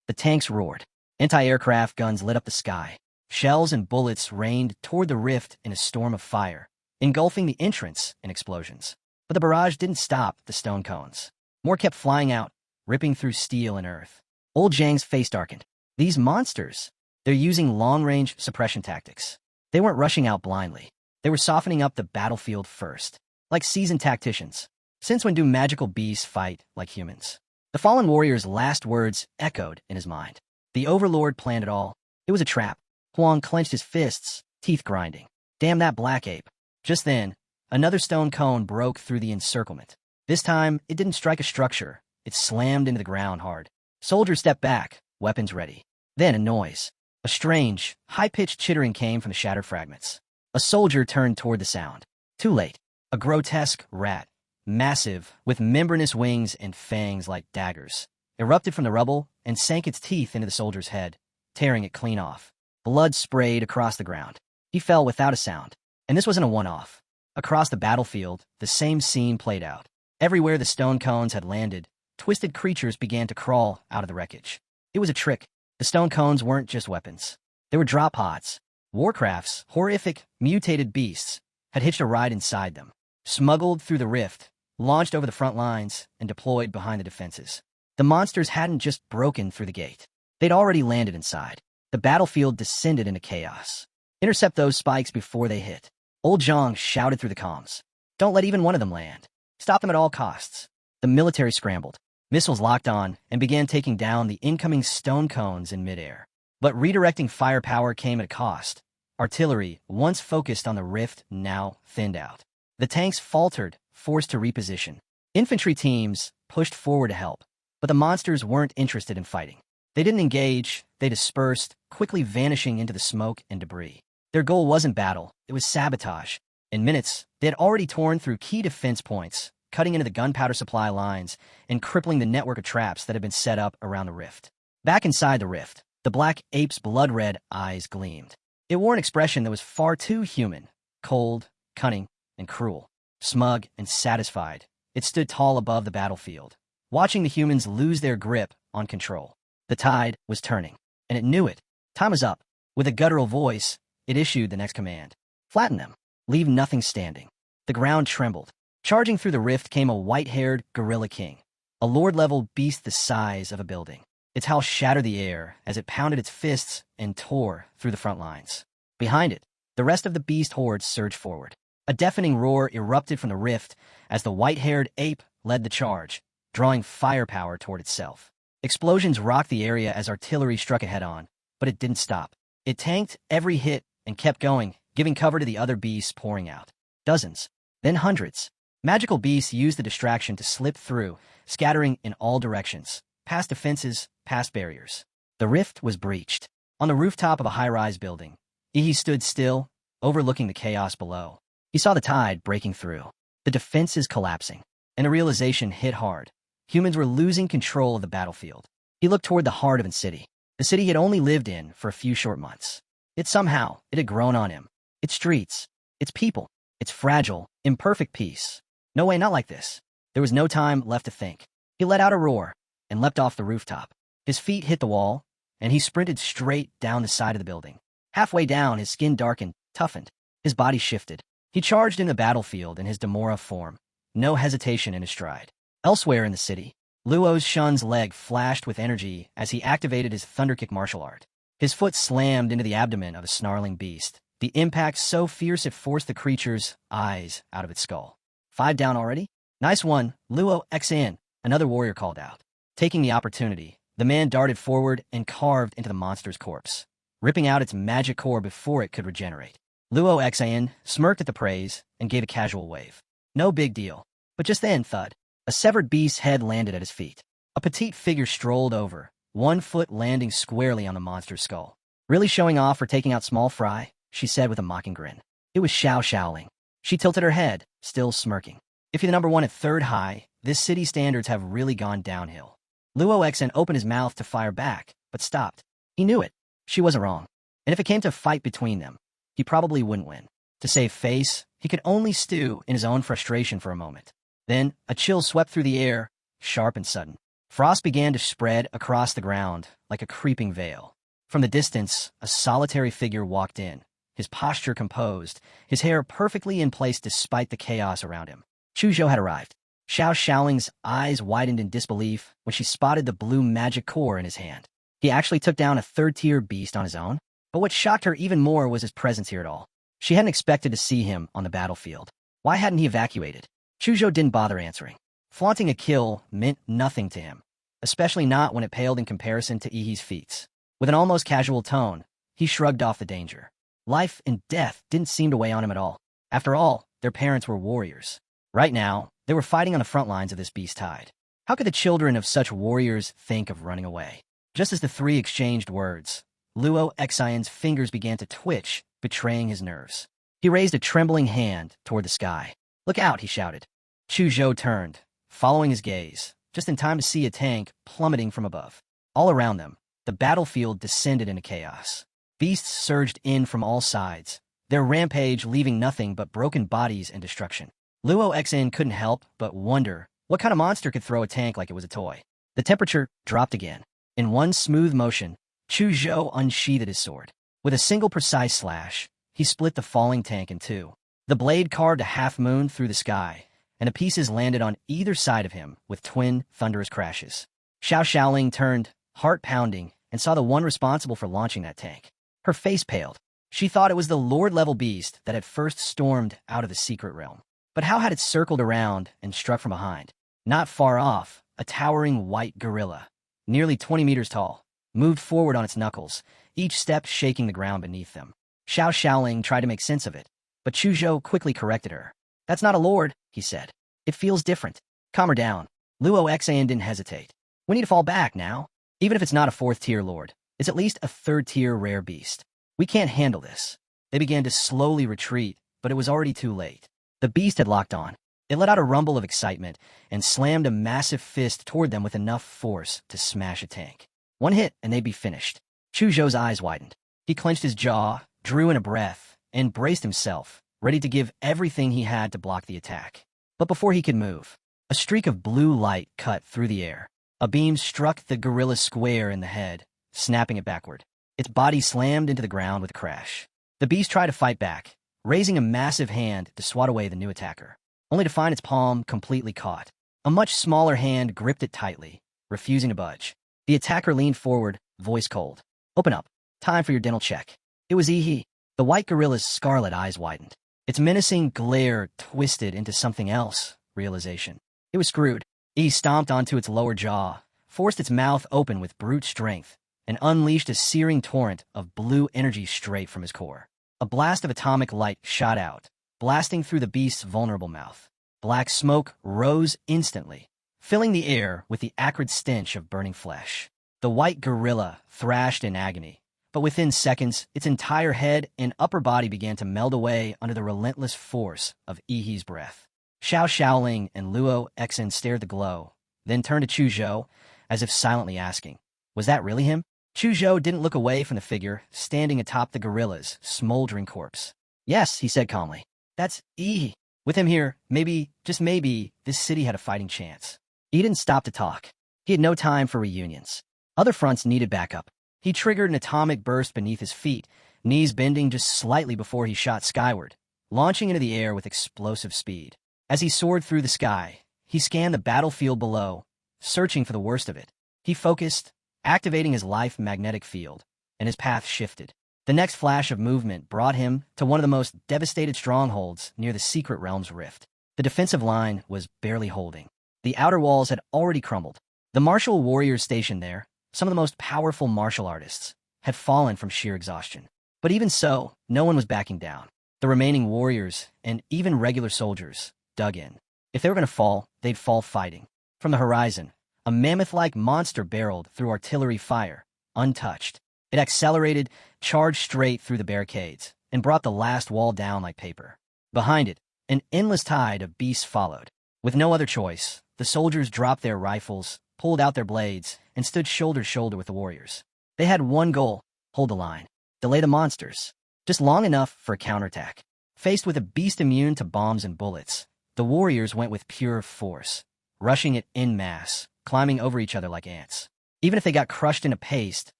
The tanks roared. Anti-aircraft guns lit up the sky. Shells and bullets rained toward the rift in a storm of fire, engulfing the entrance in explosions. But the barrage didn't stop the stone cones. More kept flying out, ripping through steel and earth. Old Zhang's face darkened. These monsters, they're using long-range suppression tactics. They weren't rushing out blindly. They were softening up the battlefield first, like seasoned tacticians. Since when do magical beasts fight like humans? The fallen warrior's last words echoed in his mind. The overlord planned it all. It was a trap. Huang clenched his fists, teeth grinding. Damn that black ape. Just then, another stone cone broke through the encirclement. This time, it didn't strike a structure. It slammed into the ground hard. Soldiers stepped back, weapons ready. Then a noise. A strange, high-pitched chittering came from the shattered fragments. A soldier turned toward the sound. Too late. A grotesque rat, massive, with membranous wings and fangs like daggers, erupted from the rubble and sank its teeth into the soldier's head, tearing it clean off. Blood sprayed across the ground. He fell without a sound. And this wasn't a one-off. Across the battlefield, the same scene played out. Everywhere the stone cones had landed, twisted creatures began to crawl out of the wreckage. It was a trick. The stone cones weren't just weapons. They were drop pods. Warcrafts, horrific, mutated beasts, had hitched a ride inside them, smuggled through the rift, launched over the front lines, and deployed behind the defenses. The monsters hadn't just broken through the gate. They'd already landed inside. The battlefield descended into chaos. Intercept those spikes before they hit. Old Zhang shouted through the comms. Don't let even one of them land. Stop them at all costs. The military scrambled. Missiles locked on and began taking down the incoming stone cones in midair. But redirecting firepower came at a cost. Artillery, once focused on the rift, now thinned out. The tanks faltered, forced to reposition. Infantry teams pushed forward to help, but the monsters weren't interested in fighting. They didn't engage, they dispersed, quickly vanishing into the smoke and debris. Their goal wasn't battle, it was sabotage. In minutes, they had already torn through key defense points, cutting into the gunpowder supply lines and crippling the network of traps that had been set up around the rift. Back inside the rift, the black ape's blood-red eyes gleamed. It wore an expression that was far too human, cold, cunning, and cruel. Smug and satisfied, it stood tall above the battlefield, watching the humans lose their grip on control. The tide was turning, and it knew it. Time was up. With a guttural voice, it issued the next command. Flatten them. Leave nothing standing. The ground trembled. Charging through the rift came a white-haired gorilla king, a lord-level beast the size of a building. Its howl shattered the air as it pounded its fists and tore through the front lines. Behind it, the rest of the beast horde surged forward. A deafening roar erupted from the rift as the white-haired ape led the charge, drawing firepower toward itself. Explosions rocked the area as artillery struck it head-on, but it didn't stop. It tanked every hit and kept going, giving cover to the other beasts pouring out. Dozens, then hundreds. Magical beasts used the distraction to slip through, scattering in all directions, past defenses, past barriers. The rift was breached. On the rooftop of a high-rise building, Ihi stood still, overlooking the chaos below. He saw the tide breaking through, the defenses collapsing, and a realization hit hard. Humans were losing control of the battlefield. He looked toward the heart of the city he had only lived in for a few short months. It had grown on him. Its streets, its people, its fragile, imperfect peace. No way, not like this. There was no time left to think. He let out a roar and leapt off the rooftop. His feet hit the wall, and he sprinted straight down the side of the building. Halfway down, his skin darkened, toughened. His body shifted. He charged in the battlefield in his Demora form, no hesitation in his stride. Elsewhere in the city, Luo Shun's leg flashed with energy as he activated his Thunderkick martial art. His foot slammed into the abdomen of a snarling beast, the impact so fierce it forced the creature's eyes out of its skull. 5 down already? Nice one, Luo XN, another warrior called out. Taking the opportunity, the man darted forward and carved into the monster's corpse, ripping out its magic core before it could regenerate. Luo XN smirked at the praise and gave a casual wave. No big deal. But just then, thud. A severed beast's head landed at his feet. A petite figure strolled over, one foot landing squarely on the monster's skull. Really showing off for taking out small fry, she said with a mocking grin. It was Xiao Xiaoling. She tilted her head, still smirking. If you're the number one at third high, this city's standards have really gone downhill. Luo Xen opened his mouth to fire back, but stopped. He knew it. She wasn't wrong. And if it came to a fight between them, he probably wouldn't win. To save face, he could only stew in his own frustration for a moment. Then, a chill swept through the air, sharp and sudden. Frost began to spread across the ground like a creeping veil. From the distance, a solitary figure walked in, his posture composed, his hair perfectly in place despite the chaos around him. Chuzhou had arrived. Xiao Xiaoling's eyes widened in disbelief when she spotted the blue magic core in his hand. He actually took down a third-tier beast on his own, but what shocked her even more was his presence here at all. She hadn't expected to see him on the battlefield. Why hadn't he evacuated? Chuzhou didn't bother answering. Flaunting a kill meant nothing to him, especially not when it paled in comparison to Ihi's feats. With an almost casual tone, he shrugged off the danger. Life and death didn't seem to weigh on him at all. After all, their parents were warriors. Right now, they were fighting on the front lines of this beast tide. How could the children of such warriors think of running away? Just as the three exchanged words, Luo Xian's fingers began to twitch, betraying his nerves. He raised a trembling hand toward the sky. "Look out," he shouted. Chuzhou turned, following his gaze, just in time to see a tank plummeting from above. All around them, the battlefield descended into chaos. Beasts surged in from all sides, their rampage leaving nothing but broken bodies and destruction. Luo Xian couldn't help but wonder what kind of monster could throw a tank like it was a toy. The temperature dropped again. In one smooth motion, Chuzhou unsheathed his sword. With a single precise slash, he split the falling tank in two. The blade carved a half-moon through the sky, and the pieces landed on either side of him with twin, thunderous crashes. Xiao Xiaoling turned, heart-pounding, and saw the one responsible for launching that tank. Her face paled. She thought it was the Lord-level beast that had first stormed out of the secret realm. But how had it circled around and struck from behind? Not far off, a towering white gorilla, nearly 20 meters tall, moved forward on its knuckles, each step shaking the ground beneath them. Xiao Xiaoling tried to make sense of it, but Chuzhou quickly corrected her. "That's not a lord," he said. "It feels different." "Calm her down." Luo Xian didn't hesitate. "We need to fall back now. Even if it's not a fourth-tier lord, it's at least a third-tier rare beast. We can't handle this." They began to slowly retreat, but it was already too late. The beast had locked on. It let out a rumble of excitement and slammed a massive fist toward them with enough force to smash a tank. One hit and they'd be finished. Chuzhou's eyes widened. He clenched his jaw, drew in a breath, and braced himself, ready to give everything he had to block the attack. But before he could move, a streak of blue light cut through the air. A beam struck the gorilla square in the head, snapping it backward. Its body slammed into the ground with a crash. The beast tried to fight back, raising a massive hand to swat away the new attacker, only to find its palm completely caught. A much smaller hand gripped it tightly, refusing to budge. The attacker leaned forward, voice cold. "Open up. Time for your dental check." It was Ihi. The white gorilla's scarlet eyes widened. Its menacing glare twisted into something else, realization. It was screwed. Ihi stomped onto its lower jaw, forced its mouth open with brute strength, and unleashed a searing torrent of blue energy straight from his core. A blast of atomic light shot out, blasting through the beast's vulnerable mouth. Black smoke rose instantly, filling the air with the acrid stench of burning flesh. The white gorilla thrashed in agony, but within seconds, its entire head and upper body began to meld away under the relentless force of Ihi's breath. Xiao Xiaoling and Luo Xian stared the glow, then turned to Chuzhou, as if silently asking, "Was that really him?" Chuzhou didn't look away from the figure standing atop the gorilla's smoldering corpse. "Yes," he said calmly. "That's Ihi. With him here, maybe, just maybe, this city had a fighting chance." He didn't stop to talk. He had no time for reunions. Other fronts needed backup. He triggered an atomic burst beneath his feet, knees bending just slightly before he shot skyward, launching into the air with explosive speed. As he soared through the sky, he scanned the battlefield below, searching for the worst of it. He focused, activating his life magnetic field, and his path shifted. The next flash of movement brought him to one of the most devastated strongholds near the secret realm's rift. The defensive line was barely holding. The outer walls had already crumbled. The martial warriors stationed there, some of the most powerful martial artists, had fallen from sheer exhaustion. But even so, no one was backing down. The remaining warriors, and even regular soldiers, dug in. If they were going to fall, they'd fall fighting. From the horizon, a mammoth-like monster barreled through artillery fire, untouched. It accelerated, charged straight through the barricades, and brought the last wall down like paper. Behind it, an endless tide of beasts followed. With no other choice, the soldiers dropped their rifles, pulled out their blades, and stood shoulder to shoulder with the warriors. They had one goal: hold the line, delay the monsters, just long enough for a counterattack. Faced with a beast immune to bombs and bullets, the warriors went with pure force, rushing it en masse, climbing over each other like ants. Even if they got crushed into paste,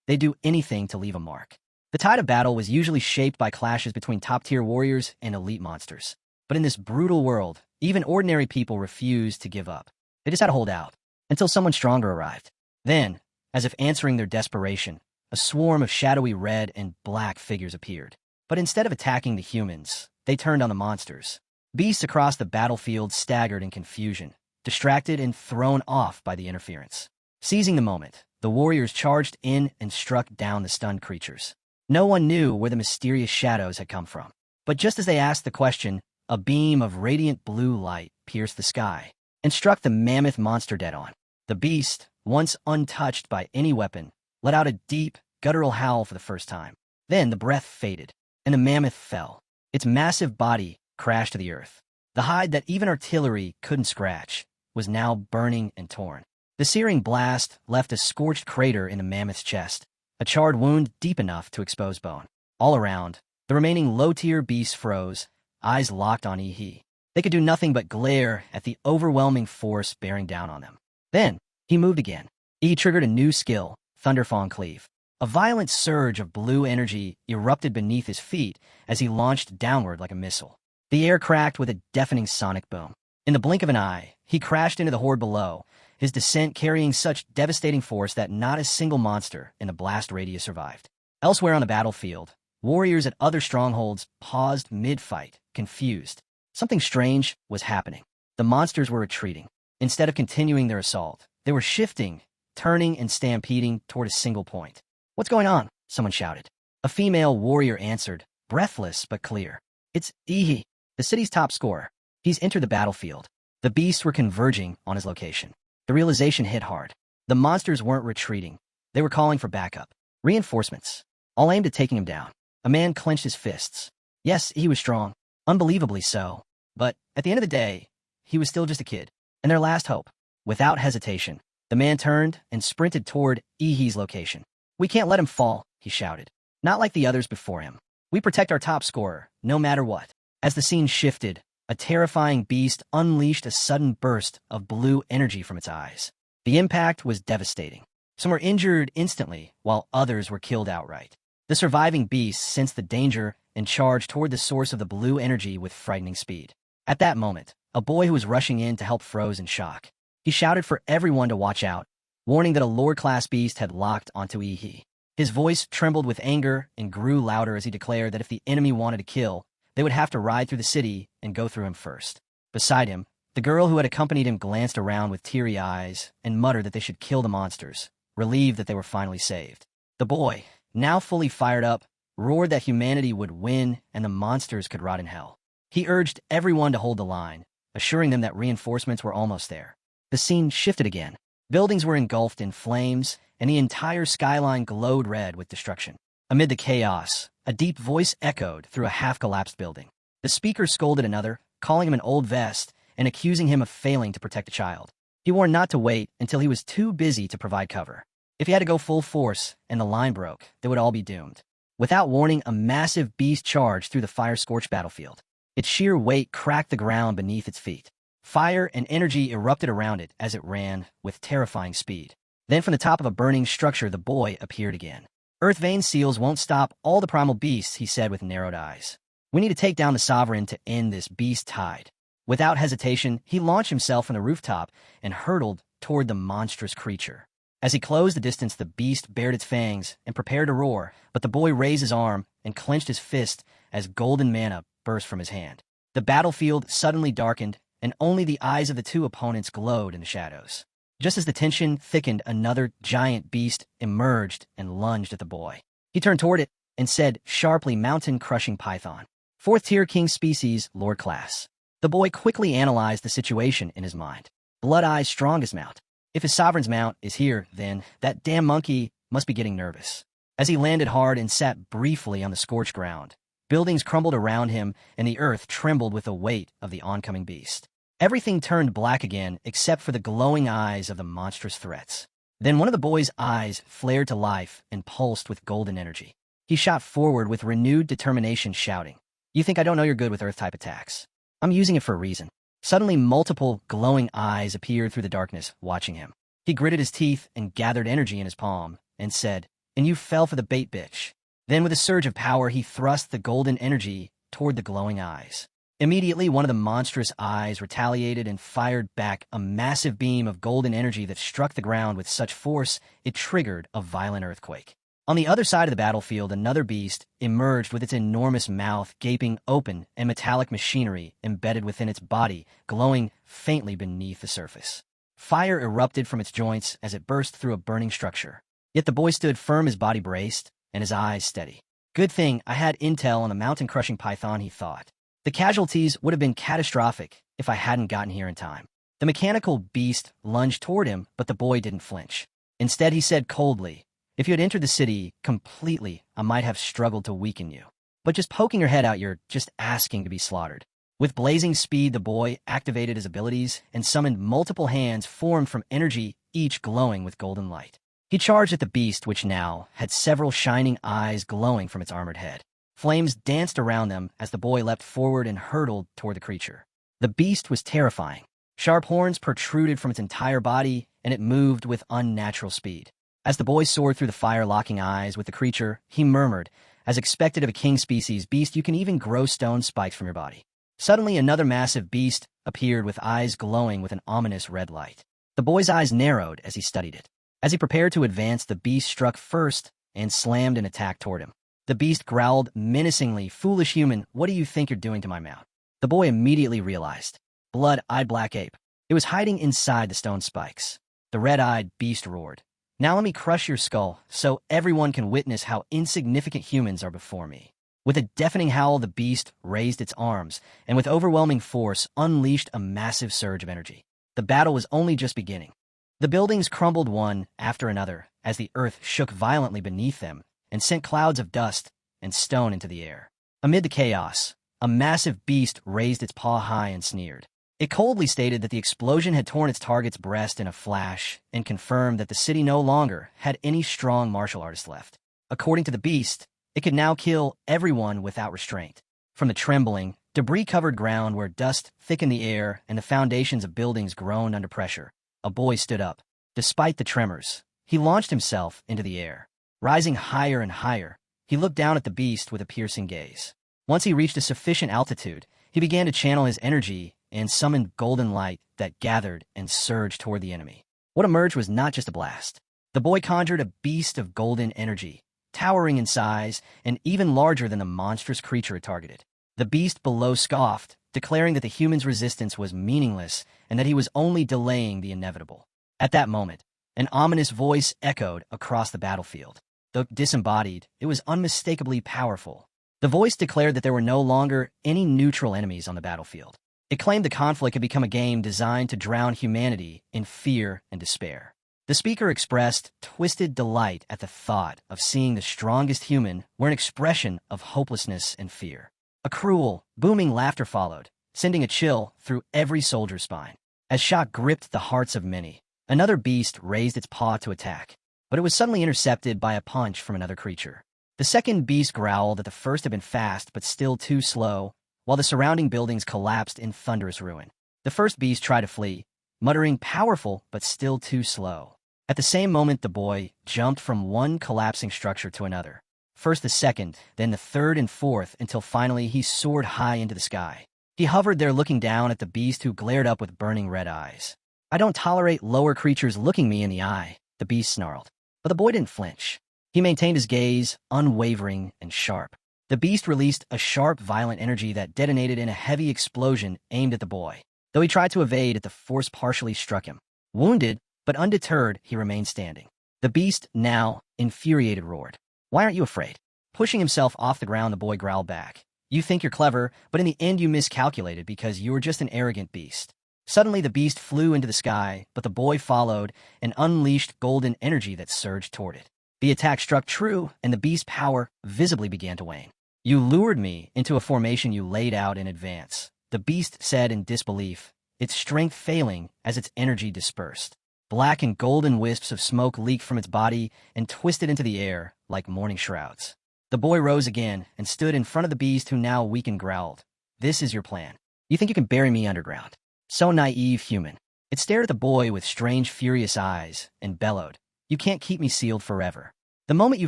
they'd do anything to leave a mark. The tide of battle was usually shaped by clashes between top-tier warriors and elite monsters. But in this brutal world, even ordinary people refused to give up. They just had to hold out until someone stronger arrived. Then, as if answering their desperation, a swarm of shadowy red and black figures appeared. But instead of attacking the humans, they turned on the monsters. Beasts across the battlefield staggered in confusion, distracted and thrown off by the interference. Seizing the moment, the warriors charged in and struck down the stunned creatures. No one knew where the mysterious shadows had come from. But just as they asked the question, a beam of radiant blue light pierced the sky and struck the mammoth monster dead on. The beast, once untouched by any weapon, let out a deep, guttural howl for the first time. Then the breath faded, and the mammoth fell. Its massive body crashed to the earth. The hide that even artillery couldn't scratch was now burning and torn. The searing blast left a scorched crater in the mammoth's chest, a charred wound deep enough to expose bone. All around, the remaining low-tier beasts froze, eyes locked on Yi. They could do nothing but glare at the overwhelming force bearing down on them. Then, he moved again. He triggered a new skill, Thunderfang Cleave. A violent surge of blue energy erupted beneath his feet as he launched downward like a missile. The air cracked with a deafening sonic boom. In the blink of an eye, he crashed into the horde below, his descent carrying such devastating force that not a single monster in the blast radius survived. Elsewhere on the battlefield, warriors at other strongholds paused mid-fight, confused. Something strange was happening. The monsters were retreating. Instead of continuing their assault, they were shifting, turning and stampeding toward a single point. "What's going on?" someone shouted. A female warrior answered, breathless but clear. "It's Yi, the city's top scorer. He's entered the battlefield." The beasts were converging on his location. The realization hit hard. The monsters weren't retreating. They were calling for backup. Reinforcements. All aimed at taking him down. A man clenched his fists. Yes, he was strong. Unbelievably so. But at the end of the day, he was still just a kid. And their last hope. Without hesitation, the man turned and sprinted toward Yi's location. "We can't let him fall," he shouted. "Not like the others before him. We protect our top scorer, no matter what." As the scene shifted, a terrifying beast unleashed a sudden burst of blue energy from its eyes. The impact was devastating. Some were injured instantly, while others were killed outright. The surviving beasts sensed the danger and charged toward the source of the blue energy with frightening speed. At that moment, a boy who was rushing in to help froze in shock. He shouted for everyone to watch out, warning that a lower-class beast had locked onto Yi. His voice trembled with anger and grew louder as he declared that if the enemy wanted to kill, they would have to ride through the city and go through him first. Beside him, the girl who had accompanied him glanced around with teary eyes and muttered that they should kill the monsters, relieved that they were finally saved. The boy, now fully fired up, roared that humanity would win and the monsters could rot in hell. He urged everyone to hold the line, assuring them that reinforcements were almost there. The scene shifted again. Buildings were engulfed in flames, and the entire skyline glowed red with destruction. Amid the chaos, a deep voice echoed through a half-collapsed building. The speaker scolded another, calling him an old vest and accusing him of failing to protect a child. He warned not to wait until he was too busy to provide cover. If he had to go full force and the line broke, they would all be doomed. Without warning, a massive beast charged through the fire-scorched battlefield. Its sheer weight cracked the ground beneath its feet. Fire and energy erupted around it as it ran with terrifying speed. Then from the top of a burning structure, the boy appeared again. "Earth vein seals won't stop all the primal beasts," he said with narrowed eyes. "We need to take down the Sovereign to end this beast tide." Without hesitation, he launched himself from the rooftop and hurtled toward the monstrous creature. As he closed the distance, the beast bared its fangs and prepared to roar, but the boy raised his arm and clenched his fist as golden mana burst from his hand. The battlefield suddenly darkened, and only the eyes of the two opponents glowed in the shadows. Just as the tension thickened, another giant beast emerged and lunged at the boy. He turned toward it and said sharply, "Mountain-crushing python. 4th-tier king species, Lord class." The boy quickly analyzed the situation in his mind. Blood-Eye's strongest mount. If his sovereign's mount is here, then that damn monkey must be getting nervous. As he landed hard and sat briefly on the scorched ground, buildings crumbled around him and the earth trembled with the weight of the oncoming beast. Everything turned black again except for the glowing eyes of the monstrous threats. Then one of the boy's eyes flared to life and pulsed with golden energy. He shot forward with renewed determination, shouting, "You think I don't know you're good with Earth-type attacks? I'm using it for a reason." Suddenly, multiple glowing eyes appeared through the darkness, watching him. He gritted his teeth and gathered energy in his palm and said, "And you fell for the bait, bitch." Then with a surge of power, he thrust the golden energy toward the glowing eyes. Immediately, one of the monstrous eyes retaliated and fired back a massive beam of golden energy that struck the ground with such force it triggered a violent earthquake. On the other side of the battlefield, another beast emerged with its enormous mouth gaping open and metallic machinery embedded within its body, glowing faintly beneath the surface. Fire erupted from its joints as it burst through a burning structure. Yet the boy stood firm, his body braced, and his eyes steady. Good thing I had intel on the mountain-crushing python, he thought. The casualties would have been catastrophic if I hadn't gotten here in time. The mechanical beast lunged toward him, but the boy didn't flinch. Instead, he said coldly, "If you had entered the city completely, I might have struggled to weaken you. But just poking your head out, you're just asking to be slaughtered." With blazing speed, the boy activated his abilities and summoned multiple hands formed from energy, each glowing with golden light. He charged at the beast, which now had several shining eyes glowing from its armored head. Flames danced around them as the boy leapt forward and hurtled toward the creature. The beast was terrifying. Sharp horns protruded from its entire body, and it moved with unnatural speed. As the boy soared through the fire-locking eyes with the creature, he murmured, "As expected of a king species beast, you can even grow stone spikes from your body." Suddenly, another massive beast appeared with eyes glowing with an ominous red light. The boy's eyes narrowed as he studied it. As he prepared to advance, the beast struck first and slammed an attack toward him. The beast growled menacingly, "Foolish human, what do you think you're doing to my mount?" The boy immediately realized. Blood-eyed black ape. It was hiding inside the stone spikes. The red-eyed beast roared, "Now let me crush your skull so everyone can witness how insignificant humans are before me." With a deafening howl, the beast raised its arms and with overwhelming force unleashed a massive surge of energy. The battle was only just beginning. The buildings crumbled one after another as the earth shook violently beneath them and sent clouds of dust and stone into the air. Amid the chaos, a massive beast raised its paw high and sneered. It coldly stated that the explosion had torn its target's breast in a flash and confirmed that the city no longer had any strong martial artists left. According to the beast, it could now kill everyone without restraint. From the trembling, debris-covered ground where dust thickened the air and the foundations of buildings groaned under pressure, a boy stood up. Despite the tremors, he launched himself into the air. Rising higher and higher, he looked down at the beast with a piercing gaze. Once he reached a sufficient altitude, he began to channel his energy and summoned golden light that gathered and surged toward the enemy. What emerged was not just a blast. The boy conjured a beast of golden energy, towering in size and even larger than the monstrous creature it targeted. The beast below scoffed, declaring that the human's resistance was meaningless and that he was only delaying the inevitable. At that moment, an ominous voice echoed across the battlefield. Though disembodied, it was unmistakably powerful. The voice declared that there were no longer any neutral enemies on the battlefield. It claimed the conflict had become a game designed to drown humanity in fear and despair. The speaker expressed twisted delight at the thought of seeing the strongest human wear an expression of hopelessness and fear. A cruel, booming laughter followed, sending a chill through every soldier's spine. As shock gripped the hearts of many, another beast raised its paw to attack, but it was suddenly intercepted by a punch from another creature. The second beast growled that the first had been fast but still too slow, while the surrounding buildings collapsed in thunderous ruin. The first beast tried to flee, muttering powerful but still too slow. At the same moment, the boy jumped from one collapsing structure to another. First the second, then the third and fourth, until finally he soared high into the sky. He hovered there looking down at the beast who glared up with burning red eyes. "I don't tolerate lower creatures looking me in the eye," the beast snarled. But the boy didn't flinch. He maintained his gaze, unwavering and sharp. The beast released a sharp, violent energy that detonated in a heavy explosion aimed at the boy. Though he tried to evade it, the force partially struck him. Wounded, but undeterred, he remained standing. The beast, now infuriated, roared, "Why aren't you afraid?" Pushing himself off the ground, the boy growled back, "You think you're clever, but in the end you miscalculated because you were just an arrogant beast." Suddenly the beast flew into the sky, but the boy followed and unleashed golden energy that surged toward it. The attack struck true, and the beast's power visibly began to wane. "You lured me into a formation you laid out in advance," the beast said in disbelief, its strength failing as its energy dispersed. Black and golden wisps of smoke leaked from its body and twisted into the air like morning shrouds. The boy rose again and stood in front of the beast, who now weakened growled, "This is your plan. You think you can bury me underground? So naive, human." It stared at the boy with strange, furious eyes and bellowed, "You can't keep me sealed forever. The moment you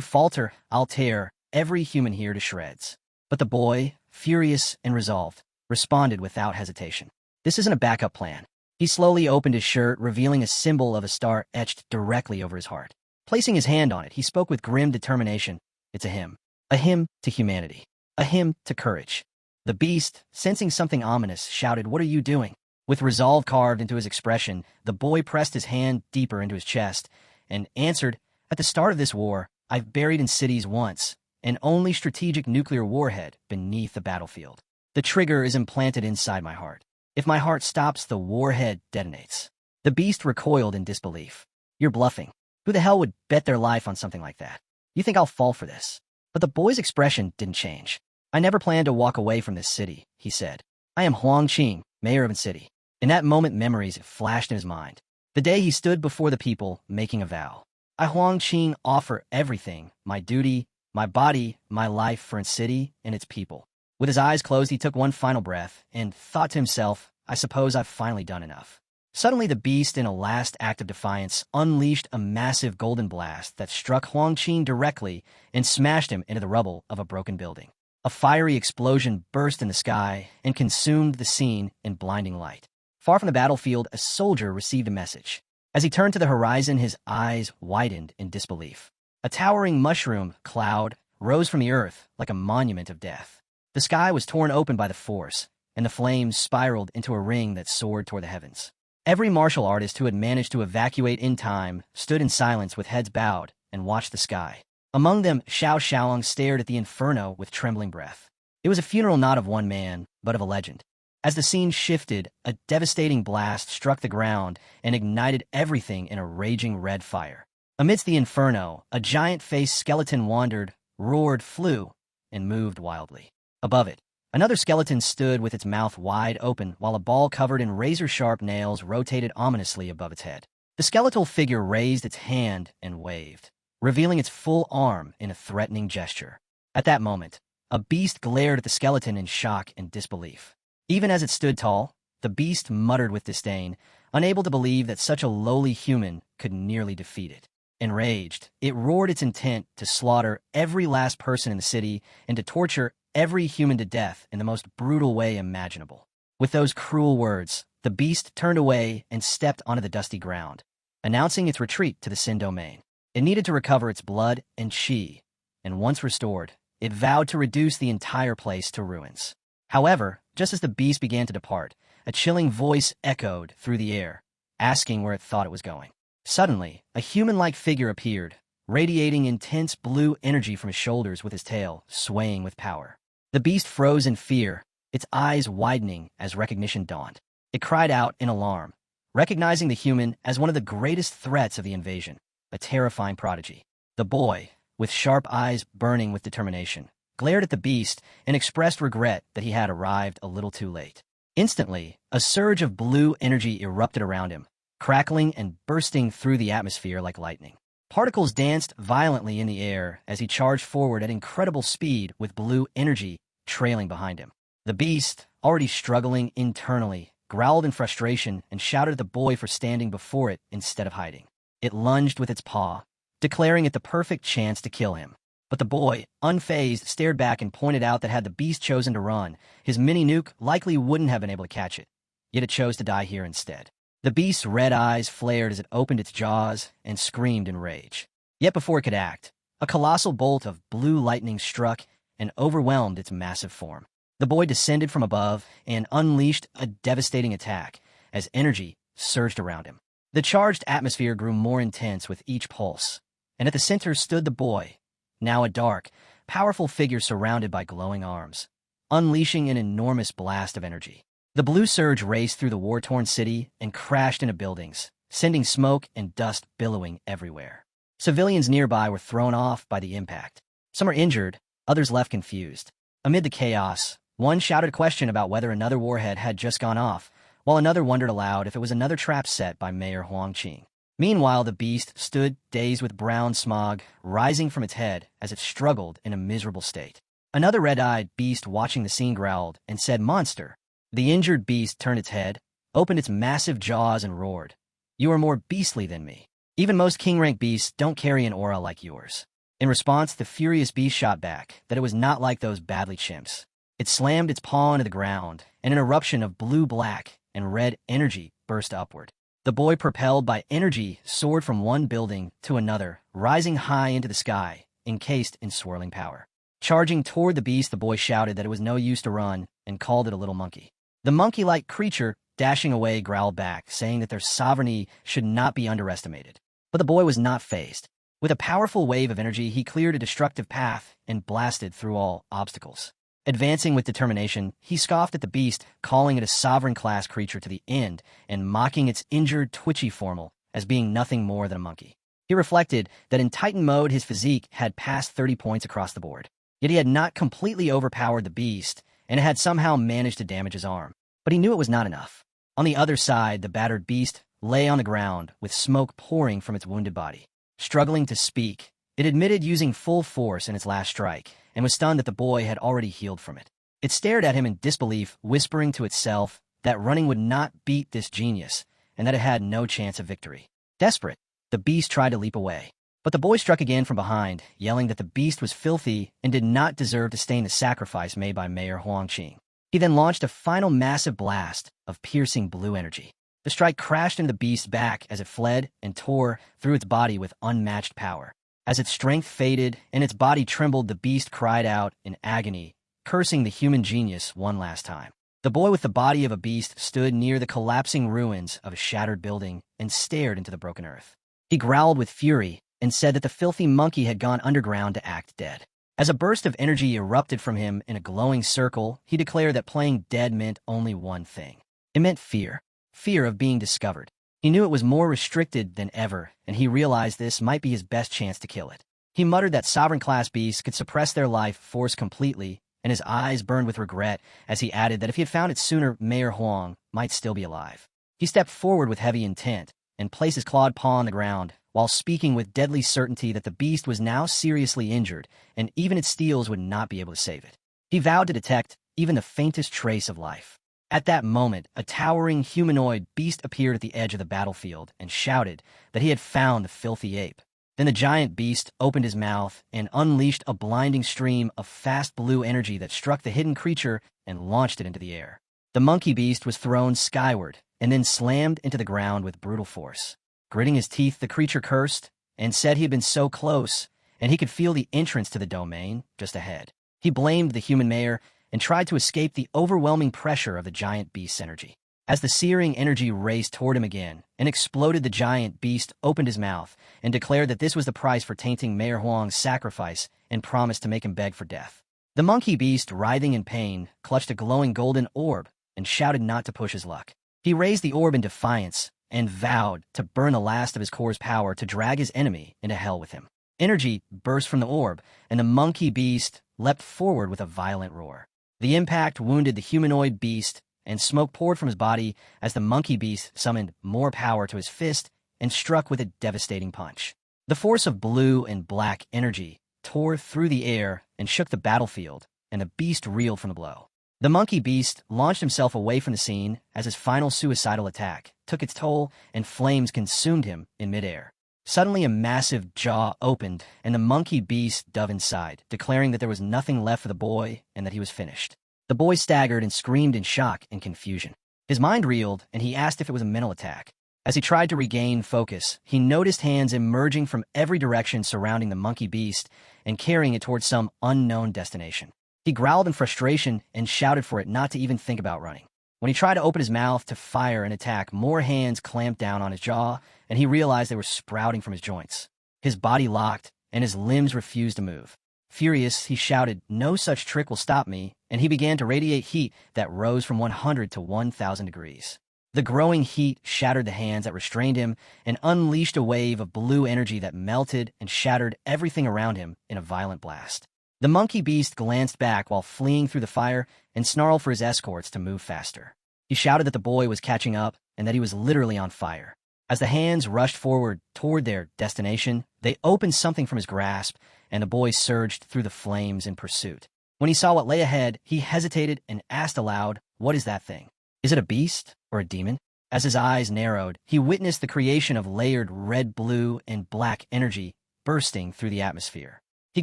falter, I'll tear every human here to shreds." But the boy, furious and resolved, responded without hesitation, "This isn't a backup plan." He slowly opened his shirt, revealing a symbol of a star etched directly over his heart. Placing his hand on it, he spoke with grim determination, "It's a hymn to humanity, a hymn to courage." The beast, sensing something ominous, shouted, "What are you doing?" With resolve carved into his expression, the boy pressed his hand deeper into his chest and answered, "At the start of this war, I've buried in cities once an only strategic nuclear warhead beneath the battlefield. The trigger is implanted inside my heart. If my heart stops, the warhead detonates." The beast recoiled in disbelief. "You're bluffing. Who the hell would bet their life on something like that? You think I'll fall for this?" But the boy's expression didn't change. "I never planned to walk away from this city," he said. "I am Huang Qing, mayor of a city." In that moment, memories flashed in his mind. The day he stood before the people, making a vow. "I, Huang Qing, offer everything, my duty, my body, my life for its city and its people." With his eyes closed, he took one final breath and thought to himself, "I suppose I've finally done enough." Suddenly, the beast, in a last act of defiance, unleashed a massive golden blast that struck Huang Qing directly and smashed him into the rubble of a broken building. A fiery explosion burst in the sky and consumed the scene in blinding light. Far from the battlefield, a soldier received a message. As he turned to the horizon, his eyes widened in disbelief. A towering mushroom cloud rose from the earth like a monument of death. The sky was torn open by the force, and the flames spiraled into a ring that soared toward the heavens. Every martial artist who had managed to evacuate in time stood in silence with heads bowed and watched the sky. Among them, Xiao Xiaolong stared at the inferno with trembling breath. It was a funeral not of one man, but of a legend. As the scene shifted, a devastating blast struck the ground and ignited everything in a raging red fire. Amidst the inferno, a giant-faced skeleton wandered, roared, flew, and moved wildly. Above it, another skeleton stood with its mouth wide open while a ball covered in razor-sharp nails rotated ominously above its head. The skeletal figure raised its hand and waved, revealing its full arm in a threatening gesture. At that moment, a beast glared at the skeleton in shock and disbelief. Even as it stood tall, the beast muttered with disdain, unable to believe that such a lowly human could nearly defeat it. Enraged, it roared its intent to slaughter every last person in the city and to torture every human to death in the most brutal way imaginable. With those cruel words, the beast turned away and stepped onto the dusty ground, announcing its retreat to the Sin domain. It needed to recover its blood and qi, and once restored, it vowed to reduce the entire place to ruins. However, just as the beast began to depart, a chilling voice echoed through the air, asking where it thought it was going. Suddenly, a human-like figure appeared, radiating intense blue energy from his shoulders with his tail swaying with power. The beast froze in fear, its eyes widening as recognition dawned. It cried out in alarm, recognizing the human as one of the greatest threats of the invasion, a terrifying prodigy. The boy, with sharp eyes burning with determination, glared at the beast and expressed regret that he had arrived a little too late. Instantly, a surge of blue energy erupted around him, crackling and bursting through the atmosphere like lightning. Particles danced violently in the air as he charged forward at incredible speed with blue energy trailing behind him. The beast, already struggling internally, growled in frustration and shouted at the boy for standing before it instead of hiding. It lunged with its paw, declaring it the perfect chance to kill him. But the boy, unfazed, stared back and pointed out that had the beast chosen to run, his mini-nuke likely wouldn't have been able to catch it. Yet it chose to die here instead. The beast's red eyes flared as it opened its jaws and screamed in rage. Yet before it could act, a colossal bolt of blue lightning struck and overwhelmed its massive form. The boy descended from above and unleashed a devastating attack as energy surged around him. The charged atmosphere grew more intense with each pulse, and at the center stood the boy, now a dark, powerful figure surrounded by glowing arms, unleashing an enormous blast of energy. The blue surge raced through the war-torn city and crashed into buildings, sending smoke and dust billowing everywhere. Civilians nearby were thrown off by the impact. Some were injured, others left confused. Amid the chaos, one shouted a question about whether another warhead had just gone off, while another wondered aloud if it was another trap set by Mayor Huangqing. Meanwhile, the beast stood, dazed with brown smog rising from its head as it struggled in a miserable state. Another red-eyed beast watching the scene growled and said, "Monster." The injured beast turned its head, opened its massive jaws and roared, "You are more beastly than me. Even most king-rank beasts don't carry an aura like yours." In response, the furious beast shot back that it was not like those badly chimps. It slammed its paw into the ground, and an eruption of blue, black, and red energy burst upward. The boy, propelled by energy, soared from one building to another, rising high into the sky, encased in swirling power. Charging toward the beast, the boy shouted that it was no use to run and called it a little monkey. The monkey-like creature, dashing away, growled back, saying that their sovereignty should not be underestimated. But the boy was not fazed. With a powerful wave of energy, he cleared a destructive path and blasted through all obstacles. Advancing with determination, he scoffed at the beast, calling it a sovereign-class creature to the end and mocking its injured, twitchy formal as being nothing more than a monkey. He reflected that in Titan mode his physique had passed 30 points across the board. Yet he had not completely overpowered the beast, and it had somehow managed to damage his arm. But he knew it was not enough. On the other side, the battered beast lay on the ground with smoke pouring from its wounded body. Struggling to speak, it admitted using full force in its last strike, and was stunned that the boy had already healed from it. It stared at him in disbelief, whispering to itself that running would not beat this genius, and that it had no chance of victory. Desperate, the beast tried to leap away. But the boy struck again from behind, yelling that the beast was filthy and did not deserve to stain the sacrifice made by Mayor Huangqing. He then launched a final massive blast of piercing blue energy. The strike crashed into the beast's back as it fled and tore through its body with unmatched power. As its strength faded and its body trembled, the beast cried out in agony, cursing the human genius one last time. The boy with the body of a beast stood near the collapsing ruins of a shattered building and stared into the broken earth. He growled with fury and said that the filthy monkey had gone underground to act dead. As a burst of energy erupted from him in a glowing circle, he declared that playing dead meant only one thing. It meant fear. Fear of being discovered. He knew it was more restricted than ever, and he realized this might be his best chance to kill it. He muttered that sovereign-class beasts could suppress their life force completely, and his eyes burned with regret as he added that if he had found it sooner, Mayor Huang might still be alive. He stepped forward with heavy intent and placed his clawed paw on the ground, while speaking with deadly certainty that the beast was now seriously injured, and even its steels would not be able to save it. He vowed to detect even the faintest trace of life. At that moment, a towering humanoid beast appeared at the edge of the battlefield and shouted that he had found the filthy ape. Then the giant beast opened his mouth and unleashed a blinding stream of fast blue energy that struck the hidden creature and launched it into the air. The monkey beast was thrown skyward and then slammed into the ground with brutal force. Gritting his teeth, the creature cursed and said he had been so close, and he could feel the entrance to the domain just ahead. He blamed the human mayor and tried to escape the overwhelming pressure of the giant beast's energy. As the searing energy raced toward him again and exploded, the giant beast opened his mouth and declared that this was the price for tainting Mayor Huang's sacrifice and promised to make him beg for death. The monkey beast, writhing in pain, clutched a glowing golden orb and shouted not to push his luck. He raised the orb in defiance and vowed to burn the last of his core's power to drag his enemy into hell with him. Energy burst from the orb, and the monkey beast leapt forward with a violent roar. The impact wounded the humanoid beast, and smoke poured from his body as the monkey beast summoned more power to his fist and struck with a devastating punch. The force of blue and black energy tore through the air and shook the battlefield, and the beast reeled from the blow. The monkey beast launched himself away from the scene as his final suicidal attack took its toll and flames consumed him in midair. Suddenly, a massive jaw opened, and the monkey beast dove inside, declaring that there was nothing left for the boy and that he was finished. The boy staggered and screamed in shock and confusion. His mind reeled, and he asked if it was a mental attack. As he tried to regain focus, he noticed hands emerging from every direction surrounding the monkey beast and carrying it towards some unknown destination. He growled in frustration and shouted for it not to even think about running. When he tried to open his mouth to fire an attack, more hands clamped down on his jaw, and he realized they were sprouting from his joints. His body locked, and his limbs refused to move. Furious, he shouted, "No such trick will stop me," and he began to radiate heat that rose from 100 to 1,000 degrees. The growing heat shattered the hands that restrained him and unleashed a wave of blue energy that melted and shattered everything around him in a violent blast. The monkey beast glanced back while fleeing through the fire and snarled for his escorts to move faster. He shouted that the boy was catching up and that he was literally on fire. As the hands rushed forward toward their destination, they opened something from his grasp, and the boy surged through the flames in pursuit. When he saw what lay ahead, he hesitated and asked aloud, "What is that thing? Is it a beast or a demon?" As his eyes narrowed, he witnessed the creation of layered red, blue, and black energy bursting through the atmosphere. He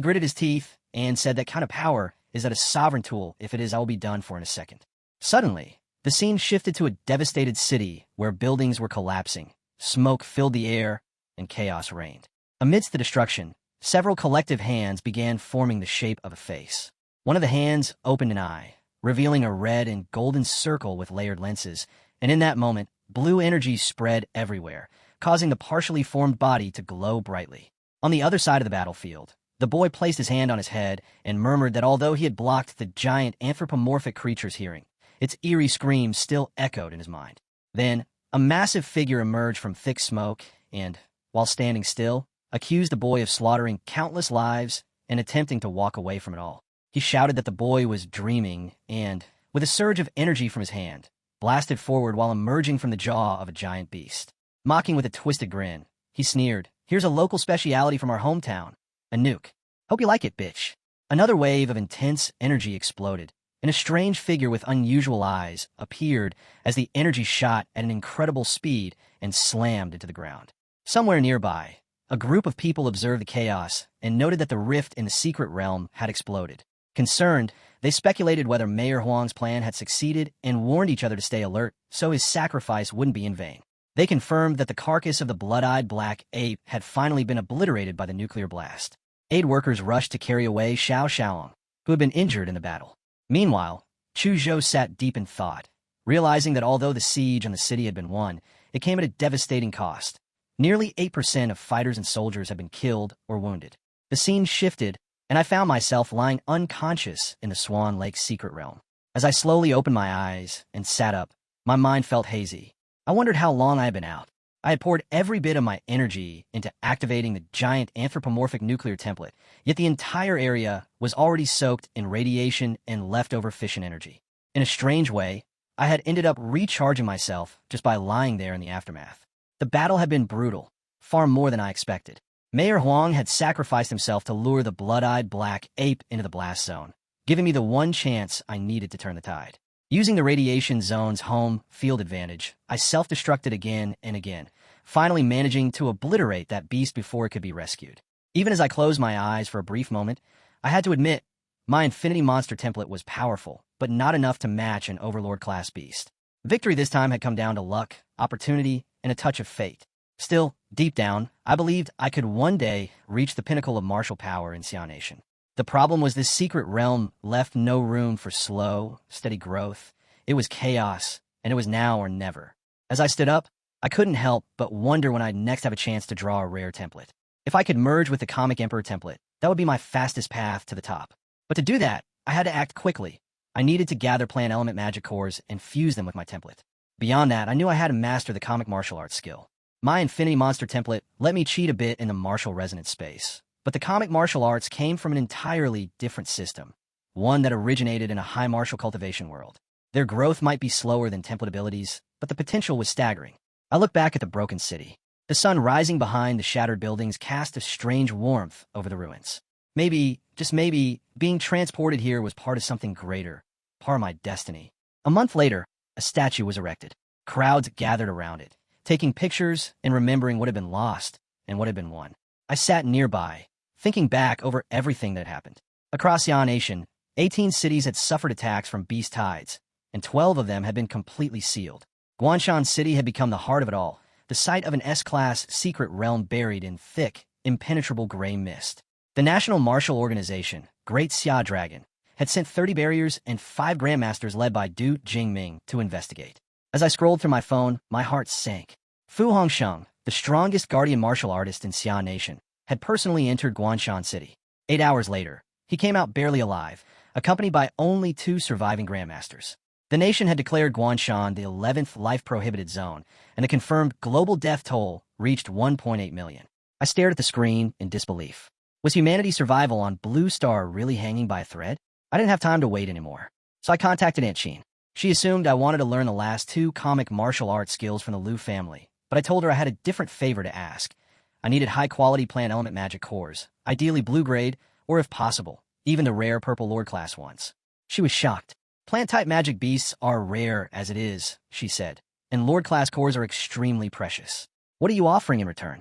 gritted his teeth and said that kind of power is that a sovereign tool. If it is, I will be done for in a second. Suddenly, the scene shifted to a devastated city where buildings were collapsing, smoke filled the air, and chaos reigned. Amidst the destruction, several collective hands began forming the shape of a face. One of the hands opened an eye, revealing a red and golden circle with layered lenses, and in that moment, blue energy spread everywhere, causing the partially formed body to glow brightly. On the other side of the battlefield, the boy placed his hand on his head and murmured that although he had blocked the giant anthropomorphic creature's hearing, its eerie screams still echoed in his mind. Then, a massive figure emerged from thick smoke and, while standing still, accused the boy of slaughtering countless lives and attempting to walk away from it all. He shouted that the boy was dreaming and, with a surge of energy from his hand, blasted forward while emerging from the jaw of a giant beast. Mocking with a twisted grin, he sneered, "Here's a local speciality from our hometown, a nuke. Hope you like it, bitch." Another wave of intense energy exploded, and a strange figure with unusual eyes appeared as the energy shot at an incredible speed and slammed into the ground. Somewhere nearby, a group of people observed the chaos and noted that the rift in the secret realm had exploded. Concerned, they speculated whether Mayor Huang's plan had succeeded and warned each other to stay alert so his sacrifice wouldn't be in vain. They confirmed that the carcass of the blood-eyed black ape had finally been obliterated by the nuclear blast. Aid workers rushed to carry away Xiao Xiaolong, who had been injured in the battle. Meanwhile, Chu Zhou sat deep in thought, realizing that although the siege on the city had been won, it came at a devastating cost. Nearly 8% of fighters and soldiers had been killed or wounded. The scene shifted, and I found myself lying unconscious in the Swan Lake secret realm. As I slowly opened my eyes and sat up, my mind felt hazy. I wondered how long I had been out. I had poured every bit of my energy into activating the giant anthropomorphic nuclear template, yet the entire area was already soaked in radiation and leftover fission energy. In a strange way, I had ended up recharging myself just by lying there in the aftermath. The battle had been brutal, far more than I expected. Mayor Huang had sacrificed himself to lure the blood-eyed black ape into the blast zone, giving me the one chance I needed to turn the tide. Using the radiation zone's home field advantage, I self-destructed again and again, finally managing to obliterate that beast before it could be rescued. Even as I closed my eyes for a brief moment, I had to admit, my Infinity Monster template was powerful, but not enough to match an Overlord-class beast. Victory this time had come down to luck, opportunity, and a touch of fate. Still, deep down, I believed I could one day reach the pinnacle of martial power in Xia Nation. The problem was this secret realm left no room for slow, steady growth. It was chaos, and it was now or never. As I stood up, I couldn't help but wonder when I'd next have a chance to draw a rare template. If I could merge with the Comic Emperor template, that would be my fastest path to the top. But to do that, I had to act quickly. I needed to gather plant element magic cores and fuse them with my template. Beyond that, I knew I had to master the comic martial arts skill. My Infinity Monster template let me cheat a bit in the martial resonance space, but the comic martial arts came from an entirely different system, one that originated in a high martial cultivation world. Their growth might be slower than template abilities, but the potential was staggering. I looked back at the broken city. The sun rising behind the shattered buildings cast a strange warmth over the ruins. Maybe, just maybe, being transported here was part of something greater, part of my destiny. A month later, a statue was erected. Crowds gathered around it, taking pictures and remembering what had been lost and what had been won. I sat nearby, thinking back over everything that happened. Across Xia Nation, 18 cities had suffered attacks from beast tides, and 12 of them had been completely sealed. Guanshan City had become the heart of it all, the site of an S-class secret realm buried in thick, impenetrable gray mist. The National Martial Organization, Great Xia Dragon, had sent 30 barriers and 5 grandmasters led by Du Jingming to investigate. As I scrolled through my phone, my heart sank. Fu Hongsheng, the strongest guardian martial artist in Xia Nation, had personally entered Guanshan City. 8 hours later, he came out barely alive, accompanied by only 2 surviving grandmasters. The nation had declared Guanshan the 11th life-prohibited zone, and the confirmed global death toll reached 1.8 million. I stared at the screen in disbelief. Was humanity's survival on Blue Star really hanging by a thread? I didn't have time to wait anymore, so I contacted Aunt Sheen. She assumed I wanted to learn the last two comic martial arts skills from the Liu family, but I told her I had a different favor to ask. I needed high-quality plant element magic cores, ideally blue grade, or if possible, even the rare purple lord class ones. She was shocked. Plant-type magic beasts are rare as it is, she said, and lord class cores are extremely precious. What are you offering in return?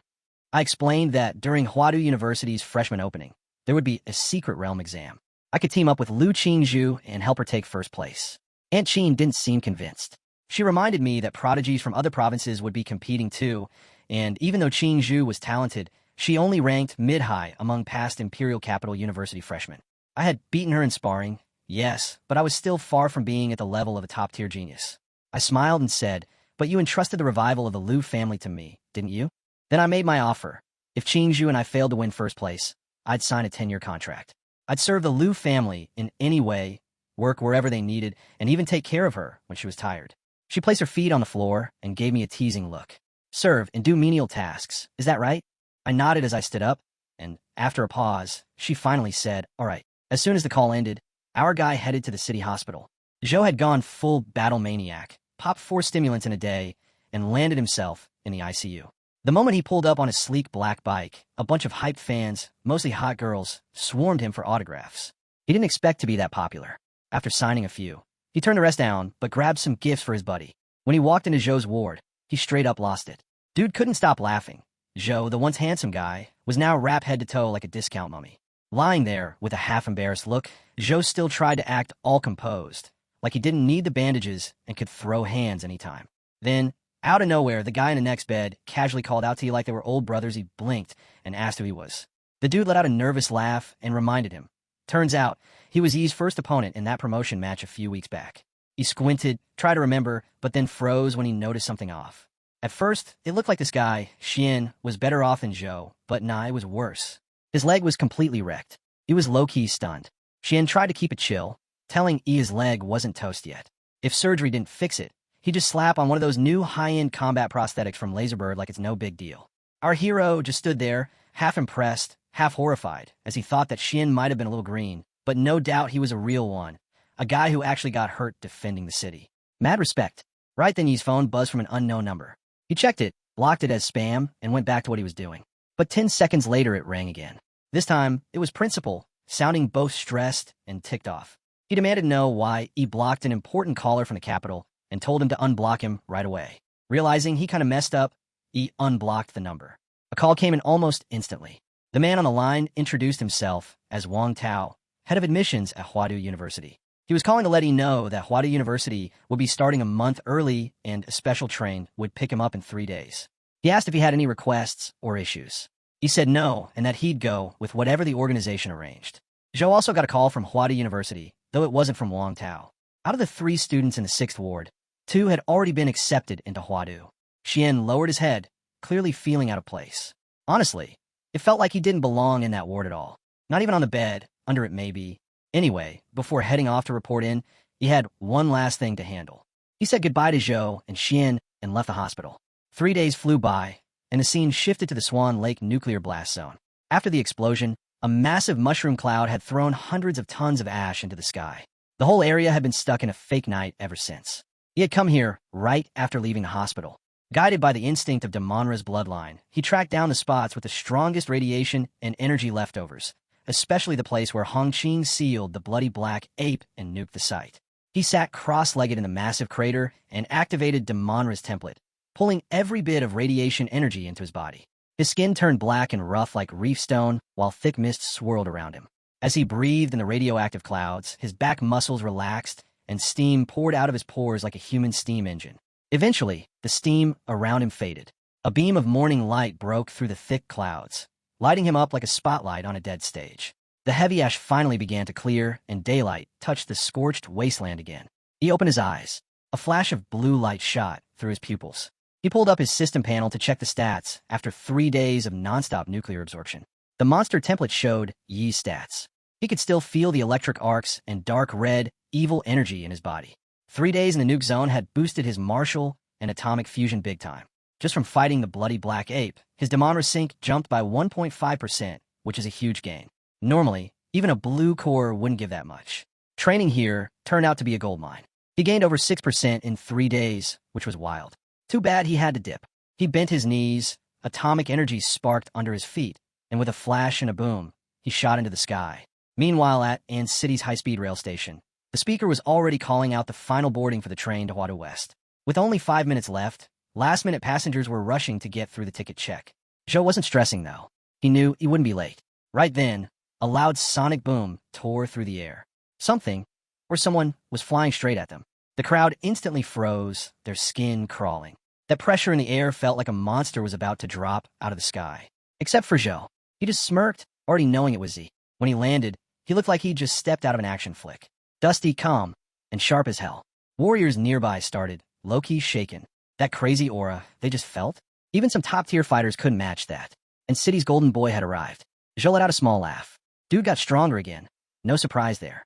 I explained that during Huadu University's freshman opening, there would be a secret realm exam. I could team up with Lu Qingzhu and help her take first place. Aunt Qin didn't seem convinced. She reminded me that prodigies from other provinces would be competing too, and even though Qingzhu was talented, she only ranked mid-high among past Imperial Capital University freshmen. I had beaten her in sparring, yes, but I was still far from being at the level of a top-tier genius. I smiled and said, "But you entrusted the revival of the Liu family to me, didn't you?" Then I made my offer. If Qingzhu and I failed to win first place, I'd sign a 10-year contract. I'd serve the Liu family in any way, work wherever they needed, and even take care of her when she was tired. She placed her feet on the floor and gave me a teasing look. Serve and do menial tasks, is that right? I nodded as I stood up, and after a pause, she finally said, "All right." As soon as the call ended, our guy headed to the city hospital. Zhou had gone full battle maniac, popped 4 stimulants in a day, and landed himself in the ICU. The moment he pulled up on his sleek black bike, a bunch of hyped fans, mostly hot girls, swarmed him for autographs. He didn't expect to be that popular. After signing a few, he turned the rest down, but grabbed some gifts for his buddy. When he walked into Zhou's ward, he straight up lost it. Dude couldn't stop laughing. Zhou, the once handsome guy, was now wrapped head to toe like a discount mummy. Lying there with a half-embarrassed look, Zhou still tried to act all composed, like he didn't need the bandages and could throw hands anytime. Then, out of nowhere, the guy in the next bed casually called out to you like they were old brothers. He blinked and asked who he was. The dude let out a nervous laugh and reminded him. Turns out, he was Yi's first opponent in that promotion match a few weeks back. He squinted, tried to remember, but then froze when he noticed something off. At first, it looked like this guy, Xian, was better off than Zhou, but nah, it was worse. His leg was completely wrecked. He was low-key stunned. Xian tried to keep it chill, telling Yi his leg wasn't toast yet. If surgery didn't fix it, he'd just slap on one of those new high-end combat prosthetics from Laserbird like it's no big deal. Our hero just stood there, half impressed, half horrified, as he thought that Xian might have been a little green, but no doubt he was a real one, a guy who actually got hurt defending the city. Mad respect. Right then Yi's phone buzzed from an unknown number. He checked it, blocked it as spam, and went back to what he was doing. But 10 seconds later it rang again. This time, it was Principal, sounding both stressed and ticked off. He demanded to know why he blocked an important caller from the capital and told him to unblock him right away. Realizing he kind of messed up, he unblocked the number. A call came in almost instantly. The man on the line introduced himself as Wang Tao, head of admissions at Huadu University. He was calling to let him know that Huadu University would be starting a month early and a special train would pick him up in 3 days. He asked if he had any requests or issues. He said no, and that he'd go with whatever the organization arranged. Zhou also got a call from Huadu University, though it wasn't from Wang Tao. Out of the 3 students in the 6th ward, 2 had already been accepted into Huadu. Xian lowered his head, clearly feeling out of place. Honestly, it felt like he didn't belong in that ward at all. Not even on the bed, under it maybe. Anyway, before heading off to report in, he had one last thing to handle. He said goodbye to Zhou and Xian and left the hospital. 3 days flew by, and the scene shifted to the Swan Lake nuclear blast zone. After the explosion, a massive mushroom cloud had thrown hundreds of tons of ash into the sky. The whole area had been stuck in a fake night ever since. He had come here right after leaving the hospital. Guided by the instinct of Damonra's bloodline, he tracked down the spots with the strongest radiation and energy leftovers, especially the place where Hongqing sealed the bloody black ape and nuked the site. He sat cross-legged in the massive crater and activated Damonra's template, pulling every bit of radiation energy into his body. His skin turned black and rough like reef stone, while thick mist swirled around him. As he breathed in the radioactive clouds, his back muscles relaxed, and steam poured out of his pores like a human steam engine. Eventually, the steam around him faded. A beam of morning light broke through the thick clouds, lighting him up like a spotlight on a dead stage. The heavy ash finally began to clear, and daylight touched the scorched wasteland again. He opened his eyes. A flash of blue light shot through his pupils. He pulled up his system panel to check the stats after 3 days of nonstop nuclear absorption. The monster template showed Yi's stats. He could still feel the electric arcs and dark red, evil energy in his body. 3 days in the nuke zone had boosted his martial and atomic fusion big time. Just from fighting the bloody black ape, his Damonra sync jumped by 1.5%, which is a huge gain. Normally, even a blue core wouldn't give that much. Training here turned out to be a goldmine. He gained over 6% in 3 days, which was wild. Too bad he had to dip. He bent his knees, atomic energy sparked under his feet, and with a flash and a boom, he shot into the sky. Meanwhile at An City's high-speed rail station, the speaker was already calling out the final boarding for the train to Huadu West. With only 5 minutes left, last-minute passengers were rushing to get through the ticket check. Zhou wasn't stressing, though. He knew he wouldn't be late. Right then, a loud sonic boom tore through the air. Something, or someone, was flying straight at them. The crowd instantly froze, their skin crawling. That pressure in the air felt like a monster was about to drop out of the sky. Except for Zhou. He just smirked, already knowing it was Z. When he landed, he looked like he'd just stepped out of an action flick. Dusty, calm, and sharp as hell. Warriors nearby started, low-key shaken. That crazy aura they just felt? Even some top-tier fighters couldn't match that. And City's golden boy had arrived. Zhou let out a small laugh. Dude got stronger again. No surprise there.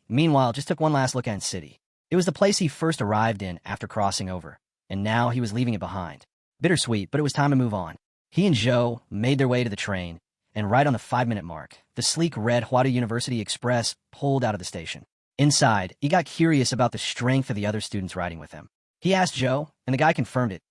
Meanwhile, just took one last look at City. It was the place he first arrived in after crossing over, and now he was leaving it behind. Bittersweet, but it was time to move on. He and Zhou made their way to the train, and right on the 5-minute mark, the sleek red Huadu University Express pulled out of the station. Inside, he got curious about the strength of the other students riding with him. He asked Zhou, and the guy confirmed it.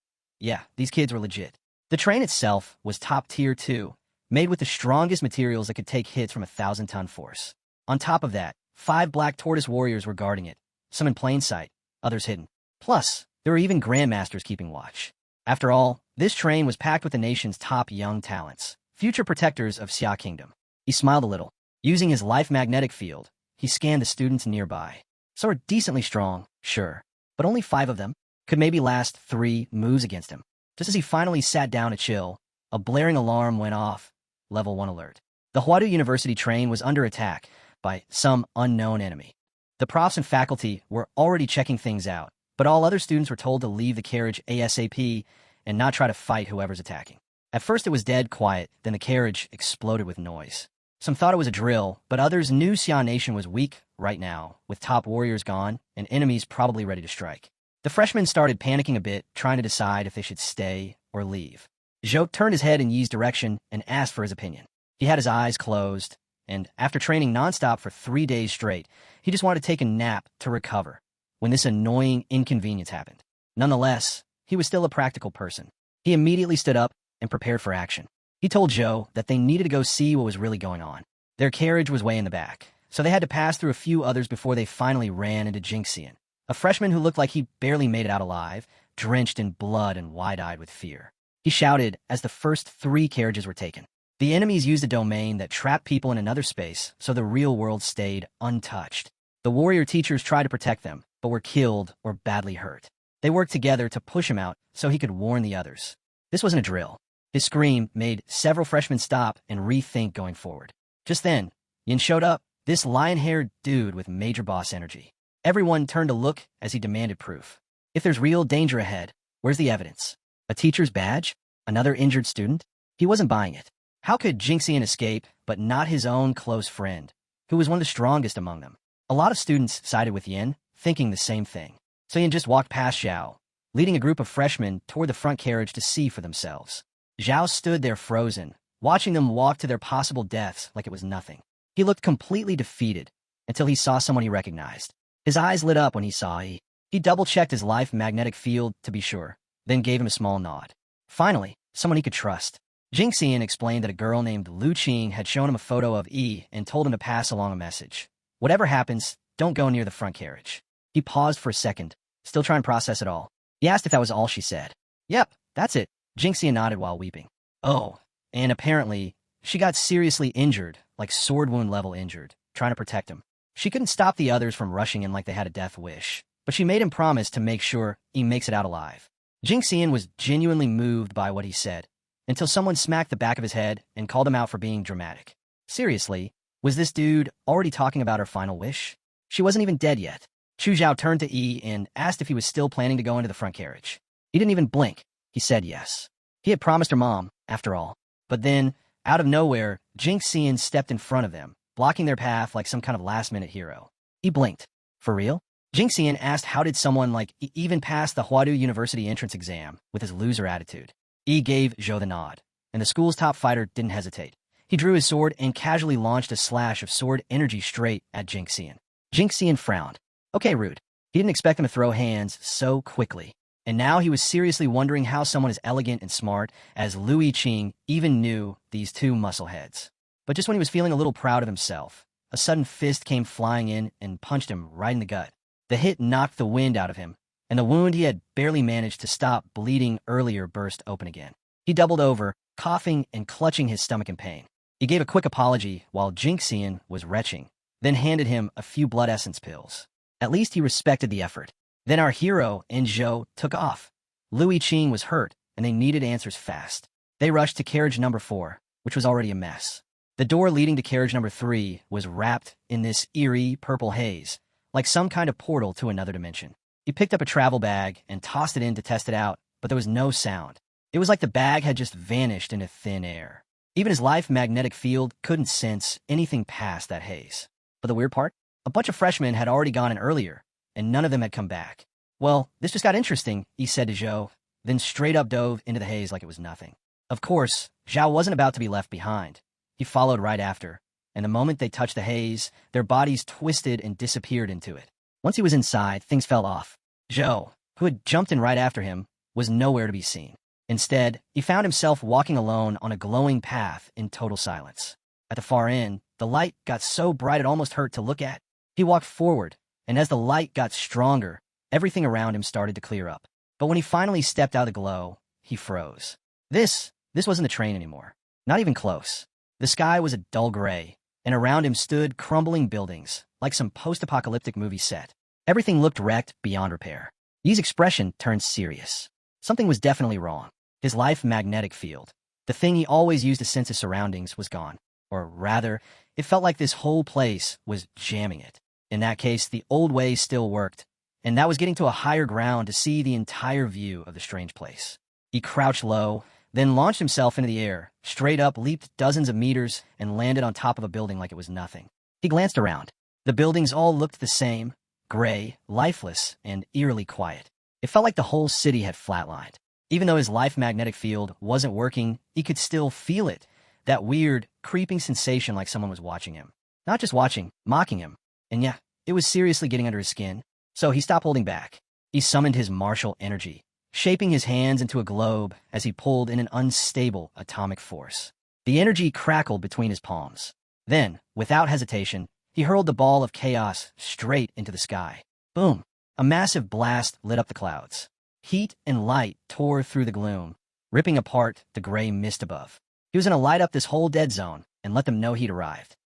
Yeah, these kids were legit. The train itself was top tier too, made with the strongest materials that could take hits from a 1,000-ton force. On top of that, 5 black tortoise warriors were guarding it, some in plain sight, others hidden. Plus, there were even grandmasters keeping watch. After all, this train was packed with the nation's top young talents, future protectors of Xia Kingdom. He smiled a little. Using his life magnetic field, he scanned the students nearby. Some were decently strong, sure, but only 5 of them could maybe last 3 moves against him. Just as he finally sat down to chill, a blaring alarm went off. Level 1 alert. The Huadu University train was under attack by some unknown enemy. The profs and faculty were already checking things out, but all other students were told to leave the carriage ASAP and not try to fight whoever's attacking. At first it was dead quiet, then the carriage exploded with noise. Some thought it was a drill, but others knew Xia Nation was weak right now, with top warriors gone and enemies probably ready to strike. The freshmen started panicking a bit, trying to decide if they should stay or leave. Zhou turned his head in Yi's direction and asked for his opinion. He had his eyes closed, and after training nonstop for 3 days straight, he just wanted to take a nap to recover when this annoying inconvenience happened. Nonetheless, he was still a practical person. He immediately stood up and prepared for action. He told Zhou that they needed to go see what was really going on. Their carriage was way in the back, so they had to pass through a few others before they finally ran into Jinxian, a freshman who looked like he barely made it out alive, drenched in blood and wide-eyed with fear. He shouted as the first 3 carriages were taken. The enemies used a domain that trapped people in another space, so the real world stayed untouched. The warrior teachers tried to protect them, but were killed or badly hurt. They worked together to push him out so he could warn the others. This wasn't a drill. His scream made several freshmen stop and rethink going forward. Just then, Yin showed up, this lion-haired dude with major boss energy. Everyone turned to look as he demanded proof. If there's real danger ahead, where's the evidence? A teacher's badge? Another injured student? He wasn't buying it. How could Jinxian escape, but not his own close friend, who was one of the strongest among them? A lot of students sided with Yin, thinking the same thing. So Yin just walked past Zhao, leading a group of freshmen toward the front carriage to see for themselves. Zhao stood there frozen, watching them walk to their possible deaths like it was nothing. He looked completely defeated until he saw someone he recognized. His eyes lit up when he saw Yi. He double-checked his life magnetic field to be sure, then gave him a small nod. Finally, someone he could trust. Jinxian explained that a girl named Lu Qing had shown him a photo of Yi and told him to pass along a message. Whatever happens, don't go near the front carriage. He paused for a second, still trying to process it all. He asked if that was all she said. Yep, that's it. Jinxian nodded while weeping. Oh, and apparently, she got seriously injured, like sword wound level injured, trying to protect him. She couldn't stop the others from rushing in like they had a death wish, but she made him promise to make sure he makes it out alive. Jinxian was genuinely moved by what he said, until someone smacked the back of his head and called him out for being dramatic. Seriously, was this dude already talking about her final wish? She wasn't even dead yet. Chu Zhao turned to Yi and asked if he was still planning to go into the front carriage. He didn't even blink. He said yes. He had promised her mom, after all. But then, out of nowhere, Jinxian stepped in front of them, blocking their path like some kind of last-minute hero. He blinked. For real? Jinxian asked how did someone like even pass the Huadu University entrance exam with his loser attitude. Yi gave Zhou the nod, and the school's top fighter didn't hesitate. He drew his sword and casually launched a slash of sword energy straight at Jinxian. Jinxian frowned. Okay, rude. He didn't expect him to throw hands so quickly. And now he was seriously wondering how someone as elegant and smart as Louis Qing even knew these two muscleheads. But just when he was feeling a little proud of himself, a sudden fist came flying in and punched him right in the gut. The hit knocked the wind out of him, and the wound he had barely managed to stop bleeding earlier burst open again. He doubled over, coughing and clutching his stomach in pain. He gave a quick apology while Jinxian was retching, then handed him a few blood essence pills. At least he respected the effort. Then our hero and Zhou took off. Louis Qing was hurt, and they needed answers fast. They rushed to carriage number 4, which was already a mess. The door leading to carriage number 3 was wrapped in this eerie purple haze, like some kind of portal to another dimension. He picked up a travel bag and tossed it in to test it out, but there was no sound. It was like the bag had just vanished into thin air. Even his life magnetic field couldn't sense anything past that haze. But the weird part? A bunch of freshmen had already gone in earlier, and none of them had come back. Well, this just got interesting, he said to Zhou, then straight up dove into the haze like it was nothing. Of course, Zhao wasn't about to be left behind. He followed right after, and the moment they touched the haze, their bodies twisted and disappeared into it. Once he was inside, things fell off. Zhou, who had jumped in right after him, was nowhere to be seen. Instead, he found himself walking alone on a glowing path in total silence. At the far end, the light got so bright it almost hurt to look at. He walked forward, and as the light got stronger, everything around him started to clear up. But when he finally stepped out of the glow, he froze. This wasn't the train anymore. Not even close. The sky was a dull gray, and around him stood crumbling buildings, like some post-apocalyptic movie set. Everything looked wrecked beyond repair. Yi's expression turned serious. Something was definitely wrong. His life magnetic field, the thing he always used to sense his surroundings, was gone. Or rather, it felt like this whole place was jamming it. In that case, the old way still worked, and that was getting to a higher ground to see the entire view of the strange place. He crouched low, then launched himself into the air, straight up leaped dozens of meters, and landed on top of a building like it was nothing. He glanced around. The buildings all looked the same, gray, lifeless, and eerily quiet. It felt like the whole city had flatlined. Even though his life magnetic field wasn't working, he could still feel it, that weird, creeping sensation like someone was watching him. Not just watching, mocking him. And yeah, it was seriously getting under his skin. So he stopped holding back. He summoned his martial energy, shaping his hands into a globe as he pulled in an unstable atomic force. The energy crackled between his palms. Then, without hesitation, he hurled the ball of chaos straight into the sky. Boom! A massive blast lit up the clouds. Heat and light tore through the gloom, ripping apart the gray mist above. He was going to light up this whole dead zone and let them know he'd arrived.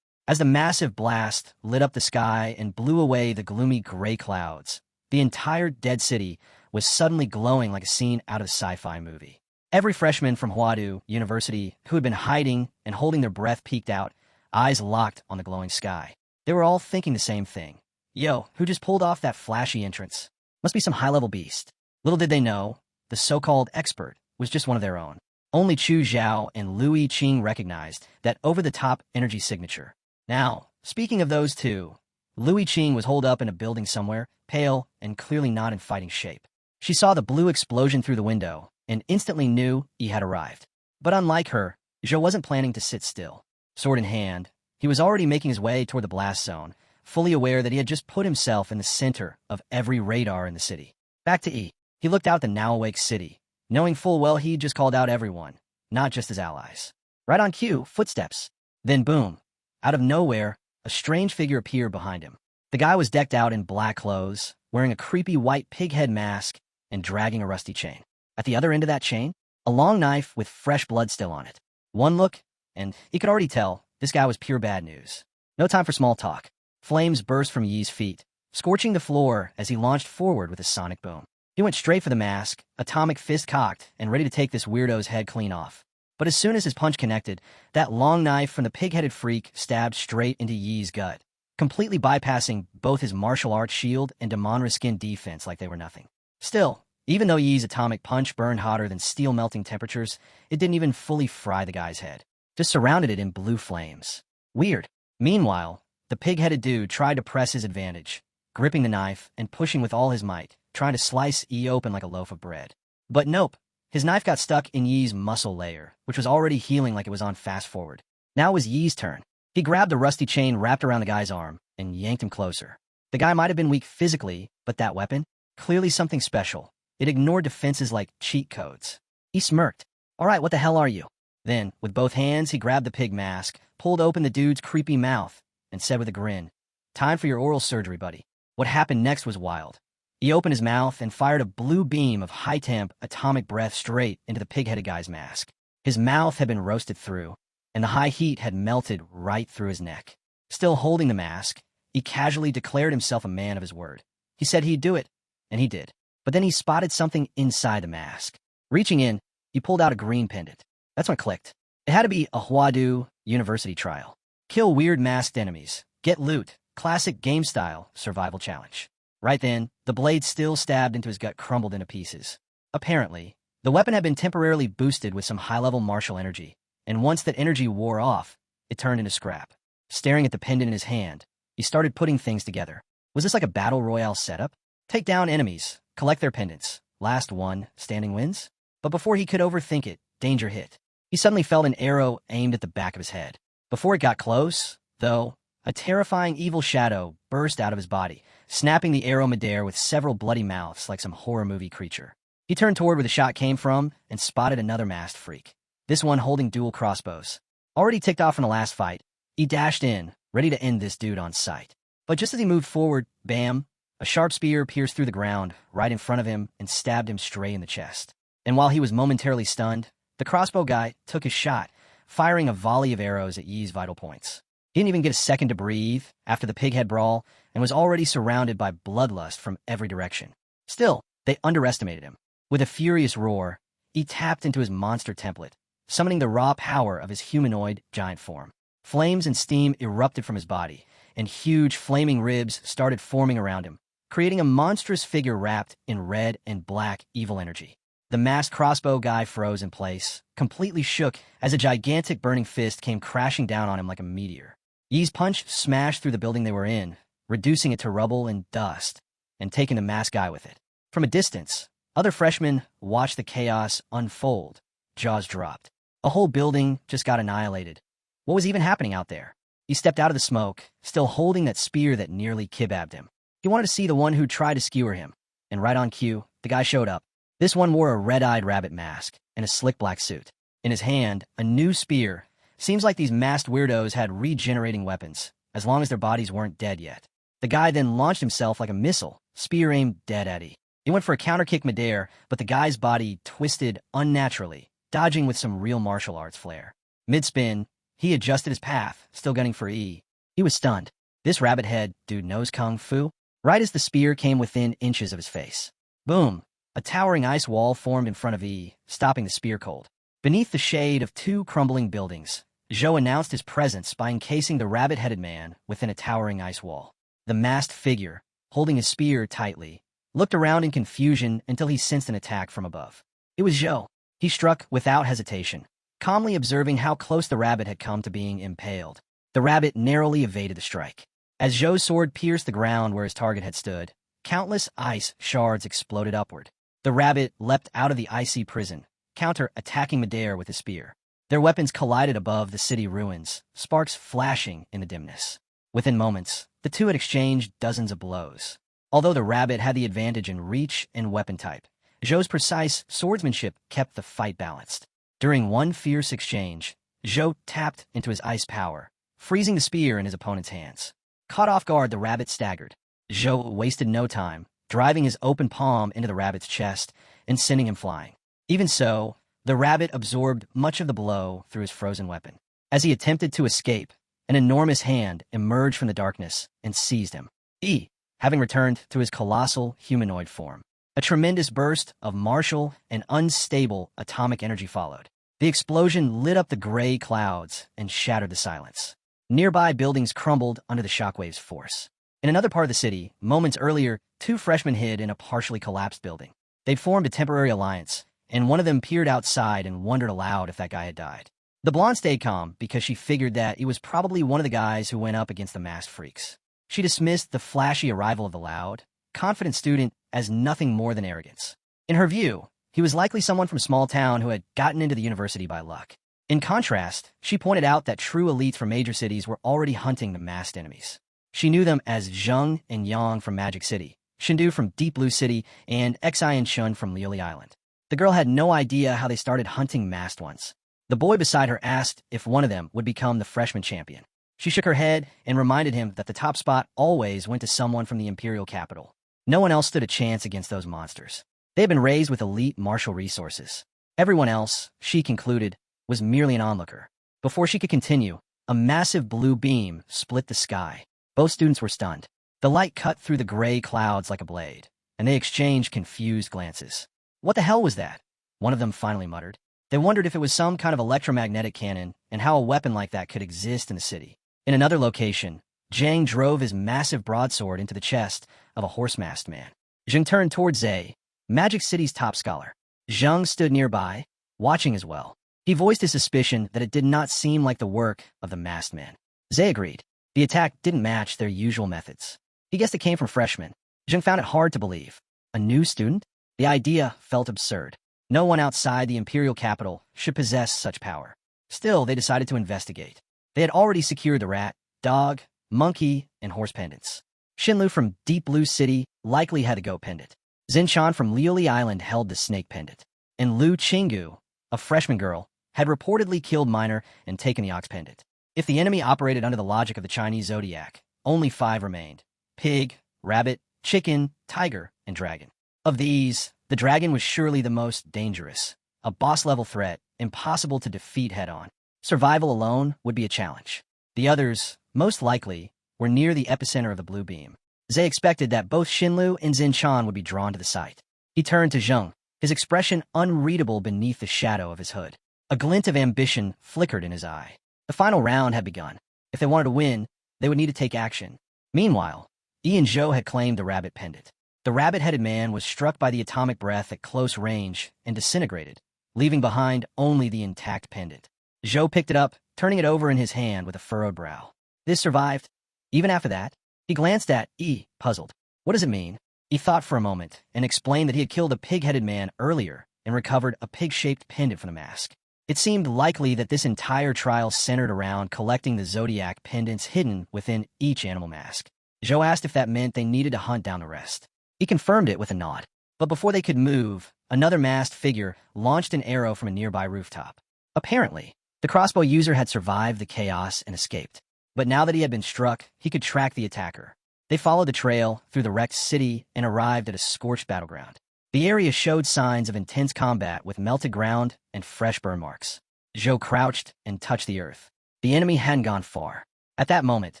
As the massive blast lit up the sky and blew away the gloomy gray clouds, the entire dead city was suddenly glowing like a scene out of a sci-fi movie. Every freshman from Huadu University who had been hiding and holding their breath peeked out, eyes locked on the glowing sky. They were all thinking the same thing. Yo, who just pulled off that flashy entrance? Must be some high-level beast. Little did they know, the so-called expert was just one of their own. Only Chu Zhao and Louis Qing recognized that over-the-top energy signature. Now, speaking of those two, Louis Qing was holed up in a building somewhere, pale and clearly not in fighting shape. She saw the blue explosion through the window and instantly knew he had arrived. But unlike her, Zhou wasn't planning to sit still. Sword in hand, he was already making his way toward the blast zone, fully aware that he had just put himself in the center of every radar in the city. Back to E. He looked out the now-awake city, knowing full well he'd just called out everyone, not just his allies. Right on cue, footsteps. Then boom. Out of nowhere, a strange figure appeared behind him. The guy was decked out in black clothes, wearing a creepy white pig head mask, and dragging a rusty chain. At the other end of that chain, a long knife with fresh blood still on it. One look, and he could already tell this guy was pure bad news. No time for small talk. Flames burst from Yi's feet, scorching the floor as he launched forward with a sonic boom. He went straight for the mask, atomic fist cocked, and ready to take this weirdo's head clean off. But as soon as his punch connected, that long knife from the pig-headed freak stabbed straight into Yi's gut, completely bypassing both his martial arts shield and Damonra skin defense like they were nothing. Still, even though Yi's atomic punch burned hotter than steel melting temperatures, it didn't even fully fry the guy's head. Just surrounded it in blue flames. Weird. Meanwhile, the pig-headed dude tried to press his advantage, gripping the knife and pushing with all his might, trying to slice Yi open like a loaf of bread. But nope, his knife got stuck in Yi's muscle layer, which was already healing like it was on fast forward. Now it was Yi's turn. He grabbed the rusty chain wrapped around the guy's arm and yanked him closer. The guy might have been weak physically, But that weapon? Clearly something special. It ignored defenses like cheat codes. He smirked. All right, what the hell are you? Then, with both hands, he grabbed the pig mask, pulled open the dude's creepy mouth, and said with a grin, "Time for your oral surgery, buddy." What happened next was wild. He opened his mouth and fired a blue beam of high-temp atomic breath straight into the pig-headed guy's mask. His mouth had been roasted through, and the high heat had melted right through his neck. Still holding the mask, he casually declared himself a man of his word. He said he'd do it, and he did. But then he spotted something inside the mask. Reaching in, he pulled out a green pendant. That's when it clicked. It had to be a Huadu University trial. Kill weird masked enemies. Get loot. Classic game-style survival challenge. Right then, the blade still stabbed into his gut crumbled into pieces. Apparently, the weapon had been temporarily boosted with some high-level martial energy, and once that energy wore off, it turned into scrap. Staring at the pendant in his hand, he started putting things together. Was this like a battle royale setup? Take down enemies, collect their pendants. Last one standing wins? But before he could overthink it, danger hit. He suddenly felt an arrow aimed at the back of his head. Before it got close, though, a terrifying evil shadow burst out of his body, snapping the arrow midair with several bloody mouths like some horror movie creature. He turned toward where the shot came from and spotted another masked freak, this one holding dual crossbows. Already ticked off from the last fight, he dashed in, ready to end this dude on sight. But just as he moved forward, bam, a sharp spear pierced through the ground right in front of him and stabbed him straight in the chest. And while he was momentarily stunned, the crossbow guy took his shot, firing a volley of arrows at Yi's vital points. He didn't even get a second to breathe after the pighead brawl and was already surrounded by bloodlust from every direction. Still, they underestimated him. With a furious roar, he tapped into his monster template, summoning the raw power of his humanoid giant form. Flames and steam erupted from his body, and huge flaming ribs started forming around him, creating a monstrous figure wrapped in red and black evil energy. The masked crossbow guy froze in place, completely shook as a gigantic burning fist came crashing down on him like a meteor. Yi's punch smashed through the building they were in, reducing it to rubble and dust, and taking the masked guy with it. From a distance, other freshmen watched the chaos unfold, jaws dropped. A whole building just got annihilated. What was even happening out there? He stepped out of the smoke, still holding that spear that nearly kebabbed him. He wanted to see the one who tried to skewer him, and right on cue, the guy showed up. This one wore a red-eyed rabbit mask and a slick black suit. In his hand, a new spear. Seems like these masked weirdos had regenerating weapons, as long as their bodies weren't dead yet. The guy then launched himself like a missile, spear aimed dead at Yi. He went for a counter-kick midair, but the guy's body twisted unnaturally, dodging with some real martial arts flair. Mid-spin, he adjusted his path, still gunning for Yi. He was stunned. This rabbit head dude knows kung fu? Right as the spear came within inches of his face. Boom! A towering ice wall formed in front of Yi, stopping the spear cold. Beneath the shade of two crumbling buildings, Zhou announced his presence by encasing the rabbit-headed man within a towering ice wall. The masked figure, holding his spear tightly, looked around in confusion until he sensed an attack from above. It was Zhou. He struck without hesitation, calmly observing how close the rabbit had come to being impaled. The rabbit narrowly evaded the strike. As Zhou's sword pierced the ground where his target had stood, countless ice shards exploded upward. The rabbit leapt out of the icy prison, counter-attacking midair with his spear. Their weapons collided above the city ruins, sparks flashing in the dimness. Within moments, the two had exchanged dozens of blows. Although the rabbit had the advantage in reach and weapon type, Zhou's precise swordsmanship kept the fight balanced. During one fierce exchange, Zhou tapped into his ice power, freezing the spear in his opponent's hands. Caught off guard, the rabbit staggered. Zhou wasted no time, driving his open palm into the rabbit's chest and sending him flying. Even so, the rabbit absorbed much of the blow through his frozen weapon. As he attempted to escape, an enormous hand emerged from the darkness and seized him. Yi, having returned to his colossal humanoid form. A tremendous burst of martial and unstable atomic energy followed. The explosion lit up the gray clouds and shattered the silence. Nearby buildings crumbled under the shockwave's force. In another part of the city, moments earlier, two freshmen hid in a partially collapsed building. They'd formed a temporary alliance, and one of them peered outside and wondered aloud if that guy had died. The blonde stayed calm because she figured that he was probably one of the guys who went up against the masked freaks. She dismissed the flashy arrival of the loud, confident student as nothing more than arrogance. In her view, he was likely someone from a small town who had gotten into the university by luck. In contrast, she pointed out that true elites from major cities were already hunting the masked enemies. She knew them as Zheng and Yang from Magic City. Shindu from Deep Blue City, and Xian Shun from Lioli Island. The girl had no idea how they started hunting masked ones. The boy beside her asked if one of them would become the freshman champion. She shook her head and reminded him that the top spot always went to someone from the imperial capital. No one else stood a chance against those monsters. They had been raised with elite martial resources. Everyone else, she concluded, was merely an onlooker. Before she could continue, a massive blue beam split the sky. Both students were stunned. The light cut through the gray clouds like a blade, and they exchanged confused glances. What the hell was that? One of them finally muttered. They wondered if it was some kind of electromagnetic cannon and how a weapon like that could exist in the city. In another location, Zhang drove his massive broadsword into the chest of a horse-masked man. Zhang turned toward Zhe, Magic City's top scholar. Zhang stood nearby, watching as well. He voiced his suspicion that it did not seem like the work of the masked man. Zhe agreed. The attack didn't match their usual methods. He guessed it came from freshmen. Zhang found it hard to believe. A new student? The idea felt absurd. No one outside the imperial capital should possess such power. Still, they decided to investigate. They had already secured the rat, dog, monkey, and horse pendants. Xinlu from Deep Blue City likely had the goat pendant. Zinchan from Lioli Island held the snake pendant. And Lu Qinggu, a freshman girl, had reportedly killed Miner and taken the ox pendant. If the enemy operated under the logic of the Chinese zodiac, only 5 remained: pig, rabbit, chicken, tiger, and dragon. Of these, the dragon was surely the most dangerous, a boss-level threat, impossible to defeat head-on. Survival alone would be a challenge. The others, most likely, were near the epicenter of the blue beam. Zhe expected that both Xinlu and Zinchan would be drawn to the site. He turned to Zheng, his expression unreadable beneath the shadow of his hood. A glint of ambition flickered in his eye. The final round had begun. If they wanted to win, they would need to take action. Meanwhile, Yi and Zhou had claimed the rabbit pendant. The rabbit-headed man was struck by the atomic breath at close range and disintegrated, leaving behind only the intact pendant. Zhou picked it up, turning it over in his hand with a furrowed brow. This survived. Even after that, he glanced at Yi, puzzled. What does it mean? He thought for a moment and explained that he had killed a pig-headed man earlier and recovered a pig-shaped pendant from the mask. It seemed likely that this entire trial centered around collecting the zodiac pendants hidden within each animal mask. Zhou asked if that meant they needed to hunt down the rest. He confirmed it with a nod. But before they could move, another masked figure launched an arrow from a nearby rooftop. Apparently, the crossbow user had survived the chaos and escaped. But now that he had been struck, he could track the attacker. They followed the trail through the wrecked city and arrived at a scorched battleground. The area showed signs of intense combat with melted ground and fresh burn marks. Zhou crouched and touched the earth. The enemy hadn't gone far. At that moment,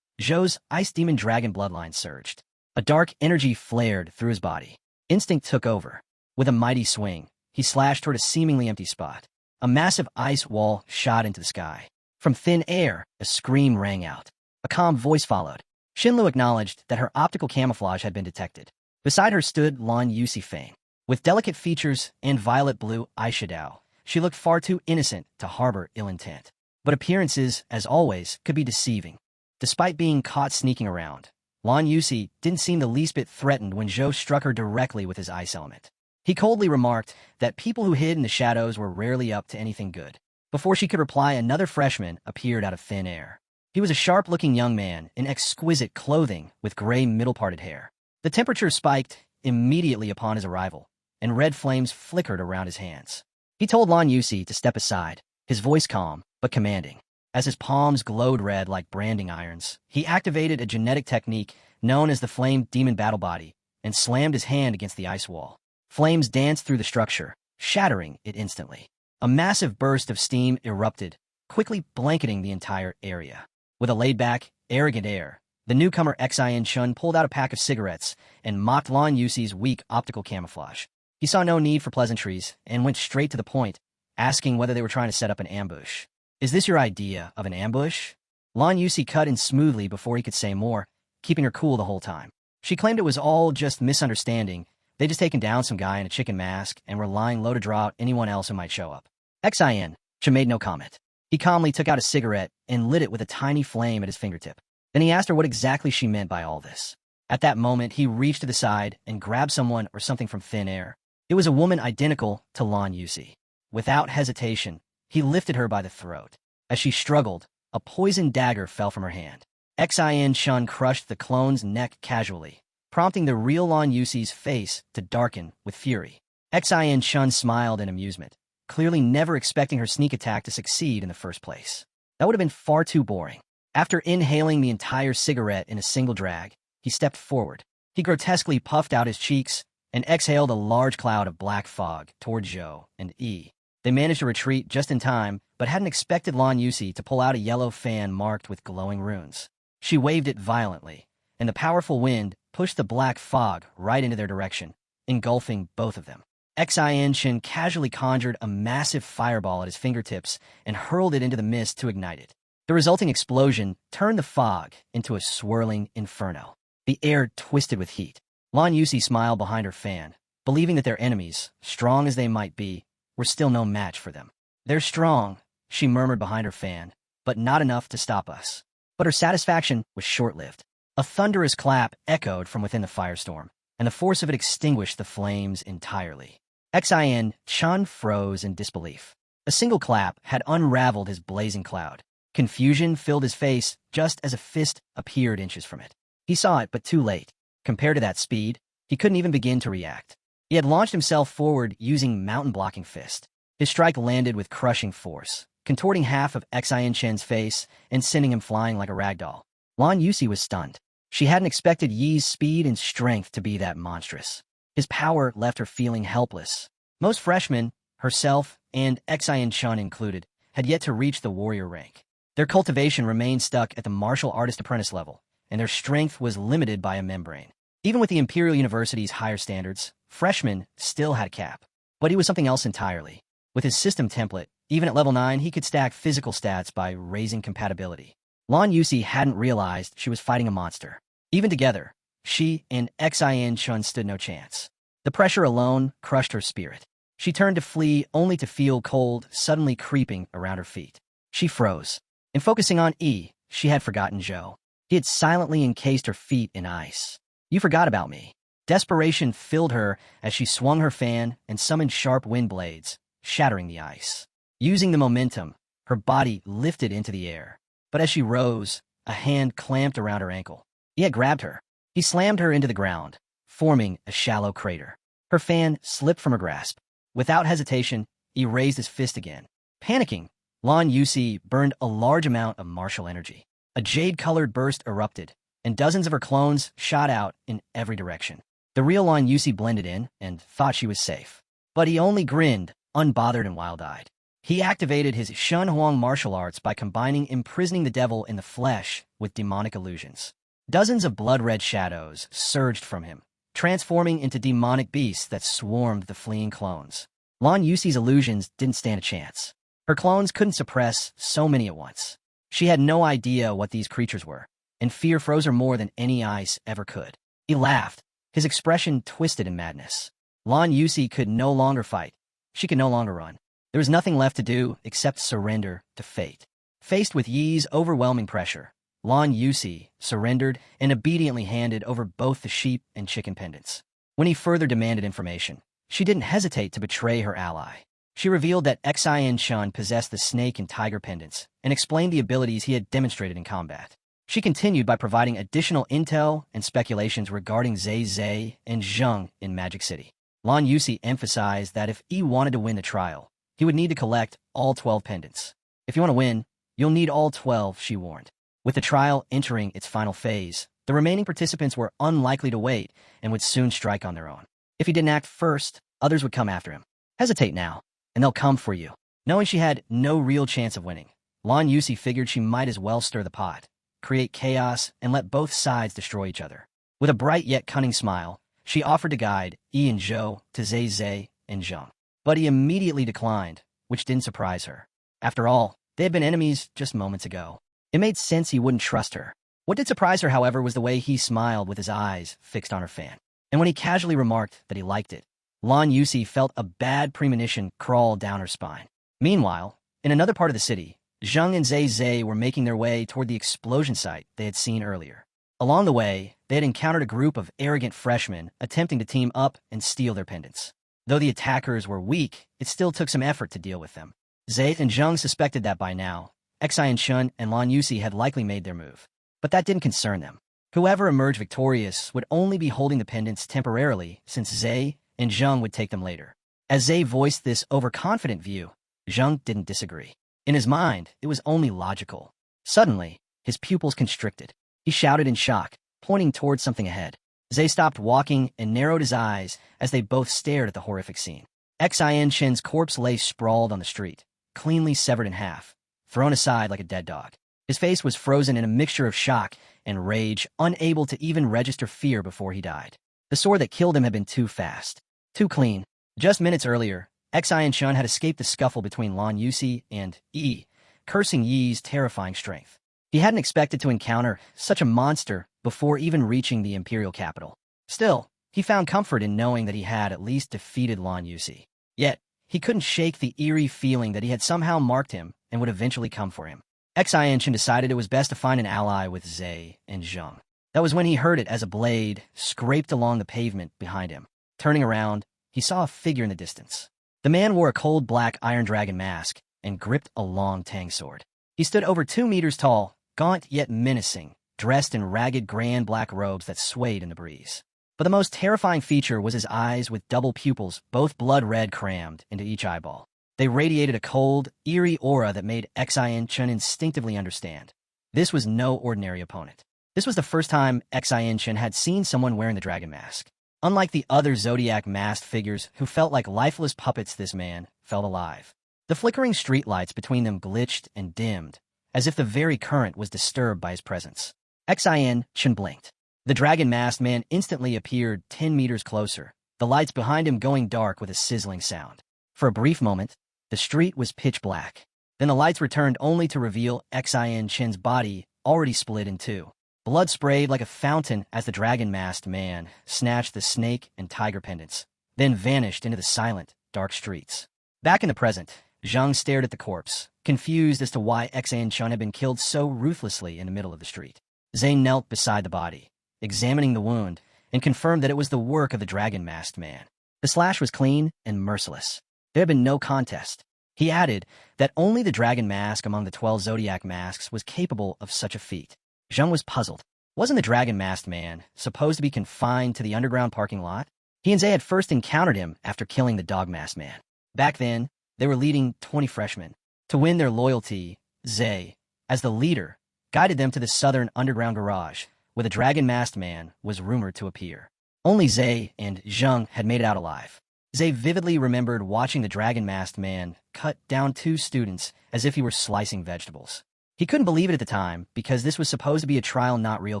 Zhou's Ice Demon Dragon bloodline surged. A dark energy flared through his body. Instinct took over. With a mighty swing, he slashed toward a seemingly empty spot. A massive ice wall shot into the sky. From thin air, a scream rang out. A calm voice followed. Xinlu acknowledged that her optical camouflage had been detected. Beside her stood Lan Yusifane. With delicate features and violet blue eyeshadow, she looked far too innocent to harbor ill intent. But appearances, as always, could be deceiving. Despite being caught sneaking around, Lan Yusi didn't seem the least bit threatened when Zhou struck her directly with his ice element. He coldly remarked that people who hid in the shadows were rarely up to anything good. Before she could reply, another freshman appeared out of thin air. He was a sharp-looking young man in exquisite clothing with gray middle-parted hair. The temperature spiked immediately upon his arrival, and red flames flickered around his hands. He told Lan Yusi to step aside, his voice calm but commanding. As his palms glowed red like branding irons, he activated a genetic technique known as the Flame Demon Battle Body and slammed his hand against the ice wall. Flames danced through the structure, shattering it instantly. A massive burst of steam erupted, quickly blanketing the entire area. With a laid-back, arrogant air, the newcomer Xian Shun pulled out a pack of cigarettes and mocked Lan Yusi's weak optical camouflage. He saw no need for pleasantries and went straight to the point, asking whether they were trying to set up an ambush. Is this your idea of an ambush? Lan Yusi cut in smoothly before he could say more, keeping her cool the whole time. She claimed it was all just misunderstanding. They'd just taken down some guy in a chicken mask and were lying low to draw out anyone else who might show up. Xian made no comment. He calmly took out a cigarette and lit it with a tiny flame at his fingertip. Then he asked her what exactly she meant by all this. At that moment, he reached to the side and grabbed someone or something from thin air. It was a woman identical to Lan Yusi. Without hesitation, he lifted her by the throat. As she struggled, a poisoned dagger fell from her hand. Xian Shun crushed the clone's neck casually, prompting the real Lan Yusi's face to darken with fury. Xin Chun smiled in amusement, clearly never expecting her sneak attack to succeed in the first place. That would have been far too boring. After inhaling the entire cigarette in a single drag, he stepped forward. He grotesquely puffed out his cheeks and exhaled a large cloud of black fog toward Zhou and Yi. They managed to retreat just in time, but hadn't expected Lan Yusi to pull out a yellow fan marked with glowing runes. She waved it violently, and the powerful wind pushed the black fog right into their direction, engulfing both of them. Xin Chen casually conjured a massive fireball at his fingertips and hurled it into the mist to ignite it. The resulting explosion turned the fog into a swirling inferno. The air twisted with heat. Lan Yusi smiled behind her fan, believing that their enemies, strong as they might be, were still no match for them. "They're strong," she murmured behind her fan, "but not enough to stop us." But her satisfaction was short-lived. A thunderous clap echoed from within the firestorm, and the force of it extinguished the flames entirely. Xin Chun froze in disbelief. A single clap had unraveled his blazing cloud. Confusion filled his face just as a fist appeared inches from it. He saw it, but too late. Compared to that speed, he couldn't even begin to react. He had launched himself forward using mountain-blocking fist. His strike landed with crushing force, contorting half of Xin Chen's face and sending him flying like a ragdoll. Lan Yusi was stunned. She hadn't expected Yi's speed and strength to be that monstrous. His power left her feeling helpless. Most freshmen, herself and Xin Chun included, had yet to reach the warrior rank. Their cultivation remained stuck at the martial artist apprentice level, and their strength was limited by a membrane. Even with the Imperial University's higher standards, freshmen still had a cap. But he was something else entirely. With his system template, even at level 9, he could stack physical stats by raising compatibility. Lan Yusi hadn't realized she was fighting a monster. Even together, she and Xin Chun stood no chance. The pressure alone crushed her spirit. She turned to flee only to feel cold suddenly creeping around her feet. She froze. In focusing on Yi, she had forgotten Zhou. He had silently encased her feet in ice. "You forgot about me." Desperation filled her as she swung her fan and summoned sharp wind blades, shattering the ice. Using the momentum, her body lifted into the air. But as she rose, a hand clamped around her ankle. He had grabbed her. He slammed her into the ground, forming a shallow crater. Her fan slipped from her grasp. Without hesitation, he raised his fist again. Panicking, Lan Yusi burned a large amount of martial energy. A jade-colored burst erupted, and dozens of her clones shot out in every direction. The real Lan Yusi blended in and thought she was safe. But he only grinned, unbothered and wild-eyed. He activated his Shun Huang martial arts by combining imprisoning the devil in the flesh with demonic illusions. Dozens of blood-red shadows surged from him, transforming into demonic beasts that swarmed the fleeing clones. Lan Yusi's illusions didn't stand a chance. Her clones couldn't suppress so many at once. She had no idea what these creatures were, and fear froze her more than any ice ever could. He laughed, his expression twisted in madness. Lan Yusi could no longer fight. She could no longer run. There was nothing left to do except surrender to fate. Faced with Yi's overwhelming pressure, Lan Yusi surrendered and obediently handed over both the sheep and chicken pendants. When he further demanded information, she didn't hesitate to betray her ally. She revealed that Xin Chun possessed the snake and tiger pendants and explained the abilities he had demonstrated in combat. She continued by providing additional intel and speculations regarding Zai and Zheng in Magic City. Lan Yusi emphasized that if he wanted to win the trial, he would need to collect all 12 pendants. "If you want to win, you'll need all 12, she warned. With the trial entering its final phase, the remaining participants were unlikely to wait and would soon strike on their own. If he didn't act first, others would come after him. Hesitate now, and they'll come for you. Knowing she had no real chance of winning, Lan Yusi figured she might as well stir the pot, create chaos, and let both sides destroy each other. With a bright yet cunning smile, she offered to guide Yi and Zhou to Zai and Zheng. But he immediately declined, which didn't surprise her. After all, they had been enemies just moments ago. It made sense he wouldn't trust her. What did surprise her, however, was the way he smiled with his eyes fixed on her fan. And when he casually remarked that he liked it, Lan Yusi felt a bad premonition crawl down her spine. Meanwhile, in another part of the city, Zheng and Zai were making their way toward the explosion site they had seen earlier. Along the way, they had encountered a group of arrogant freshmen attempting to team up and steal their pendants. Though the attackers were weak, it still took some effort to deal with them. Zai and Zheng suspected that by now, Xin Chun and Lan Yusi had likely made their move. But that didn't concern them. Whoever emerged victorious would only be holding the pendants temporarily, since Zhe and Zheng would take them later. As Zhe voiced this overconfident view, Zheng didn't disagree. In his mind, it was only logical. Suddenly, his pupils constricted. He shouted in shock, pointing towards something ahead. Zhe stopped walking and narrowed his eyes as they both stared at the horrific scene. Xian Chen's corpse lay sprawled on the street, cleanly severed in half, thrown aside like a dead dog. His face was frozen in a mixture of shock and rage, unable to even register fear before he died. The sword that killed him had been too fast, too clean. Just minutes earlier, Xian Chen had escaped the scuffle between Lan Yusi and Yi, cursing Yi's terrifying strength. He hadn't expected to encounter such a monster before even reaching the imperial capital. Still, he found comfort in knowing that he had at least defeated Lan Yusi. Yet, he couldn't shake the eerie feeling that he had somehow marked him and would eventually come for him. Xian Chen decided it was best to find an ally with Zhe and Zheng. That was when he heard it as a blade scraped along the pavement behind him. Turning around, he saw a figure in the distance. The man wore a cold black Iron Dragon mask and gripped a long tang sword. He stood over 2 meters tall, gaunt yet menacing, dressed in ragged grand black robes that swayed in the breeze. But the most terrifying feature was his eyes with double pupils, both blood red crammed into each eyeball. They radiated a cold, eerie aura that made Xian Chen instinctively understand. This was no ordinary opponent. This was the first time Xian Chen had seen someone wearing the dragon mask. Unlike the other zodiac masked figures who felt like lifeless puppets, this man felt alive. The flickering streetlights between them glitched and dimmed, as if the very current was disturbed by his presence. Xian Chen blinked. The dragon-masked man instantly appeared 10 meters closer, the lights behind him going dark with a sizzling sound. For a brief moment, the street was pitch black. Then the lights returned only to reveal Xian Chen's body already split in two. Blood sprayed like a fountain as the dragon-masked man snatched the snake and tiger pendants, then vanished into the silent, dark streets. Back in the present, Zhang stared at the corpse, confused as to why Xian Chen had been killed so ruthlessly in the middle of the street. Zane knelt beside the body, examining the wound, and confirmed that it was the work of the dragon-masked man. The slash was clean and merciless. There had been no contest. He added that only the dragon mask among the 12 zodiac masks was capable of such a feat. Zheng was puzzled. Wasn't the dragon-masked man supposed to be confined to the underground parking lot? He and Zay had first encountered him after killing the dog-masked man. Back then, they were leading 20 freshmen. To win their loyalty, Zay, as the leader, guided them to the southern underground garage, where the dragon-masked man was rumored to appear. Only Zay and Zheng had made it out alive. Zay vividly remembered watching the dragon-masked man cut down 2 students as if he were slicing vegetables. He couldn't believe it at the time because this was supposed to be a trial, not real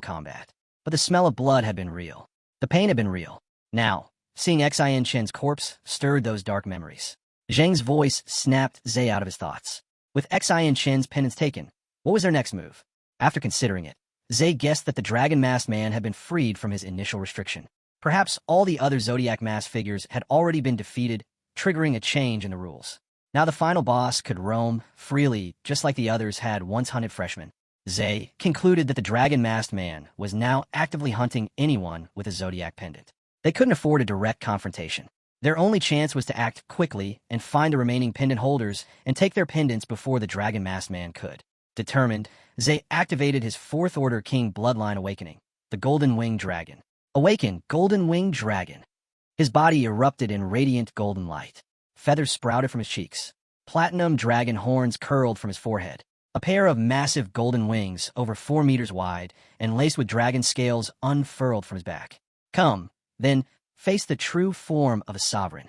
combat. But the smell of blood had been real. The pain had been real. Now, seeing Xian Chen's corpse stirred those dark memories. Zheng's voice snapped Zay out of his thoughts. With Xian Chen's penance taken, what was their next move? After considering it, Zay guessed that the dragon-masked man had been freed from his initial restriction. Perhaps all the other Zodiac mask figures had already been defeated, triggering a change in the rules. Now the final boss could roam freely, just like the others had once hunted freshmen. Zay concluded that the dragon-masked man was now actively hunting anyone with a Zodiac pendant. They couldn't afford a direct confrontation. Their only chance was to act quickly and find the remaining pendant holders and take their pendants before the dragon-masked man could. Determined, Zay activated his 4th Order King Bloodline Awakening, the Golden Winged Dragon. Awaken, Golden Winged Dragon. His body erupted in radiant golden light. Feathers sprouted from his cheeks. Platinum dragon horns curled from his forehead. A pair of massive golden wings over 4 meters wide and laced with dragon scales unfurled from his back. Come, then, face the true form of a sovereign.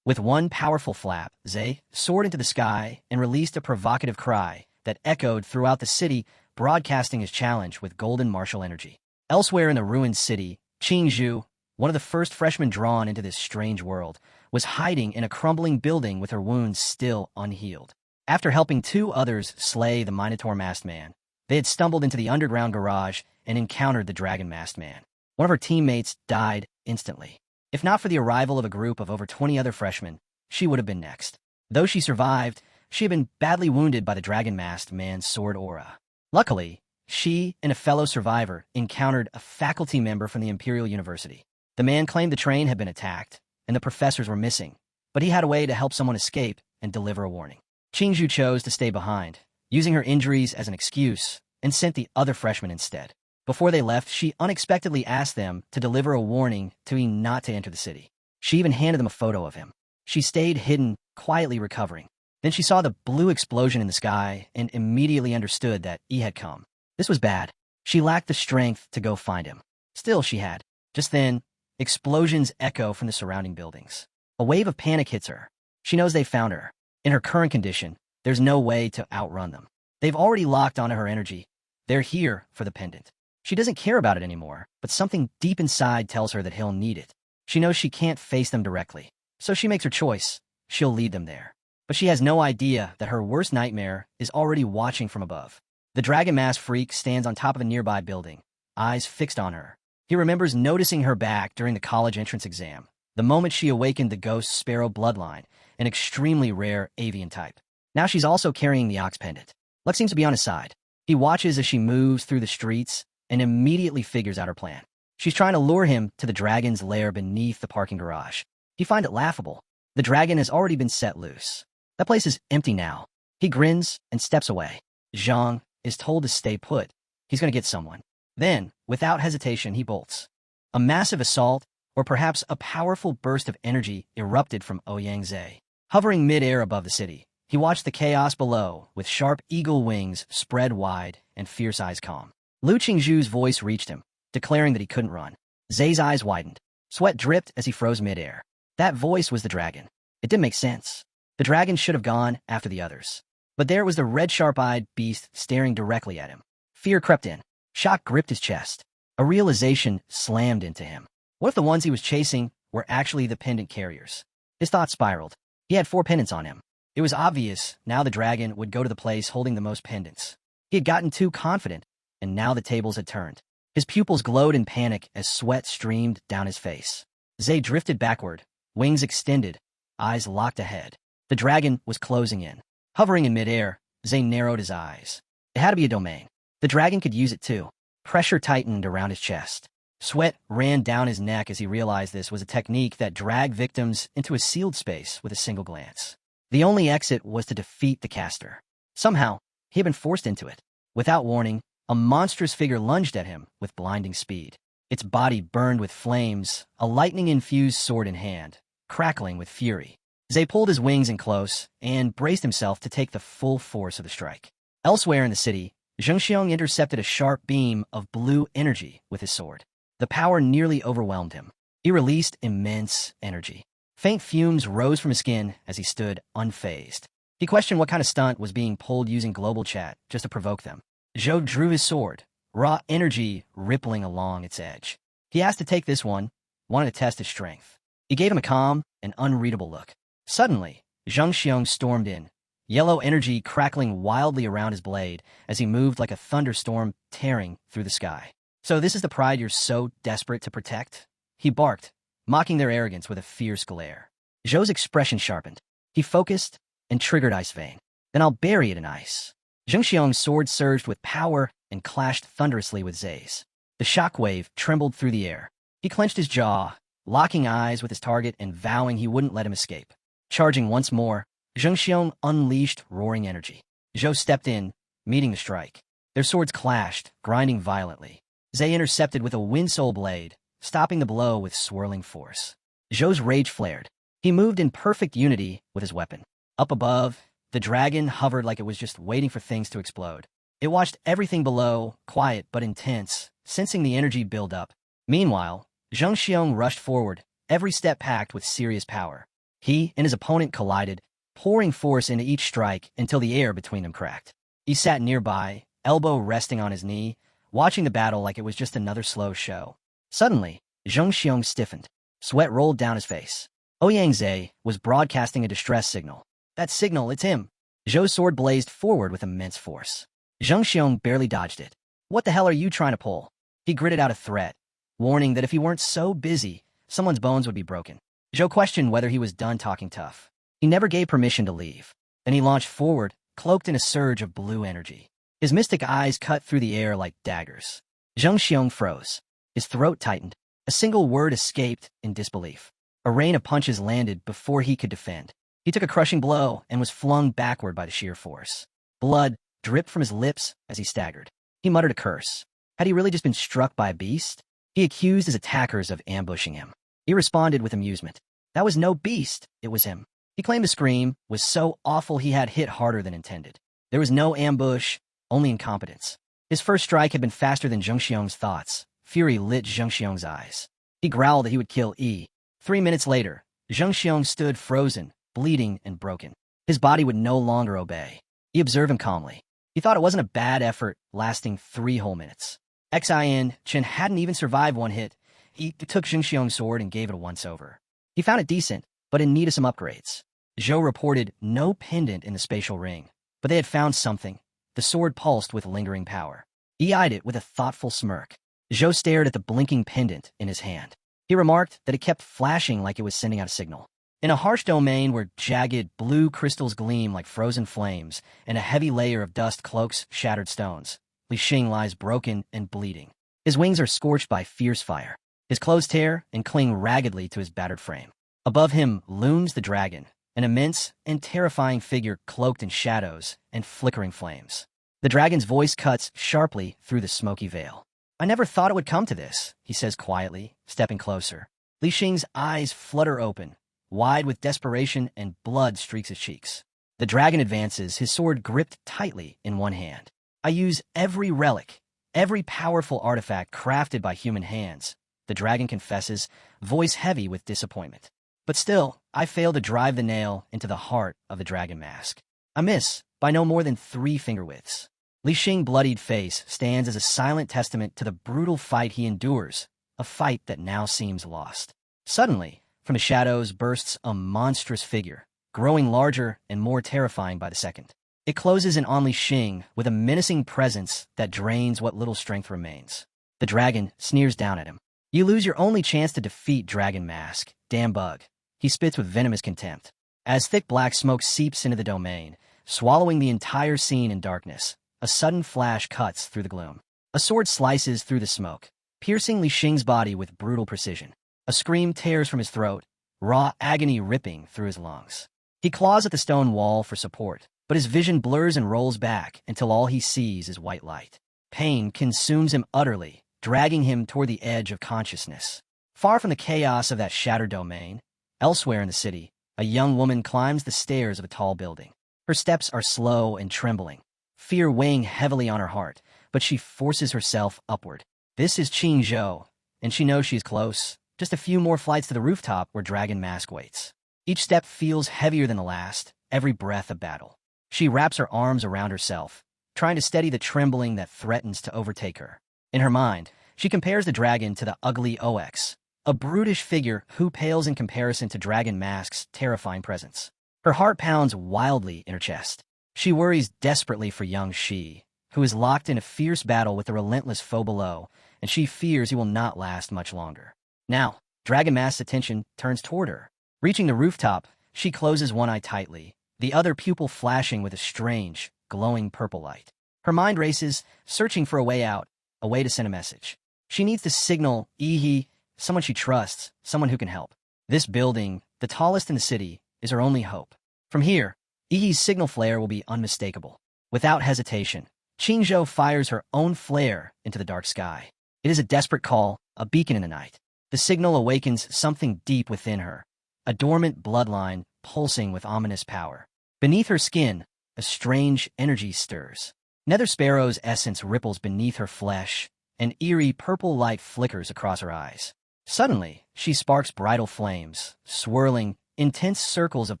With one powerful flap, Zay soared into the sky and released a provocative cry that echoed throughout the city, broadcasting his challenge with golden martial energy. Elsewhere in the ruined city, Qingzhu, one of the first freshmen drawn into this strange world, was hiding in a crumbling building with her wounds still unhealed. After helping 2 others slay the Minotaur-masked man, they had stumbled into the underground garage and encountered the dragon-masked man. One of her teammates died instantly. If not for the arrival of a group of over 20 other freshmen, she would have been next. Though she survived, she had been badly wounded by the dragon-masked man's sword aura. Luckily, she and a fellow survivor encountered a faculty member from the Imperial University. The man claimed the train had been attacked, and the professors were missing, but he had a way to help someone escape and deliver a warning. Qingzhu chose to stay behind, using her injuries as an excuse, and sent the other freshmen instead. Before they left, she unexpectedly asked them to deliver a warning to him not to enter the city. She even handed them a photo of him. She stayed hidden, quietly recovering. Then she saw the blue explosion in the sky and immediately understood that he had come. This was bad. She lacked the strength to go find him. Still, she had. Just then, explosions echo from the surrounding buildings. A wave of panic hits her. She knows they found her. In her current condition, there's no way to outrun them. They've already locked onto her energy. They're here for the pendant. She doesn't care about it anymore, but something deep inside tells her that he'll need it. She knows she can't face them directly, so she makes her choice. She'll lead them there. But she has no idea that her worst nightmare is already watching from above. The dragon mask freak stands on top of a nearby building, eyes fixed on her. He remembers noticing her back during the college entrance exam, the moment she awakened the ghost sparrow bloodline, an extremely rare avian type. Now she's also carrying the ox pendant. Luck seems to be on his side. He watches as she moves through the streets and immediately figures out her plan. She's trying to lure him to the dragon's lair beneath the parking garage. He finds it laughable. The dragon has already been set loose. That place is empty now. He grins and steps away. Zhang is told to stay put. He's going to get someone. Then, without hesitation, he bolts. A massive assault, or perhaps a powerful burst of energy, erupted from Ouyangze. Hovering mid-air above the city, he watched the chaos below with sharp eagle wings spread wide and fierce eyes calm. Lu Qingzhu's voice reached him, declaring that he couldn't run. Zay's eyes widened. Sweat dripped as he froze mid-air. That voice was the dragon. It didn't make sense. The dragon should have gone after the others. But there was the red sharp-eyed beast staring directly at him. Fear crept in. Shock gripped his chest. A realization slammed into him. What if the ones he was chasing were actually the pendant carriers? His thoughts spiraled. He had 4 pendants on him. It was obvious now the dragon would go to the place holding the most pendants. He had gotten too confident, and now the tables had turned. His pupils glowed in panic as sweat streamed down his face. Zay drifted backward, wings extended, eyes locked ahead. The dragon was closing in. Hovering in midair, Zay narrowed his eyes. It had to be a domain. The dragon could use it too. Pressure tightened around his chest. Sweat ran down his neck as he realized this was a technique that dragged victims into a sealed space with a single glance. The only exit was to defeat the caster. Somehow, he had been forced into it. Without warning, a monstrous figure lunged at him with blinding speed. Its body burned with flames, a lightning-infused sword in hand, crackling with fury. Zay pulled his wings in close and braced himself to take the full force of the strike. Elsewhere in the city, Zheng Xiong intercepted a sharp beam of blue energy with his sword. The power nearly overwhelmed him. He released immense energy. Faint fumes rose from his skin as he stood unfazed. He questioned what kind of stunt was being pulled using global chat just to provoke them. Zhou drew his sword, raw energy rippling along its edge. He asked to take this one, wanted to test his strength. He gave him a calm and unreadable look. Suddenly, Zheng Xiong stormed in, yellow energy crackling wildly around his blade as he moved like a thunderstorm tearing through the sky. "So this is the pride you're so desperate to protect?" He barked, mocking their arrogance with a fierce glare. Zhou's expression sharpened. He focused and triggered Ice Vein. "Then I'll bury it in ice." Zheng Xiong's sword surged with power and clashed thunderously with Zay's. The shockwave trembled through the air. He clenched his jaw, locking eyes with his target and vowing he wouldn't let him escape. Charging once more, Zheng Xiong unleashed roaring energy. Zhou stepped in, meeting the strike. Their swords clashed, grinding violently. Zay intercepted with a wind-soul blade, stopping the blow with swirling force. Zhou's rage flared. He moved in perfect unity with his weapon. Up above, the dragon hovered like it was just waiting for things to explode. It watched everything below, quiet but intense, sensing the energy build up. Meanwhile, Zheng Xiong rushed forward, every step packed with serious power. He and his opponent collided, pouring force into each strike until the air between them cracked. He sat nearby, elbow resting on his knee, watching the battle like it was just another slow show. Suddenly, Zheng Xiong stiffened. Sweat rolled down his face. Ouyangze was broadcasting a distress signal. "That signal, it's him." Zhou's sword blazed forward with immense force. Zheng Xiong barely dodged it. "What the hell are you trying to pull?" He gritted out a threat, warning that if he weren't so busy, someone's bones would be broken. Zhou questioned whether he was done talking tough. He never gave permission to leave. Then he launched forward, cloaked in a surge of blue energy. His mystic eyes cut through the air like daggers. Zheng Xiong froze. His throat tightened. A single word escaped in disbelief. A rain of punches landed before he could defend. He took a crushing blow and was flung backward by the sheer force. Blood dripped from his lips as he staggered. He muttered a curse. Had he really just been struck by a beast? He accused his attackers of ambushing him. He responded with amusement. That was no beast, it was him. He claimed the scream was so awful he had hit harder than intended. There was no ambush, only incompetence. His first strike had been faster than Zheng Xiong's thoughts. Fury lit Zheng Xiong's eyes. He growled that he would kill Yi. 3 minutes later, Zheng Xiong stood frozen, bleeding and broken. His body would no longer obey. He observed him calmly. He thought it wasn't a bad effort, lasting 3 whole minutes. Xin Chen hadn't even survived one hit. He took Zheng Xiong's sword and gave it a once-over. He found it decent, but in need of some upgrades. Zhou reported no pendant in the spatial ring, but they had found something. The sword pulsed with lingering power. He eyed it with a thoughtful smirk. Zhou stared at the blinking pendant in his hand. He remarked that it kept flashing like it was sending out a signal. In a harsh domain where jagged blue crystals gleam like frozen flames and a heavy layer of dust cloaks shattered stones, Li Xing lies broken and bleeding. His wings are scorched by fierce fire. His clothes tear and cling raggedly to his battered frame. Above him looms the dragon, an immense and terrifying figure cloaked in shadows and flickering flames. The dragon's voice cuts sharply through the smoky veil. I never thought it would come to this, he says quietly, stepping closer. Li Xing's eyes flutter open, wide with desperation, and blood streaks his cheeks. The dragon advances, his sword gripped tightly in one hand. I use every relic, every powerful artifact crafted by human hands, the dragon confesses, voice heavy with disappointment. But still, I fail to drive the nail into the heart of the dragon mask. I miss by no more than 3 finger widths. Li Xing's bloodied face stands as a silent testament to the brutal fight he endures, a fight that now seems lost. Suddenly, from the shadows bursts a monstrous figure, growing larger and more terrifying by the second. It closes in on Li Xing with a menacing presence that drains what little strength remains. The dragon sneers down at him. You lose your only chance to defeat Dragon Mask, damn bug. He spits with venomous contempt. As thick black smoke seeps into the domain, swallowing the entire scene in darkness, a sudden flash cuts through the gloom. A sword slices through the smoke, piercing Li Xing's body with brutal precision. A scream tears from his throat, raw agony ripping through his lungs. He claws at the stone wall for support, but his vision blurs and rolls back until all he sees is white light. Pain consumes him utterly, dragging him toward the edge of consciousness. Far from the chaos of that shattered domain, elsewhere in the city, a young woman climbs the stairs of a tall building. Her steps are slow and trembling, fear weighing heavily on her heart, but she forces herself upward. This is Qing Zhou, and she knows she's close, just a few more flights to the rooftop where Dragon Mask waits. Each step feels heavier than the last, every breath a battle. She wraps her arms around herself, trying to steady the trembling that threatens to overtake her. In her mind, she compares the dragon to the ugly OX, a brutish figure who pales in comparison to Dragon Mask's terrifying presence. Her heart pounds wildly in her chest. She worries desperately for young Shi, who is locked in a fierce battle with the relentless foe below, and she fears he will not last much longer. Now, Dragon Mask's attention turns toward her. Reaching the rooftop, she closes one eye tightly, the other pupil flashing with a strange, glowing purple light. Her mind races, searching for a way out, a way to send a message. She needs to signal Ihi, someone she trusts, someone who can help. This building, the tallest in the city, is her only hope. From here, Ihi's signal flare will be unmistakable. Without hesitation, Qing Zhou fires her own flare into the dark sky. It is a desperate call, a beacon in the night. The signal awakens something deep within her, a dormant bloodline pulsing with ominous power. Beneath her skin, a strange energy stirs. Nether Sparrow's essence ripples beneath her flesh, an eerie purple light flickers across her eyes. Suddenly, she sparks bridal flames, swirling, intense circles of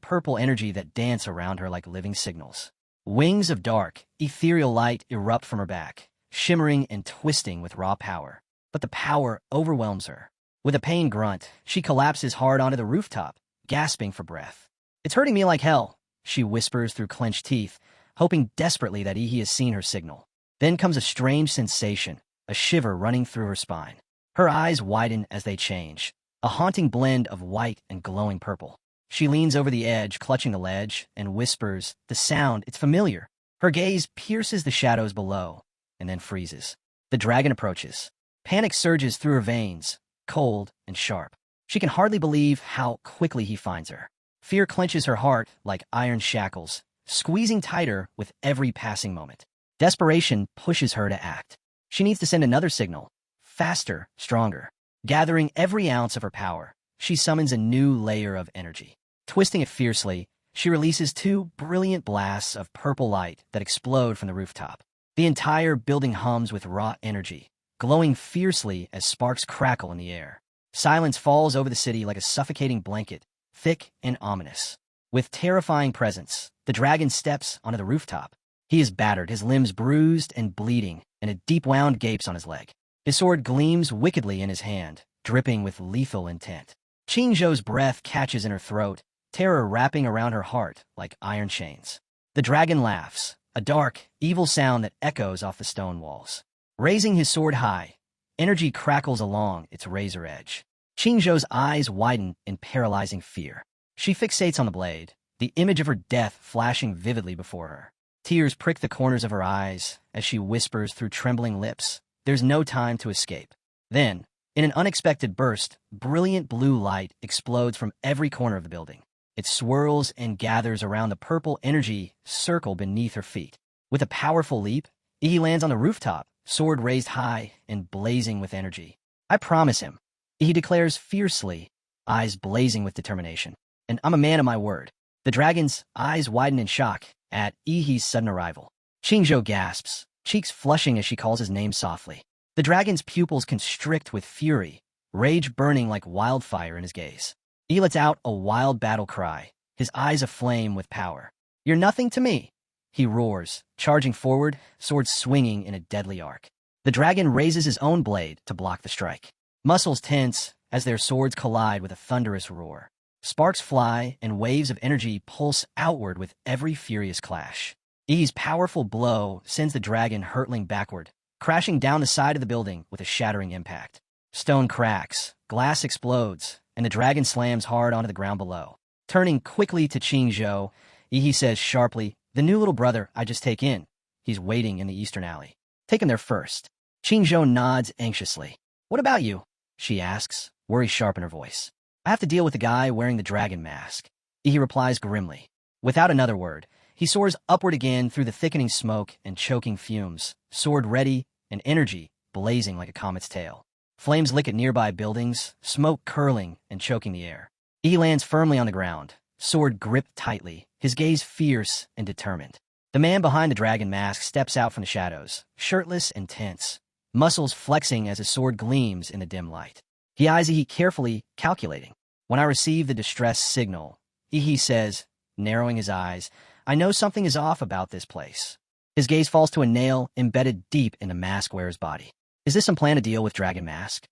purple energy that dance around her like living signals. Wings of dark, ethereal light erupt from her back, shimmering and twisting with raw power. But the power overwhelms her. With a pained grunt, she collapses hard onto the rooftop, gasping for breath. It's hurting me like hell, she whispers through clenched teeth, hoping desperately that Ihi has seen her signal. Then comes a strange sensation, a shiver running through her spine. Her eyes widen as they change, a haunting blend of white and glowing purple. She leans over the edge, clutching the ledge, and whispers, the sound, it's familiar. Her gaze pierces the shadows below, and then freezes. The dragon approaches. Panic surges through her veins, cold and sharp. She can hardly believe how quickly he finds her. Fear clenches her heart like iron shackles, squeezing tighter with every passing moment. Desperation pushes her to act. She needs to send another signal. Faster, stronger. Gathering every ounce of her power, she summons a new layer of energy. Twisting it fiercely, she releases two brilliant blasts of purple light that explode from the rooftop. The entire building hums with raw energy, glowing fiercely as sparks crackle in the air. Silence falls over the city like a suffocating blanket, thick and ominous. With terrifying presence, the dragon steps onto the rooftop. He is battered, his limbs bruised and bleeding, and a deep wound gapes on his leg. His sword gleams wickedly in his hand, dripping with lethal intent. Qingzhou's breath catches in her throat, terror wrapping around her heart like iron chains. The dragon laughs, a dark, evil sound that echoes off the stone walls. Raising his sword high, energy crackles along its razor edge. Qingzhou's eyes widen in paralyzing fear. She fixates on the blade, the image of her death flashing vividly before her. Tears prick the corners of her eyes as she whispers through trembling lips, "There's no time to escape." Then, in an unexpected burst, brilliant blue light explodes from every corner of the building. It swirls and gathers around the purple energy circle beneath her feet. With a powerful leap, he lands on the rooftop, sword raised high and blazing with energy. "I promise him," he declares fiercely, eyes blazing with determination. "And I'm a man of my word." The dragon's eyes widen in shock at Ihi's sudden arrival. Qingzhou gasps, cheeks flushing as she calls his name softly. The dragon's pupils constrict with fury, rage burning like wildfire in his gaze. He lets out a wild battle cry, his eyes aflame with power. "You're nothing to me," he roars, charging forward, sword swinging in a deadly arc. The dragon raises his own blade to block the strike. Muscles tense as their swords collide with a thunderous roar. Sparks fly and waves of energy pulse outward with every furious clash. I's powerful blow sends the dragon hurtling backward, crashing down the side of the building with a shattering impact. Stone cracks, glass explodes, and the dragon slams hard onto the ground below. Turning quickly to Qingzhou, Ihi says sharply, "The new little brother I just take in. He's waiting in the eastern alley. Take him there first." Qingzhou nods anxiously. "What about you?" she asks, worry sharp in her voice. "I have to deal with the guy wearing the dragon mask." Ihi replies grimly. Without another word, he soars upward again through the thickening smoke and choking fumes, sword ready and energy blazing like a comet's tail. Flames lick at nearby buildings, smoke curling and choking the air. He lands firmly on the ground, sword gripped tightly, his gaze fierce and determined. The man behind the dragon mask steps out from the shadows, shirtless and tense, muscles flexing as his sword gleams in the dim light. He eyes Ihi carefully, calculating. "When I receive the distress signal," Ihi says, narrowing his eyes, "I know something is off about this place." His gaze falls to a nail embedded deep in the mask wearer's body. Is this some plan to deal with Dragon Mask?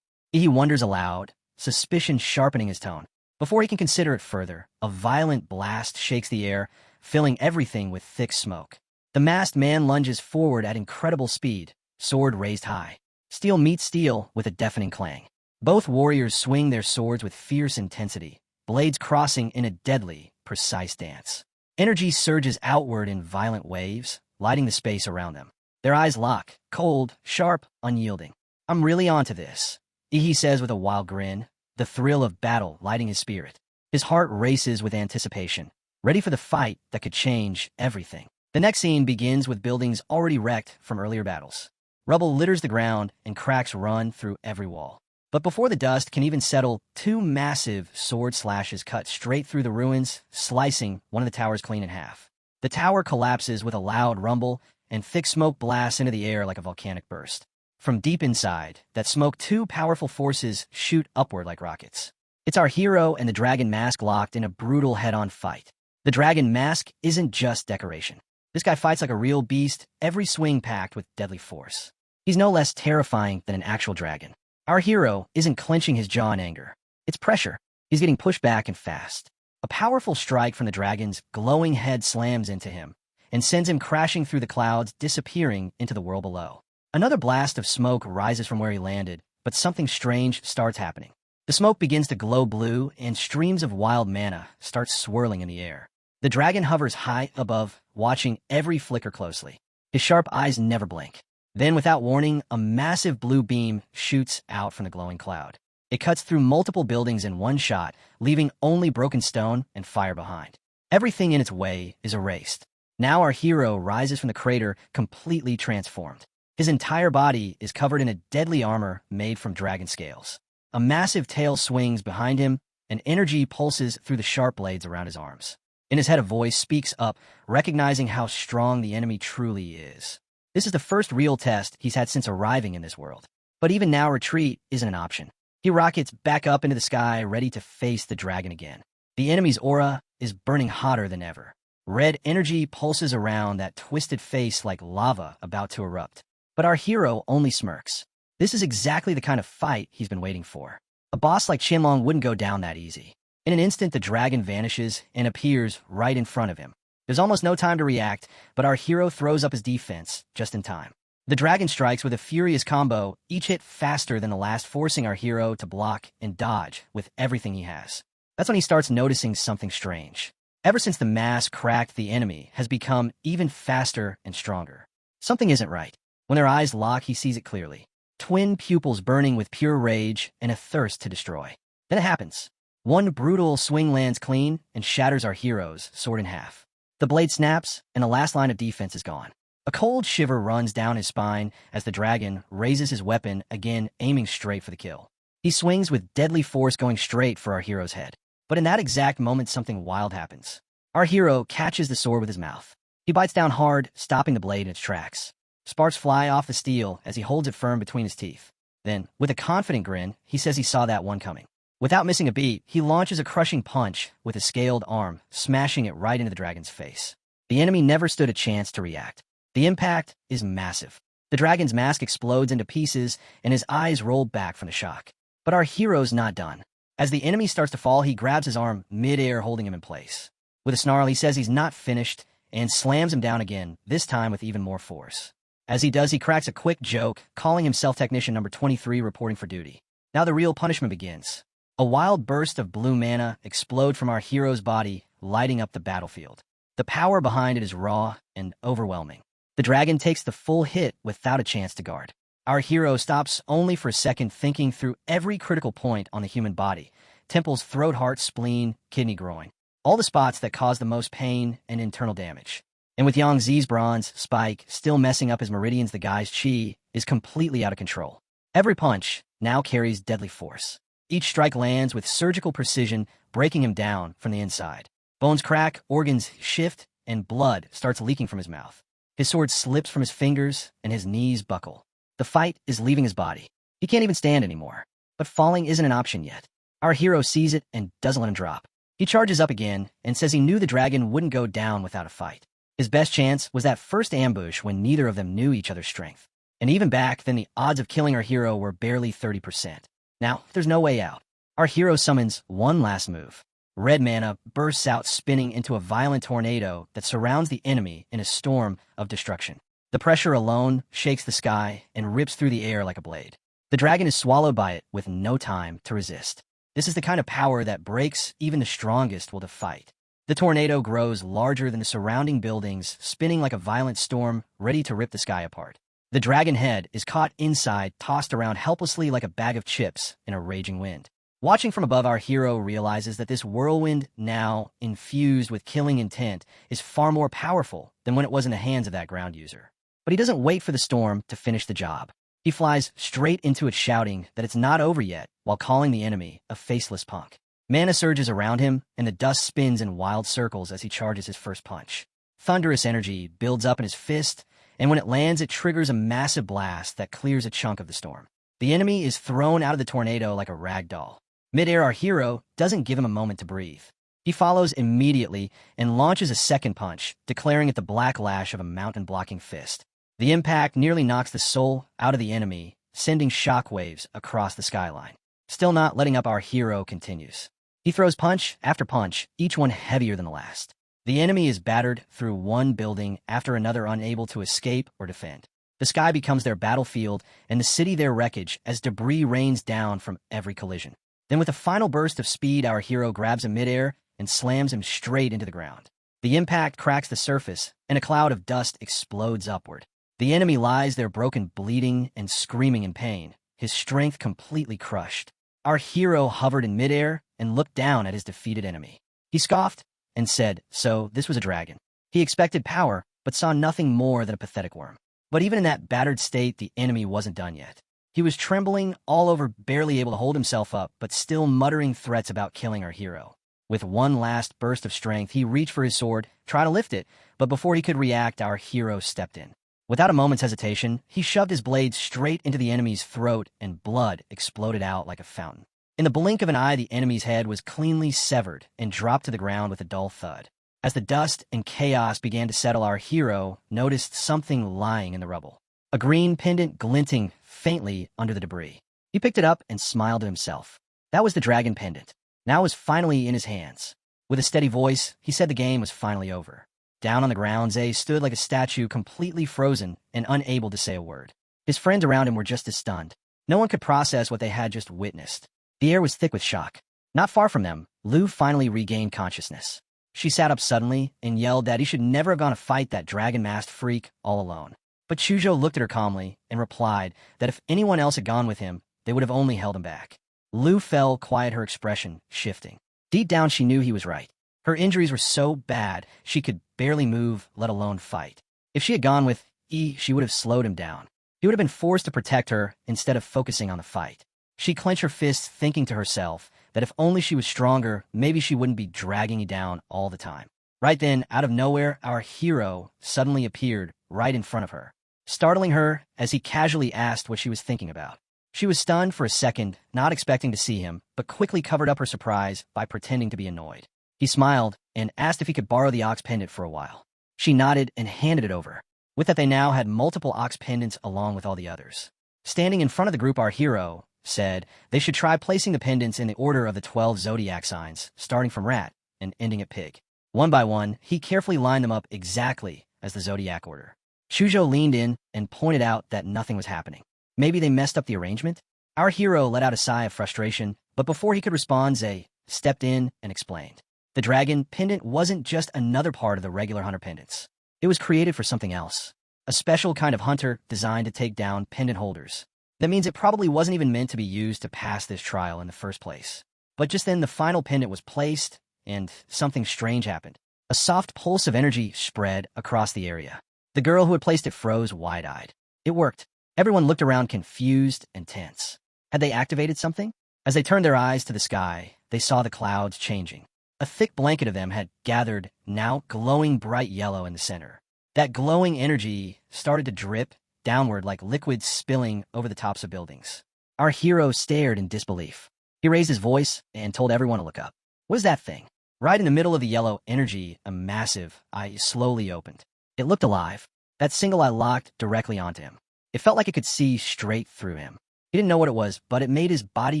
Ihi wonders aloud, suspicion sharpening his tone. Before he can consider it further, a violent blast shakes the air, filling everything with thick smoke. The masked man lunges forward at incredible speed, sword raised high. Steel meets steel with a deafening clang. Both warriors swing their swords with fierce intensity, blades crossing in a deadly, precise dance. Energy surges outward in violent waves, lighting the space around them. Their eyes lock, cold, sharp, unyielding. "I'm really onto this," Ihi says with a wild grin, the thrill of battle lighting his spirit. His heart races with anticipation, ready for the fight that could change everything. The next scene begins with buildings already wrecked from earlier battles. Rubble litters the ground and cracks run through every wall. But before the dust can even settle, two massive sword slashes cut straight through the ruins, slicing one of the towers clean in half. The tower collapses with a loud rumble, and thick smoke blasts into the air like a volcanic burst. From deep inside, that smoke, two powerful forces shoot upward like rockets. It's our hero and the dragon mask locked in a brutal head-on fight. The dragon mask isn't just decoration. This guy fights like a real beast, every swing packed with deadly force. He's no less terrifying than an actual dragon. Our hero isn't clenching his jaw in anger. It's pressure. He's getting pushed back and fast. A powerful strike from the dragon's glowing head slams into him and sends him crashing through the clouds, disappearing into the world below. Another blast of smoke rises from where he landed, but something strange starts happening. The smoke begins to glow blue, and streams of wild mana start swirling in the air. The dragon hovers high above, watching every flicker closely. His sharp eyes never blink. Then, without warning, a massive blue beam shoots out from the glowing cloud. It cuts through multiple buildings in one shot, leaving only broken stone and fire behind. Everything in its way is erased. Now our hero rises from the crater completely transformed. His entire body is covered in a deadly armor made from dragon scales. A massive tail swings behind him, and energy pulses through the sharp blades around his arms. In his head, a voice speaks up, recognizing how strong the enemy truly is. This is the first real test he's had since arriving in this world. But even now, retreat isn't an option. He rockets back up into the sky, ready to face the dragon again. The enemy's aura is burning hotter than ever. Red energy pulses around that twisted face like lava about to erupt. But our hero only smirks. This is exactly the kind of fight he's been waiting for. A boss like Shenlong wouldn't go down that easy. In an instant, the dragon vanishes and appears right in front of him. There's almost no time to react, but our hero throws up his defense just in time. The dragon strikes with a furious combo, each hit faster than the last, forcing our hero to block and dodge with everything he has. That's when he starts noticing something strange. Ever since the mass cracked, the enemy has become even faster and stronger. Something isn't right. When their eyes lock, he sees it clearly. Twin pupils burning with pure rage and a thirst to destroy. Then it happens. One brutal swing lands clean and shatters our hero's sword in half. The blade snaps, and the last line of defense is gone. A cold shiver runs down his spine as the dragon raises his weapon, again aiming straight for the kill. He swings with deadly force, going straight for our hero's head. But in that exact moment, something wild happens. Our hero catches the sword with his mouth. He bites down hard, stopping the blade in its tracks. Sparks fly off the steel as he holds it firm between his teeth. Then, with a confident grin, he says he saw that one coming. Without missing a beat, he launches a crushing punch with a scaled arm, smashing it right into the dragon's face. The enemy never stood a chance to react. The impact is massive. The dragon's mask explodes into pieces, and his eyes roll back from the shock. But our hero's not done. As the enemy starts to fall, he grabs his arm mid-air, holding him in place. With a snarl, he says he's not finished, and slams him down again, this time with even more force. As he does, he cracks a quick joke, calling himself Technician Number 23, reporting for duty. Now the real punishment begins. A wild burst of blue mana explodes from our hero's body, lighting up the battlefield. The power behind it is raw and overwhelming. The dragon takes the full hit without a chance to guard. Our hero stops only for a second, thinking through every critical point on the human body: temples, throat, heart, spleen, kidney, groin. All the spots that cause the most pain and internal damage. And with Yang Zi's bronze spike still messing up his meridians, the guy's chi is completely out of control. Every punch now carries deadly force. Each strike lands with surgical precision, breaking him down from the inside. Bones crack, organs shift, and blood starts leaking from his mouth. His sword slips from his fingers, and his knees buckle. The fight is leaving his body. He can't even stand anymore. But falling isn't an option yet. Our hero sees it and doesn't let him drop. He charges up again and says he knew the dragon wouldn't go down without a fight. His best chance was that first ambush when neither of them knew each other's strength. And even back then, the odds of killing our hero were barely 30%. Now, there's no way out. Our hero summons one last move. Red mana bursts out, spinning into a violent tornado that surrounds the enemy in a storm of destruction. The pressure alone shakes the sky and rips through the air like a blade. The dragon is swallowed by it with no time to resist. This is the kind of power that breaks even the strongest will to fight. The tornado grows larger than the surrounding buildings, spinning like a violent storm, ready to rip the sky apart. The dragon head is caught inside, tossed around helplessly like a bag of chips in a raging wind. Watching from above, our hero realizes that this whirlwind, now infused with killing intent, is far more powerful than when it was in the hands of that ground user. But he doesn't wait for the storm to finish the job. He flies straight into it, shouting that it's not over yet, while calling the enemy a faceless punk. Mana surges around him, and the dust spins in wild circles as he charges his first punch. Thunderous energy builds up in his fist, and when it lands, it triggers a massive blast that clears a chunk of the storm. The enemy is thrown out of the tornado like a rag doll. Mid-air, our hero doesn't give him a moment to breathe. He follows immediately and launches a second punch, declaring it the black lash of a mountain-blocking fist. The impact nearly knocks the soul out of the enemy, sending shockwaves across the skyline. Still not letting up, our hero continues. He throws punch after punch, each one heavier than the last. The enemy is battered through one building after another, unable to escape or defend. The sky becomes their battlefield, and the city their wreckage as debris rains down from every collision. Then with a final burst of speed, our hero grabs him midair and slams him straight into the ground. The impact cracks the surface, and a cloud of dust explodes upward. The enemy lies there broken, bleeding, and screaming in pain, his strength completely crushed. Our hero hovered in midair and looked down at his defeated enemy. He scoffed and said, so this was a dragon. He expected power, but saw nothing more than a pathetic worm. But even in that battered state, the enemy wasn't done yet. He was trembling all over, barely able to hold himself up, but still muttering threats about killing our hero. With one last burst of strength, he reached for his sword, tried to lift it, but before he could react, our hero stepped in. Without a moment's hesitation, he shoved his blade straight into the enemy's throat, and blood exploded out like a fountain. In the blink of an eye, the enemy's head was cleanly severed and dropped to the ground with a dull thud. As the dust and chaos began to settle, our hero noticed something lying in the rubble. A green pendant glinting faintly under the debris. He picked it up and smiled to himself. That was the dragon pendant. Now it was finally in his hands. With a steady voice, he said the game was finally over. Down on the ground, Zay stood like a statue, completely frozen and unable to say a word. His friends around him were just as stunned. No one could process what they had just witnessed. The air was thick with shock. Not far from them, Lu finally regained consciousness. She sat up suddenly and yelled that he should never have gone to fight that dragon-masked freak all alone. But Chuzhou looked at her calmly and replied that if anyone else had gone with him, they would have only held him back. Lu fell quiet, her expression shifting. Deep down, she knew he was right. Her injuries were so bad, she could barely move, let alone fight. If she had gone with she would have slowed him down. He would have been forced to protect her instead of focusing on the fight. She clenched her fists, thinking to herself that if only she was stronger, maybe she wouldn't be dragging you down all the time. Right then, out of nowhere, our hero suddenly appeared right in front of her, startling her as he casually asked what she was thinking about. She was stunned for a second, not expecting to see him, but quickly covered up her surprise by pretending to be annoyed. He smiled and asked if he could borrow the ox pendant for a while. She nodded and handed it over. With that, they now had multiple ox pendants along with all the others. Standing in front of the group, our hero said they should try placing the pendants in the order of the 12 zodiac signs, starting from rat and ending at pig. One by one, he carefully lined them up exactly as the zodiac order. Chuzhou leaned in and pointed out that nothing was happening. Maybe they messed up the arrangement? Our hero let out a sigh of frustration, but before he could respond, Zay stepped in and explained. The dragon pendant wasn't just another part of the regular hunter pendants. It was created for something else. A special kind of hunter designed to take down pendant holders. That means it probably wasn't even meant to be used to pass this trial in the first place. But just then, the final pendant was placed, and something strange happened. A soft pulse of energy spread across the area. The girl who had placed it froze wide-eyed. It worked. Everyone looked around confused and tense. Had they activated something? As they turned their eyes to the sky, they saw the clouds changing. A thick blanket of them had gathered, now glowing bright yellow in the center. That glowing energy started to drip downward like liquid spilling over the tops of buildings. Our hero stared in disbelief. He raised his voice and told everyone to look up. What is that thing? Right in the middle of the yellow energy, a massive eye slowly opened. It looked alive. That single eye locked directly onto him. It felt like it could see straight through him. He didn't know what it was, but it made his body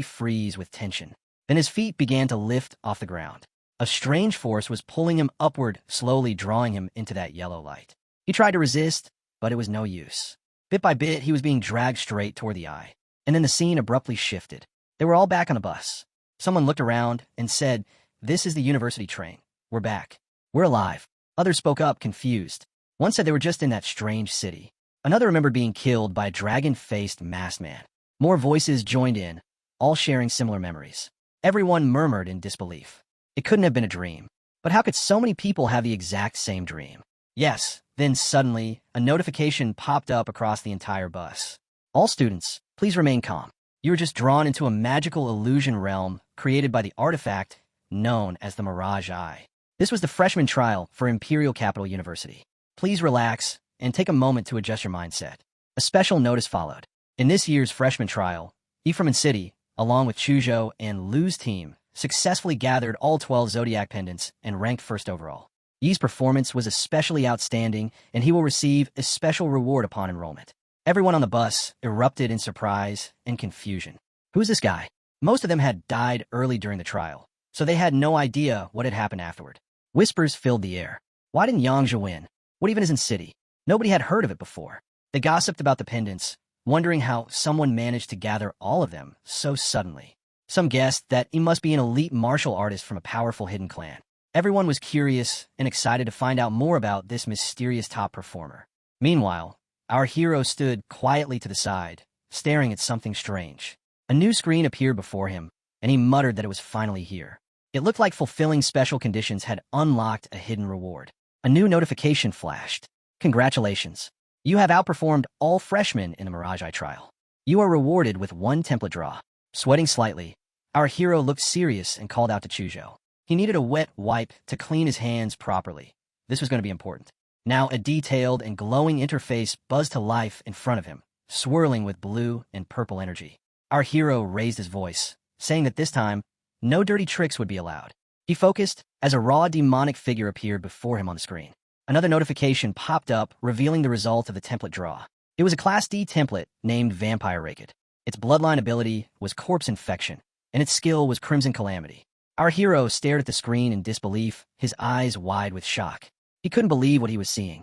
freeze with tension. Then his feet began to lift off the ground. A strange force was pulling him upward, slowly drawing him into that yellow light. He tried to resist, but it was no use. Bit by bit, he was being dragged straight toward the eye. And then the scene abruptly shifted. They were all back on the bus. Someone looked around and said, "This is the university train. We're back. We're alive." Others spoke up, confused. One said they were just in that strange city. Another remembered being killed by a dragon-faced masked man. More voices joined in, all sharing similar memories. Everyone murmured in disbelief. It couldn't have been a dream. But how could so many people have the exact same dream? Yes, then suddenly, a notification popped up across the entire bus. All students, please remain calm. You were just drawn into a magical illusion realm created by the artifact known as the Mirage Eye. This was the freshman trial for Imperial Capital University. Please relax and take a moment to adjust your mindset. A special notice followed. In this year's freshman trial, Ephraim and City, along with Chuzhou and Lu's team, successfully gathered all 12 zodiac pendants and ranked first overall. Yi's performance was especially outstanding, and he will receive a special reward upon enrollment. Everyone on the bus erupted in surprise and confusion. Who's this guy? Most of them had died early during the trial, so they had no idea what had happened afterward. Whispers filled the air. Why didn't Yangzhou win? What even is in City? Nobody had heard of it before. They gossiped about the pendants, wondering how someone managed to gather all of them so suddenly. Some guessed that he must be an elite martial artist from a powerful hidden clan. Everyone was curious and excited to find out more about this mysterious top performer. Meanwhile, our hero stood quietly to the side, staring at something strange. A new screen appeared before him, and he muttered that it was finally here. It looked like fulfilling special conditions had unlocked a hidden reward. A new notification flashed. Congratulations. You have outperformed all freshmen in the Mirage Eye trial. You are rewarded with 1 template draw. Sweating slightly, our hero looked serious and called out to Chujo. He needed a wet wipe to clean his hands properly. This was going to be important. Now a detailed and glowing interface buzzed to life in front of him, swirling with blue and purple energy. Our hero raised his voice, saying that this time, no dirty tricks would be allowed. He focused as a raw demonic figure appeared before him on the screen. Another notification popped up, revealing the result of the template draw. It was a Class D template named Manhuarecap. Its bloodline ability was Corpse Infection, and its skill was Crimson Calamity. Our hero stared at the screen in disbelief, his eyes wide with shock. He couldn't believe what he was seeing.